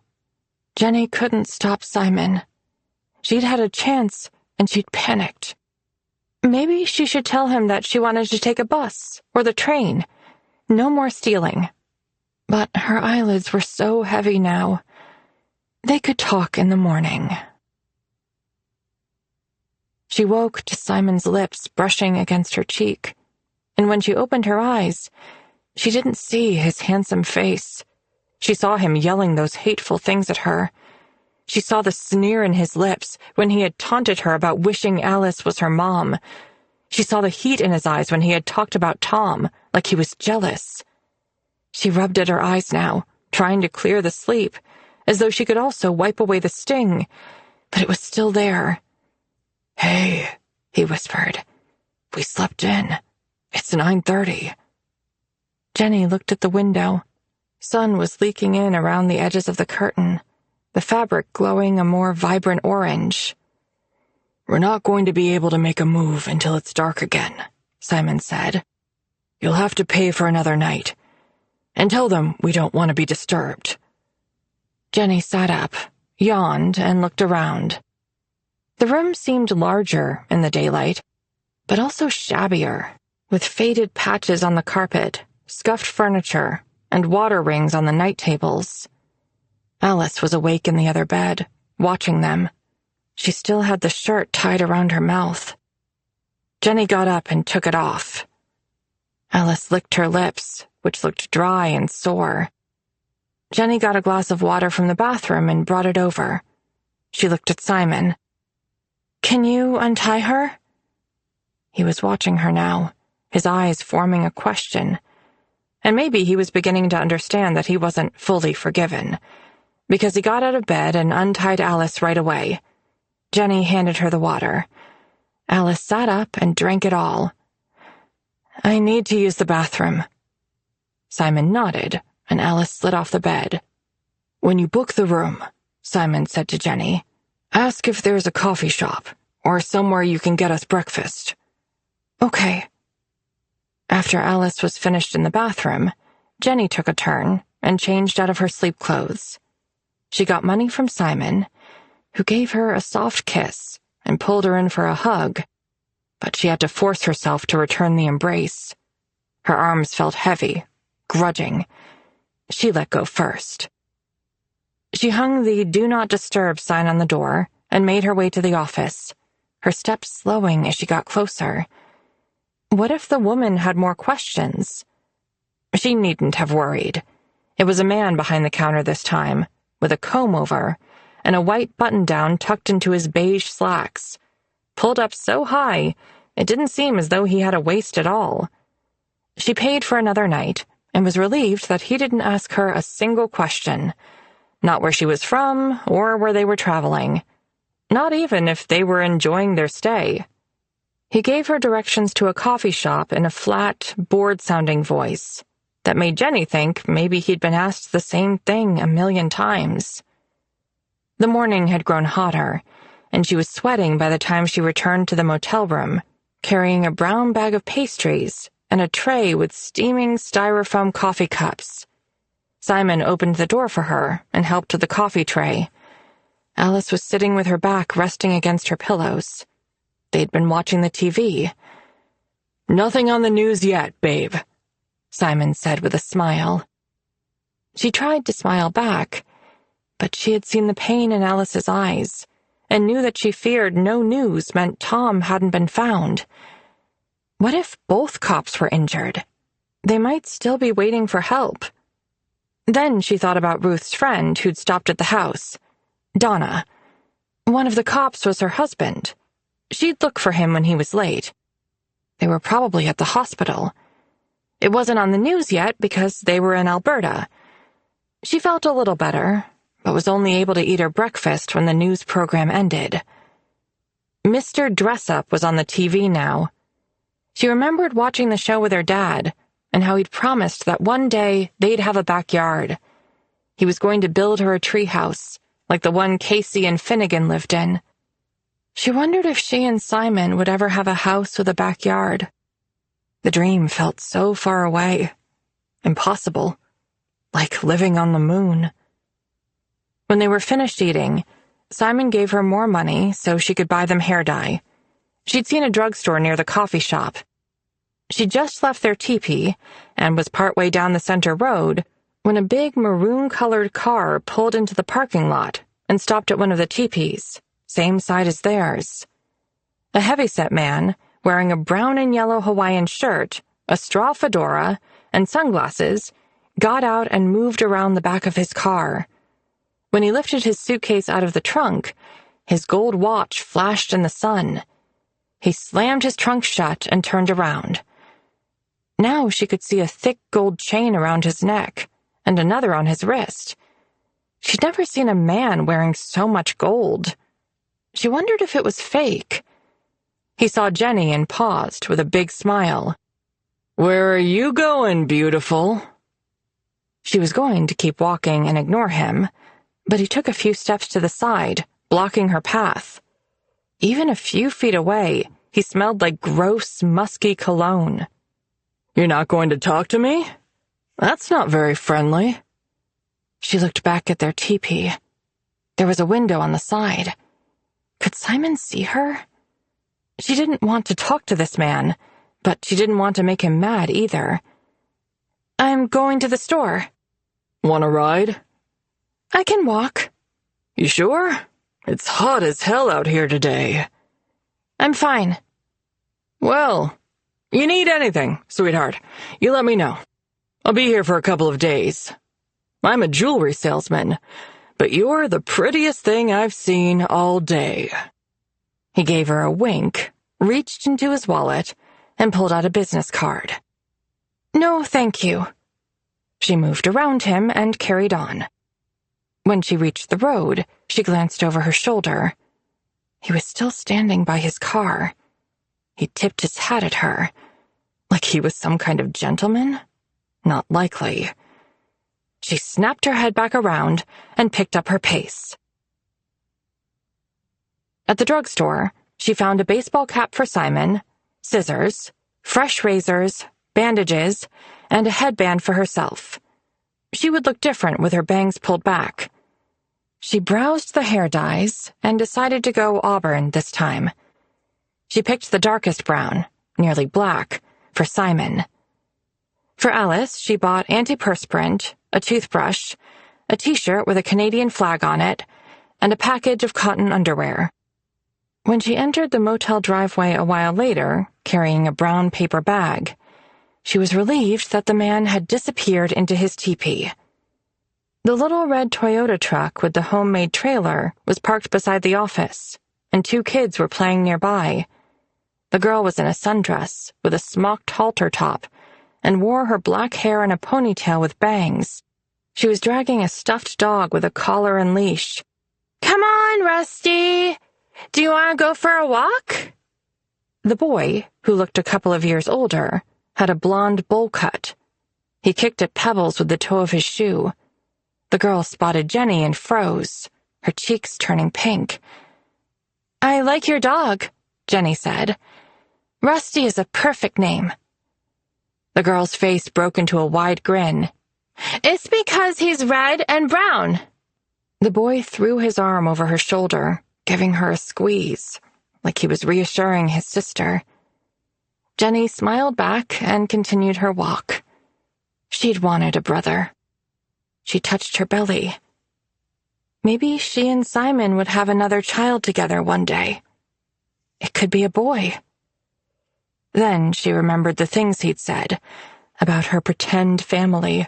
B: Jenny couldn't stop Simon. She'd had a chance, and she'd panicked. Maybe she should tell him that she wanted to take a bus or the train. No more stealing. But her eyelids were so heavy now. They could talk in the morning. She woke to Simon's lips brushing against her cheek, and when she opened her eyes, she didn't see his handsome face. She saw him yelling those hateful things at her. She saw the sneer in his lips when he had taunted her about wishing Alice was her mom. She saw the heat in his eyes when he had talked about Tom, like he was jealous. She rubbed at her eyes now, trying to clear the sleep, as though she could also wipe away the sting, but it was still there. "Hey," he whispered. "We slept in. It's 9:30. Jenny looked at the window. Sun was leaking in around the edges of the curtain, the fabric glowing a more vibrant orange. "We're not going to be able to make a move until it's dark again," Simon said. "You'll have to pay for another night. And tell them we don't want to be disturbed." Jenny sat up, yawned, and looked around. The room seemed larger in the daylight, but also shabbier, with faded patches on the carpet, scuffed furniture, and water rings on the night tables. Alice was awake in the other bed, watching them. She still had the shirt tied around her mouth. Jenny got up and took it off. Alice licked her lips, which looked dry and sore. Jenny got a glass of water from the bathroom and brought it over. She looked at Simon. "Can you untie her?" He was watching her now, his eyes forming a question. And maybe he was beginning to understand that he wasn't fully forgiven, because he got out of bed and untied Alice right away. Jenny handed her the water. Alice sat up and drank it all. "I need to use the bathroom." Simon nodded, and Alice slid off the bed. "When you book the room," Simon said to Jenny, "ask if there's a coffee shop or somewhere you can get us breakfast." "Okay." After Alice was finished in the bathroom, Jenny took a turn and changed out of her sleep clothes. She got money from Simon, who gave her a soft kiss and pulled her in for a hug, but she had to force herself to return the embrace. Her arms felt heavy, grudging. She let go first. She hung the "Do Not Disturb" sign on the door and made her way to the office, her steps slowing as she got closer. What if the woman had more questions? She needn't have worried. It was a man behind the counter this time, with a comb-over and a white button-down tucked into his beige slacks, pulled up so high it didn't seem as though he had a waist at all. She paid for another night and was relieved that he didn't ask her a single question, not where she was from or where they were traveling, not even if they were enjoying their stay. He gave her directions to a coffee shop in a flat, bored-sounding voice that made Jenny think maybe he'd been asked the same thing 1,000,000 times. The morning had grown hotter, and she was sweating by the time she returned to the motel room, carrying a brown bag of pastries and a tray with steaming styrofoam coffee cups. Simon opened the door for her and helped to the coffee tray. Alice was sitting with her back resting against her pillows. They'd been watching the TV. "Nothing on the news yet, babe," Simon said with a smile. She tried to smile back, but she had seen the pain in Alice's eyes and knew that she feared no news meant Tom hadn't been found. What if both cops were injured? They might still be waiting for help. Then she thought about Ruth's friend who'd stopped at the house, Donna. One of the cops was her husband. She'd look for him when he was late. They were probably at the hospital. It wasn't on the news yet because they were in Alberta. She felt a little better, but was only able to eat her breakfast when the news program ended. Mr. Dress-Up was on the TV now. She remembered watching the show with her dad and how he'd promised that one day they'd have a backyard. He was going to build her a treehouse, like the one Casey and Finnegan lived in. She wondered if she and Simon would ever have a house with a backyard. The dream felt so far away. Impossible. Like living on the moon. When they were finished eating, Simon gave her more money so she could buy them hair dye. She'd seen a drugstore near the coffee shop. She'd just left their teepee and was partway down the center road when a big maroon-colored car pulled into the parking lot and stopped at one of the teepees, same side as theirs. A heavyset man, wearing a brown and yellow Hawaiian shirt, a straw fedora, and sunglasses, got out and moved around the back of his car. When he lifted his suitcase out of the trunk, his gold watch flashed in the sun. He slammed his trunk shut and turned around. Now she could see a thick gold chain around his neck, and another on his wrist. She'd never seen a man wearing so much gold. She wondered if it was fake. He saw Jenny and paused with a big smile.
C: "Where are you going, beautiful?"
B: She was going to keep walking and ignore him, but he took a few steps to the side, blocking her path. Even a few feet away, he smelled like gross, musky cologne.
C: "You're not going to talk to me? That's not very friendly."
B: She looked back at their teepee. There was a window on the side. Could Simon see her? She didn't want to talk to this man, but she didn't want to make him mad either. "I'm going to the store."
C: "Want a ride?"
B: "I can walk."
C: "You sure? It's hot as hell out here today."
B: "I'm fine."
C: "Well, you need anything, sweetheart, you let me know. I'll be here for a couple of days. I'm a jewelry salesman, but you're the prettiest thing I've seen all day."
B: He gave her a wink, reached into his wallet, and pulled out a business card. "No, thank you." She moved around him and carried on. When she reached the road, she glanced over her shoulder. He was still standing by his car. He tipped his hat at her. Like he was some kind of gentleman? Not likely. She snapped her head back around and picked up her pace. At the drugstore, she found a baseball cap for Simon, scissors, fresh razors, bandages, and a headband for herself. She would look different with her bangs pulled back. She browsed the hair dyes and decided to go auburn this time. She picked the darkest brown, nearly black, for Simon. For Alice, she bought antiperspirant, a toothbrush, a t-shirt with a Canadian flag on it, and a package of cotton underwear. When she entered the motel driveway a while later, carrying a brown paper bag, she was relieved that the man had disappeared into his teepee. The little red Toyota truck with the homemade trailer was parked beside the office, and 2 kids were playing nearby. The girl was in a sundress with a smocked halter top and wore her black hair in a ponytail with bangs. She was dragging a stuffed dog with a collar and leash. "Come on, Rusty! Do you want to go for a walk?" The boy, who looked a couple of years older, had a blonde bowl cut. He kicked at pebbles with the toe of his shoe. The girl spotted Jenny and froze, her cheeks turning pink. "I like your dog," Jenny said. "Rusty is a perfect name." The girl's face broke into a wide grin. "It's because he's red and brown." The boy threw his arm over her shoulder, giving her a squeeze, like he was reassuring his sister. Jenny smiled back and continued her walk. She'd wanted a brother. She touched her belly. Maybe she and Simon would have another child together one day. It could be a boy. Then she remembered the things he'd said about her pretend family,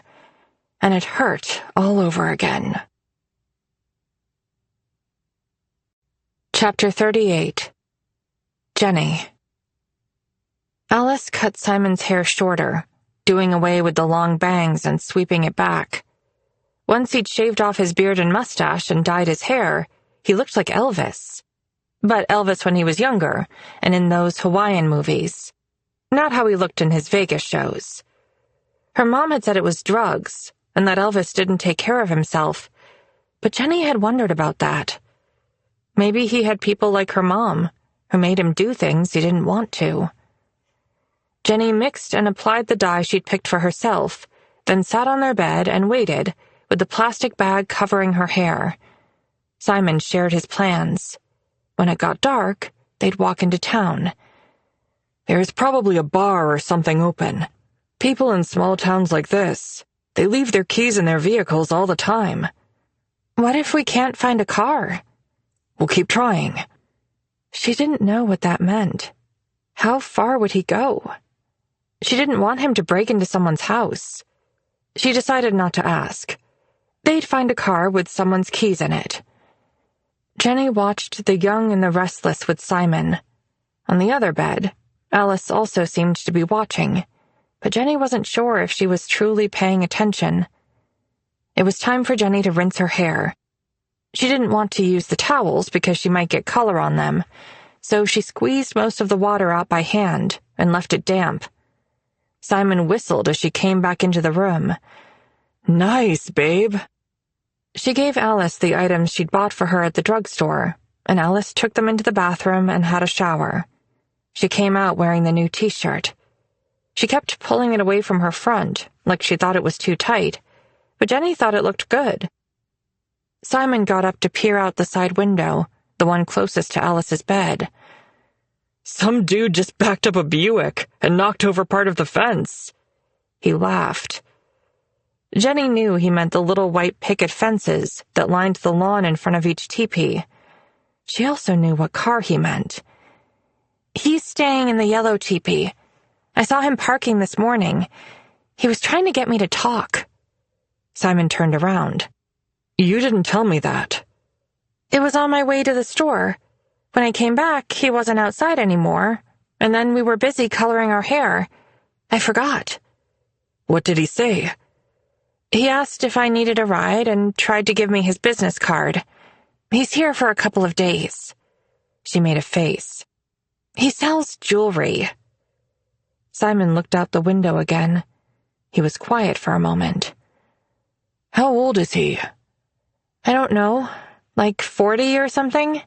B: and it hurt all over again. Chapter 38. Jenny. Alice cut Simon's hair shorter, doing away with the long bangs and sweeping it back. Once he'd shaved off his beard and mustache and dyed his hair, he looked like Elvis. But Elvis when he was younger, and in those Hawaiian movies. Not how he looked in his Vegas shows. Her mom had said it was drugs, and that Elvis didn't take care of himself, but Jenny had wondered about that. Maybe he had people like her mom, who made him do things he didn't want to. Jenny mixed and applied the dye she'd picked for herself, then sat on their bed and waited, with the plastic bag covering her hair. Simon shared his plans. When it got dark, they'd walk into town.
C: "There's probably a bar or something open. People in small towns like this, they leave their keys in their vehicles all the time."
B: "What if we can't find a car?"
C: "We'll keep trying."
B: She didn't know what that meant. How far would he go? She didn't want him to break into someone's house. She decided not to ask. They'd find a car with someone's keys in it. Jenny watched The Young and the Restless with Simon. On the other bed, Alice also seemed to be watching, but Jenny wasn't sure if she was truly paying attention. It was time for Jenny to rinse her hair. She didn't want to use the towels because she might get color on them, so she squeezed most of the water out by hand and left it damp. Simon whistled as she came back into the room. "Nice, babe." She gave Alice the items she'd bought for her at the drugstore, and Alice took them into the bathroom and had a shower. She came out wearing the new t-shirt. She kept pulling it away from her front, like she thought it was too tight, but Jenny thought it looked good. Simon got up to peer out the side window, the one closest to Alice's bed. "Some dude just backed up a Buick and knocked over part of the fence." He laughed. Jenny knew he meant the little white picket fences that lined the lawn in front of each teepee. She also knew what car he meant. "He's staying in the yellow teepee. I saw him parking this morning. He was trying to get me to talk." Simon turned around. "You didn't tell me that." "It was on my way to the store. When I came back, he wasn't outside anymore, and then we were busy coloring our hair. I forgot." "What did he say?" "He asked if I needed a ride and tried to give me his business card. He's here for a couple of days." She made a face. "He sells jewelry." Simon looked out the window again. He was quiet for a moment. "How old is he?" "I don't know. Like 40 or something?"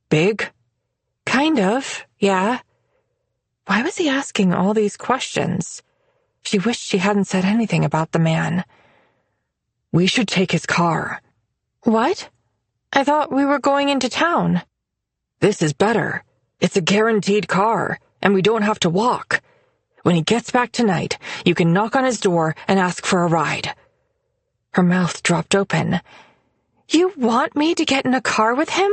B: "Big?" "Kind of, yeah." Why was he asking all these questions? She wished she hadn't said anything about the man. "We should take his car." "What? I thought we were going into town." "This is better. It's a guaranteed car, and we don't have to walk. When he gets back tonight, you can knock on his door and ask for a ride." Her mouth dropped open. "You want me to get in a car with him?"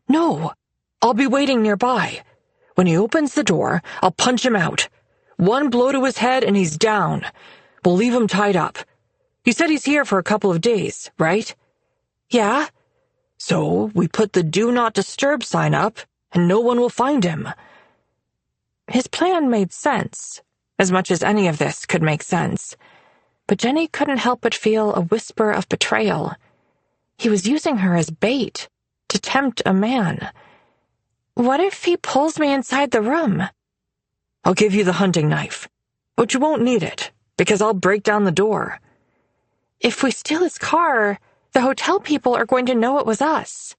B: "No. I'll be waiting nearby. When he opens the door, I'll punch him out. One blow to his head and he's down. We'll leave him tied up. You said he's here for a couple of days, right?" "Yeah." "So we put the Do Not Disturb sign up, and no one will find him." His plan made sense, as much as any of this could make sense. But Jenny couldn't help but feel a whisper of betrayal. He was using her as bait, to tempt a man. What if he pulls me inside the room? "I'll give you the hunting knife, but you won't need it, because I'll break down the door." "If we steal his car, the hotel people are going to know it was us."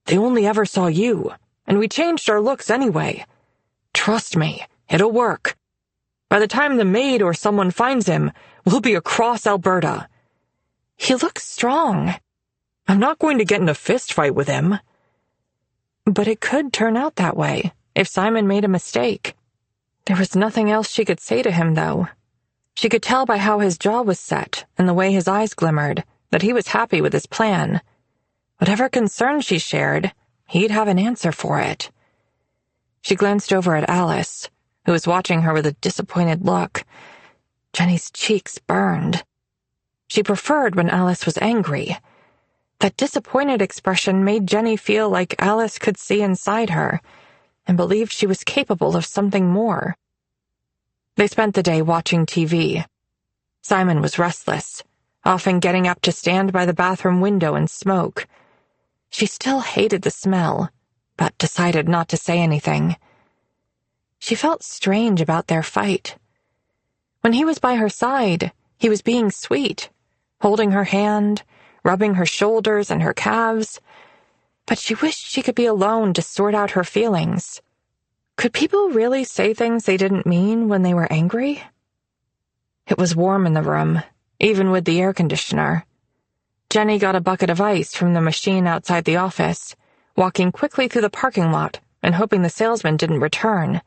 B: "They only ever saw you, and we changed our looks anyway. Trust me, it'll work. By the time the maid or someone finds him, we'll be across Alberta." "He looks strong." "I'm not going to get in a fist fight with him." But it could turn out that way, if Simon made a mistake. There was nothing else she could say to him, though. She could tell by how his jaw was set and the way his eyes glimmered that he was happy with his plan. Whatever concern she shared, he'd have an answer for it. She glanced over at Alice, who was watching her with a disappointed look. Jenny's cheeks burned. She preferred when Alice was angry. That disappointed expression made Jenny feel like Alice could see inside her and believed she was capable of something more. They spent the day watching TV. Simon was restless, often getting up to stand by the bathroom window and smoke. She still hated the smell, but decided not to say anything. She felt strange about their fight. When he was by her side, he was being sweet, holding her hand, rubbing her shoulders and her calves, but she wished she could be alone to sort out her feelings. Could people really say things they didn't mean when they were angry? It was warm in the room, even with the air conditioner. Jenny got a bucket of ice from the machine outside the office, walking quickly through the parking lot and hoping the salesman didn't return.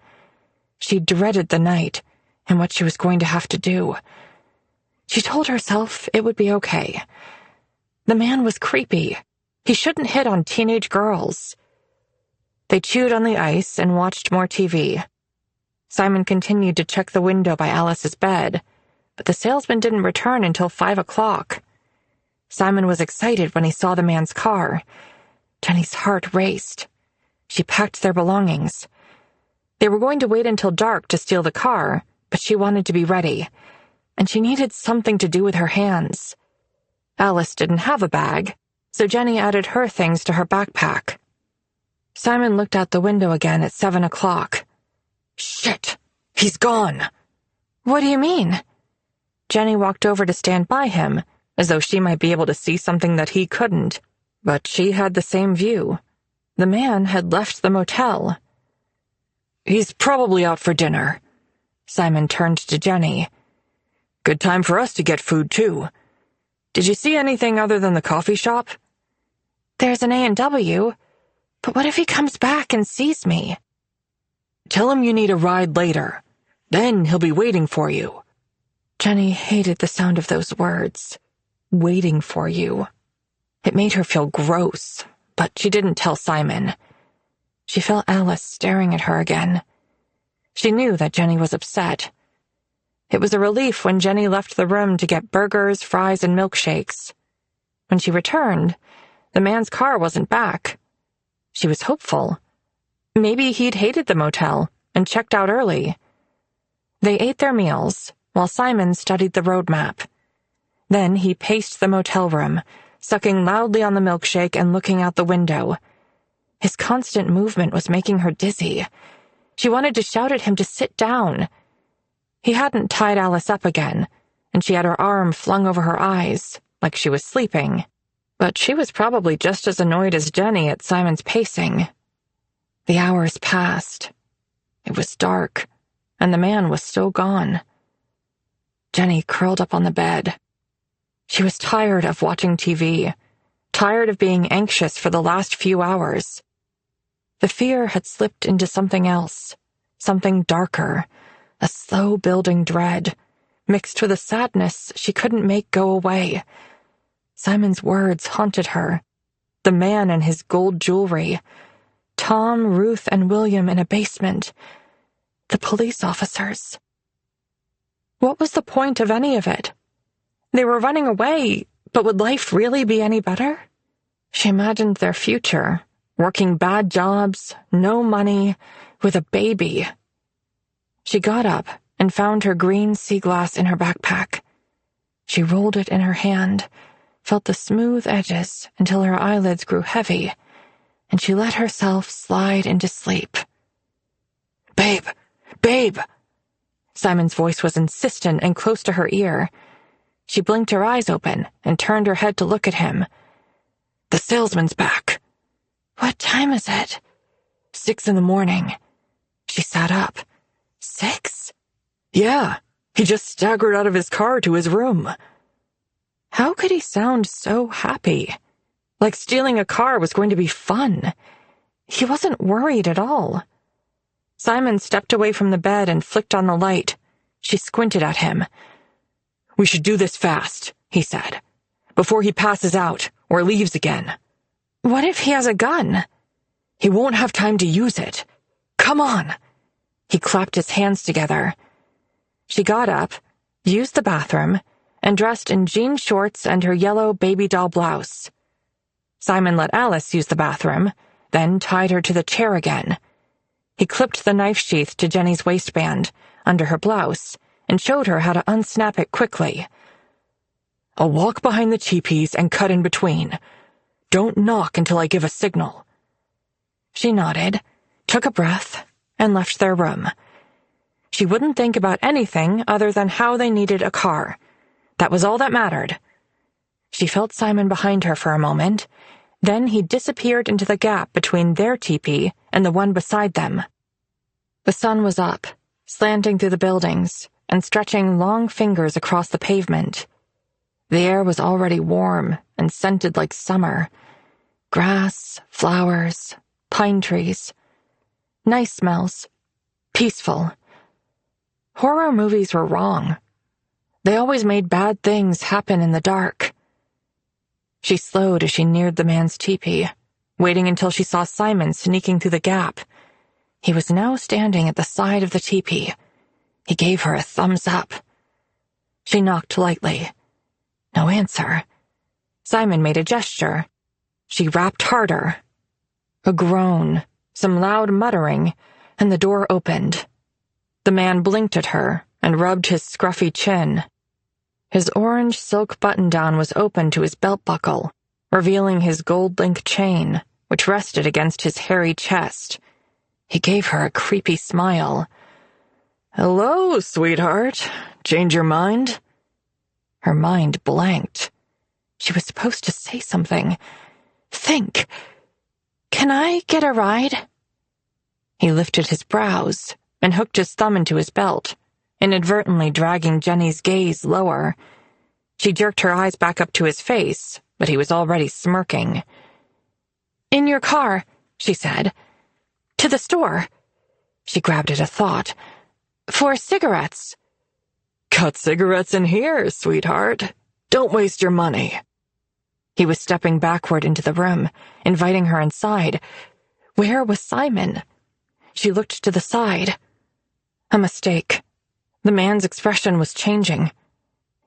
B: She dreaded the night and what she was going to have to do. She told herself it would be okay. The man was creepy. He shouldn't hit on teenage girls. They chewed on the ice and watched more TV. Simon continued to check the window by Alice's bed, but the salesman didn't return until 5 o'clock. Simon was excited when he saw the man's car. Jenny's heart raced. She packed their belongings. They were going to wait until dark to steal the car, but she wanted to be ready, and she needed something to do with her hands. Alice didn't have a bag, so Jenny added her things to her backpack. Simon looked out the window again at 7 o'clock. Shit! He's gone! What do you mean? Jenny walked over to stand by him, as though she might be able to see something that he couldn't, but she had the same view. The man had left the motel. He's probably out for dinner. Simon turned to Jenny. Good time for us to get food, too. Did you see anything other than the coffee shop? There's an A&W, but what if he comes back and sees me? Tell him you need a ride later. Then he'll be waiting for you. Jenny hated the sound of those words. Waiting for you. It made her feel gross, but she didn't tell Simon. She felt Alice staring at her again. She knew that Jenny was upset. It was a relief when Jenny left the room to get burgers, fries, and milkshakes. When she returned, the man's car wasn't back. She was hopeful. Maybe he'd hated the motel and checked out early. They ate their meals while Simon studied the road map. Then he paced the motel room, sucking loudly on the milkshake and looking out the window. His constant movement was making her dizzy. She wanted to shout at him to sit down. He hadn't tied Alice up again, and she had her arm flung over her eyes, like she was sleeping. But she was probably just as annoyed as Jenny at Simon's pacing. The hours passed. It was dark, and the man was still gone. Jenny curled up on the bed. She was tired of watching TV, tired of being anxious for the last few hours. The fear had slipped into something else, something darker, a slow-building dread, mixed with a sadness she couldn't make go away. Simon's words haunted her. The man and his gold jewelry. Tom, Ruth, and William in a basement. The police officers. What was the point of any of it? They were running away, but would life really be any better? She imagined their future, working bad jobs, no money, with a baby. She got up and found her green sea glass in her backpack. She rolled it in her hand, felt the smooth edges until her eyelids grew heavy, and she let herself slide into sleep. Babe! Babe! Simon's voice was insistent and close to her ear. She blinked her eyes open and turned her head to look at him. The salesman's back. What time is it? 6 a.m. She sat up. 6? Yeah, he just staggered out of his car to his room. How could he sound so happy? Like stealing a car was going to be fun. He wasn't worried at all. Simon stepped away from the bed and flicked on the light. She squinted at him. We should do this fast, he said, before he passes out or leaves again. What if he has a gun? He won't have time to use it. Come on. He clapped his hands together. She got up, used the bathroom, and dressed in jean shorts and her yellow baby doll blouse. Simon let Alice use the bathroom, then tied her to the chair again. He clipped the knife sheath to Jenny's waistband, under her blouse, and showed her how to unsnap it quickly. I'll walk behind the teepees and cut in between. Don't knock until I give a signal. She nodded, took a breath, and left their room. She wouldn't think about anything other than how they needed a car. That was all that mattered. She felt Simon behind her for a moment. Then he disappeared into the gap between their teepee and the one beside them. The sun was up, slanting through the buildings, and stretching long fingers across the pavement. The air was already warm and scented like summer. Grass, flowers, pine trees. Nice smells. Peaceful. Horror movies were wrong. They always made bad things happen in the dark. She slowed as she neared the man's teepee. waiting until she saw Simon sneaking through the gap. He was now standing at the side of the teepee. He gave her a thumbs up. She knocked lightly. No answer. Simon made a gesture. She rapped harder. A groan, some loud muttering, and the door opened. The man blinked at her and rubbed his scruffy chin. His orange silk button-down was open to his belt buckle, revealing his gold-link chain, which rested against his hairy chest. He gave her a creepy smile.
C: "Hello, sweetheart. Change your mind?"
B: Her mind blanked. She was supposed to say something. Think. Can I get a ride? He lifted his brows and hooked his thumb into his belt, inadvertently dragging Jenny's gaze lower. She jerked her eyes back up to his face, but he was already smirking. "In your car," she said. "To the store." She grabbed at a thought. "For cigarettes."
C: "Got cigarettes in here, sweetheart. Don't waste your money."
B: He was stepping backward into the room, inviting her inside. Where was Simon? She looked to the side. A mistake. The man's expression was changing.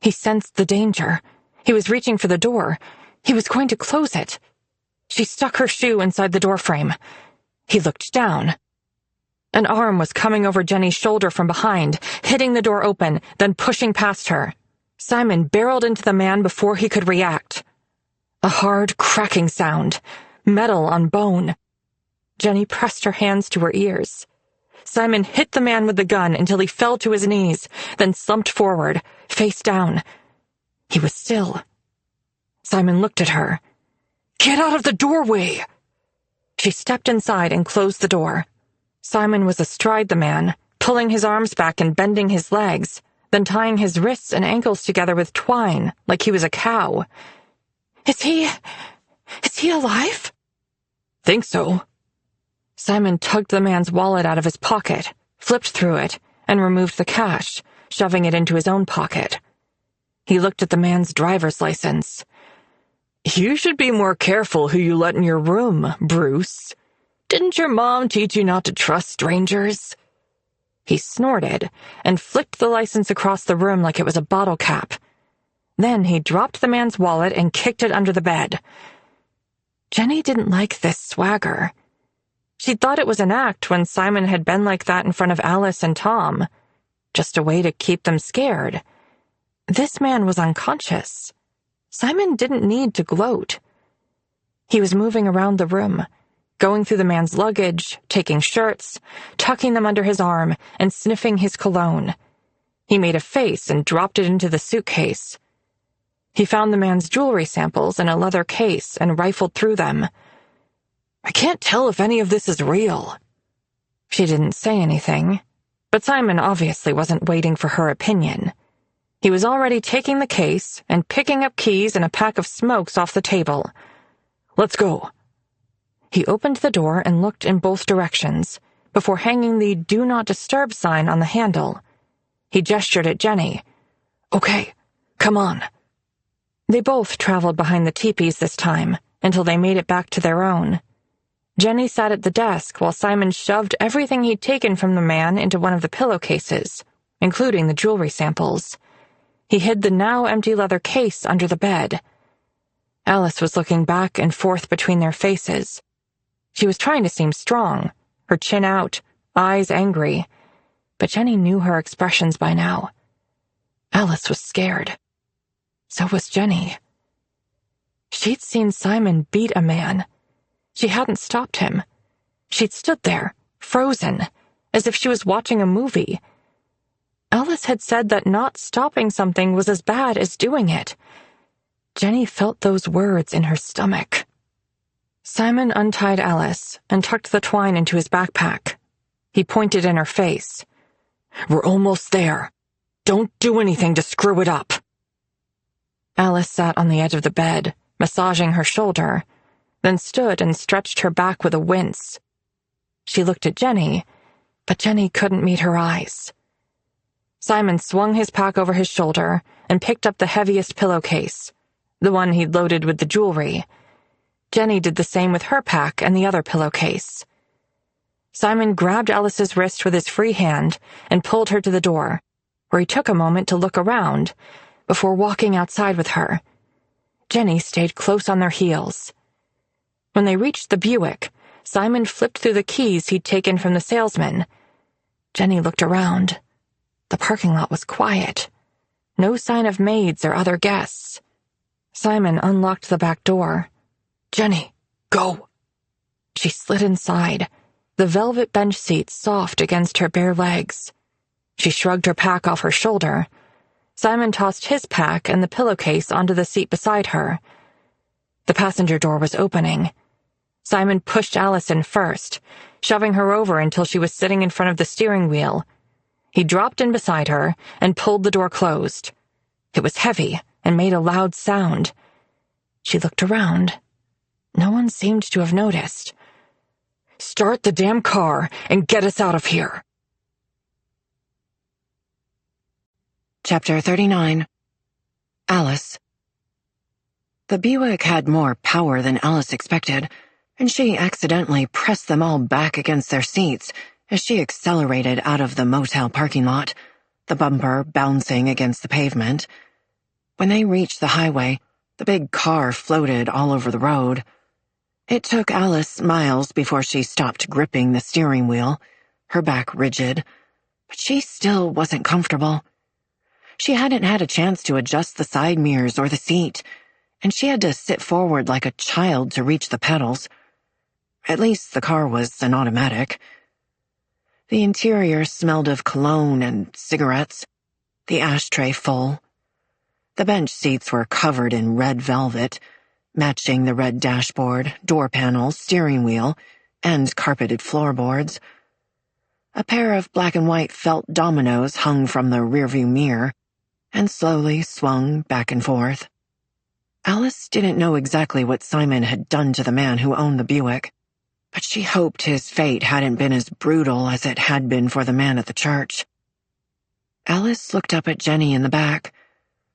B: He sensed the danger. He was reaching for the door. He was going to close it. She stuck her shoe inside the doorframe. He looked down. An arm was coming over Jenny's shoulder from behind, hitting the door open, then pushing past her. Simon barreled into the man before he could react. A hard, cracking sound. Metal on bone. Jenny pressed her hands to her ears. Simon hit the man with the gun until he fell to his knees, then slumped forward, face down. He was still. Simon looked at her. "Get out of the doorway!" She stepped inside and closed the door. Simon was astride the man, pulling his arms back and bending his legs, then tying his wrists and ankles together with twine like he was a cow. Is he alive?"
C: "Think so."
B: Simon tugged the man's wallet out of his pocket, flipped through it, and removed the cash, shoving it into his own pocket. He looked at the man's driver's license.
C: "You should be more careful who you let in your room, Bruce. Didn't your mom teach you not to trust strangers?"
B: He snorted and flicked the license across the room like it was a bottle cap. Then he dropped the man's wallet and kicked it under the bed. Jenny didn't like this swagger. She'd thought it was an act when Simon had been like that in front of Alice and Tom. Just a way to keep them scared. This man was unconscious. Simon didn't need to gloat. He was moving around the room, going through the man's luggage, taking shirts, tucking them under his arm, and sniffing his cologne. He made a face and dropped it into the suitcase. He found the man's jewelry samples in a leather case and rifled through them.
C: "I can't tell if any of this is real."
B: She didn't say anything, but Simon obviously wasn't waiting for her opinion. He was already taking the case and picking up keys and a pack of smokes off the table.
C: "Let's go."
B: He opened the door and looked in both directions, before hanging the "Do Not Disturb" sign on the handle. He gestured at Jenny.
C: "Okay, come on."
B: They both traveled behind the teepees this time, until they made it back to their own. Jenny sat at the desk while Simon shoved everything he'd taken from the man into one of the pillowcases, including the jewelry samples. He hid the now empty leather case under the bed. Alice was looking back and forth between their faces. She was trying to seem strong, her chin out, eyes angry, but Jenny knew her expressions by now. Alice was scared. So was Jenny. She'd seen Simon beat a man. She hadn't stopped him. She'd stood there, frozen, as if she was watching a movie. Alice had said that not stopping something was as bad as doing it. Jenny felt those words in her stomach. Simon untied Alice and tucked the twine into his backpack. He pointed in her face.
C: "We're almost there. Don't do anything to screw it up."
B: Alice sat on the edge of the bed, massaging her shoulder, then stood and stretched her back with a wince. She looked at Jenny, but Jenny couldn't meet her eyes. Simon swung his pack over his shoulder and picked up the heaviest pillowcase, the one he'd loaded with the jewelry. Jenny did the same with her pack and the other pillowcase. Simon grabbed Alice's wrist with his free hand and pulled her to the door, where he took a moment to look around before walking outside with her. Jenny stayed close on their heels. When they reached the Buick, Simon flipped through the keys he'd taken from the salesman. Jenny looked around. The parking lot was quiet. No sign of maids or other guests. Simon unlocked the back door.
C: Jenny, go.
B: She slid inside, the velvet bench seat soft against her bare legs. She shrugged her pack off her shoulder. Simon tossed his pack and the pillowcase onto the seat beside her. The passenger door was opening. Simon pushed Alice in first, shoving her over until she was sitting in front of the steering wheel. He dropped in beside her and pulled the door closed. It was heavy and made a loud sound. She looked around. No one seemed to have noticed.
C: Start the damn car and get us out of here.
A: Chapter 39. Alice. The Buick had more power than Alice expected, and she accidentally pressed them all back against their seats as she accelerated out of the motel parking lot, the bumper bouncing against the pavement. When they reached the highway, the big car floated all over the road. It took Alice miles before she stopped gripping the steering wheel, her back rigid, but she still wasn't comfortable. She hadn't had a chance to adjust the side mirrors or the seat, and she had to sit forward like a child to reach the pedals. At least the car was an automatic. The interior smelled of cologne and cigarettes, the ashtray full. The bench seats were covered in red velvet, matching the red dashboard, door panels, steering wheel, and carpeted floorboards. A pair of black and white felt dominoes hung from the rearview mirror and slowly swung back and forth. Alice didn't know exactly what Simon had done to the man who owned the Buick, but she hoped his fate hadn't been as brutal as it had been for the man at the church. Alice looked up at Jenny in the back.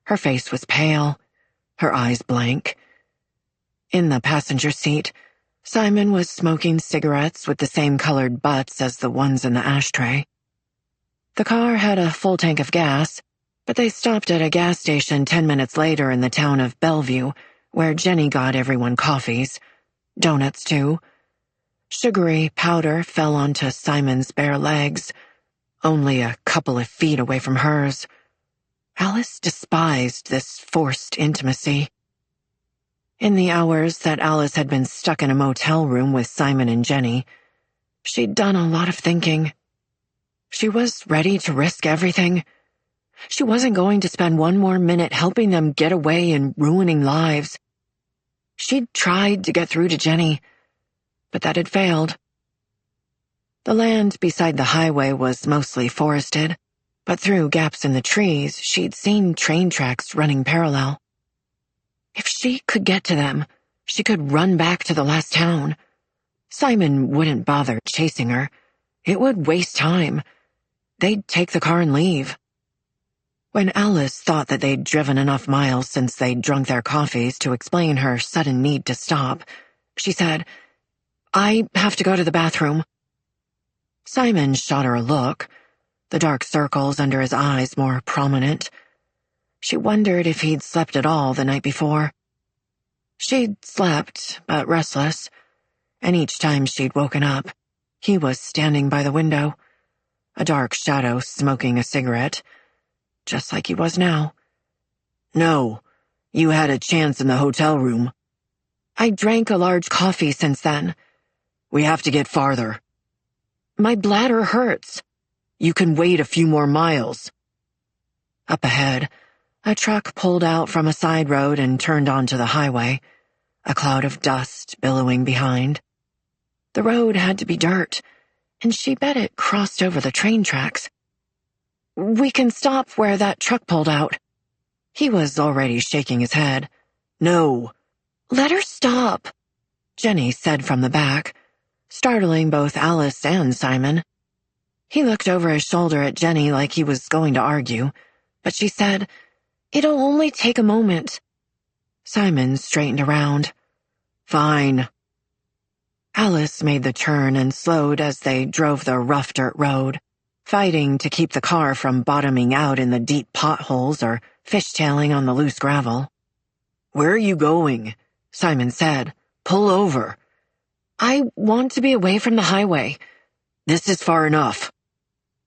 A: Her face was pale, her eyes blank. In the passenger seat, Simon was smoking cigarettes with the same colored butts as the ones in the ashtray. The car had a full tank of gas, but they stopped at a gas station 10 minutes later in the town of Bellevue, where Jenny got everyone coffees, donuts too. Sugary powder fell onto Simon's bare legs, only a couple of feet away from hers. Alice despised this forced intimacy. In the hours that Alice had been stuck in a motel room with Simon and Jenny, she'd done a lot of thinking. She was ready to risk everything. She wasn't going to spend one more minute helping them get away and ruining lives. She'd tried to get through to Jenny, but that had failed. The land beside the highway was mostly forested, but through gaps in the trees, she'd seen train tracks running parallel. If she could get to them, she could run back to the last town. Simon wouldn't bother chasing her. It would waste time. They'd take the car and leave. When Alice thought that they'd driven enough miles since they'd drunk their coffees to explain her sudden need to stop, she said, "I have to go to the bathroom." Simon shot her a look, the dark circles under his eyes more prominent. She wondered if he'd slept at all the night before. She'd slept, but restless, and each time she'd woken up, he was standing by the window, a dark shadow smoking a cigarette, just like he was now.
D: "No, you had a chance in the hotel room."
A: "I drank a large coffee since then."
D: "We have to get farther."
A: "My bladder hurts."
D: "You can wait a few more miles."
A: Up ahead, a truck pulled out from a side road and turned onto the highway, a cloud of dust billowing behind. The road had to be dirt, and she bet it crossed over the train tracks. "We can stop where that truck pulled out." He was already shaking his head.
D: "No."
A: "Let her stop," Jenny said from the back, startling both Alice and Simon. He looked over his shoulder at Jenny like he was going to argue, but she said, "It'll only take a moment." Simon straightened around. Fine. Alice made the turn and slowed as they drove the rough dirt road, fighting to keep the car from bottoming out in the deep potholes or fishtailing on the loose gravel. Where are you going? Simon said. Pull over.
E: I want to be away from the highway.
A: This is far enough.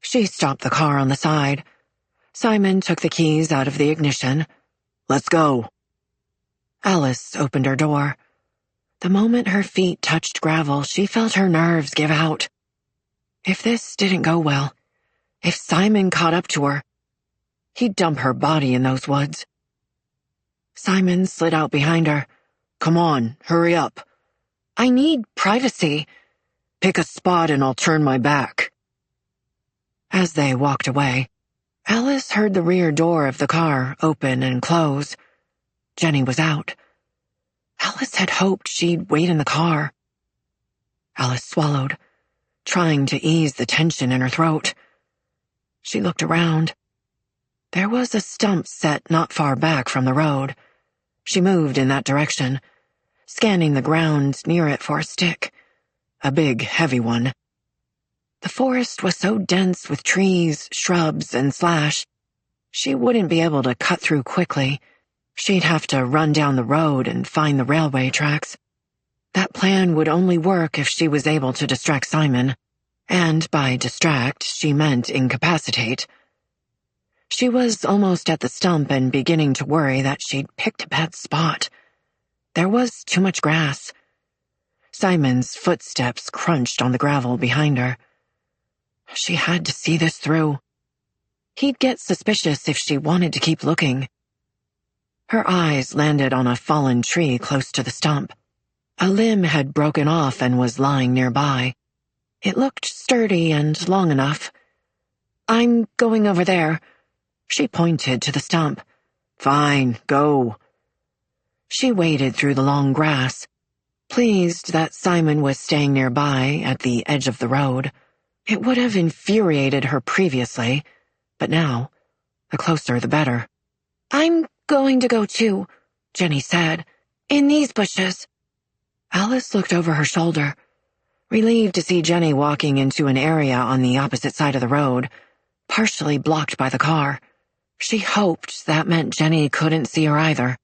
E: She stopped the car on the side. Simon took the keys out of the ignition.
A: Let's go.
E: Alice opened her door. The moment her feet touched gravel, she felt her nerves give out. If this didn't go well, if Simon caught up to her, he'd dump her body in those woods. Simon slid out behind her.
A: Come on, hurry up.
E: I need privacy.
A: Pick a spot and I'll turn my back.
E: As they walked away, Alice heard the rear door of the car open and close. Jenny was out. Alice had hoped she'd wait in the car. Alice swallowed, trying to ease the tension in her throat. She looked around. There was a stump set not far back from the road. She moved in that direction, scanning the ground near it for a stick, a big, heavy one. The forest was so dense with trees, shrubs, and slash, she wouldn't be able to cut through quickly. She'd have to run down the road and find the railway tracks. That plan would only work if she was able to distract Simon, and by distract, she meant incapacitate. She was almost at the stump and beginning to worry that she'd picked a bad spot. There was too much grass. Simon's footsteps crunched on the gravel behind her. She had to see this through. He'd get suspicious if she wanted to keep looking. Her eyes landed on a fallen tree close to the stump. A limb had broken off and was lying nearby. It looked sturdy and long enough. I'm going over there. She pointed to the stump.
A: Fine, go.
E: She waded through the long grass, pleased that Simon was staying nearby at the edge of the road. It would have infuriated her previously, but now, the closer the better. I'm going to go too, Jenny said. In these bushes. Alice looked over her shoulder, relieved to see Jenny walking into an area on the opposite side of the road, partially blocked by the car. She hoped that meant Jenny couldn't see her either.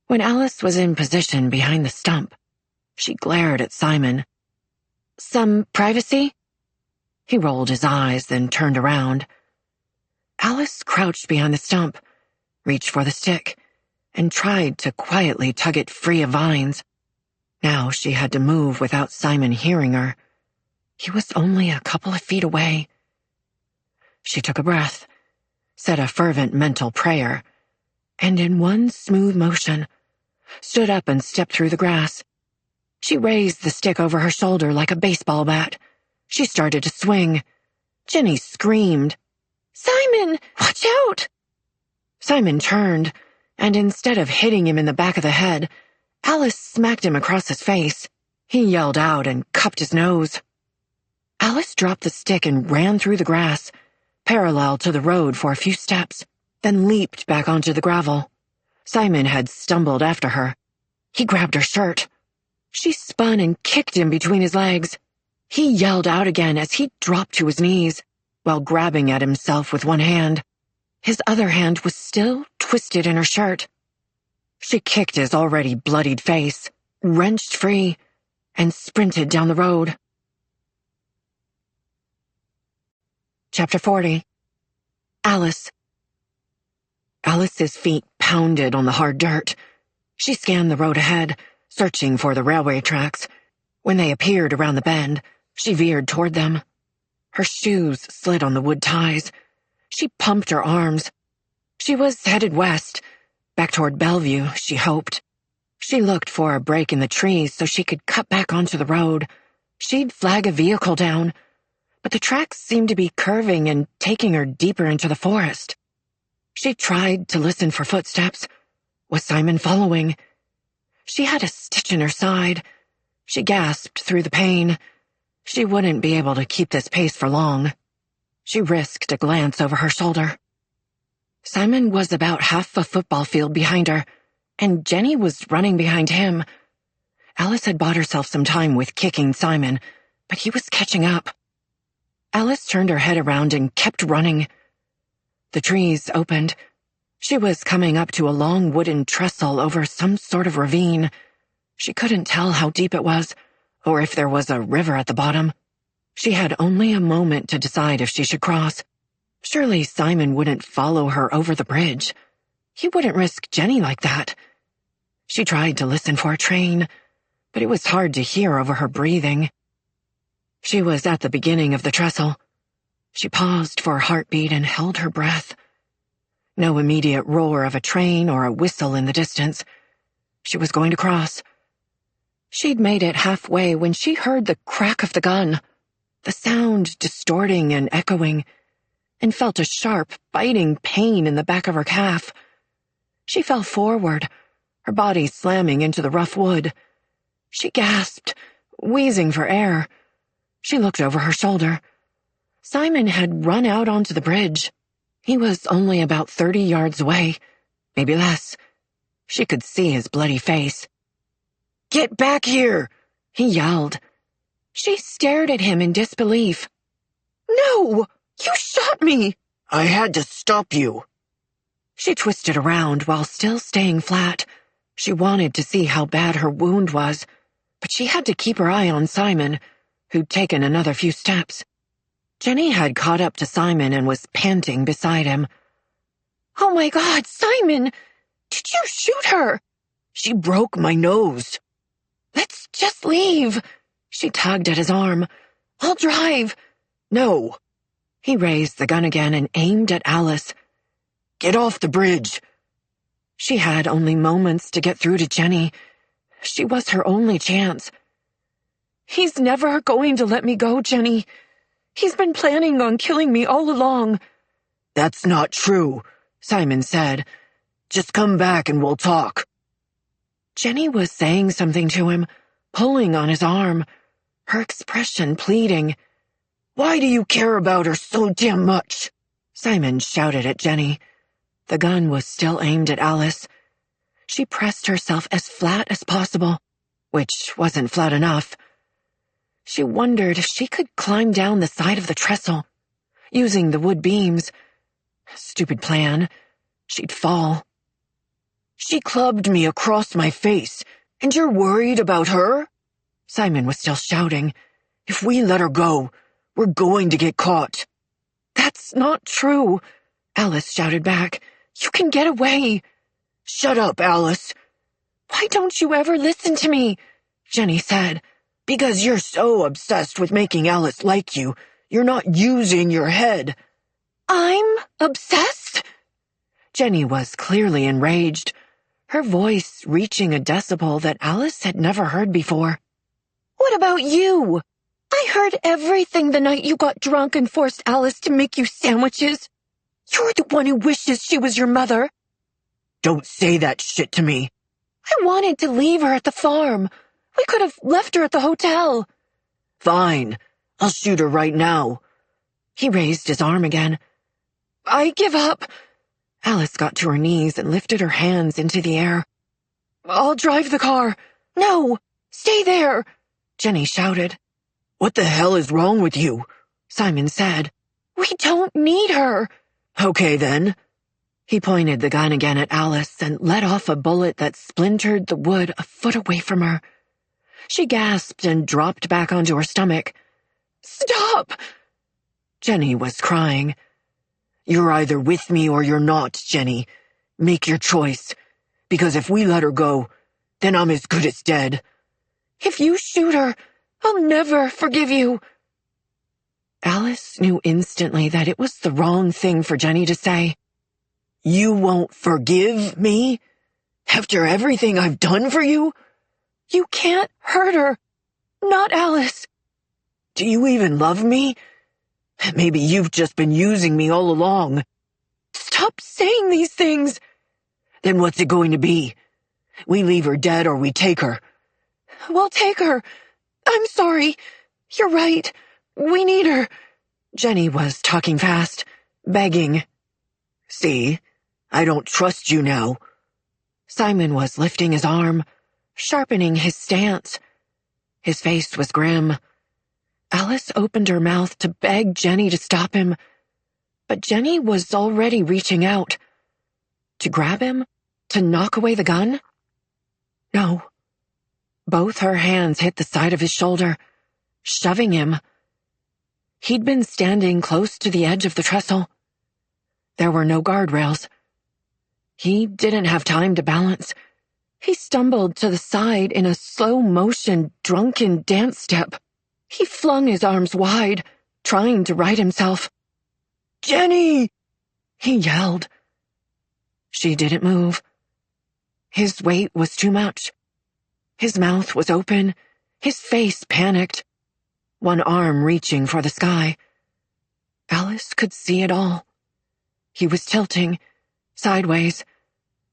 E: When Alice was in position behind the stump, she glared at Simon. Some privacy? He rolled his eyes, then turned around. Alice crouched behind the stump, reached for the stick, and tried to quietly tug it free of vines. Now she had to move without Simon hearing her. He was only a couple of feet away. She took a breath, said a fervent mental prayer, and in one smooth motion, stood up and stepped through the grass. She raised the stick over her shoulder like a baseball bat. She started to swing. Jenny screamed. Simon, watch out! Simon turned, and instead of hitting him in the back of the head, Alice smacked him across his face. He yelled out and cupped his nose. Alice dropped the stick and ran through the grass, parallel to the road for a few steps, then leaped back onto the gravel. Simon had stumbled after her. He grabbed her shirt. She spun and kicked him between his legs. He yelled out again as he dropped to his knees, while grabbing at himself with one hand. His other hand was still twisted in her shirt. She kicked his already bloodied face, wrenched free, and sprinted down the road. Chapter 40. Alice. Alice's feet pounded on the hard dirt. She scanned the road ahead, searching for the railway tracks. When they appeared around the bend, she veered toward them. Her shoes slid on the wood ties. She pumped her arms. She was headed west, back toward Bellevue, she hoped. She looked for a break in the trees so she could cut back onto the road. She'd flag a vehicle down, but the tracks seemed to be curving and taking her deeper into the forest. She tried to listen for footsteps. Was Simon following? She had a stitch in her side. She gasped through the pain. She wouldn't be able to keep this pace for long. She risked a glance over her shoulder. Simon was about half a football field behind her, and Jenny was running behind him.
A: Alice had bought herself some time with kicking Simon, but he was catching up. Alice turned her head around and kept running. The trees opened. She was coming up to a long wooden trestle over some sort of ravine. She couldn't tell how deep it was, or if there was a river at the bottom. She had only a moment to decide if she should cross. Surely Simon wouldn't follow her over the bridge. He wouldn't risk Jenny like that. She tried to listen for a train, but it was hard to hear over her breathing. She was at the beginning of the trestle. She paused for a heartbeat and held her breath. No immediate roar of a train or a whistle in the distance. She was going to cross. She'd made it halfway when she heard the crack of the gun, the sound distorting and echoing, and felt a sharp, biting pain in the back of her calf. She fell forward, her body slamming into the rough wood. She gasped, wheezing for air. She looked over her shoulder. Simon had run out onto the bridge. He was only about 30 yards away, maybe less. She could see his bloody face. "Get back here!" he yelled. She stared at him in disbelief. "No! You shot me!" "I had to stop you." She twisted around while still staying flat. She wanted to see how bad her wound was, but she had to keep her eye on Simon, who'd taken another few steps. Jenny had caught up to Simon and was panting beside him. "Oh my God, Simon! Did you shoot her?" "She broke my nose." "Let's just leave." She tugged at his arm. "I'll drive." "No." He raised the gun again and aimed at Alice. "Get off the bridge." She had only moments to get through to Jenny. She was her only chance. "He's never going to let me go, Jenny. He's been planning on killing me all along." "That's not true," Simon said. "Just come back and we'll talk." Jenny was saying something to him, pulling on his arm, her expression pleading. "Why do you care about her so damn much?" Simon shouted at Jenny. The gun was still aimed at Alice. She pressed herself as flat as possible, which wasn't flat enough. She wondered if she could climb down the side of the trestle, using the wood beams. Stupid plan. She'd fall. "She clubbed me across my face, and you're worried about her?" Simon was still shouting. "If we let her go, we're going to get caught." "That's not true," Alice shouted back. "You can get away." "Shut up, Alice." "Why don't you ever listen to me?" Jenny said. "Because you're so obsessed with making Alice like you, you're not using your head." "I'm obsessed?" Jenny was clearly enraged, her voice reaching a decibel that Alice had never heard before. "What about you? I heard everything the night you got drunk and forced Alice to make you sandwiches. You're the one who wishes she was your mother." "Don't say that shit to me." "I wanted to leave her at the farm. We could have left her at the hotel." "Fine. I'll shoot her right now." He raised his arm again. "I give up." Alice got to her knees and lifted her hands into the air. "I'll drive the car." "No, stay there," Jenny shouted. "What the hell is wrong with you?" Simon said. "We don't need her." "Okay, then." He pointed the gun again at Alice and let off a bullet that splintered the wood a foot away from her. She gasped and dropped back onto her stomach. "Stop!" Jenny was crying. "You're either with me or you're not, Jenny. Make your choice. Because if we let her go, then I'm as good as dead." "If you shoot her, I'll never forgive you." Alice knew instantly that it was the wrong thing for Jenny to say. "You won't forgive me? After everything I've done for you?" "You can't hurt her. Not Alice." "Do you even love me? Maybe you've just been using me all along." "Stop saying these things." "Then what's it going to be? We leave her dead or we take her?" "We'll take her. I'm sorry. You're right. We need her." Jenny was talking fast, begging. "See? I don't trust you now." Simon was lifting his arm. sharpening his stance. His face was grim. Alice opened her mouth to beg Jenny to stop him, but Jenny was already reaching out. To grab him? To knock away the gun? No. Both her hands hit the side of his shoulder, shoving him. He'd been standing close to the edge of the trestle. There were no guardrails. He didn't have time to balance. He stumbled to the side in a slow-motion, drunken dance step. He flung his arms wide, trying to right himself. "Jenny!" he yelled. She didn't move. His weight was too much. His mouth was open, his face panicked, one arm reaching for the sky. Alice could see it all. He was tilting, sideways,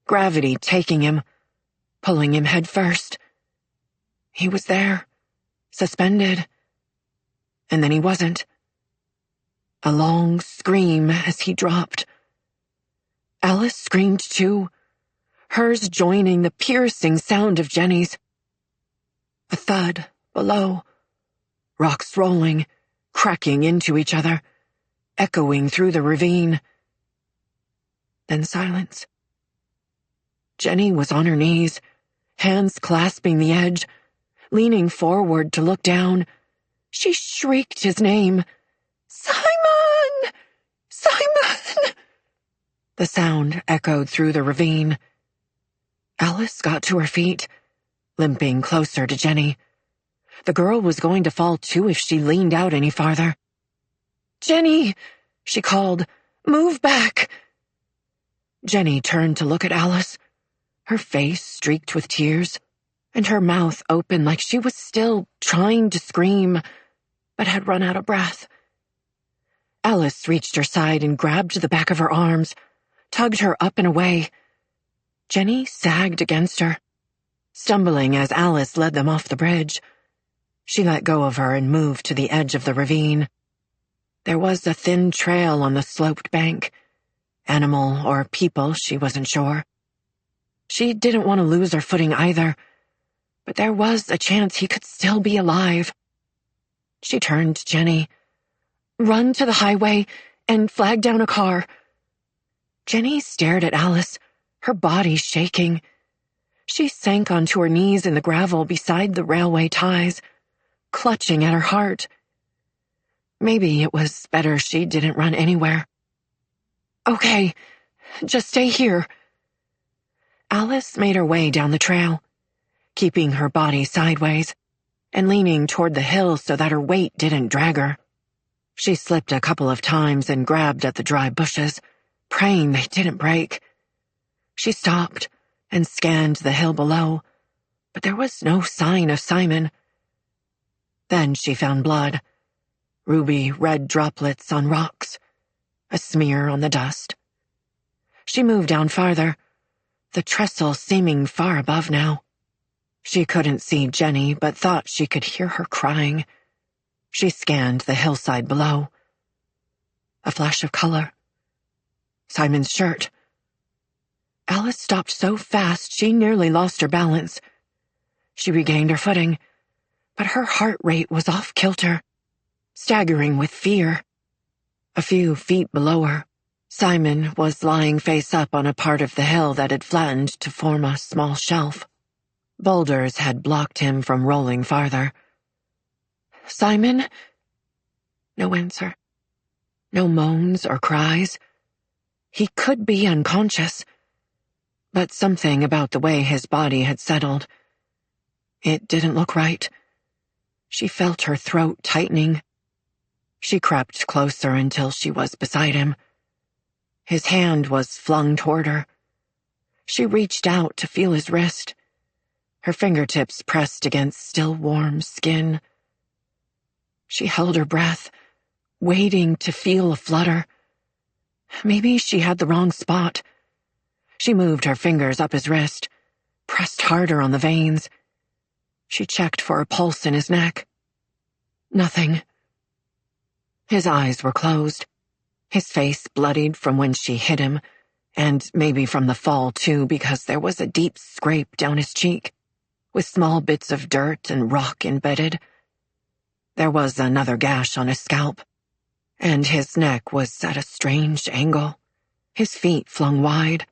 A: gravity taking him, pulling him head first. He was there, suspended, and then he wasn't. A long scream as he dropped. Alice screamed too, hers joining the piercing sound of Jenny's. A thud below, rocks rolling, cracking into each other, echoing through the ravine. Then silence. Jenny was on her knees, hands clasping the edge, leaning forward to look down. She shrieked his name. "Simon! Simon!" The sound echoed through the ravine. Alice got to her feet, limping closer to Jenny. The girl was going to fall too if she leaned out any farther. "Jenny!" she called. "Move back!" Jenny turned to look at Alice, her face streaked with tears, and her mouth open like she was still trying to scream, but had run out of breath. Alice reached her side and grabbed the back of her arms, tugged her up and away. Jenny sagged against her, stumbling as Alice led them off the bridge. She let go of her and moved to the edge of the ravine. There was a thin trail on the sloped bank. Animal or people, she wasn't sure. She didn't want to lose her footing either, but there was a chance he could still be alive. She turned to Jenny. "Run to the highway and flag down a car." Jenny stared at Alice, her body shaking. She sank onto her knees in the gravel beside the railway ties, clutching at her heart. Maybe it was better she didn't run anywhere. "Okay, just stay here." Alice made her way down the trail, keeping her body sideways and leaning toward the hill so that her weight didn't drag her. She slipped a couple of times and grabbed at the dry bushes, praying they didn't break. She stopped and scanned the hill below, but there was no sign of Simon. Then she found blood, ruby red droplets on rocks, a smear on the dust. She moved down farther, the trestle seeming far above now. She couldn't see Jenny, but thought she could hear her crying. She scanned the hillside below. A flash of color. Simon's shirt. Alice stopped so fast she nearly lost her balance. She regained her footing, but her heart rate was off kilter, staggering with fear. A few feet below her, Simon was lying face up on a part of the hill that had flattened to form a small shelf. Boulders had blocked him from rolling farther. "Simon?" No answer. No moans or cries. He could be unconscious, but something about the way his body had settled. It didn't look right. She felt her throat tightening. She crept closer until she was beside him. His hand was flung toward her. She reached out to feel his wrist, her fingertips pressed against still warm skin. She held her breath, waiting to feel a flutter. Maybe she had the wrong spot. She moved her fingers up his wrist, pressed harder on the veins. She checked for a pulse in his neck. Nothing. His eyes were closed, his face bloodied from when she hit him, and maybe from the fall too, because there was a deep scrape down his cheek. with small bits of dirt and rock embedded. There was another gash on his scalp, and his neck was at a strange angle, his feet flung wide.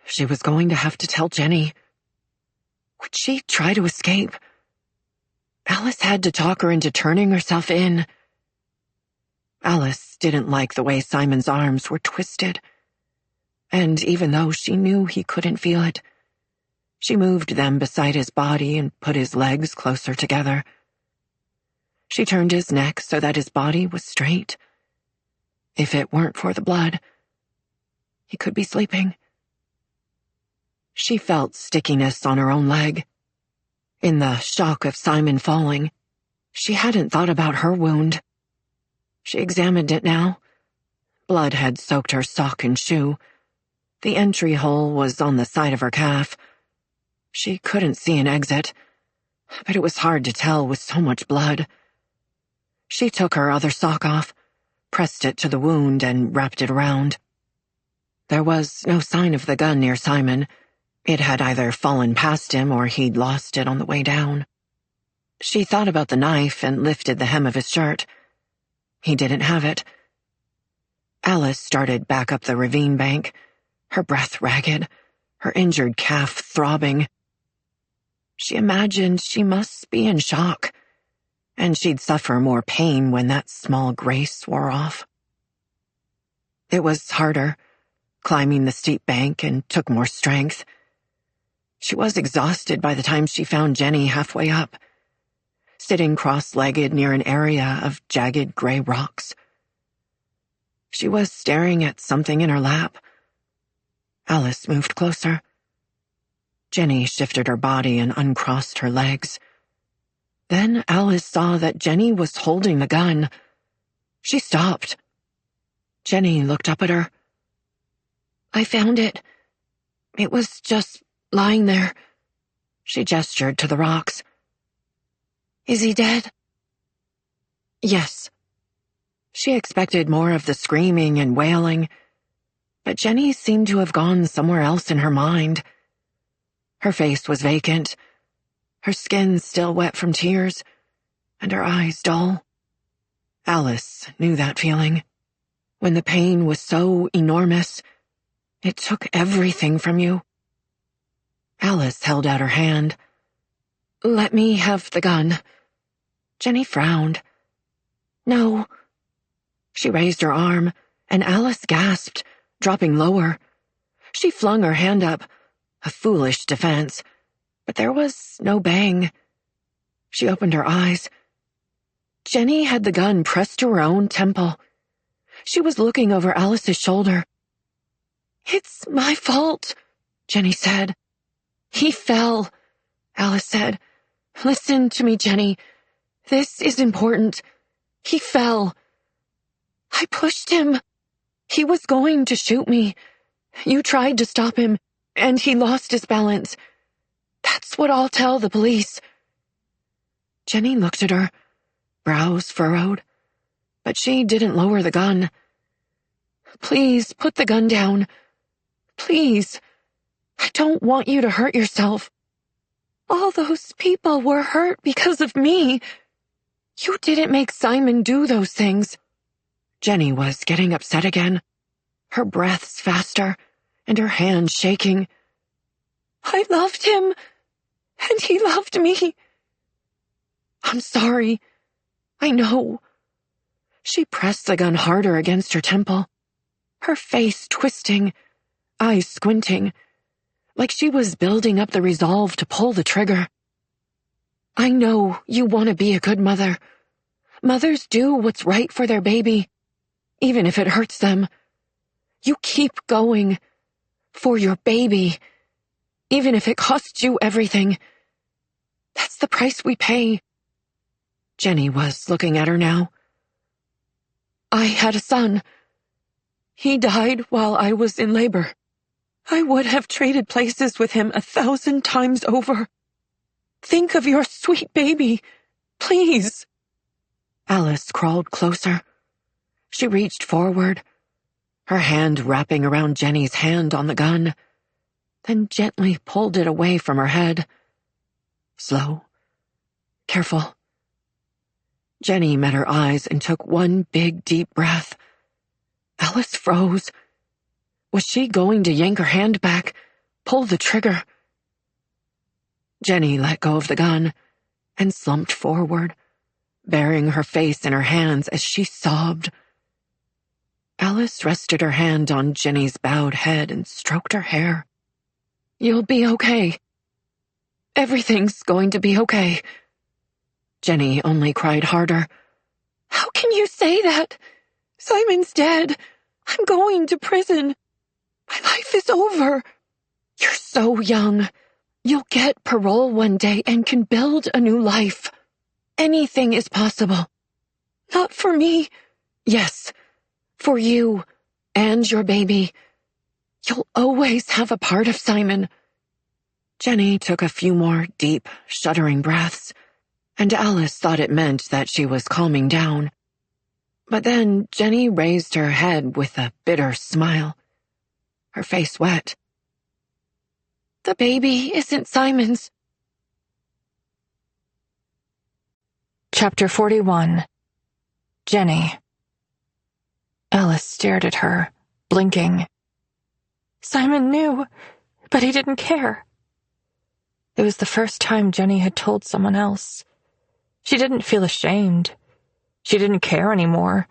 A: She was going to have to tell Jenny. Would she try to escape? Alice had to talk her into turning herself in. Alice didn't like the way Simon's arms were twisted, and even though she knew he couldn't feel it, she moved them beside his body and put his legs closer together. She turned his neck so that his body was straight. If it weren't for the blood, he could be sleeping. She felt stickiness on her own leg. In the shock of Simon falling, she hadn't thought about her wound. She examined it now. Blood had soaked her sock and shoe. The entry hole was on the side of her calf. She couldn't see an exit, but it was hard to tell with so much blood. She took her other sock off, pressed it to the wound, and wrapped it around. There was no sign of the gun near Simon. It had either fallen past him or he'd lost it on the way down. She thought about the knife and lifted the hem of his shirt. He didn't have it. Alice started back up the ravine bank, her breath ragged, her injured calf throbbing. She imagined she must be in shock, and she'd suffer more pain when that small grace wore off. It was harder, climbing the steep bank, and took more strength. She was exhausted by the time she found Jenny halfway up, sitting cross-legged near an area of jagged gray rocks. She was staring at something in her lap. Alice moved closer. Jenny shifted her body and uncrossed her legs. Then Alice saw that Jenny was holding the gun. She stopped. Jenny looked up at her. "I found it. It was just lying there." She gestured to the rocks. "Is he dead?" "Yes." She expected more of the screaming and wailing, but Jenny seemed to have gone somewhere else in her mind. Her face was vacant, her skin still wet from tears, and her eyes dull. Alice knew that feeling. When the pain was so enormous, it took everything from you. Alice held out her hand. "Let me have the gun." Jenny frowned. "No." She raised her arm, and Alice gasped, dropping lower. She flung her hand up, a foolish defense, but there was no bang. She opened her eyes. Jenny had the gun pressed to her own temple. She was looking over Alice's shoulder. "It's my fault," Jenny said. "He fell," Alice said. "Listen to me, Jenny. This is important. He fell. I pushed him. He was going to shoot me. You tried to stop him, and he lost his balance. That's what I'll tell the police." Jenny looked at her, brows furrowed, but she didn't lower the gun. "Please put the gun down. Please. I don't want you to hurt yourself. All those people were hurt because of me. You didn't make Simon do those things." Jenny was getting upset again, her breaths faster, and her hands shaking. "I loved him, and he loved me. I'm sorry. I know." She pressed the gun harder against her temple, her face twisting, eyes squinting, like she was building up the resolve to pull the trigger. "I know you want to be a good mother. Mothers do what's right for their baby, even if it hurts them. You keep going. For your baby. Even if it costs you everything. That's the price we pay." Jenny was looking at her now. "I had a son. He died while I was in labor. I would have traded places with him 1,000 times over. Think of your sweet baby. Please." Alice crawled closer. She reached forward, her hand wrapping around Jenny's hand on the gun, then gently pulled it away from her head. Slow. Careful. Jenny met her eyes and took one big, deep breath. Alice froze. Was she going to yank her hand back, pull the trigger? Jenny let go of the gun and slumped forward, burying her face in her hands as she sobbed. Alice rested her hand on Jenny's bowed head and stroked her hair. You'll be okay. Everything's going to be okay. Jenny only cried harder. How can you say that? Simon's dead. I'm going to prison. My life is over. You're so young. You'll get parole one day and can build a new life. Anything is possible. Not for me. Yes, for you and your baby. You'll always have a part of Simon. Jenny took a few more deep, shuddering breaths, and Alice thought it meant that she was calming down. But then Jenny raised her head with a bitter smile, her face wet. The baby isn't Simon's.
B: Chapter 41. Jenny. Alice stared at her, blinking. Simon knew, but he didn't care. It was the first time Jenny had told someone else. She didn't feel ashamed. She didn't care anymore.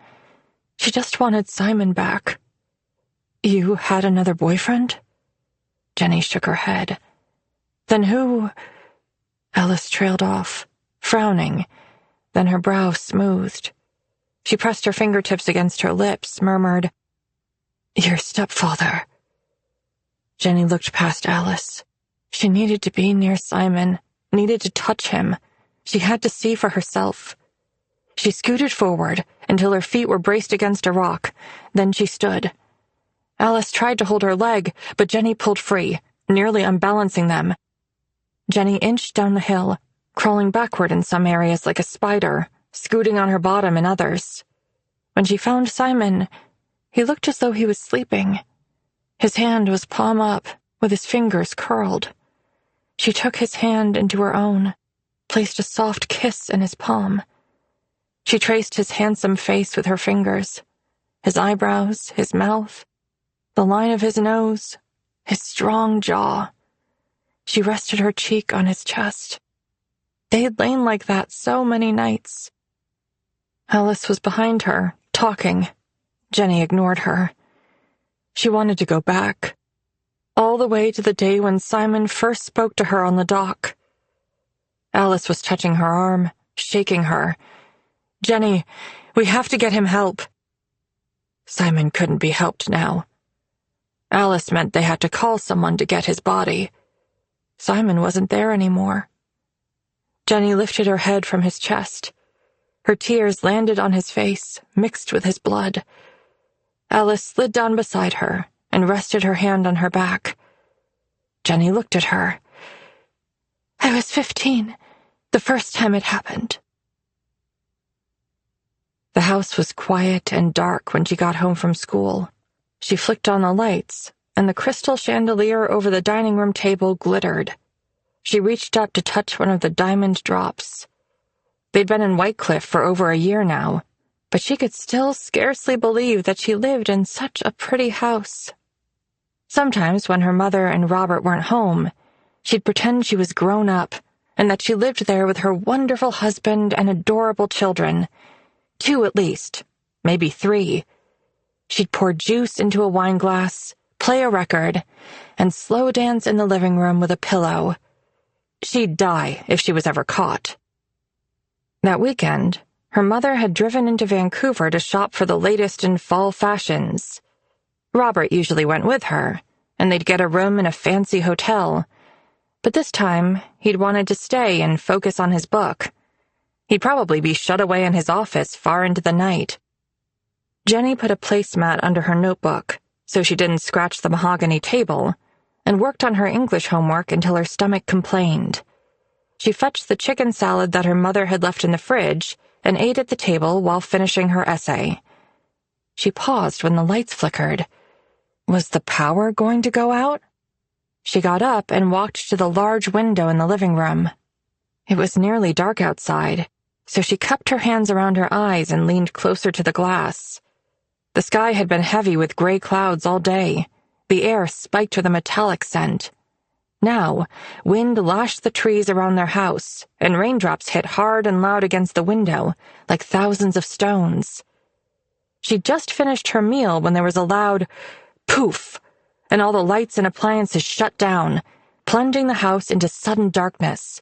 B: She just wanted Simon back. You had another boyfriend? Jenny shook her head. Then who? Alice trailed off, frowning. Then her brow smoothed. She pressed her fingertips against her lips, murmured, Your stepfather. Jenny looked past Alice. She needed to be near Simon, needed to touch him. She had to see for herself. She scooted forward until her feet were braced against a rock. Then she stood. Alice tried to hold her leg, but Jenny pulled free, nearly unbalancing them. Jenny inched down the hill, crawling backward in some areas like a spider, scooting on her bottom in others. When she found Simon, he looked as though he was sleeping. His hand was palm up, with his fingers curled. She took his hand into her own, placed a soft kiss in his palm. She traced his handsome face with her fingers, his eyebrows, his mouth, the line of his nose, his strong jaw. She rested her cheek on his chest. They had lain like that so many nights. Alice was behind her, talking. Jenny ignored her. She wanted to go back, all the way to the day when Simon first spoke to her on the dock. Alice was touching her arm, shaking her. Jenny, we have to get him help. Simon couldn't be helped now. Alice meant they had to call someone to get his body. Simon wasn't there anymore. Jenny lifted her head from his chest. Her tears landed on his face, mixed with his blood. Alice slid down beside her and rested her hand on her back. Jenny looked at her. I was 15, the first time it happened. The house was quiet and dark when she got home from school. She flicked on the lights, and the crystal chandelier over the dining room table glittered. She reached up to touch one of the diamond drops. They'd been in Whitecliff for over a year now, but she could still scarcely believe that she lived in such a pretty house. Sometimes when her mother and Robert weren't home, she'd pretend she was grown up and that she lived there with her wonderful husband and adorable children. 2 at least, maybe 3. She'd pour juice into a wine glass, play a record, and slow dance in the living room with a pillow. She'd die if she was ever caught. That weekend, her mother had driven into Vancouver to shop for the latest in fall fashions. Robert usually went with her, and they'd get a room in a fancy hotel. But this time, he'd wanted to stay and focus on his book. He'd probably be shut away in his office far into the night. Jenny put a placemat under her notebook so she didn't scratch the mahogany table, and worked on her English homework until her stomach complained. She fetched the chicken salad that her mother had left in the fridge and ate at the table while finishing her essay. She paused when the lights flickered. Was the power going to go out? She got up and walked to the large window in the living room. It was nearly dark outside, so she cupped her hands around her eyes and leaned closer to the glass. The sky had been heavy with gray clouds all day, the air spiked with a metallic scent. Now, wind lashed the trees around their house, and raindrops hit hard and loud against the window, like thousands of stones. She'd just finished her meal when there was a loud poof, and all the lights and appliances shut down, plunging the house into sudden darkness.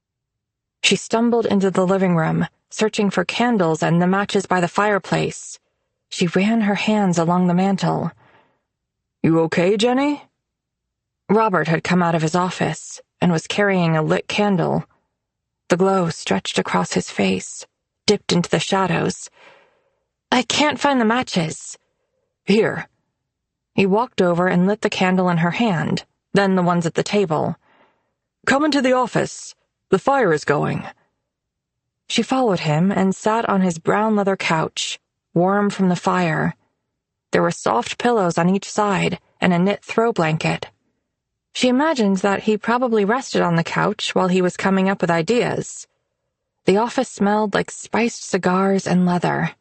B: She stumbled into the living room, searching for candles and the matches by the fireplace. She ran her hands along the mantel.
C: "You okay, Jenny?"
B: Robert had come out of his office and was carrying a lit candle. The glow stretched across his face, dipped into the shadows. "I can't find the matches."
C: "Here."
B: He walked over and lit the candle in her hand, then the ones at the table.
C: "Come into the office. The fire is going."
B: She followed him and sat on his brown leather couch, warm from the fire. There were soft pillows on each side and a knit throw blanket. She imagined that he probably rested on the couch while he was coming up with ideas. The office smelled like spiced cigars and leather.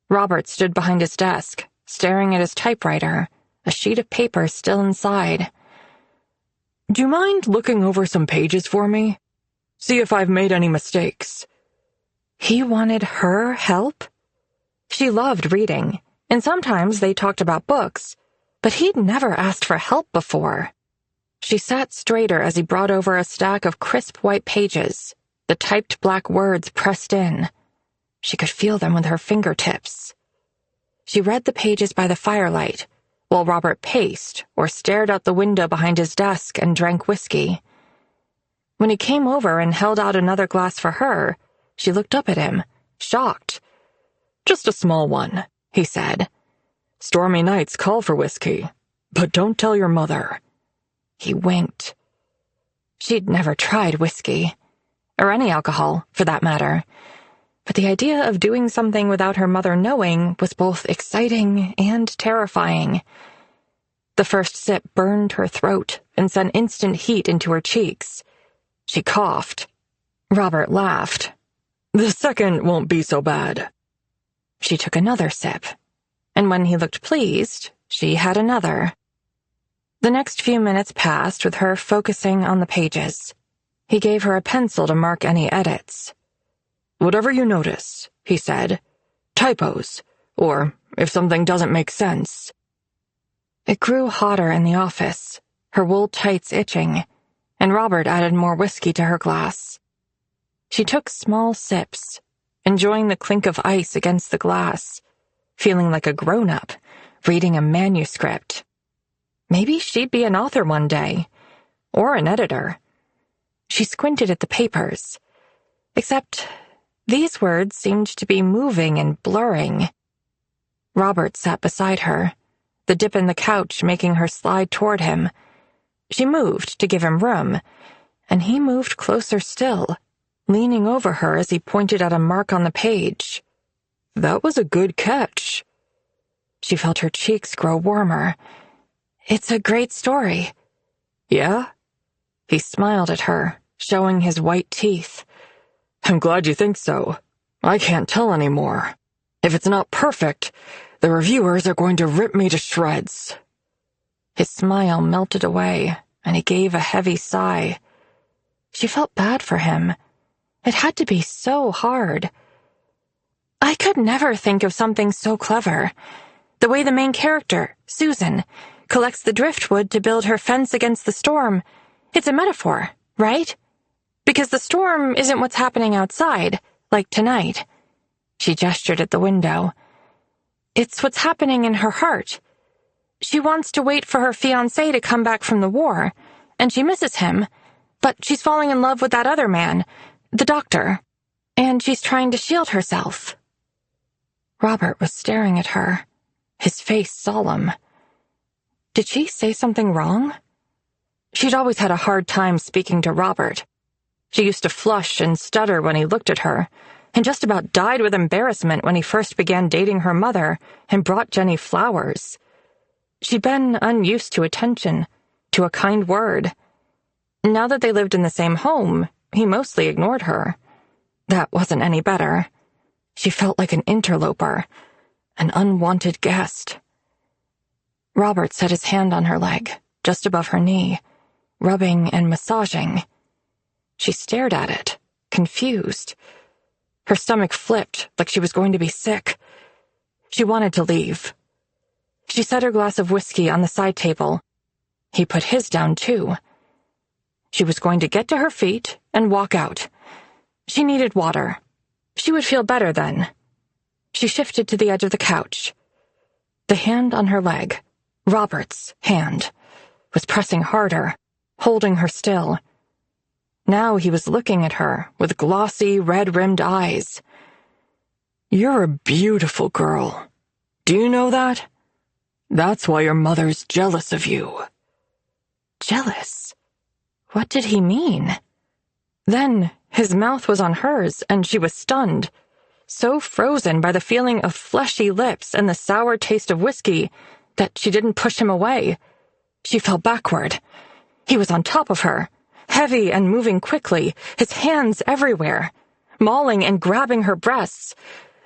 B: Robert stood behind his desk, staring at his typewriter, a sheet of paper still inside.
C: "Do you mind looking over some pages for me? See if I've made any mistakes."
B: He wanted her help? She loved reading, and sometimes they talked about books, but he'd never asked for help before. She sat straighter as he brought over a stack of crisp white pages, the typed black words pressed in. She could feel them with her fingertips. She read the pages by the firelight, while Robert paced or stared out the window behind his desk and drank whiskey. When he came over and held out another glass for her, she looked up at him, shocked.
C: "Just a small one," he said. "Stormy nights call for whiskey, but don't tell your mother."
B: He winked. She'd never tried whiskey, or any alcohol, for that matter, but the idea of doing something without her mother knowing was both exciting and terrifying. The first sip burned her throat and sent instant heat into her cheeks. She coughed. Robert laughed.
C: "The second won't be so bad."
B: She took another sip, and when he looked pleased, she had another. The next few minutes passed with her focusing on the pages. He gave her a pencil to mark any edits.
C: "Whatever you notice," he said. "Typos, or if something doesn't make sense."
B: It grew hotter in the office, her wool tights itching, and Robert added more whiskey to her glass. She took small sips, enjoying the clink of ice against the glass, feeling like a grown-up, reading a manuscript. Maybe she'd be an author one day, or an editor. She squinted at the papers, except these words seemed to be moving and blurring. Robert sat beside her, the dip in the couch making her slide toward him. She moved to give him room, and he moved closer still, leaning over her as he pointed at a mark on the page.
C: "That was a good catch."
B: She felt her cheeks grow warmer. "It's a great story."
C: "Yeah?"
B: He smiled at her, showing his white teeth.
C: "I'm glad you think so. I can't tell anymore. If it's not perfect, the reviewers are going to rip me to shreds."
B: His smile melted away, and he gave a heavy sigh. She felt bad for him. It had to be so hard. "I could never think of something so clever. The way the main character, Susan, collects the driftwood to build her fence against the storm. It's a metaphor, right? Because the storm isn't what's happening outside, like tonight." She gestured at the window. "It's what's happening in her heart. She wants to wait for her fiancé to come back from the war, and she misses him, but she's falling in love with that other man, the doctor, and she's trying to shield herself." Robert was staring at her, his face solemn. Did she say something wrong? She'd always had a hard time speaking to Robert. She used to flush and stutter when he looked at her, and just about died with embarrassment when he first began dating her mother and brought Jenny flowers. She'd been unused to attention, to a kind word. Now that they lived in the same home, he mostly ignored her. That wasn't any better. She felt like an interloper, an unwanted guest. Robert set his hand on her leg, just above her knee, rubbing and massaging. She stared at it, confused. Her stomach flipped like she was going to be sick. She wanted to leave. She set her glass of whiskey on the side table. He put his down too. She was going to get to her feet and walk out. She needed water. She would feel better then. She shifted to the edge of the couch. The hand on her leg, Robert's hand, was pressing harder, holding her still. Now he was looking at her with glossy, red-rimmed eyes.
C: "You're a beautiful girl. Do you know that? That's why your mother's jealous of you."
B: Jealous? What did he mean? Then his mouth was on hers, and she was stunned, so frozen by the feeling of fleshy lips and the sour taste of whiskey that she didn't push him away. She fell backward. He was on top of her, heavy and moving quickly, his hands everywhere, mauling and grabbing her breasts.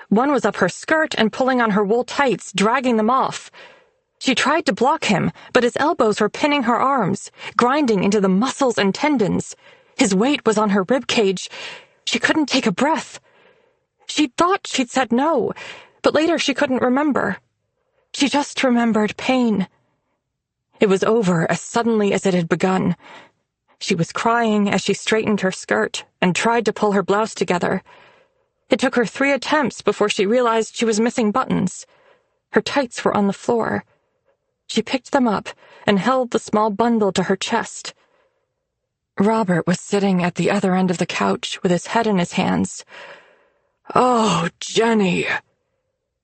B: One was up her skirt and pulling on her wool tights, dragging them off. She tried to block him, but his elbows were pinning her arms, grinding into the muscles and tendons. His weight was on her ribcage. She couldn't take a breath. She thought she'd said no, but later she couldn't remember. She just remembered pain. It was over as suddenly as it had begun. She was crying as she straightened her skirt and tried to pull her blouse together. It took her 3 attempts before she realized she was missing buttons. Her tights were on the floor. She picked them up and held the small bundle to her chest. Robert was sitting at the other end of the couch with his head in his hands.
C: "Oh, Jenny."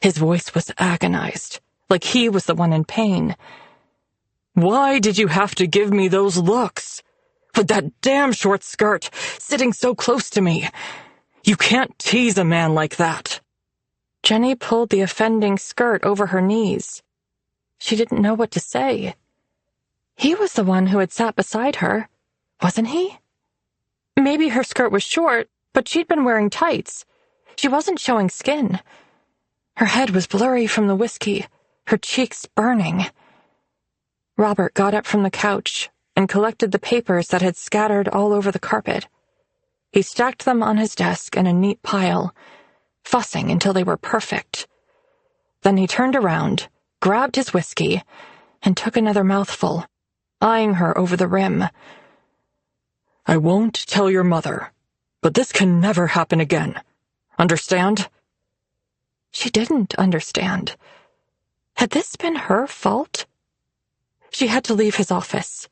B: His voice was agonized, like he was the one in pain.
C: "Why did you have to give me those looks? With that damn short skirt, sitting so close to me. You can't tease a man like that."
B: Jenny pulled the offending skirt over her knees. She didn't know what to say. He was the one who had sat beside her, wasn't he? Maybe her skirt was short, but she'd been wearing tights. She wasn't showing skin. Her head was blurry from the whiskey, her cheeks burning. Robert got up from the couch and collected the papers that had scattered all over the carpet. He stacked them on his desk in a neat pile, fussing until they were perfect. Then he turned around, grabbed his whiskey, and took another mouthful, eyeing her over the rim.
C: "I won't tell your mother, but this can never happen again. Understand?"
B: She didn't understand. Had this been her fault? She had to leave his office.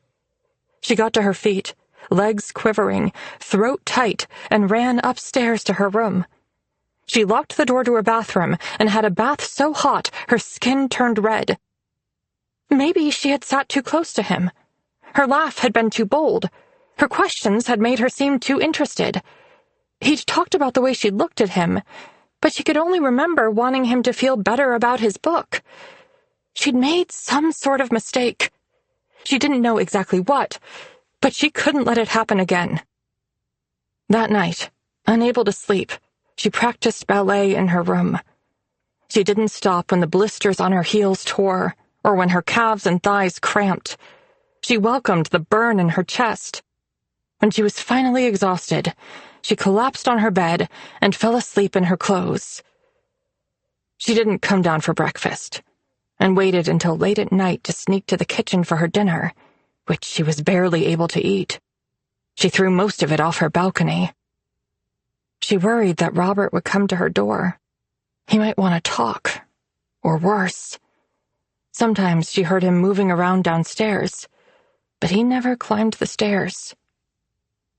B: She got to her feet, legs quivering, throat tight, and ran upstairs to her room. She locked the door to her bathroom and had a bath so hot her skin turned red. Maybe she had sat too close to him. Her laugh had been too bold. Her questions had made her seem too interested. He'd talked about the way she looked at him, but she could only remember wanting him to feel better about his book. She'd made some sort of mistake. She didn't know exactly what, but she couldn't let it happen again. That night, unable to sleep, she practiced ballet in her room. She didn't stop when the blisters on her heels tore, or when her calves and thighs cramped. She welcomed the burn in her chest. When she was finally exhausted, she collapsed on her bed and fell asleep in her clothes. She didn't come down for breakfast, and waited until late at night to sneak to the kitchen for her dinner, which she was barely able to eat. She threw most of it off her balcony. She worried that Robert would come to her door. He might want to talk, or worse. Sometimes she heard him moving around downstairs, but he never climbed the stairs.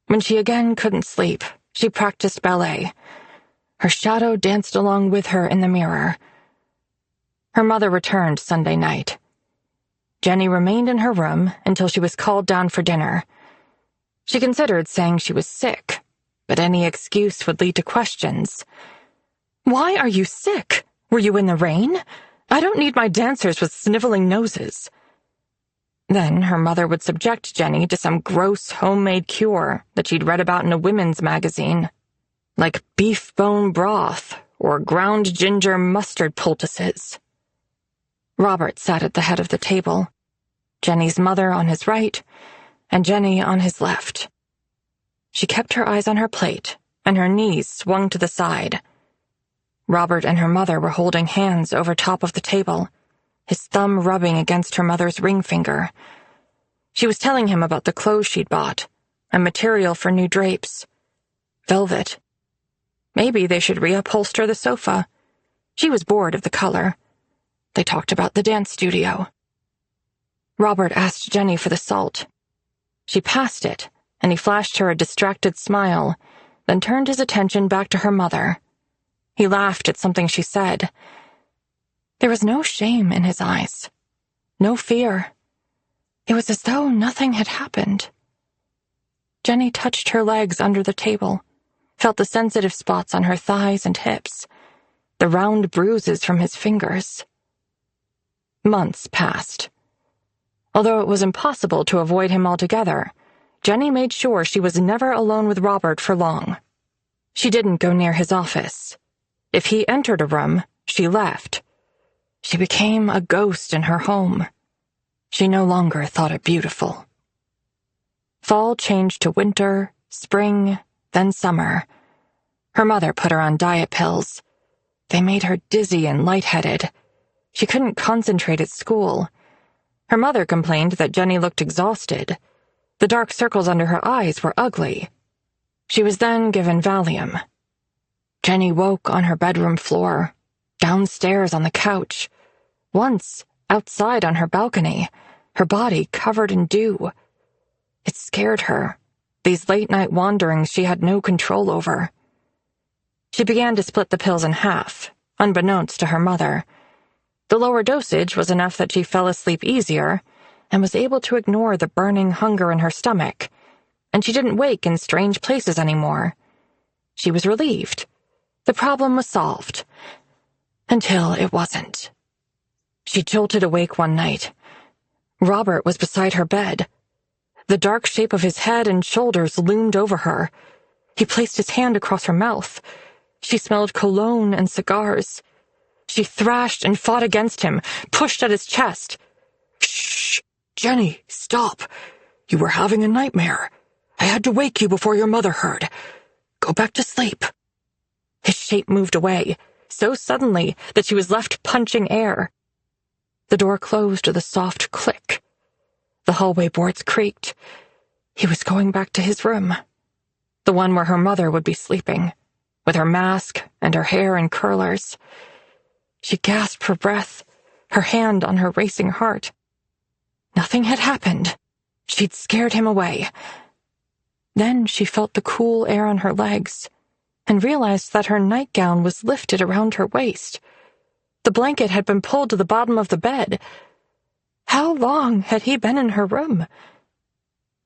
B: When she again couldn't sleep, she practiced ballet. Her shadow danced along with her in the mirror. Her mother returned Sunday night. Jenny remained in her room until she was called down for dinner. She considered saying she was sick, but any excuse would lead to questions. "Why are you sick? Were you in the rain? I don't need my dancers with sniveling noses." Then her mother would subject Jenny to some gross homemade cure that she'd read about in a women's magazine, like beef bone broth or ground ginger mustard poultices. Robert sat at the head of the table, Jenny's mother on his right, and Jenny on his left. She kept her eyes on her plate, and her knees swung to the side. Robert and her mother were holding hands over top of the table, his thumb rubbing against her mother's ring finger. She was telling him about the clothes she'd bought, and material for new drapes. Velvet. Maybe they should reupholster the sofa. She was bored of the color. They talked about the dance studio. Robert asked Jenny for the salt. She passed it, and he flashed her a distracted smile, then turned his attention back to her mother. He laughed at something she said. There was no shame in his eyes, no fear. It was as though nothing had happened. Jenny touched her legs under the table, felt the sensitive spots on her thighs and hips, the round bruises from his fingers. Months passed. Although it was impossible to avoid him altogether, Jenny made sure she was never alone with Robert for long. She didn't go near his office. If he entered a room, she left. She became a ghost in her home. She no longer thought it beautiful. Fall changed to winter, spring, then summer. Her mother put her on diet pills. They made her dizzy and lightheaded. She couldn't concentrate at school. Her mother complained that Jenny looked exhausted. The dark circles under her eyes were ugly. She was then given Valium. Jenny woke on her bedroom floor, downstairs on the couch, once outside on her balcony, her body covered in dew. It scared her, these late-night wanderings she had no control over. She began to split the pills in half, unbeknownst to her mother. The lower dosage was enough that she fell asleep easier and was able to ignore the burning hunger in her stomach, and she didn't wake in strange places anymore. She was relieved. The problem was solved. Until it wasn't. She jolted awake one night. Robert was beside her bed. The dark shape of his head and shoulders loomed over her. He placed his hand across her mouth. She smelled cologne and cigars. She thrashed and fought against him, pushed at his chest.
C: Shh! Jenny, stop! You were having a nightmare. I had to wake you before your mother heard. Go back to sleep.
B: His shape moved away, so suddenly that she was left punching air. The door closed with a soft click. The hallway boards creaked. He was going back to his room, the one where her mother would be sleeping, with her mask and her hair in curlers. She gasped for breath, her hand on her racing heart. Nothing had happened. She'd scared him away. Then she felt the cool air on her legs and realized that her nightgown was lifted around her waist. The blanket had been pulled to the bottom of the bed. How long had he been in her room?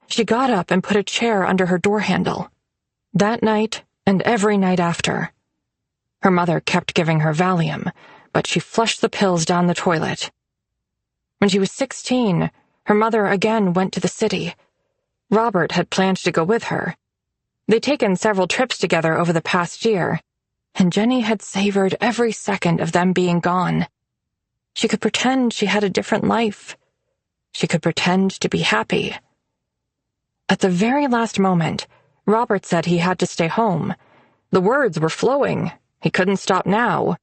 B: She got up and put a chair under her door handle. That night and every night after. Her mother kept giving her Valium, but she flushed the pills down the toilet. When she was 16, her mother again went to the city. Robert had planned to go with her. They'd taken several trips together over the past year, and Jenny had savored every second of them being gone. She could pretend she had a different life. She could pretend to be happy. At the very last moment, Robert said he had to stay home. The words were flowing. He couldn't stop now.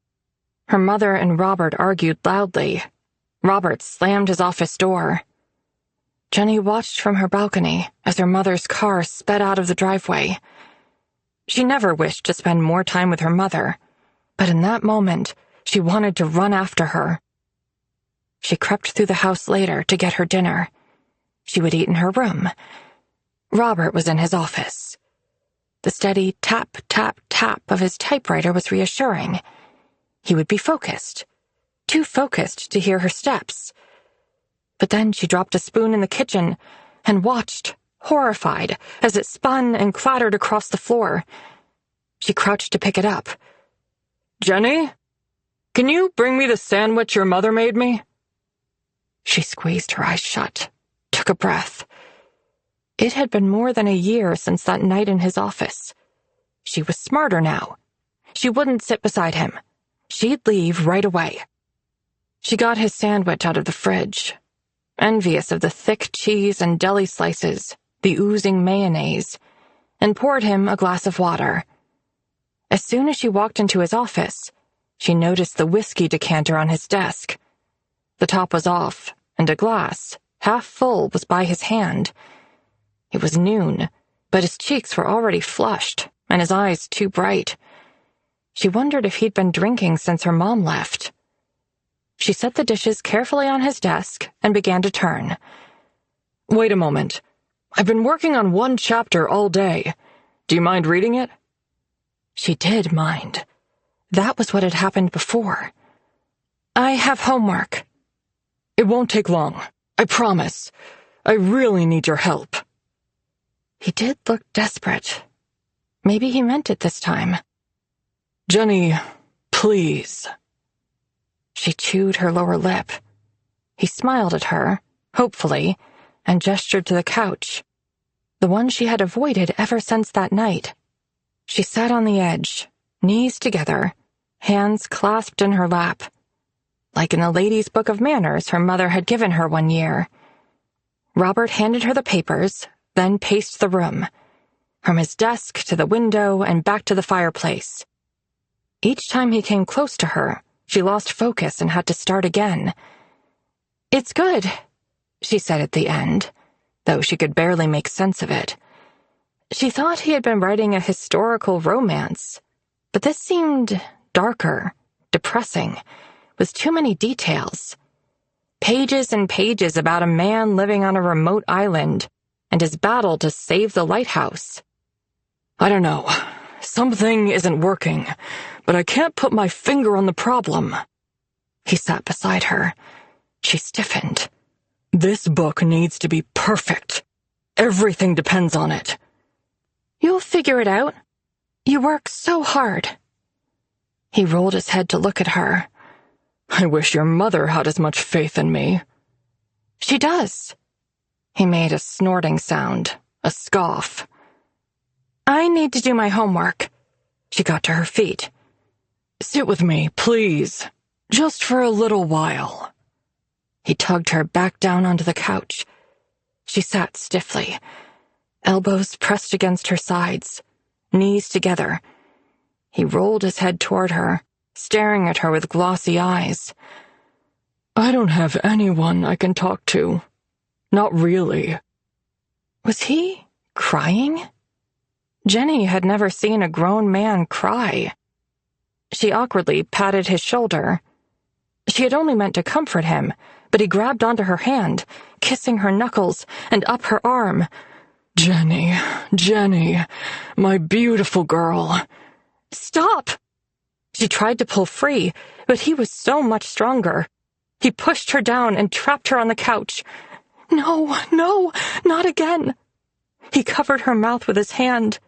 B: Her mother and Robert argued loudly. Robert slammed his office door. Jenny watched from her balcony as her mother's car sped out of the driveway. She never wished to spend more time with her mother, but in that moment, she wanted to run after her. She crept through the house later to get her dinner. She would eat in her room. Robert was in his office. The steady tap, tap, tap of his typewriter was reassuring. He would be focused. Too focused to hear her steps. But then she dropped a spoon in the kitchen and watched, horrified, as it spun and clattered across the floor. She crouched to pick it up.
C: Jenny? Can you bring me the sandwich your mother made me?
B: She squeezed her eyes shut, took a breath. It had been more than a year since that night in his office. She was smarter now. She wouldn't sit beside him. She'd leave right away. She got his sandwich out of the fridge, envious of the thick cheese and deli slices, the oozing mayonnaise, and poured him a glass of water. As soon as she walked into his office, she noticed the whiskey decanter on his desk. The top was off, and a glass, half full, was by his hand. It was noon, but his cheeks were already flushed, and his eyes too bright. She wondered if he'd been drinking since her mom left. She set the dishes carefully on his desk and began to turn.
C: "Wait a moment. I've been working on one chapter all day. Do you mind reading it?"
B: She did mind. That was what had happened before. "I have homework."
C: "It won't take long. I promise. I really need your help."
B: He did look desperate. Maybe he meant it this time.
C: "Jenny, please."
B: She chewed her lower lip. He smiled at her, hopefully, and gestured to the couch, the one she had avoided ever since that night. She sat on the edge, knees together, hands clasped in her lap, like in the lady's book of manners her mother had given her one year. Robert handed her the papers, then paced the room, from his desk to the window and back to the fireplace. Each time he came close to her, she lost focus and had to start again. "It's good," she said at the end, though she could barely make sense of it. She thought he had been writing a historical romance, but this seemed darker, depressing, with too many details. Pages and pages about a man living on a remote island and his battle to save the lighthouse.
C: "I don't know. Something isn't working, but I can't put my finger on the problem."
B: He sat beside her. She stiffened.
C: "This book needs to be perfect. Everything depends on it."
B: "You'll figure it out. You work so hard." He rolled his head to look at her.
C: "I wish your mother had as much faith in me."
B: "She does." He made a snorting sound, a scoff. "I need to do my homework." She got to her feet.
C: "Sit with me, please. Just for a little while."
B: He tugged her back down onto the couch. She sat stiffly, elbows pressed against her sides, knees together. He rolled his head toward her, staring at her with glossy eyes.
C: "I don't have anyone I can talk to. Not really."
B: Was he crying? Jenny had never seen a grown man cry. She awkwardly patted his shoulder. She had only meant to comfort him, but he grabbed onto her hand, kissing her knuckles and up her arm.
C: "Jenny, Jenny, my beautiful girl."
B: "Stop!" She tried to pull free, but he was so much stronger. He pushed her down and trapped her on the couch. "No, no, not again." He covered her mouth with his hand.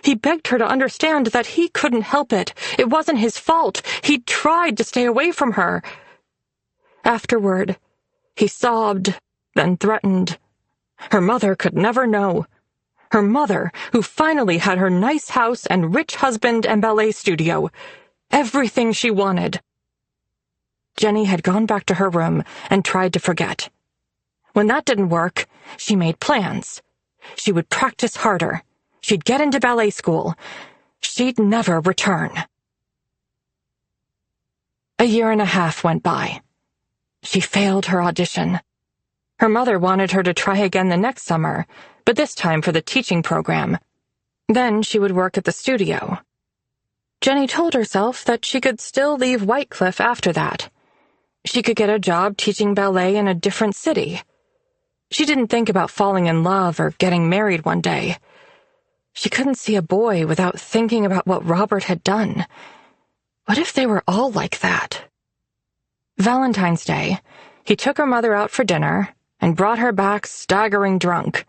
B: He begged her to understand that he couldn't help it. It wasn't his fault. He'd tried to stay away from her. Afterward, he sobbed, then threatened. Her mother could never know. Her mother, who finally had her nice house and rich husband and ballet studio. Everything she wanted. Jenny had gone back to her room and tried to forget. When that didn't work, she made plans. She would practice harder. She'd get into ballet school. She'd never return. 1.5 years went by. She failed her audition. Her mother wanted her to try again the next summer, but this time for the teaching program. Then she would work at the studio. Jenny told herself that she could still leave Whitecliff after that. She could get a job teaching ballet in a different city. She didn't think about falling in love or getting married one day. She couldn't see a boy without thinking about what Robert had done. What if they were all like that? Valentine's Day, he took her mother out for dinner and brought her back staggering drunk.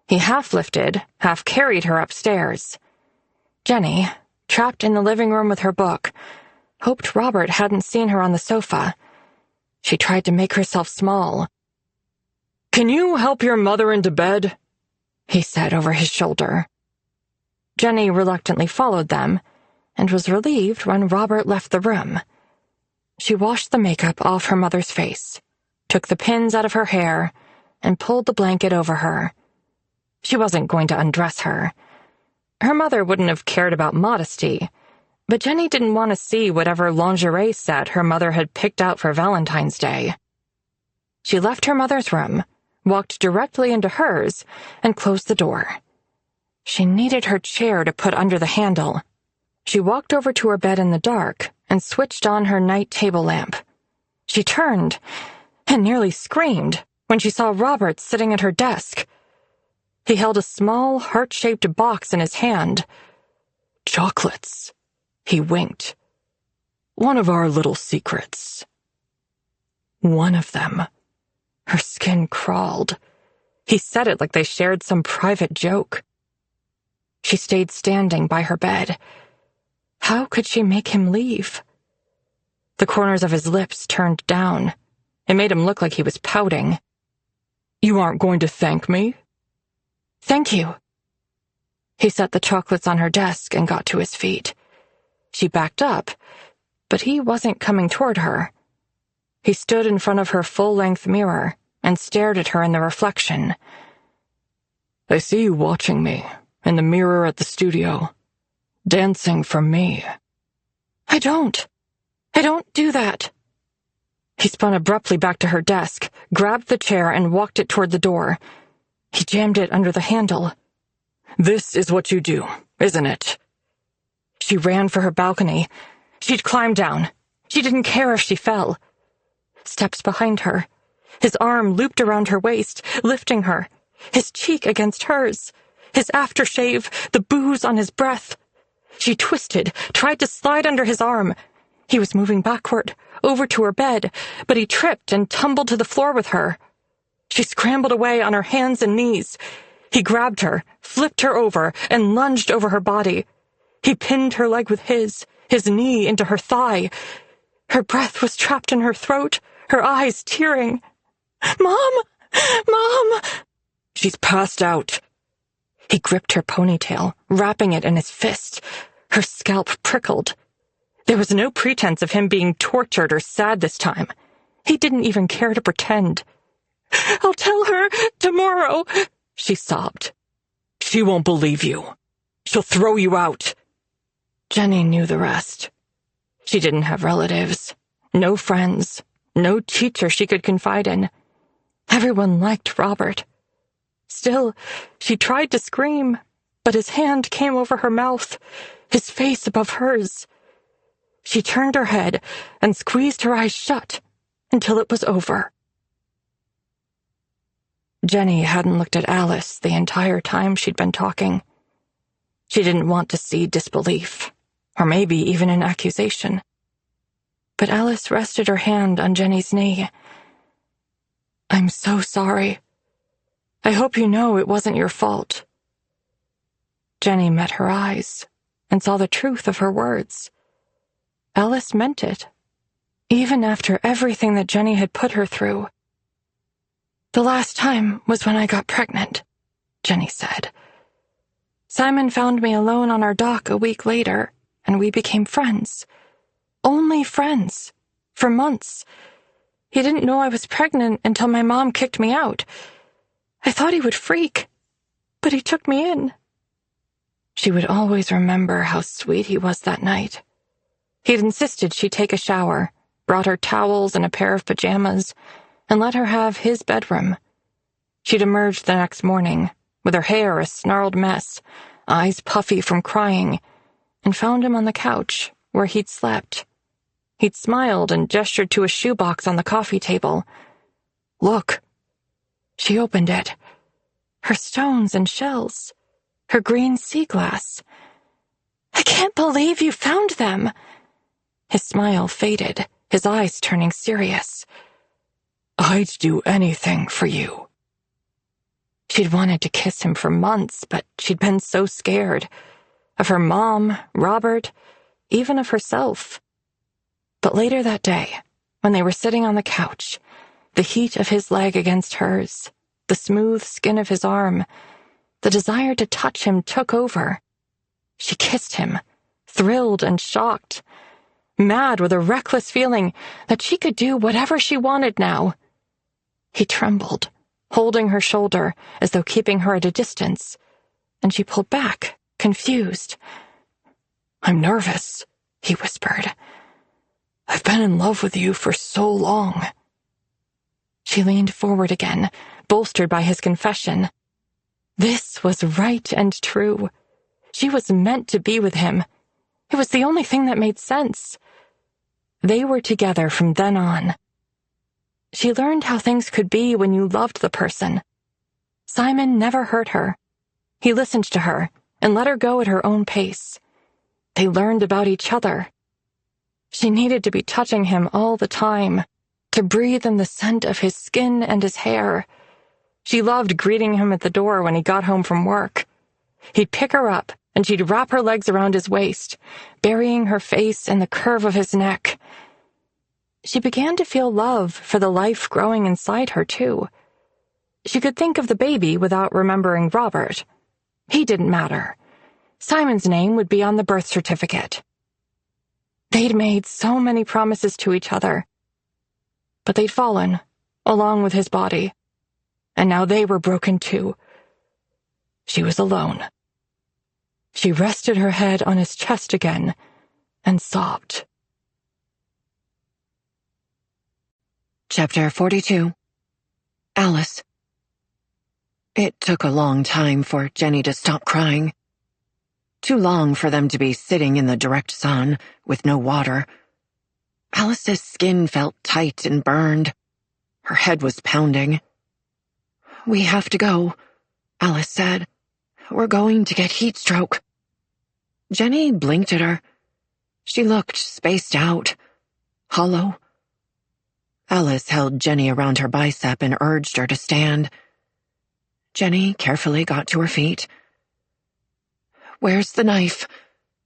B: He half lifted, half carried her upstairs. Jenny, trapped in the living room with her book, hoped Robert hadn't seen her on the sofa. She tried to make herself small.
C: "Can you help your mother into bed?" he said over his shoulder.
B: Jenny reluctantly followed them and was relieved when Robert left the room. She washed the makeup off her mother's face, took the pins out of her hair, and pulled the blanket over her. She wasn't going to undress her. Her mother wouldn't have cared about modesty, but Jenny didn't want to see whatever lingerie set her mother had picked out for Valentine's Day. She left her mother's room, walked directly into hers, and closed the door. She needed her chair to put under the handle. She walked over to her bed in the dark and switched on her night table lamp. She turned and nearly screamed when she saw Robert sitting at her desk. He held a small, heart-shaped box in his hand.
C: "Chocolates," he winked. "One of our little secrets."
B: One of them. Her skin crawled. He said it like they shared some private joke. She stayed standing by her bed. How could she make him leave? The corners of his lips turned down. It made him look like he was pouting.
C: "You aren't going to thank me?"
B: "Thank you." He set the chocolates on her desk and got to his feet. She backed up, but he wasn't coming toward her. He stood in front of her full-length mirror and stared at her in the reflection.
C: "I see you watching me in the mirror at the studio, dancing for me."
B: I don't do that." He spun abruptly back to her desk, grabbed the chair, and walked it toward the door. He jammed it under the handle.
C: "This is what you do, isn't it?"
B: She ran for her balcony. She'd climb down. She didn't care if she fell. Steps behind her. His arm looped around her waist, lifting her, his cheek against hers, his aftershave, the booze on his breath. She twisted, tried to slide under his arm. He was moving backward, over to her bed, but he tripped and tumbled to the floor with her. She scrambled away on her hands and knees. He grabbed her, flipped her over, and lunged over her body. He pinned her leg with his knee into her thigh. Her breath was trapped in her throat, her eyes tearing. "Mom! Mom!"
C: "She's passed out."
B: He gripped her ponytail, wrapping it in his fist. Her scalp prickled. There was no pretense of him being tortured or sad this time. He didn't even care to pretend. "I'll tell her tomorrow," she sobbed.
C: "She won't believe you. She'll throw you out."
B: Jenny knew the rest. She didn't have relatives, no friends, no teacher she could confide in. Everyone liked Robert. Still, she tried to scream, but his hand came over her mouth, his face above hers. She turned her head and squeezed her eyes shut until it was over. Jenny hadn't looked at Alice the entire time she'd been talking. She didn't want to see disbelief, or maybe even an accusation. But Alice rested her hand on Jenny's knee. "I'm so sorry. I hope you know it wasn't your fault." Jenny met her eyes and saw the truth of her words. Alice meant it, even after everything that Jenny had put her through. "The last time was when I got pregnant," Jenny said. "Simon found me alone on our dock a week later, and we became friends. Only friends. For months. He didn't know I was pregnant until my mom kicked me out. I thought he would freak, but he took me in." She would always remember how sweet he was that night. He'd insisted she take a shower, brought her towels and a pair of pajamas, and let her have his bedroom. She'd emerged the next morning, with her hair a snarled mess, eyes puffy from crying, and found him on the couch where he'd slept. He'd smiled and gestured to a shoebox on the coffee table. "Look." She opened it. Her stones and shells. Her green sea glass. "I can't believe you found them." His smile faded, his eyes turning serious.
C: "I'd do anything for you."
B: She'd wanted to kiss him for months, but she'd been so scared. Of her mom, Robert, even of herself. But later that day, when they were sitting on the couch, the heat of his leg against hers, the smooth skin of his arm. The desire to touch him took over. She kissed him, thrilled and shocked, mad with a reckless feeling that she could do whatever she wanted now. He trembled, holding her shoulder as though keeping her at a distance, and she pulled back, confused.
C: "I'm nervous," he whispered. "I've been in love with you for so long."
B: She leaned forward again, bolstered by his confession. This was right and true. She was meant to be with him. It was the only thing that made sense. They were together from then on. She learned how things could be when you loved the person. Simon never hurt her. He listened to her and let her go at her own pace. They learned about each other. She needed to be touching him all the time, to breathe in the scent of his skin and his hair. She loved greeting him at the door when he got home from work. He'd pick her up, and she'd wrap her legs around his waist, burying her face in the curve of his neck. She began to feel love for the life growing inside her, too. She could think of the baby without remembering Robert. He didn't matter. Simon's name would be on the birth certificate. They'd made so many promises to each other. But they'd fallen, along with his body. And now they were broken too. She was alone. She rested her head on his chest again and sobbed.
A: Chapter 42. Alice. It took a long time for Jenny to stop crying. Too long for them to be sitting in the direct sun with no water. Alice's skin felt tight and burned. Her head was pounding. "We have to go," Alice said. "We're going to get heat stroke." Jenny blinked at her. She looked spaced out, hollow. Alice held Jenny around her bicep and urged her to stand. Jenny carefully got to her feet. "Where's the knife?"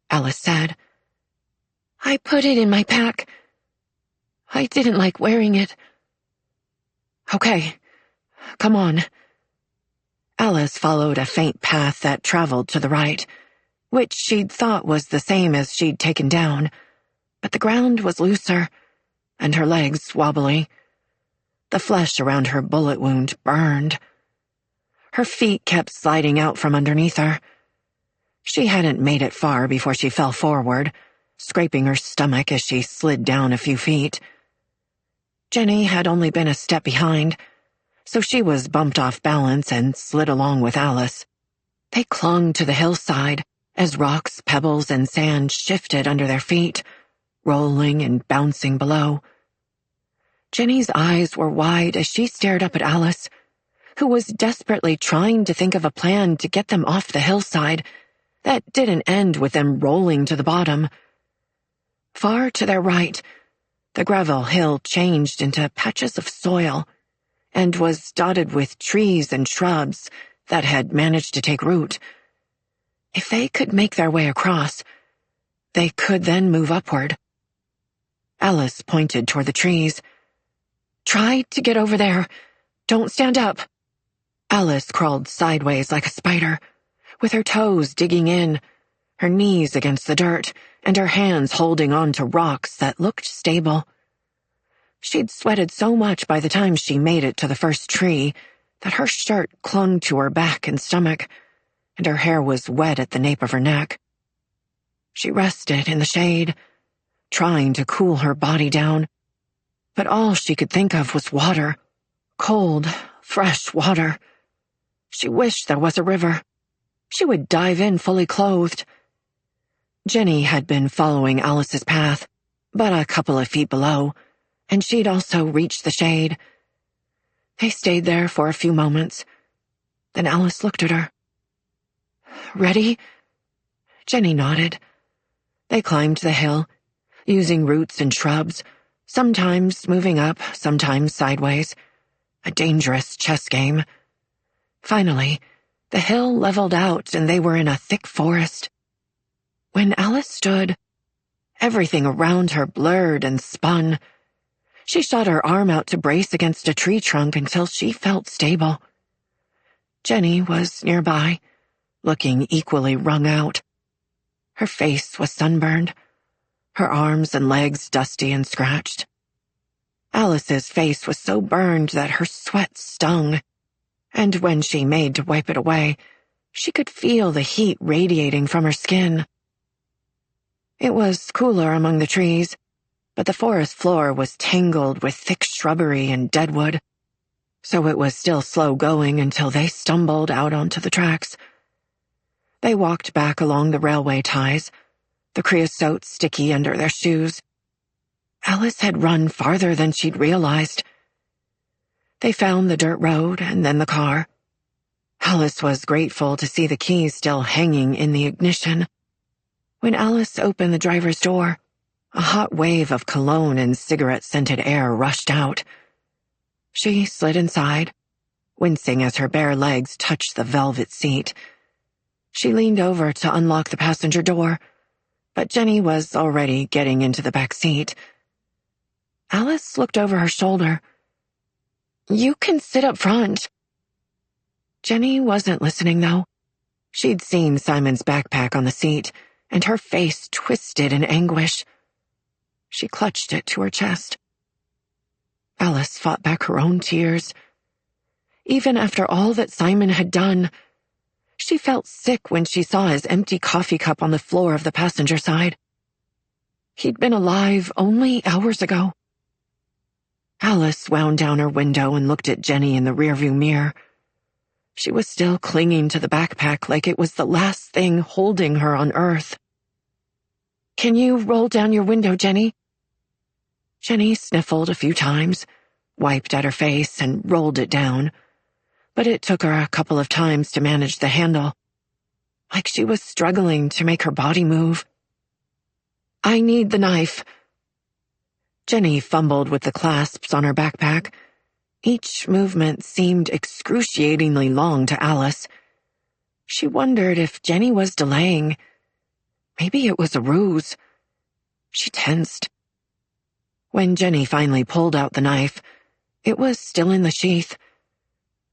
A: Alice said. "I put it in my pack. I didn't like wearing it." "Okay, come on." Alice followed a faint path that traveled to the right, which she'd thought was the same as she'd taken down, but the ground was looser, and her legs wobbly. The flesh around her bullet wound burned. Her feet kept sliding out from underneath her. She hadn't made it far before she fell forward, scraping her stomach as she slid down a few feet. Jenny had only been a step behind, so she was bumped off balance and slid along with Alice. They clung to the hillside as rocks, pebbles, and sand shifted under their feet, rolling and bouncing below. Jenny's eyes were wide as she stared up at Alice, who was desperately trying to think of a plan to get them off the hillside that didn't end with them rolling to the bottom. Far to their right, the gravel hill changed into patches of soil and was dotted with trees and shrubs that had managed to take root. If they could make their way across, they could then move upward. Alice pointed toward the trees. "Try to get over there. Don't stand up." Alice crawled sideways like a spider, with her toes digging in, her knees against the dirt, and her hands holding on to rocks that looked stable. She'd sweated so much by the time she made it to the first tree that her shirt clung to her back and stomach, and her hair was wet at the nape of her neck. She rested in the shade, trying to cool her body down, but all she could think of was water. Cold, fresh water. She wished there was a river. She would dive in fully clothed. Jenny had been following Alice's path, but a couple of feet below, and she'd also reached the shade. They stayed there for a few moments. Then Alice looked at her. "Ready?" Jenny nodded. They climbed the hill, using roots and shrubs, sometimes moving up, sometimes sideways. A dangerous chess game. Finally, the hill leveled out and they were in a thick forest. When Alice stood, everything around her blurred and spun. She shot her arm out to brace against a tree trunk until she felt stable. Jenny was nearby, looking equally wrung out. Her face was sunburned, her arms and legs dusty and scratched. Alice's face was so burned that her sweat stung, and when she made to wipe it away, she could feel the heat radiating from her skin. It was cooler among the trees, but the forest floor was tangled with thick shrubbery and deadwood, so it was still slow going until they stumbled out onto the tracks. They walked back along the railway ties, the creosote sticky under their shoes. Alice had run farther than she'd realized. They found the dirt road and then the car. Alice was grateful to see the keys still hanging in the ignition. When Alice opened the driver's door, a hot wave of cologne and cigarette-scented air rushed out. She slid inside, wincing as her bare legs touched the velvet seat. She leaned over to unlock the passenger door, but Jenny was already getting into the back seat. Alice looked over her shoulder. "You can sit up front." Jenny wasn't listening, though. She'd seen Simon's backpack on the seat, and her face twisted in anguish. She clutched it to her chest. Alice fought back her own tears. Even after all that Simon had done, she felt sick when she saw his empty coffee cup on the floor of the passenger side. He'd been alive only hours ago. Alice wound down her window and looked at Jenny in the rearview mirror. She was still clinging to the backpack like it was the last thing holding her on Earth. "Can you roll down your window, Jenny?" Jenny sniffled a few times, wiped at her face, and rolled it down, but it took her a couple of times to manage the handle, like she was struggling to make her body move. "I need the knife." Jenny fumbled with the clasps on her backpack. Each movement seemed excruciatingly long to Alice. She wondered if Jenny was delaying. Maybe it was a ruse. She tensed. When Jenny finally pulled out the knife, it was still in the sheath.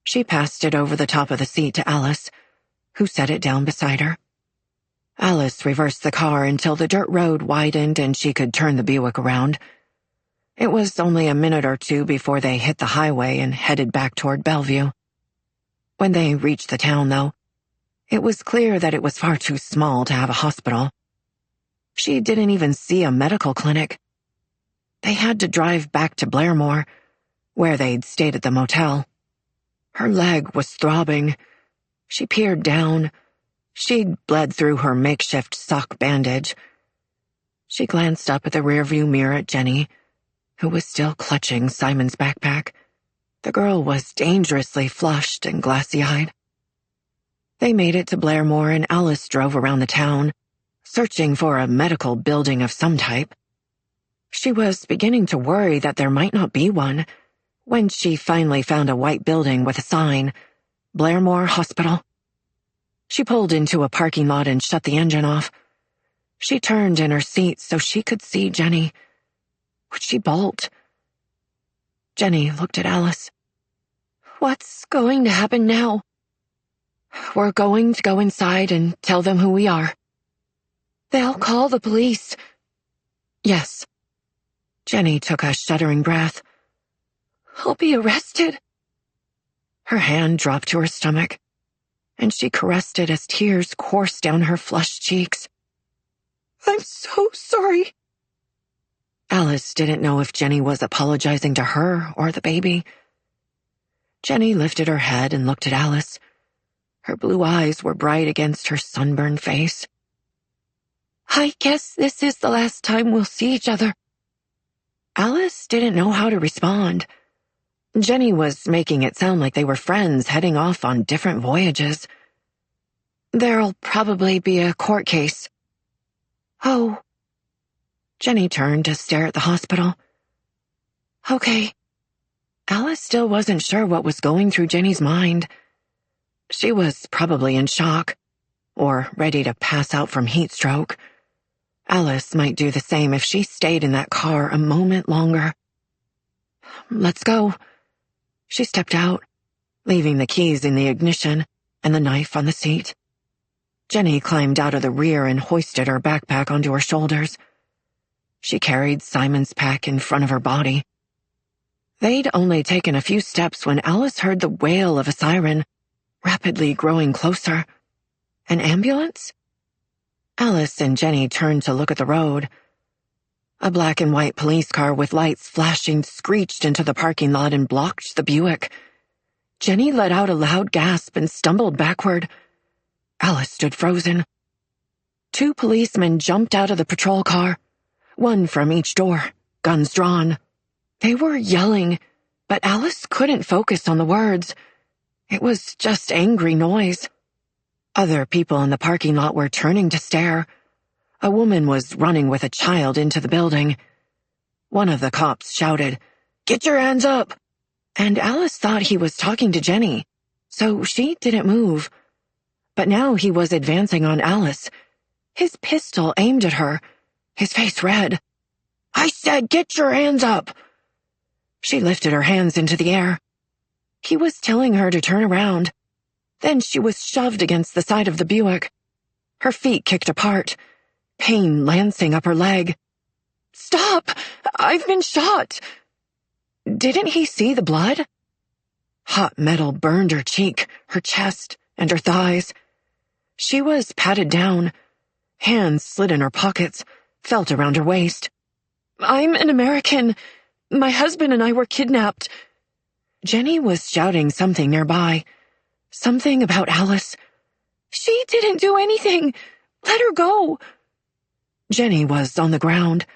A: She passed it over the top of the seat to Alice, who set it down beside her. Alice reversed the car until the dirt road widened and she could turn the Buick around. It was only a minute or two before they hit the highway and headed back toward Bellevue. When they reached the town, though, it was clear that it was far too small to have a hospital. She didn't even see a medical clinic. They had to drive back to Blairmore, where they'd stayed at the motel. Her leg was throbbing. She peered down. She'd bled through her makeshift sock bandage. She glanced up at the rearview mirror at Jenny, who was still clutching Simon's backpack. The girl was dangerously flushed and glassy-eyed. They made it to Blairmore and Alice drove around the town, searching for a medical building of some type. She was beginning to worry that there might not be one when she finally found a white building with a sign, Blairmore Hospital. She pulled into a parking lot and shut the engine off. She turned in her seat so she could see Jenny. Would she bolt? Jenny looked at Alice. "What's going to happen now?" "We're going to go inside and tell them who we are." "They'll call the police." "Yes." Jenny took a shuddering breath. "I'll be arrested." Her hand dropped to her stomach, and she caressed it as tears coursed down her flushed cheeks. "I'm so sorry." Alice didn't know if Jenny was apologizing to her or the baby. Jenny lifted her head and looked at Alice. Her blue eyes were bright against her sunburned face. "I guess this is the last time we'll see each other." Alice didn't know how to respond. Jenny was making it sound like they were friends heading off on different voyages. "There'll probably be a court case." "Oh." Jenny turned to stare at the hospital. "Okay." Alice still wasn't sure what was going through Jenny's mind. She was probably in shock, or ready to pass out from heat stroke. Alice might do the same if she stayed in that car a moment longer. "Let's go." She stepped out, leaving the keys in the ignition and the knife on the seat. Jenny climbed out of the rear and hoisted her backpack onto her shoulders. She carried Simon's pack in front of her body. They'd only taken a few steps when Alice heard the wail of a siren, rapidly growing closer. An ambulance? Alice and Jenny turned to look at the road. A black and white police car with lights flashing screeched into the parking lot and blocked the Buick. Jenny let out a loud gasp and stumbled backward. Alice stood frozen. 2 policemen jumped out of the patrol car, one from each door, guns drawn. They were yelling, but Alice couldn't focus on the words. It was just angry noise. Other people in the parking lot were turning to stare. A woman was running with a child into the building. One of the cops shouted, "Get your hands up!" And Alice thought he was talking to Jenny, so she didn't move. But now he was advancing on Alice, his pistol aimed at her, his face red. "I said, get your hands up!" She lifted her hands into the air. He was telling her to turn around. Then she was shoved against the side of the Buick. Her feet kicked apart, pain lancing up her leg. "Stop! I've been shot!" Didn't he see the blood? Hot metal burned her cheek, her chest, and her thighs. She was patted down. Hands slid in her pockets, felt around her waist. "I'm an American. My husband and I were kidnapped." Jenny was shouting something nearby. Something about Alice. "She didn't do anything. Let her go." Jenny was on the ground,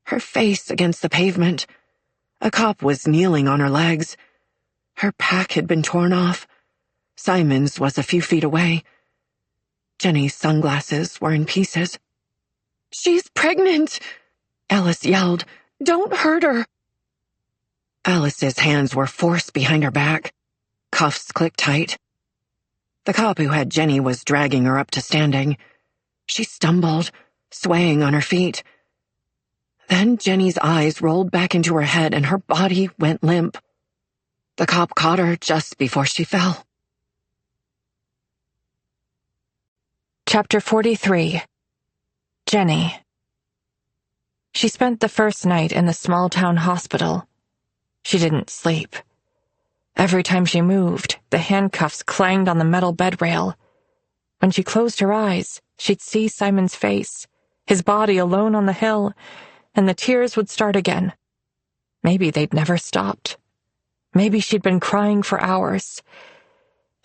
A: her face against the pavement. A cop was kneeling on her legs. Her pack had been torn off. Simon's was a few feet away. Jenny's sunglasses were in pieces. "She's pregnant!" Alice yelled. "Don't hurt her!" Alice's hands were forced behind her back. Cuffs clicked tight. The cop who had Jenny was dragging her up to standing. She stumbled, swaying on her feet. Then Jenny's eyes rolled back into her head and her body went limp. The cop caught her just before she fell.
B: Chapter 43. Jenny. She spent the first night in the small-town hospital. She didn't sleep. Every time she moved, the handcuffs clanged on the metal bed rail. When she closed her eyes, she'd see Simon's face, his body alone on the hill, and the tears would start again. Maybe they'd never stopped. Maybe she'd been crying for hours.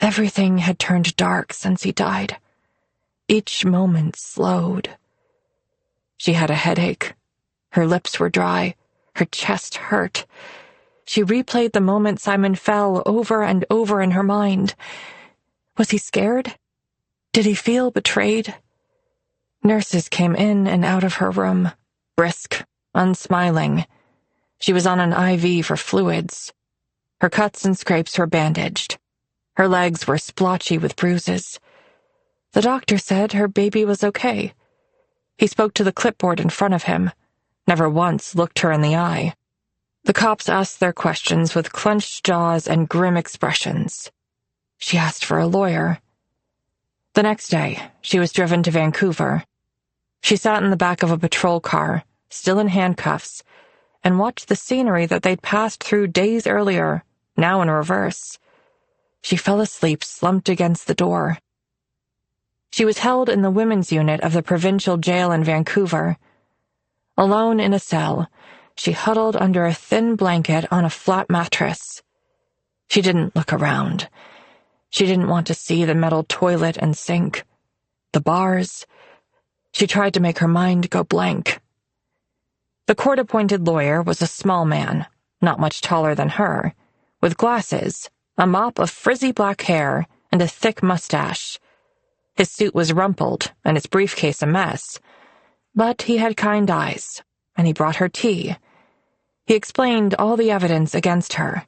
B: Everything had turned dark since he died. Each moment slowed. She had a headache. Her lips were dry. Her chest hurt. She replayed the moment Simon fell over and over in her mind. Was he scared? Did he feel betrayed? Nurses came in and out of her room, brisk, unsmiling. She was on an IV for fluids. Her cuts and scrapes were bandaged. Her legs were splotchy with bruises. The doctor said her baby was okay. He spoke to the clipboard in front of him, never once looked her in the eye. The cops asked their questions with clenched jaws and grim expressions. She asked for a lawyer. The next day, she was driven to Vancouver. She sat in the back of a patrol car, still in handcuffs, and watched the scenery that they'd passed through days earlier, now in reverse. She fell asleep slumped against the door. She was held in the women's unit of the provincial jail in Vancouver. Alone in a cell, she huddled under a thin blanket on a flat mattress. She didn't look around. She didn't want to see the metal toilet and sink, the bars. She tried to make her mind go blank. The court-appointed lawyer was a small man, not much taller than her, with glasses, a mop of frizzy black hair, and a thick mustache. His suit was rumpled and his briefcase a mess, but he had kind eyes, and he brought her tea. He explained all the evidence against her.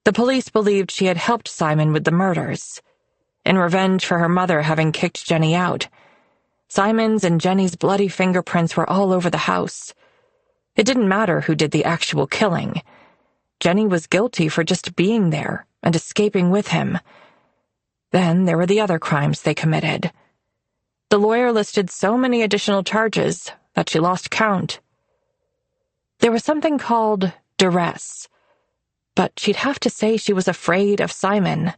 B: The police believed she had helped Simon with the murders. In revenge for her mother having kicked Jenny out, Simon's and Jenny's bloody fingerprints were all over the house. It didn't matter who did the actual killing. Jenny was guilty for just being there, and escaping with him. Then there were the other crimes they committed. The lawyer listed so many additional charges that she lost count. There was something called duress, but she'd have to say she was afraid of Simon.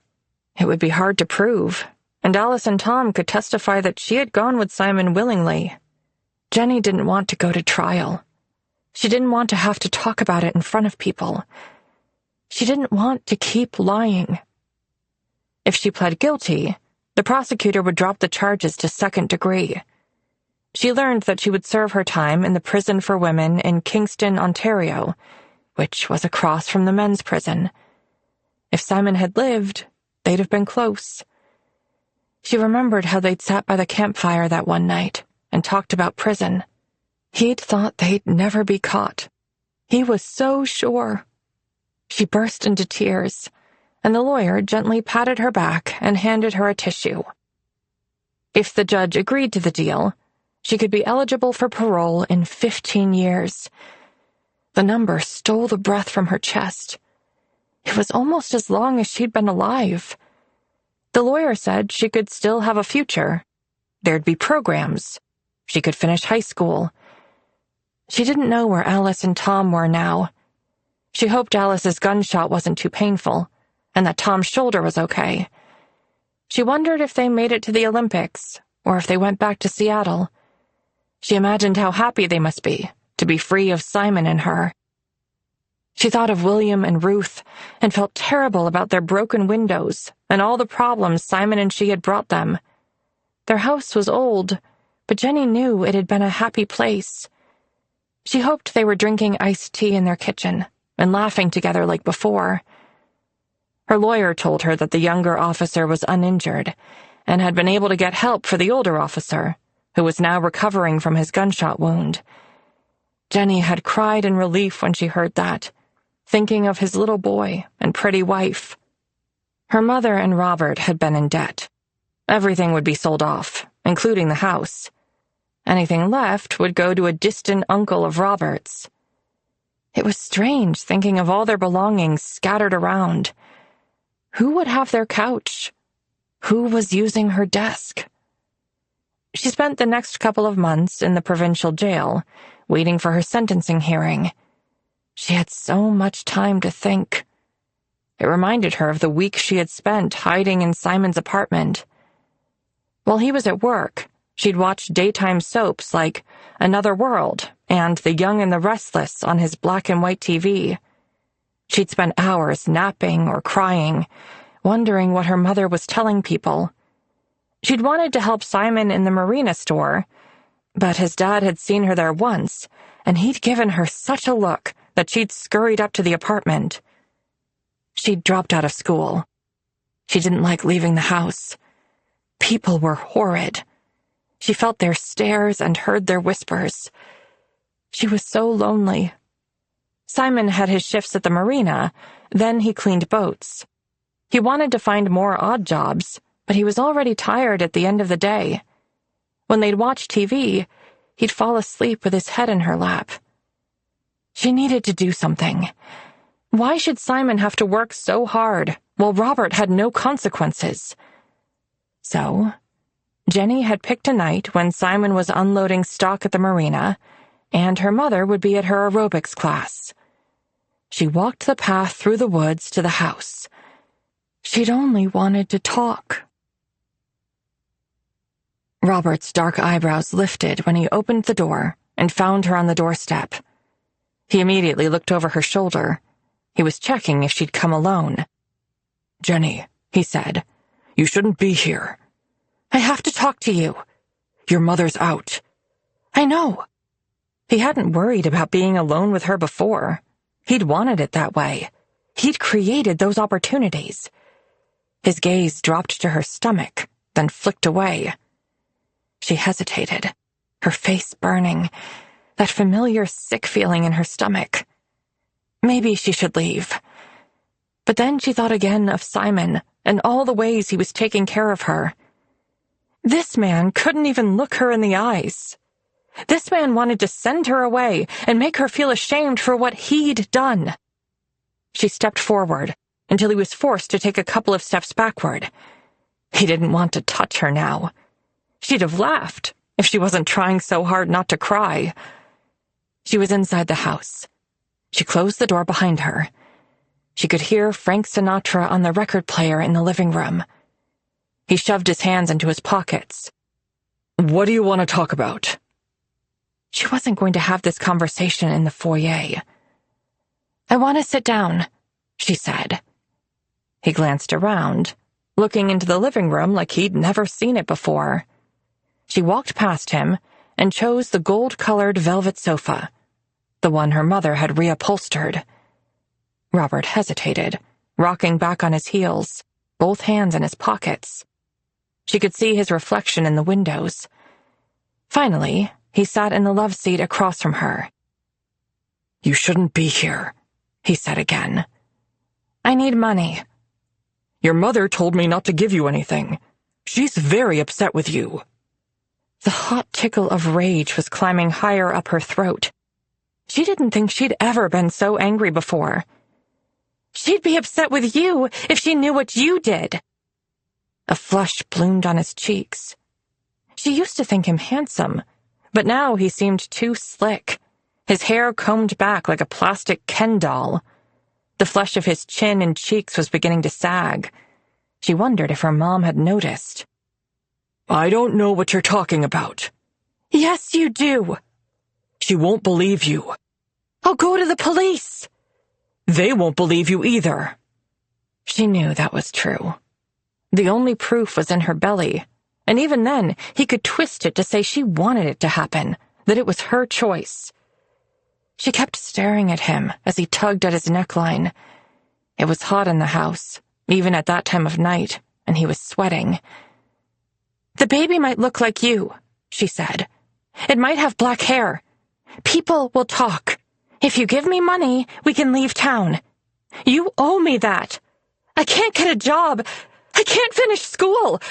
B: It would be hard to prove, and Alice and Tom could testify that she had gone with Simon willingly. Jenny didn't want to go to trial. She didn't want to have to talk about it in front of people. She didn't want to keep lying. If she pled guilty, the prosecutor would drop the charges to second degree. She learned that she would serve her time in the prison for women in Kingston, Ontario, which was across from the men's prison. If Simon had lived, they'd have been close. She remembered how they'd sat by the campfire that one night and talked about prison. He'd thought they'd never be caught. He was so sure. She burst into tears, and the lawyer gently patted her back and handed her a tissue. If the judge agreed to the deal, she could be eligible for parole in 15 years. The number stole the breath from her chest. It was almost as long as she'd been alive. The lawyer said she could still have a future. There'd be programs. She could finish high school. She didn't know where Alice and Tom were now. She hoped Alice's gunshot wasn't too painful, and that Tom's shoulder was okay. She wondered if they made it to the Olympics, or if they went back to Seattle. She imagined how happy they must be to be free of Simon and her. She thought of William and Ruth and felt terrible about their broken windows and all the problems Simon and she had brought them. Their house was old, but Jenny knew it had been a happy place. She hoped they were drinking iced tea in their kitchen and laughing together like before. Her lawyer told her that the younger officer was uninjured and had been able to get help for the older officer, who was now recovering from his gunshot wound. Jenny had cried in relief when she heard that, thinking of his little boy and pretty wife. Her mother and Robert had been in debt. Everything would be sold off, including the house. Anything left would go to a distant uncle of Robert's. It was strange thinking of all their belongings scattered around. Who would have their couch? Who was using her desk? She spent the next couple of months in the provincial jail, waiting for her sentencing hearing. She had so much time to think. It reminded her of the week she had spent hiding in Simon's apartment. While he was at work, she'd watched daytime soaps like Another World and The Young and the Restless on his black and white TV. She'd spent hours napping or crying, wondering what her mother was telling people. She'd wanted to help Simon in the marina store, but his dad had seen her there once, and he'd given her such a look that she'd scurried up to the apartment. She'd dropped out of school. She didn't like leaving the house. People were horrid. She felt their stares and heard their whispers. She was so lonely. Simon had his shifts at the marina, then he cleaned boats. He wanted to find more odd jobs, but he was already tired at the end of the day. When they'd watch TV, he'd fall asleep with his head in her lap. She needed to do something. Why should Simon have to work so hard while Robert had no consequences? So, Jenny had picked a night when Simon was unloading stock at the marina, and her mother would be at her aerobics class. She walked the path through the woods to the house. She'd only wanted to talk. Robert's dark eyebrows lifted when he opened the door and found her on the doorstep. He immediately looked over her shoulder. He was checking if she'd come alone.
C: "Jenny," he said, "you shouldn't be here."
B: "I have to talk to you."
C: "Your mother's out."
B: "I know." He hadn't worried about being alone with her before. He'd wanted it that way. He'd created those opportunities. His gaze dropped to her stomach, then flicked away. She hesitated, her face burning, that familiar sick feeling in her stomach. Maybe she should leave. But then she thought again of Simon and all the ways he was taking care of her. This man couldn't even look her in the eyes. This man wanted to send her away and make her feel ashamed for what he'd done. She stepped forward, until he was forced to take a couple of steps backward. He didn't want to touch her now. She'd have laughed if she wasn't trying so hard not to cry. She was inside the house. She closed the door behind her. She could hear Frank Sinatra on the record player in the living room. He shoved his hands into his pockets.
C: "What do you want to talk about?"
B: She wasn't going to have this conversation in the foyer. "I want to sit down," she said. He glanced around, looking into the living room like he'd never seen it before. She walked past him and chose the gold-colored velvet sofa, the one her mother had reupholstered. Robert hesitated, rocking back on his heels, both hands in his pockets. She could see his reflection in the windows. Finally, he sat in the love seat across from her.
C: "You shouldn't be here," he said again.
B: "I need money."
C: "Your mother told me not to give you anything. She's very upset with you."
B: The hot tickle of rage was climbing higher up her throat. She didn't think she'd ever been so angry before. "She'd be upset with you if she knew what you did." A flush bloomed on his cheeks. She used to think him handsome, but now he seemed too slick, his hair combed back like a plastic Ken doll. The flesh of his chin and cheeks was beginning to sag. She wondered if her mom had noticed.
C: "I don't know what you're talking about."
B: "Yes, you do."
C: "She won't believe you."
B: "I'll go to the police."
C: "They won't believe you either."
B: She knew that was true. The only proof was in her belly, and even then, he could twist it to say she wanted it to happen, that it was her choice. She kept staring at him as he tugged at his neckline. It was hot in the house, even at that time of night, and he was sweating. "The baby might look like you," she said. "It might have black hair. People will talk. If you give me money, we can leave town. You owe me that. I can't get a job. I can't finish school."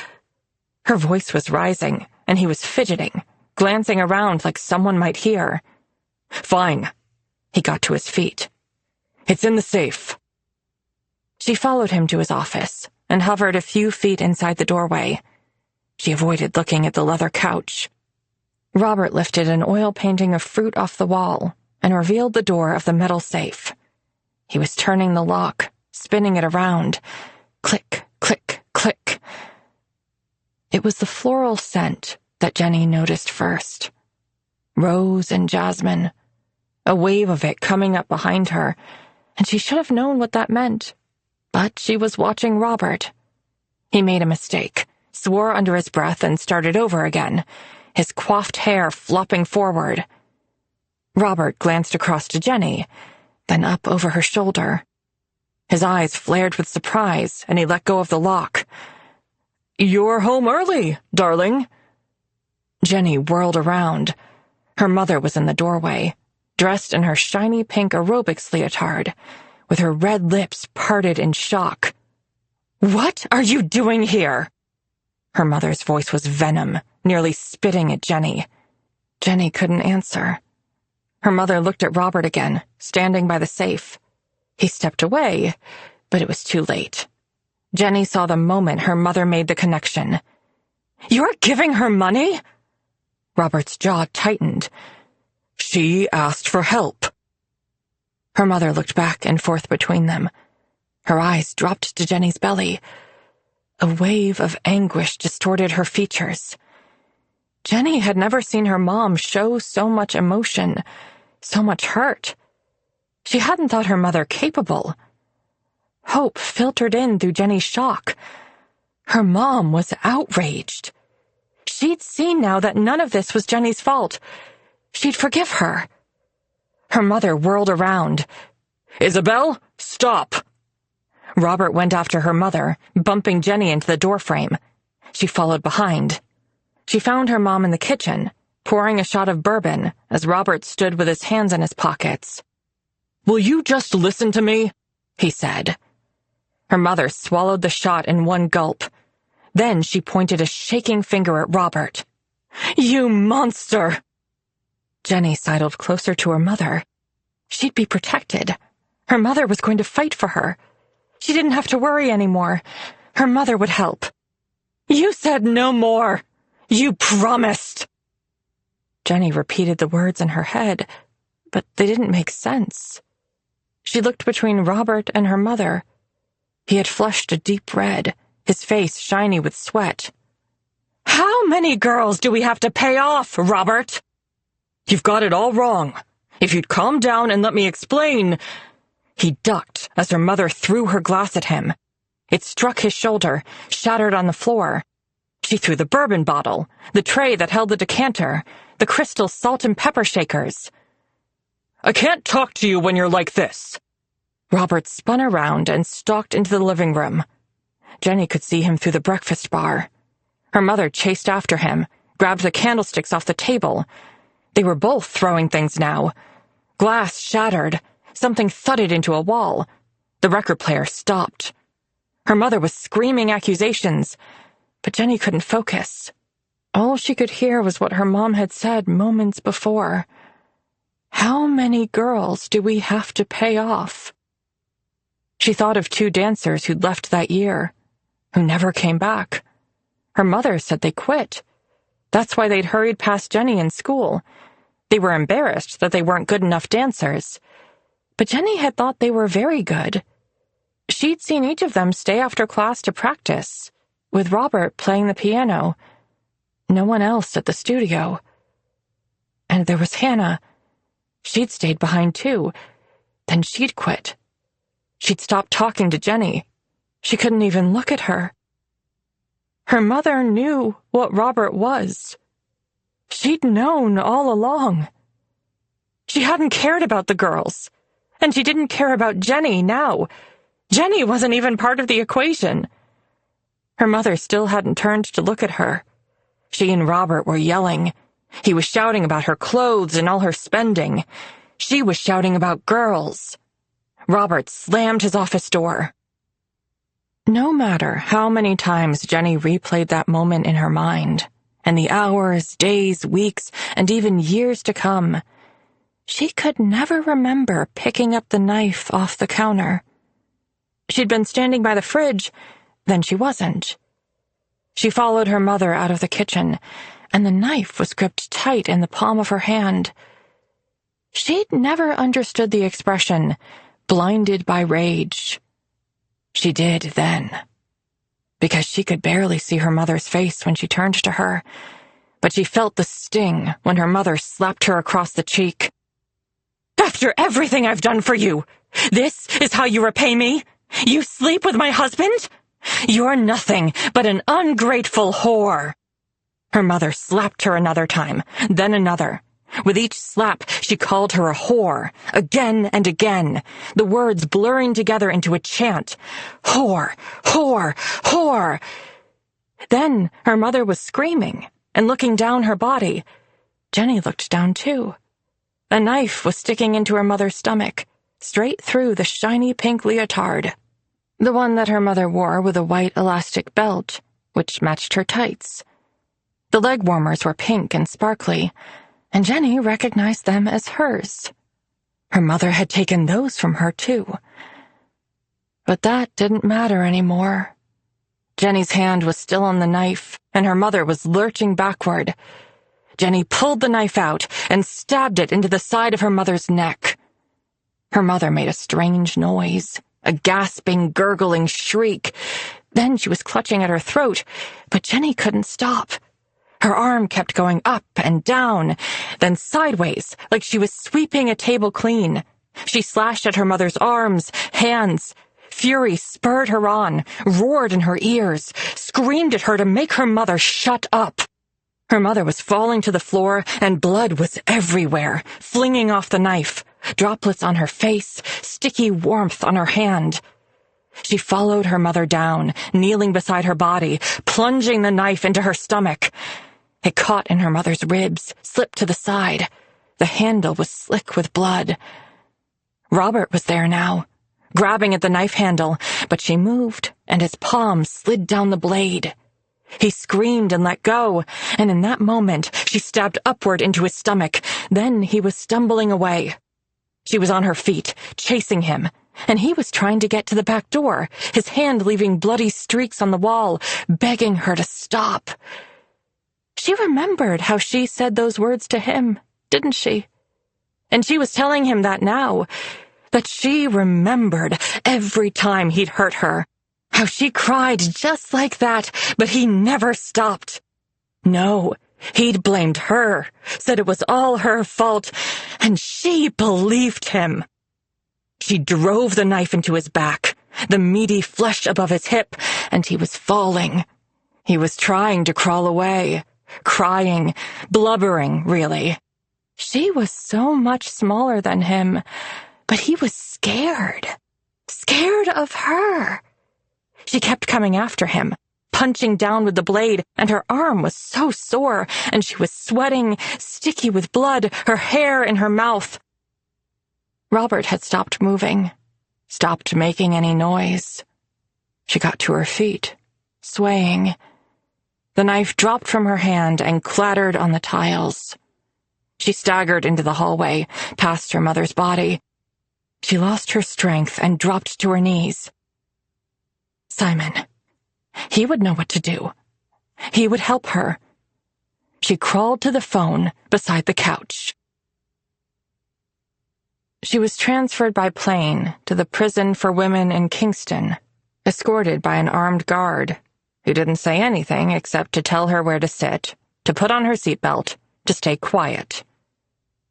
B: Her voice was rising, and he was fidgeting, glancing around like someone might hear.
C: "Fine." He got to his feet. "It's in the safe."
B: She followed him to his office and hovered a few feet inside the doorway. She avoided looking at the leather couch. Robert lifted an oil painting of fruit off the wall and revealed the door of the metal safe. He was turning the lock, spinning it around. Click, click, click. It was the floral scent that Jenny noticed first. Rose and jasmine. A wave of it coming up behind her, and she should have known what that meant. But she was watching Robert. He made a mistake, swore under his breath, and started over again, his coiffed hair flopping forward. Robert glanced across to Jenny, then up over her shoulder. His eyes flared with surprise, and he let go of the lock.
C: "You're home early, darling."
B: Jenny whirled around. Her mother was in the doorway, dressed in her shiny pink aerobics leotard, with her red lips parted in shock. "What are you doing here?" Her mother's voice was venom, nearly spitting at Jenny. Jenny couldn't answer. Her mother looked at Robert again, standing by the safe. He stepped away, but it was too late. Jenny saw the moment her mother made the connection. "You're giving her money?" Robert's jaw tightened.
C: "She asked for help."
B: Her mother looked back and forth between them. Her eyes dropped to Jenny's belly. A wave of anguish distorted her features. Jenny had never seen her mom show so much emotion, so much hurt. She hadn't thought her mother capable. Hope filtered in through Jenny's shock. Her mom was outraged. She'd seen now that none of this was Jenny's fault. She'd forgive her. Her mother whirled around.
C: "Isabel, stop!"
B: Robert went after her mother, bumping Jenny into the doorframe. She followed behind. She found her mom in the kitchen, pouring a shot of bourbon as Robert stood with his hands in his pockets.
C: "Will you just listen to me?"
B: he said. Her mother swallowed the shot in one gulp. Then she pointed a shaking finger at Robert. "You monster!" Jenny sidled closer to her mother. She'd be protected. Her mother was going to fight for her. She didn't have to worry anymore. Her mother would help. "You said no more. You promised." Jenny repeated the words in her head, but they didn't make sense. She looked between Robert and her mother. He had flushed a deep red, his face shiny with sweat. "How many girls do we have to pay off, Robert?"
C: "You've got it all wrong. If you'd calm down and let me explain—"
B: He ducked as her mother threw her glass at him. It struck his shoulder, shattered on the floor. She threw the bourbon bottle, the tray that held the decanter, the crystal salt and pepper shakers.
C: "I can't talk to you when you're like this."
B: Robert spun around and stalked into the living room. Jenny could see him through the breakfast bar. Her mother chased after him, grabbed the candlesticks off the table. They were both throwing things now. Glass shattered. Something thudded into a wall. The record player stopped. Her mother was screaming accusations, but Jenny couldn't focus. All she could hear was what her mom had said moments before. How many girls do we have to pay off? She thought of 2 dancers who'd left that year, who never came back. Her mother said they quit. That's why they'd hurried past Jenny in school. They were embarrassed that they weren't good enough dancers. But Jenny had thought they were very good. She'd seen each of them stay after class to practice, with Robert playing the piano. No one else at the studio. And there was Hannah. She'd stayed behind too. Then she'd quit. She'd stopped talking to Jenny. She couldn't even look at her. Her mother knew what Robert was. She'd known all along. She hadn't cared about the girls, and she didn't care about Jenny now. Jenny wasn't even part of the equation. Her mother still hadn't turned to look at her. She and Robert were yelling. He was shouting about her clothes and all her spending. She was shouting about girls. Robert slammed his office door. No matter how many times Jenny replayed that moment in her mind, and the hours, days, weeks, and even years to come, she could never remember picking up the knife off the counter. She'd been standing by the fridge, then she wasn't. She followed her mother out of the kitchen, and the knife was gripped tight in the palm of her hand. She'd never understood the expression, blinded by rage. She did then, because she could barely see her mother's face when she turned to her, but she felt the sting when her mother slapped her across the cheek. "After everything I've done for you, this is how you repay me? You sleep with my husband? You're nothing but an ungrateful whore." Her mother slapped her another time, then another. With each slap, she called her a whore, again and again, the words blurring together into a chant. Whore, whore, whore. Then her mother was screaming and looking down her body. Jenny looked down too. A knife was sticking into her mother's stomach, straight through the shiny pink leotard. The one that her mother wore with a white elastic belt, which matched her tights. The leg warmers were pink and sparkly, and Jenny recognized them as hers. Her mother had taken those from her, too. But that didn't matter anymore. Jenny's hand was still on the knife, and her mother was lurching backward. Jenny pulled the knife out and stabbed it into the side of her mother's neck. Her mother made a strange noise, a gasping, gurgling shriek. Then she was clutching at her throat, but Jenny couldn't stop. Her arm kept going up and down, then sideways, like she was sweeping a table clean. She slashed at her mother's arms, hands. Fury spurred her on, roared in her ears, screamed at her to make her mother shut up. Her mother was falling to the floor, and blood was everywhere, flinging off the knife, droplets on her face, sticky warmth on her hand. She followed her mother down, kneeling beside her body, plunging the knife into her stomach. It caught in her mother's ribs, slipped to the side. The handle was slick with blood. Robert was there now, grabbing at the knife handle, but she moved, and his palm slid down the blade. He screamed and let go, and in that moment, she stabbed upward into his stomach. Then he was stumbling away. She was on her feet, chasing him, and he was trying to get to the back door, his hand leaving bloody streaks on the wall, begging her to stop. She remembered how she said those words to him, didn't she? And she was telling him that now, that she remembered every time he'd hurt her, how she cried just like that, but he never stopped. No, he'd blamed her, said it was all her fault, and she believed him. She drove the knife into his back, the meaty flesh above his hip, and he was falling. He was trying to crawl away, crying, blubbering, really. She was so much smaller than him, but he was scared of her. She kept coming after him, punching down with the blade, and her arm was so sore, and she was sweating, sticky with blood, her hair in her mouth. Robert had stopped moving, stopped making any noise. She got to her feet, swaying. The knife dropped from her hand and clattered on the tiles. She staggered into the hallway, past her mother's body. She lost her strength and dropped to her knees. Simon. He would know what to do. He would help her. She crawled to the phone beside the couch. She was transferred by plane to the prison for women in Kingston, escorted by an armed guard who didn't say anything except to tell her where to sit, to put on her seatbelt, to stay quiet.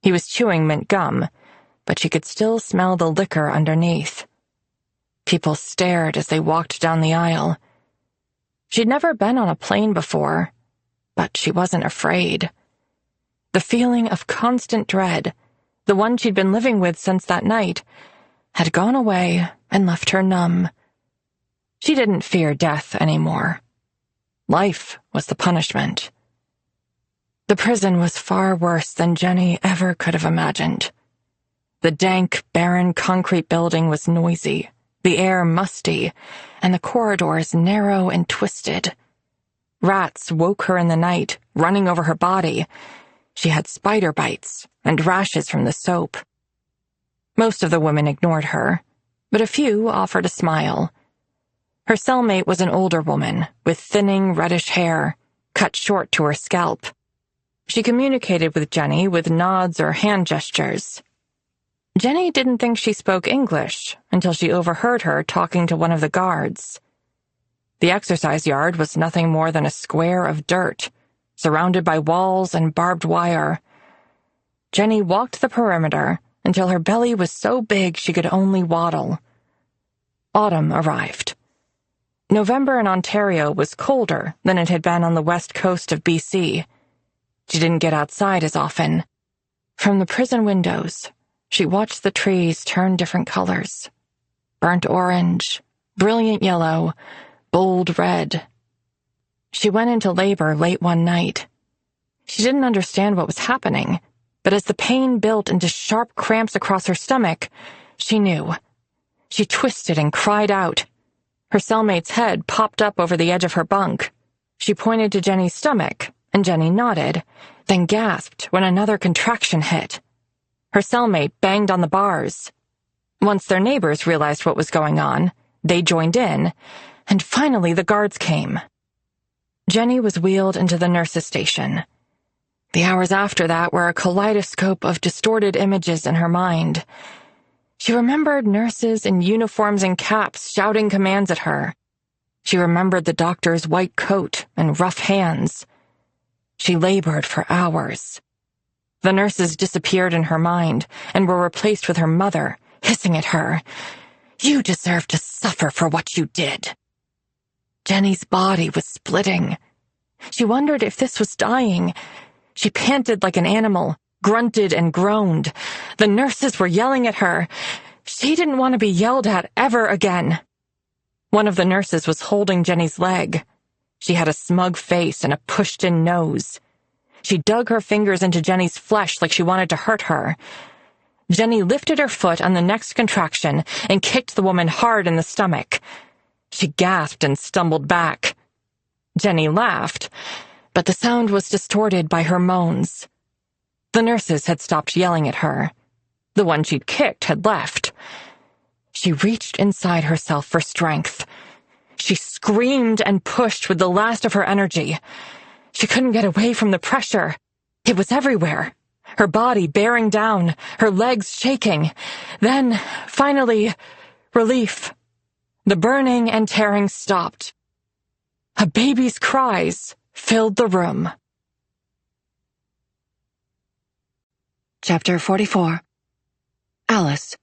B: He was chewing mint gum, but she could still smell the liquor underneath. People stared as they walked down the aisle. She'd never been on a plane before, but she wasn't afraid. The feeling of constant dread, the one she'd been living with since that night, had gone away and left her numb. She didn't fear death anymore. Life was the punishment. The prison was far worse than Jenny ever could have imagined. The dank, barren concrete building was noisy, the air musty, and the corridors narrow and twisted. Rats woke her in the night, running over her body. She had spider bites and rashes from the soap. Most of the women ignored her, but a few offered a smile. Her cellmate was an older woman with thinning reddish hair, cut short to her scalp. She communicated with Jenny with nods or hand gestures. Jenny didn't think she spoke English until she overheard her talking to one of the guards. The exercise yard was nothing more than a square of dirt, surrounded by walls and barbed wire. Jenny walked the perimeter until her belly was so big she could only waddle. Autumn arrived. November in Ontario was colder than it had been on the west coast of BC. She didn't get outside as often. From the prison windows, she watched the trees turn different colors. Burnt orange, brilliant yellow, bold red. She went into labor late one night. She didn't understand what was happening, but as the pain built into sharp cramps across her stomach, she knew. She twisted and cried out. Her cellmate's head popped up over the edge of her bunk. She pointed to Jenny's stomach, and Jenny nodded, then gasped when another contraction hit. Her cellmate banged on the bars. Once their neighbors realized what was going on, they joined in, and finally the guards came. Jenny was wheeled into the nurses' station. The hours after that were a kaleidoscope of distorted images in her mind. She remembered nurses in uniforms and caps shouting commands at her. She remembered the doctor's white coat and rough hands. She labored for hours. The nurses disappeared in her mind and were replaced with her mother, hissing at her, "You deserve to suffer for what you did." Jenny's body was splitting. She wondered if this was dying. She panted like an animal, grunted and groaned. The nurses were yelling at her. She didn't want to be yelled at ever again. One of the nurses was holding Jenny's leg. She had a smug face and a pushed-in nose. She dug her fingers into Jenny's flesh like she wanted to hurt her. Jenny lifted her foot on the next contraction and kicked the woman hard in the stomach. She gasped and stumbled back. Jenny laughed, but the sound was distorted by her moans. The nurses had stopped yelling at her. The one she'd kicked had left. She reached inside herself for strength. She screamed and pushed with the last of her energy. She couldn't get away from the pressure. It was everywhere. Her body bearing down, her legs shaking. Then, finally, relief. The burning and tearing stopped. A baby's cries filled the room.
A: Chapter 44. Alice.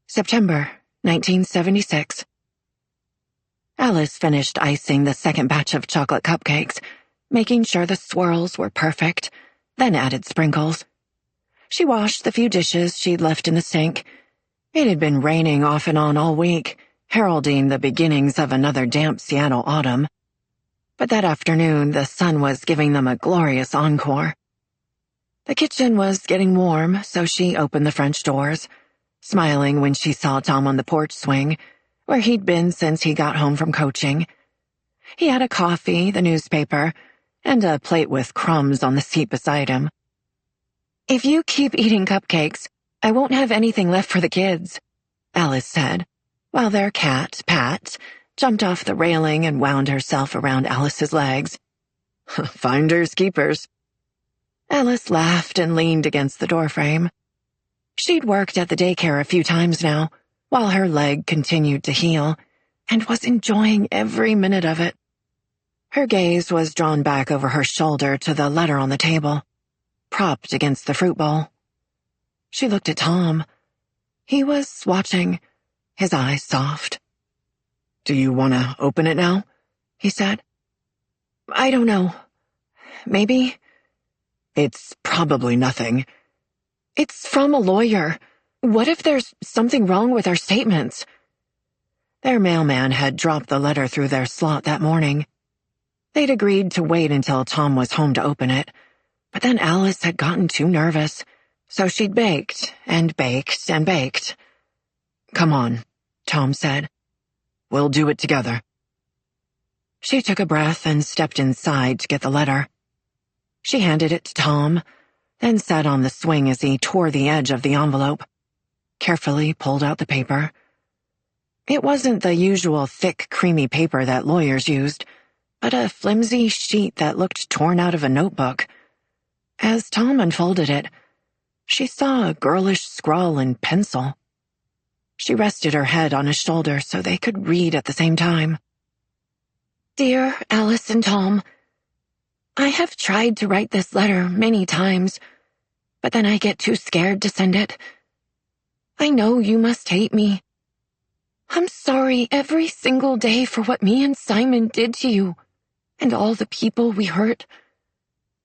A: September 1976. Alice finished icing the second batch of chocolate cupcakes, making sure the swirls were perfect, then added sprinkles. She washed the few dishes she'd left in the sink. It had been raining off and on all week, heralding the beginnings of another damp Seattle autumn. But that afternoon, the sun was giving them a glorious encore. The kitchen was getting warm, so she opened the French doors, smiling when she saw Tom on the porch swing, where he'd been since he got home from coaching. He had a coffee, the newspaper, and a plate with crumbs on the seat beside him. "If you keep eating cupcakes, I won't have anything left for the kids," Alice said, while their cat, Pat, jumped off the railing and wound herself around Alice's legs. "Finders keepers." Alice laughed and leaned against the doorframe. She'd worked at the daycare a few times now, while her leg continued to heal, and was enjoying every minute of it. Her gaze was drawn back over her shoulder to the letter on the table, propped against the fruit bowl. She looked at Tom. He was watching, his eyes soft. "Do you want to open it now?" he said. "I don't know. Maybe." "It's probably nothing." "It's from a lawyer. What if there's something wrong with our statements?" Their mailman had dropped the letter through their slot that morning. They'd agreed to wait until Tom was home to open it, but then Alice had gotten too nervous, so she'd baked and baked and baked. "Come on," Tom said. "We'll do it together." She took a breath and stepped inside to get the letter. She handed it to Tom, then sat on the swing as he tore the edge of the envelope, carefully pulled out the paper. It wasn't the usual thick, creamy paper that lawyers used, but a flimsy sheet that looked torn out of a notebook. As Tom unfolded it, she saw a girlish scrawl in pencil. She rested her head on his shoulder so they could read at the same time. "Dear Alice and Tom, I have tried to write this letter many times, but then I get too scared to send it. I know you must hate me. I'm sorry every single day for what me and Simon did to you, and all the people we hurt.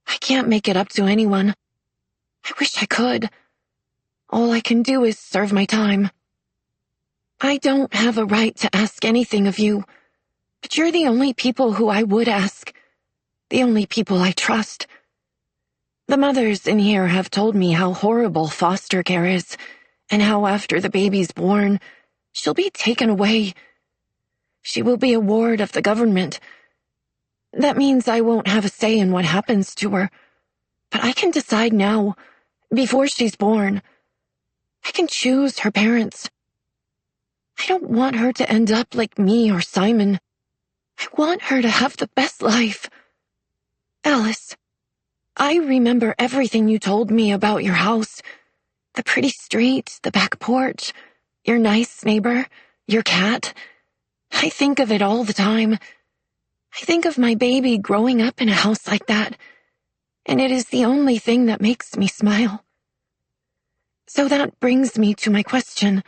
A: I can't make it up to anyone. I wish I could. All I can do is serve my time. I don't have a right to ask anything of you, but you're the only people who I would ask, the only people I trust. The mothers in here have told me how horrible foster care is, and how after the baby's born, she'll be taken away. She will be a ward of the government. That means I won't have a say in what happens to her, but I can decide now, before she's born. I can choose her parents. I don't want her to end up like me or Simon. I want her to have the best life. Alice, I remember everything you told me about your house. The pretty street, the back porch, your nice neighbor, your cat. I think of it all the time. I think of my baby growing up in a house like that, and it is the only thing that makes me smile. So that brings me to my question.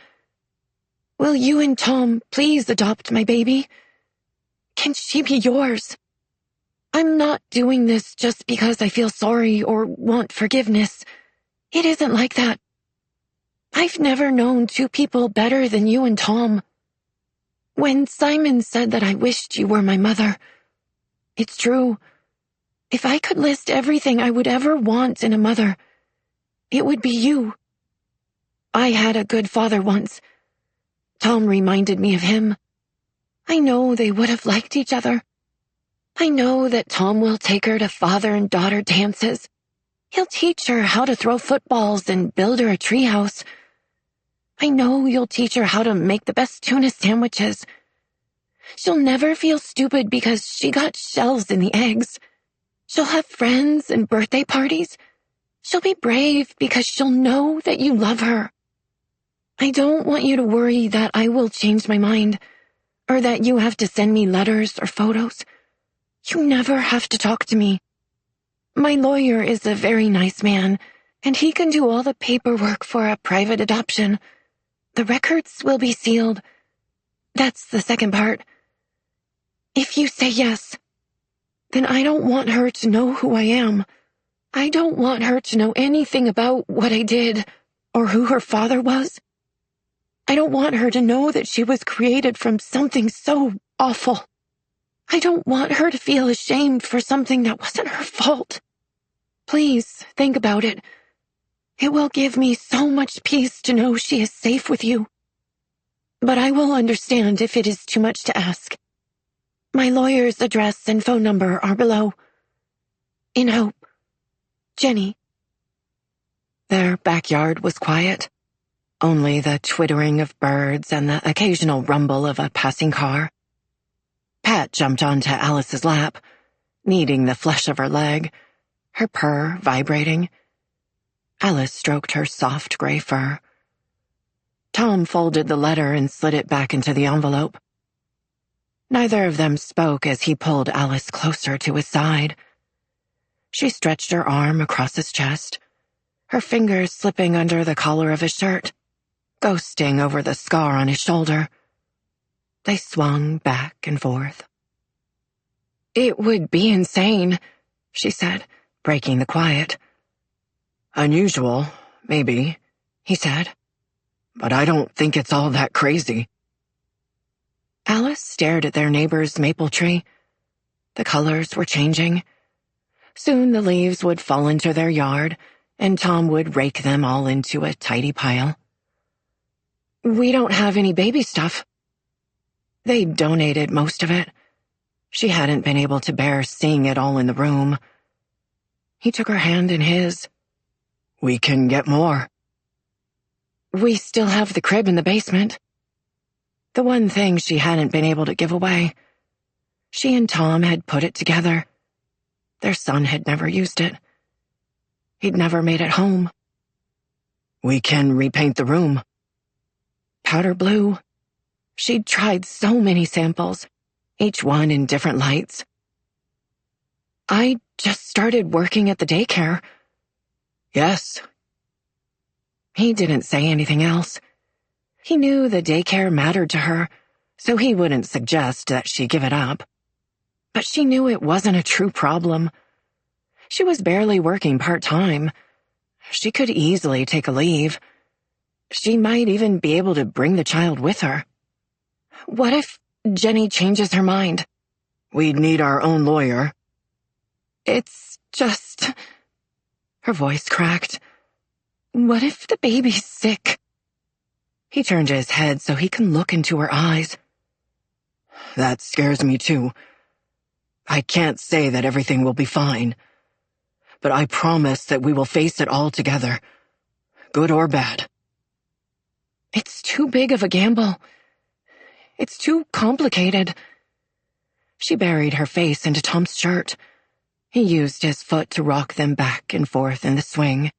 A: Will you and Tom please adopt my baby? Can she be yours? I'm not doing this just because I feel sorry or want forgiveness. It isn't like that. I've never known two people better than you and Tom. When Simon said that I wished you were my mother, it's true. If I could list everything I would ever want in a mother, it would be you. I had a good father once. Tom reminded me of him. I know they would have liked each other. I know that Tom will take her to father and daughter dances. He'll teach her how to throw footballs and build her a treehouse.
E: I know you'll teach her how to make the best tuna sandwiches. She'll never feel stupid because she got shells in the eggs. She'll have friends and birthday parties. She'll be brave because she'll know that you love her. I don't want you to worry that I will change my mind, or that you have to send me letters or photos. You never have to talk to me. My lawyer is a very nice man, and he can do all the paperwork for a private adoption. The records will be sealed. That's the second part. If you say yes, then I don't want her to know who I am. I don't want her to know anything about what I did or who her father was. I don't want her to know that she was created from something so awful. I don't want her to feel ashamed for something that wasn't her fault. Please think about it. It will give me so much peace to know she is safe with you. But I will understand if it is too much to ask. My lawyer's address and phone number are below. In hope, Jenny.
A: Their backyard was quiet. Only the twittering of birds and the occasional rumble of a passing car. Pat jumped onto Alice's lap, kneading the flesh of her leg, her purr vibrating. Alice stroked her soft gray fur. Tom folded the letter and slid it back into the envelope. Neither of them spoke as he pulled Alice closer to his side. She stretched her arm across his chest, her fingers slipping under the collar of his shirt, ghosting over the scar on his shoulder. They swung back and forth.
E: It would be insane, she said, breaking the quiet.
D: Unusual, maybe, he said. But I don't think it's all that crazy.
A: Alice stared at their neighbor's maple tree. The colors were changing. Soon the leaves would fall into their yard, and Tom would rake them all into a tidy pile.
E: We don't have any baby stuff.
A: They'd donated most of it. She hadn't been able to bear seeing it all in the room. He took her hand in his.
D: We can get more.
E: We still have the crib in the basement.
A: The one thing she hadn't been able to give away. She and Tom had put it together. Their son had never used it. He'd never made it home.
D: We can repaint the room.
A: Powder blue. She'd tried so many samples, each one in different lights. I just started working at the daycare.
D: Yes.
A: He didn't say anything else. He knew the daycare mattered to her, so he wouldn't suggest that she give it up. But she knew it wasn't a true problem. She was barely working part-time. She could easily take a leave. She might even be able to bring the child with her. What if Jenny changes her mind?
D: We'd need our own lawyer.
A: It's just... Her voice cracked. What if the baby's sick? He turned his head so he can look into her eyes.
D: That scares me too. I can't say that everything will be fine, but I promise that we will face it all together, good or bad.
A: It's too big of a gamble. It's too complicated. She buried her face into Tom's shirt. He used his foot to rock them back and forth in the swing.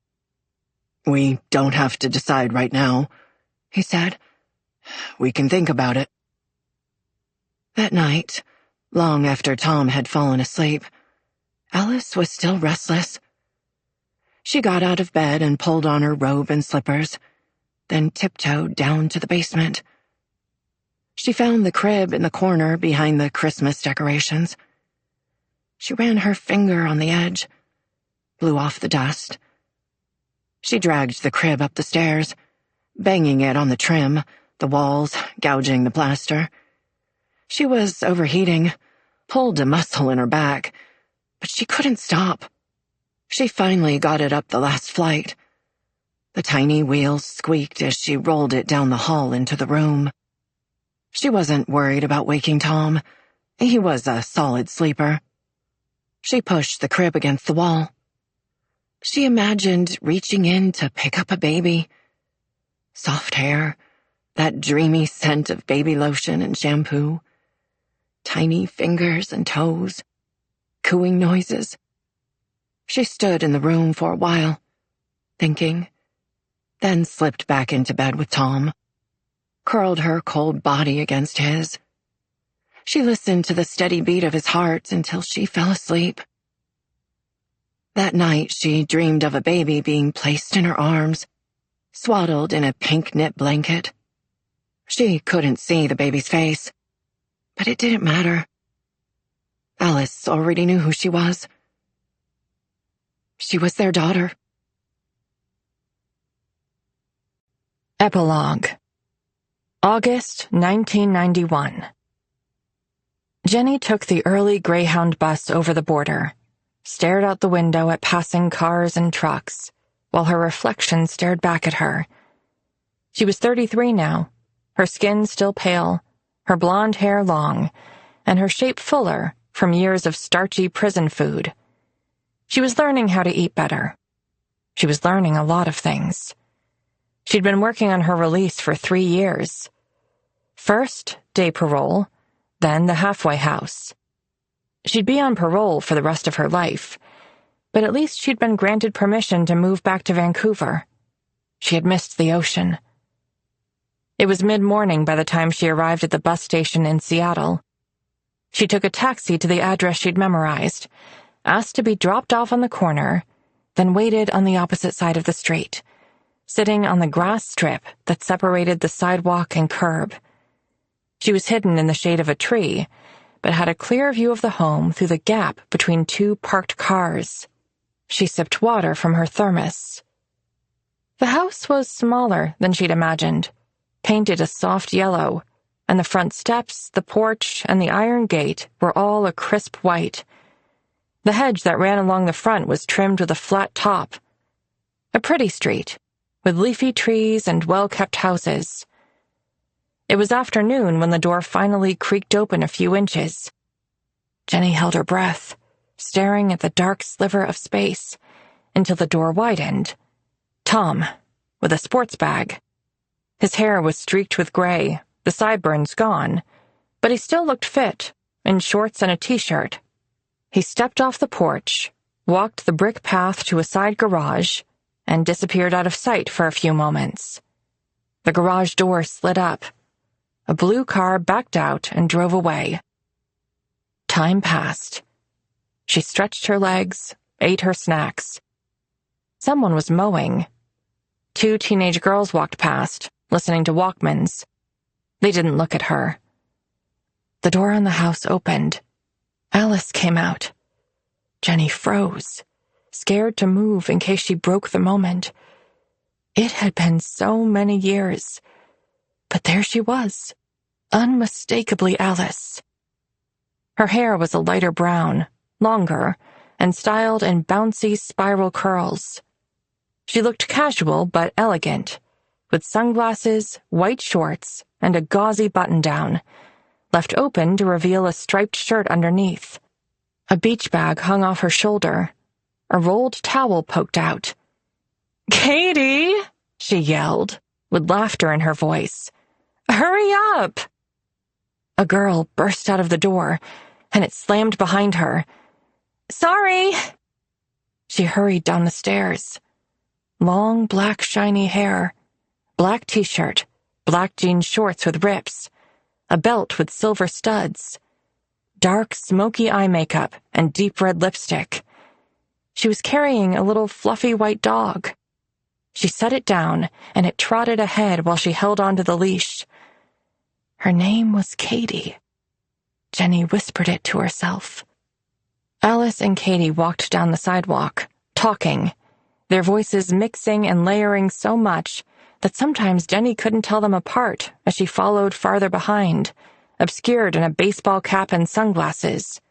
D: We don't have to decide right now, he said. We can think about it.
A: That night, long after Tom had fallen asleep, Alice was still restless. She got out of bed and pulled on her robe and slippers, then tiptoed down to the basement. She found the crib in the corner behind the Christmas decorations. She ran her finger on the edge, blew off the dust. She dragged the crib up the stairs, banging it on the trim, the walls, gouging the plaster. She was overheating, pulled a muscle in her back, but she couldn't stop. She finally got it up the last flight. The tiny wheels squeaked as she rolled it down the hall into the room. She wasn't worried about waking Tom. He was a solid sleeper. She pushed the crib against the wall. She imagined reaching in to pick up a baby. Soft hair, that dreamy scent of baby lotion and shampoo, tiny fingers and toes, cooing noises. She stood in the room for a while, thinking, then slipped back into bed with Tom, curled her cold body against his. She listened to the steady beat of his heart until she fell asleep. That night, she dreamed of a baby being placed in her arms, swaddled in a pink knit blanket. She couldn't see the baby's face, but it didn't matter. Alice already knew who she was. She was their daughter.
B: Epilogue. August 1991. Jenny took the early Greyhound bus over the border, stared out the window at passing cars and trucks, while her reflection stared back at her. She was 33 now, her skin still pale, her blonde hair long, and her shape fuller from years of starchy prison food. She was learning how to eat better. She was learning a lot of things. She'd been working on her release for 3 years. First, day parole, then the halfway house. She'd be on parole for the rest of her life, but at least she'd been granted permission to move back to Vancouver. She had missed the ocean. It was mid-morning by the time she arrived at the bus station in Seattle. She took a taxi to the address she'd memorized, asked to be dropped off on the corner, then waited on the opposite side of the street, sitting on the grass strip that separated the sidewalk and curb. She was hidden in the shade of a tree, but had a clear view of the home through the gap between 2 parked cars. She sipped water from her thermos. The house was smaller than she'd imagined, painted a soft yellow, and the front steps, the porch, and the iron gate were all a crisp white. The hedge that ran along the front was trimmed with a flat top. A pretty street, with leafy trees and well-kept houses. It was afternoon when the door finally creaked open a few inches. Jenny held her breath, staring at the dark sliver of space, until the door widened. Tom, with a sports bag. His hair was streaked with gray, the sideburns gone, but he still looked fit, in shorts and a t-shirt. He stepped off the porch, walked the brick path to a side garage, and disappeared out of sight for a few moments. The garage door slid up. A blue car backed out and drove away. Time passed. She stretched her legs, ate her snacks. Someone was mowing. 2 teenage girls walked past, listening to Walkmans. They didn't look at her. The door on the house opened. Alice came out. Jenny froze, scared to move in case she broke the moment. It had been so many years, but there she was, unmistakably Alice. Her hair was a lighter brown, longer, and styled in bouncy spiral curls. She looked casual but elegant, with sunglasses, white shorts, and a gauzy button-down, left open to reveal a striped shirt underneath. A beach bag hung off her shoulder. A rolled towel poked out. "Katie!" she yelled, with laughter in her voice. "Hurry up!" A girl burst out of the door, and it slammed behind her. "Sorry!" She hurried down the stairs. Long, black, shiny hair, black t-shirt, black jean shorts with rips, a belt with silver studs, dark, smoky eye makeup, and deep red lipstick. She was carrying a little fluffy white dog. She set it down, and it trotted ahead while she held onto the leash. Her name was Katie. Jenny whispered it to herself. Alice and Katie walked down the sidewalk, talking, their voices mixing and layering so much that sometimes Jenny couldn't tell them apart as she followed farther behind, obscured in a baseball cap and sunglasses.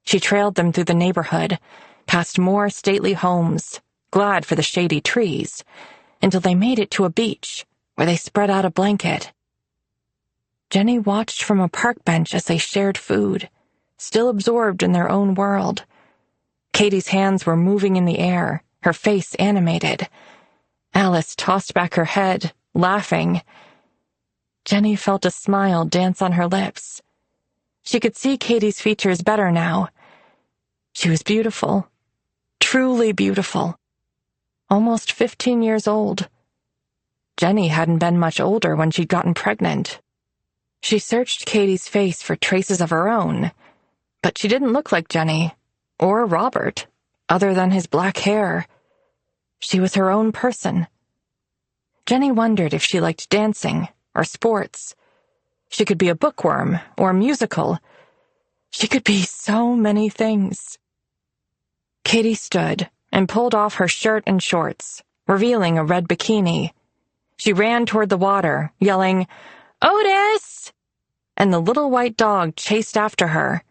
B: She trailed them through the neighborhood, past more stately homes, glad for the shady trees, until they made it to a beach, where they spread out a blanket. Jenny watched from a park bench as they shared food, still absorbed in their own world. Katie's hands were moving in the air, her face animated. Alice tossed back her head, laughing. Jenny felt a smile dance on her lips. She could see Katie's features better now. She was beautiful, truly beautiful. Almost 15 years old. Jenny hadn't been much older when she'd gotten pregnant. She searched Katie's face for traces of her own, but she didn't look like Jenny, or Robert, other than his black hair. She was her own person. Jenny wondered if she liked dancing or sports. She could be a bookworm or musical. She could be so many things. Katie stood and pulled off her shirt and shorts, revealing a red bikini. She ran toward the water, yelling, "Otis!" and the little white dog chased after her.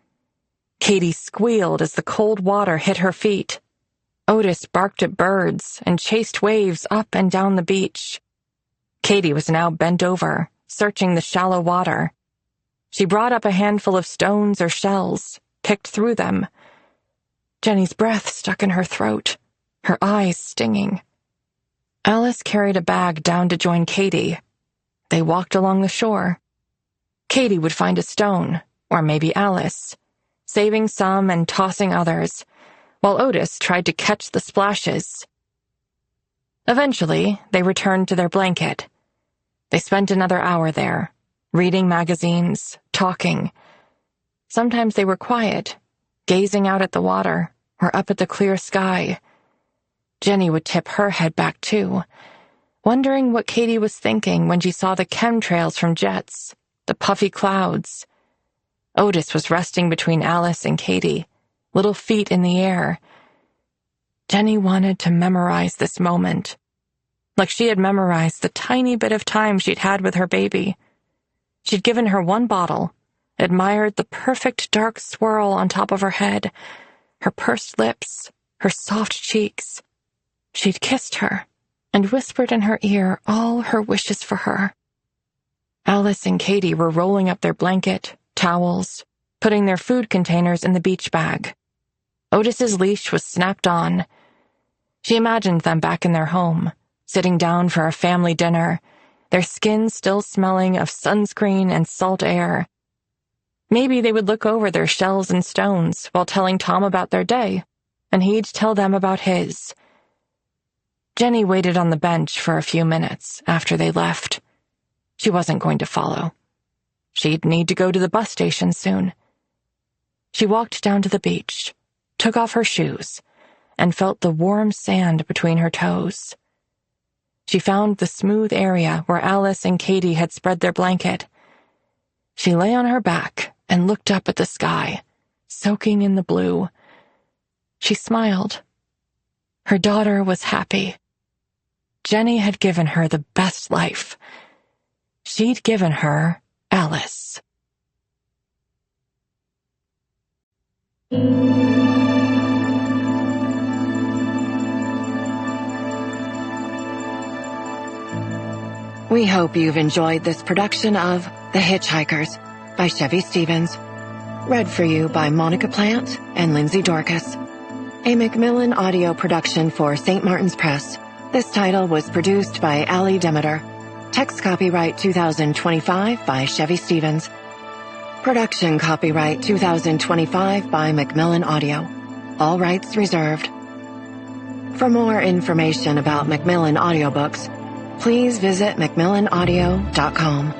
B: Katie squealed as the cold water hit her feet. Otis barked at birds and chased waves up and down the beach. Katie was now bent over, searching the shallow water. She brought up a handful of stones or shells, picked through them. Jenny's breath stuck in her throat, her eyes stinging. Alice carried a bag down to join Katie. They walked along the shore. Katie would find a stone, or maybe Alice, saving some and tossing others, while Otis tried to catch the splashes. Eventually, they returned to their blanket. They spent another hour there, reading magazines, talking. Sometimes they were quiet, gazing out at the water or up at the clear sky. Jenny would tip her head back too, wondering what Katie was thinking when she saw the chemtrails from jets, the puffy clouds. Otis was resting between Alice and Katie, little feet in the air. Jenny wanted to memorize this moment, like she had memorized the tiny bit of time she'd had with her baby. She'd given her one bottle, admired the perfect dark swirl on top of her head, her pursed lips, her soft cheeks. She'd kissed her and whispered in her ear all her wishes for her. Alice and Katie were rolling up their blanket, towels, putting their food containers in the beach bag. Otis's leash was snapped on. She imagined them back in their home, sitting down for a family dinner, their skin still smelling of sunscreen and salt air. Maybe they would look over their shells and stones while telling Tom about their day, and he'd tell them about his. Jenny waited on the bench for a few minutes after they left. She wasn't going to follow. She'd need to go to the bus station soon. She walked down to the beach, took off her shoes, and felt the warm sand between her toes. She found the smooth area where Alice and Katie had spread their blanket. She lay on her back and looked up at the sky, soaking in the blue. She smiled. Her daughter was happy. Jenny had given her the best life. She'd given her Alice.
A: We hope you've enjoyed this production of The Hitchhikers by Chevy Stevens, read for you by Monica Plant and Lindsay Dorcas, a Macmillan audio production for St. Martin's Press. This title was produced by Allie Demeter. Text copyright 2025 by Chevy Stevens. Production copyright 2025 by Macmillan Audio. All rights reserved. For more information about Macmillan audiobooks, please visit macmillanaudio.com.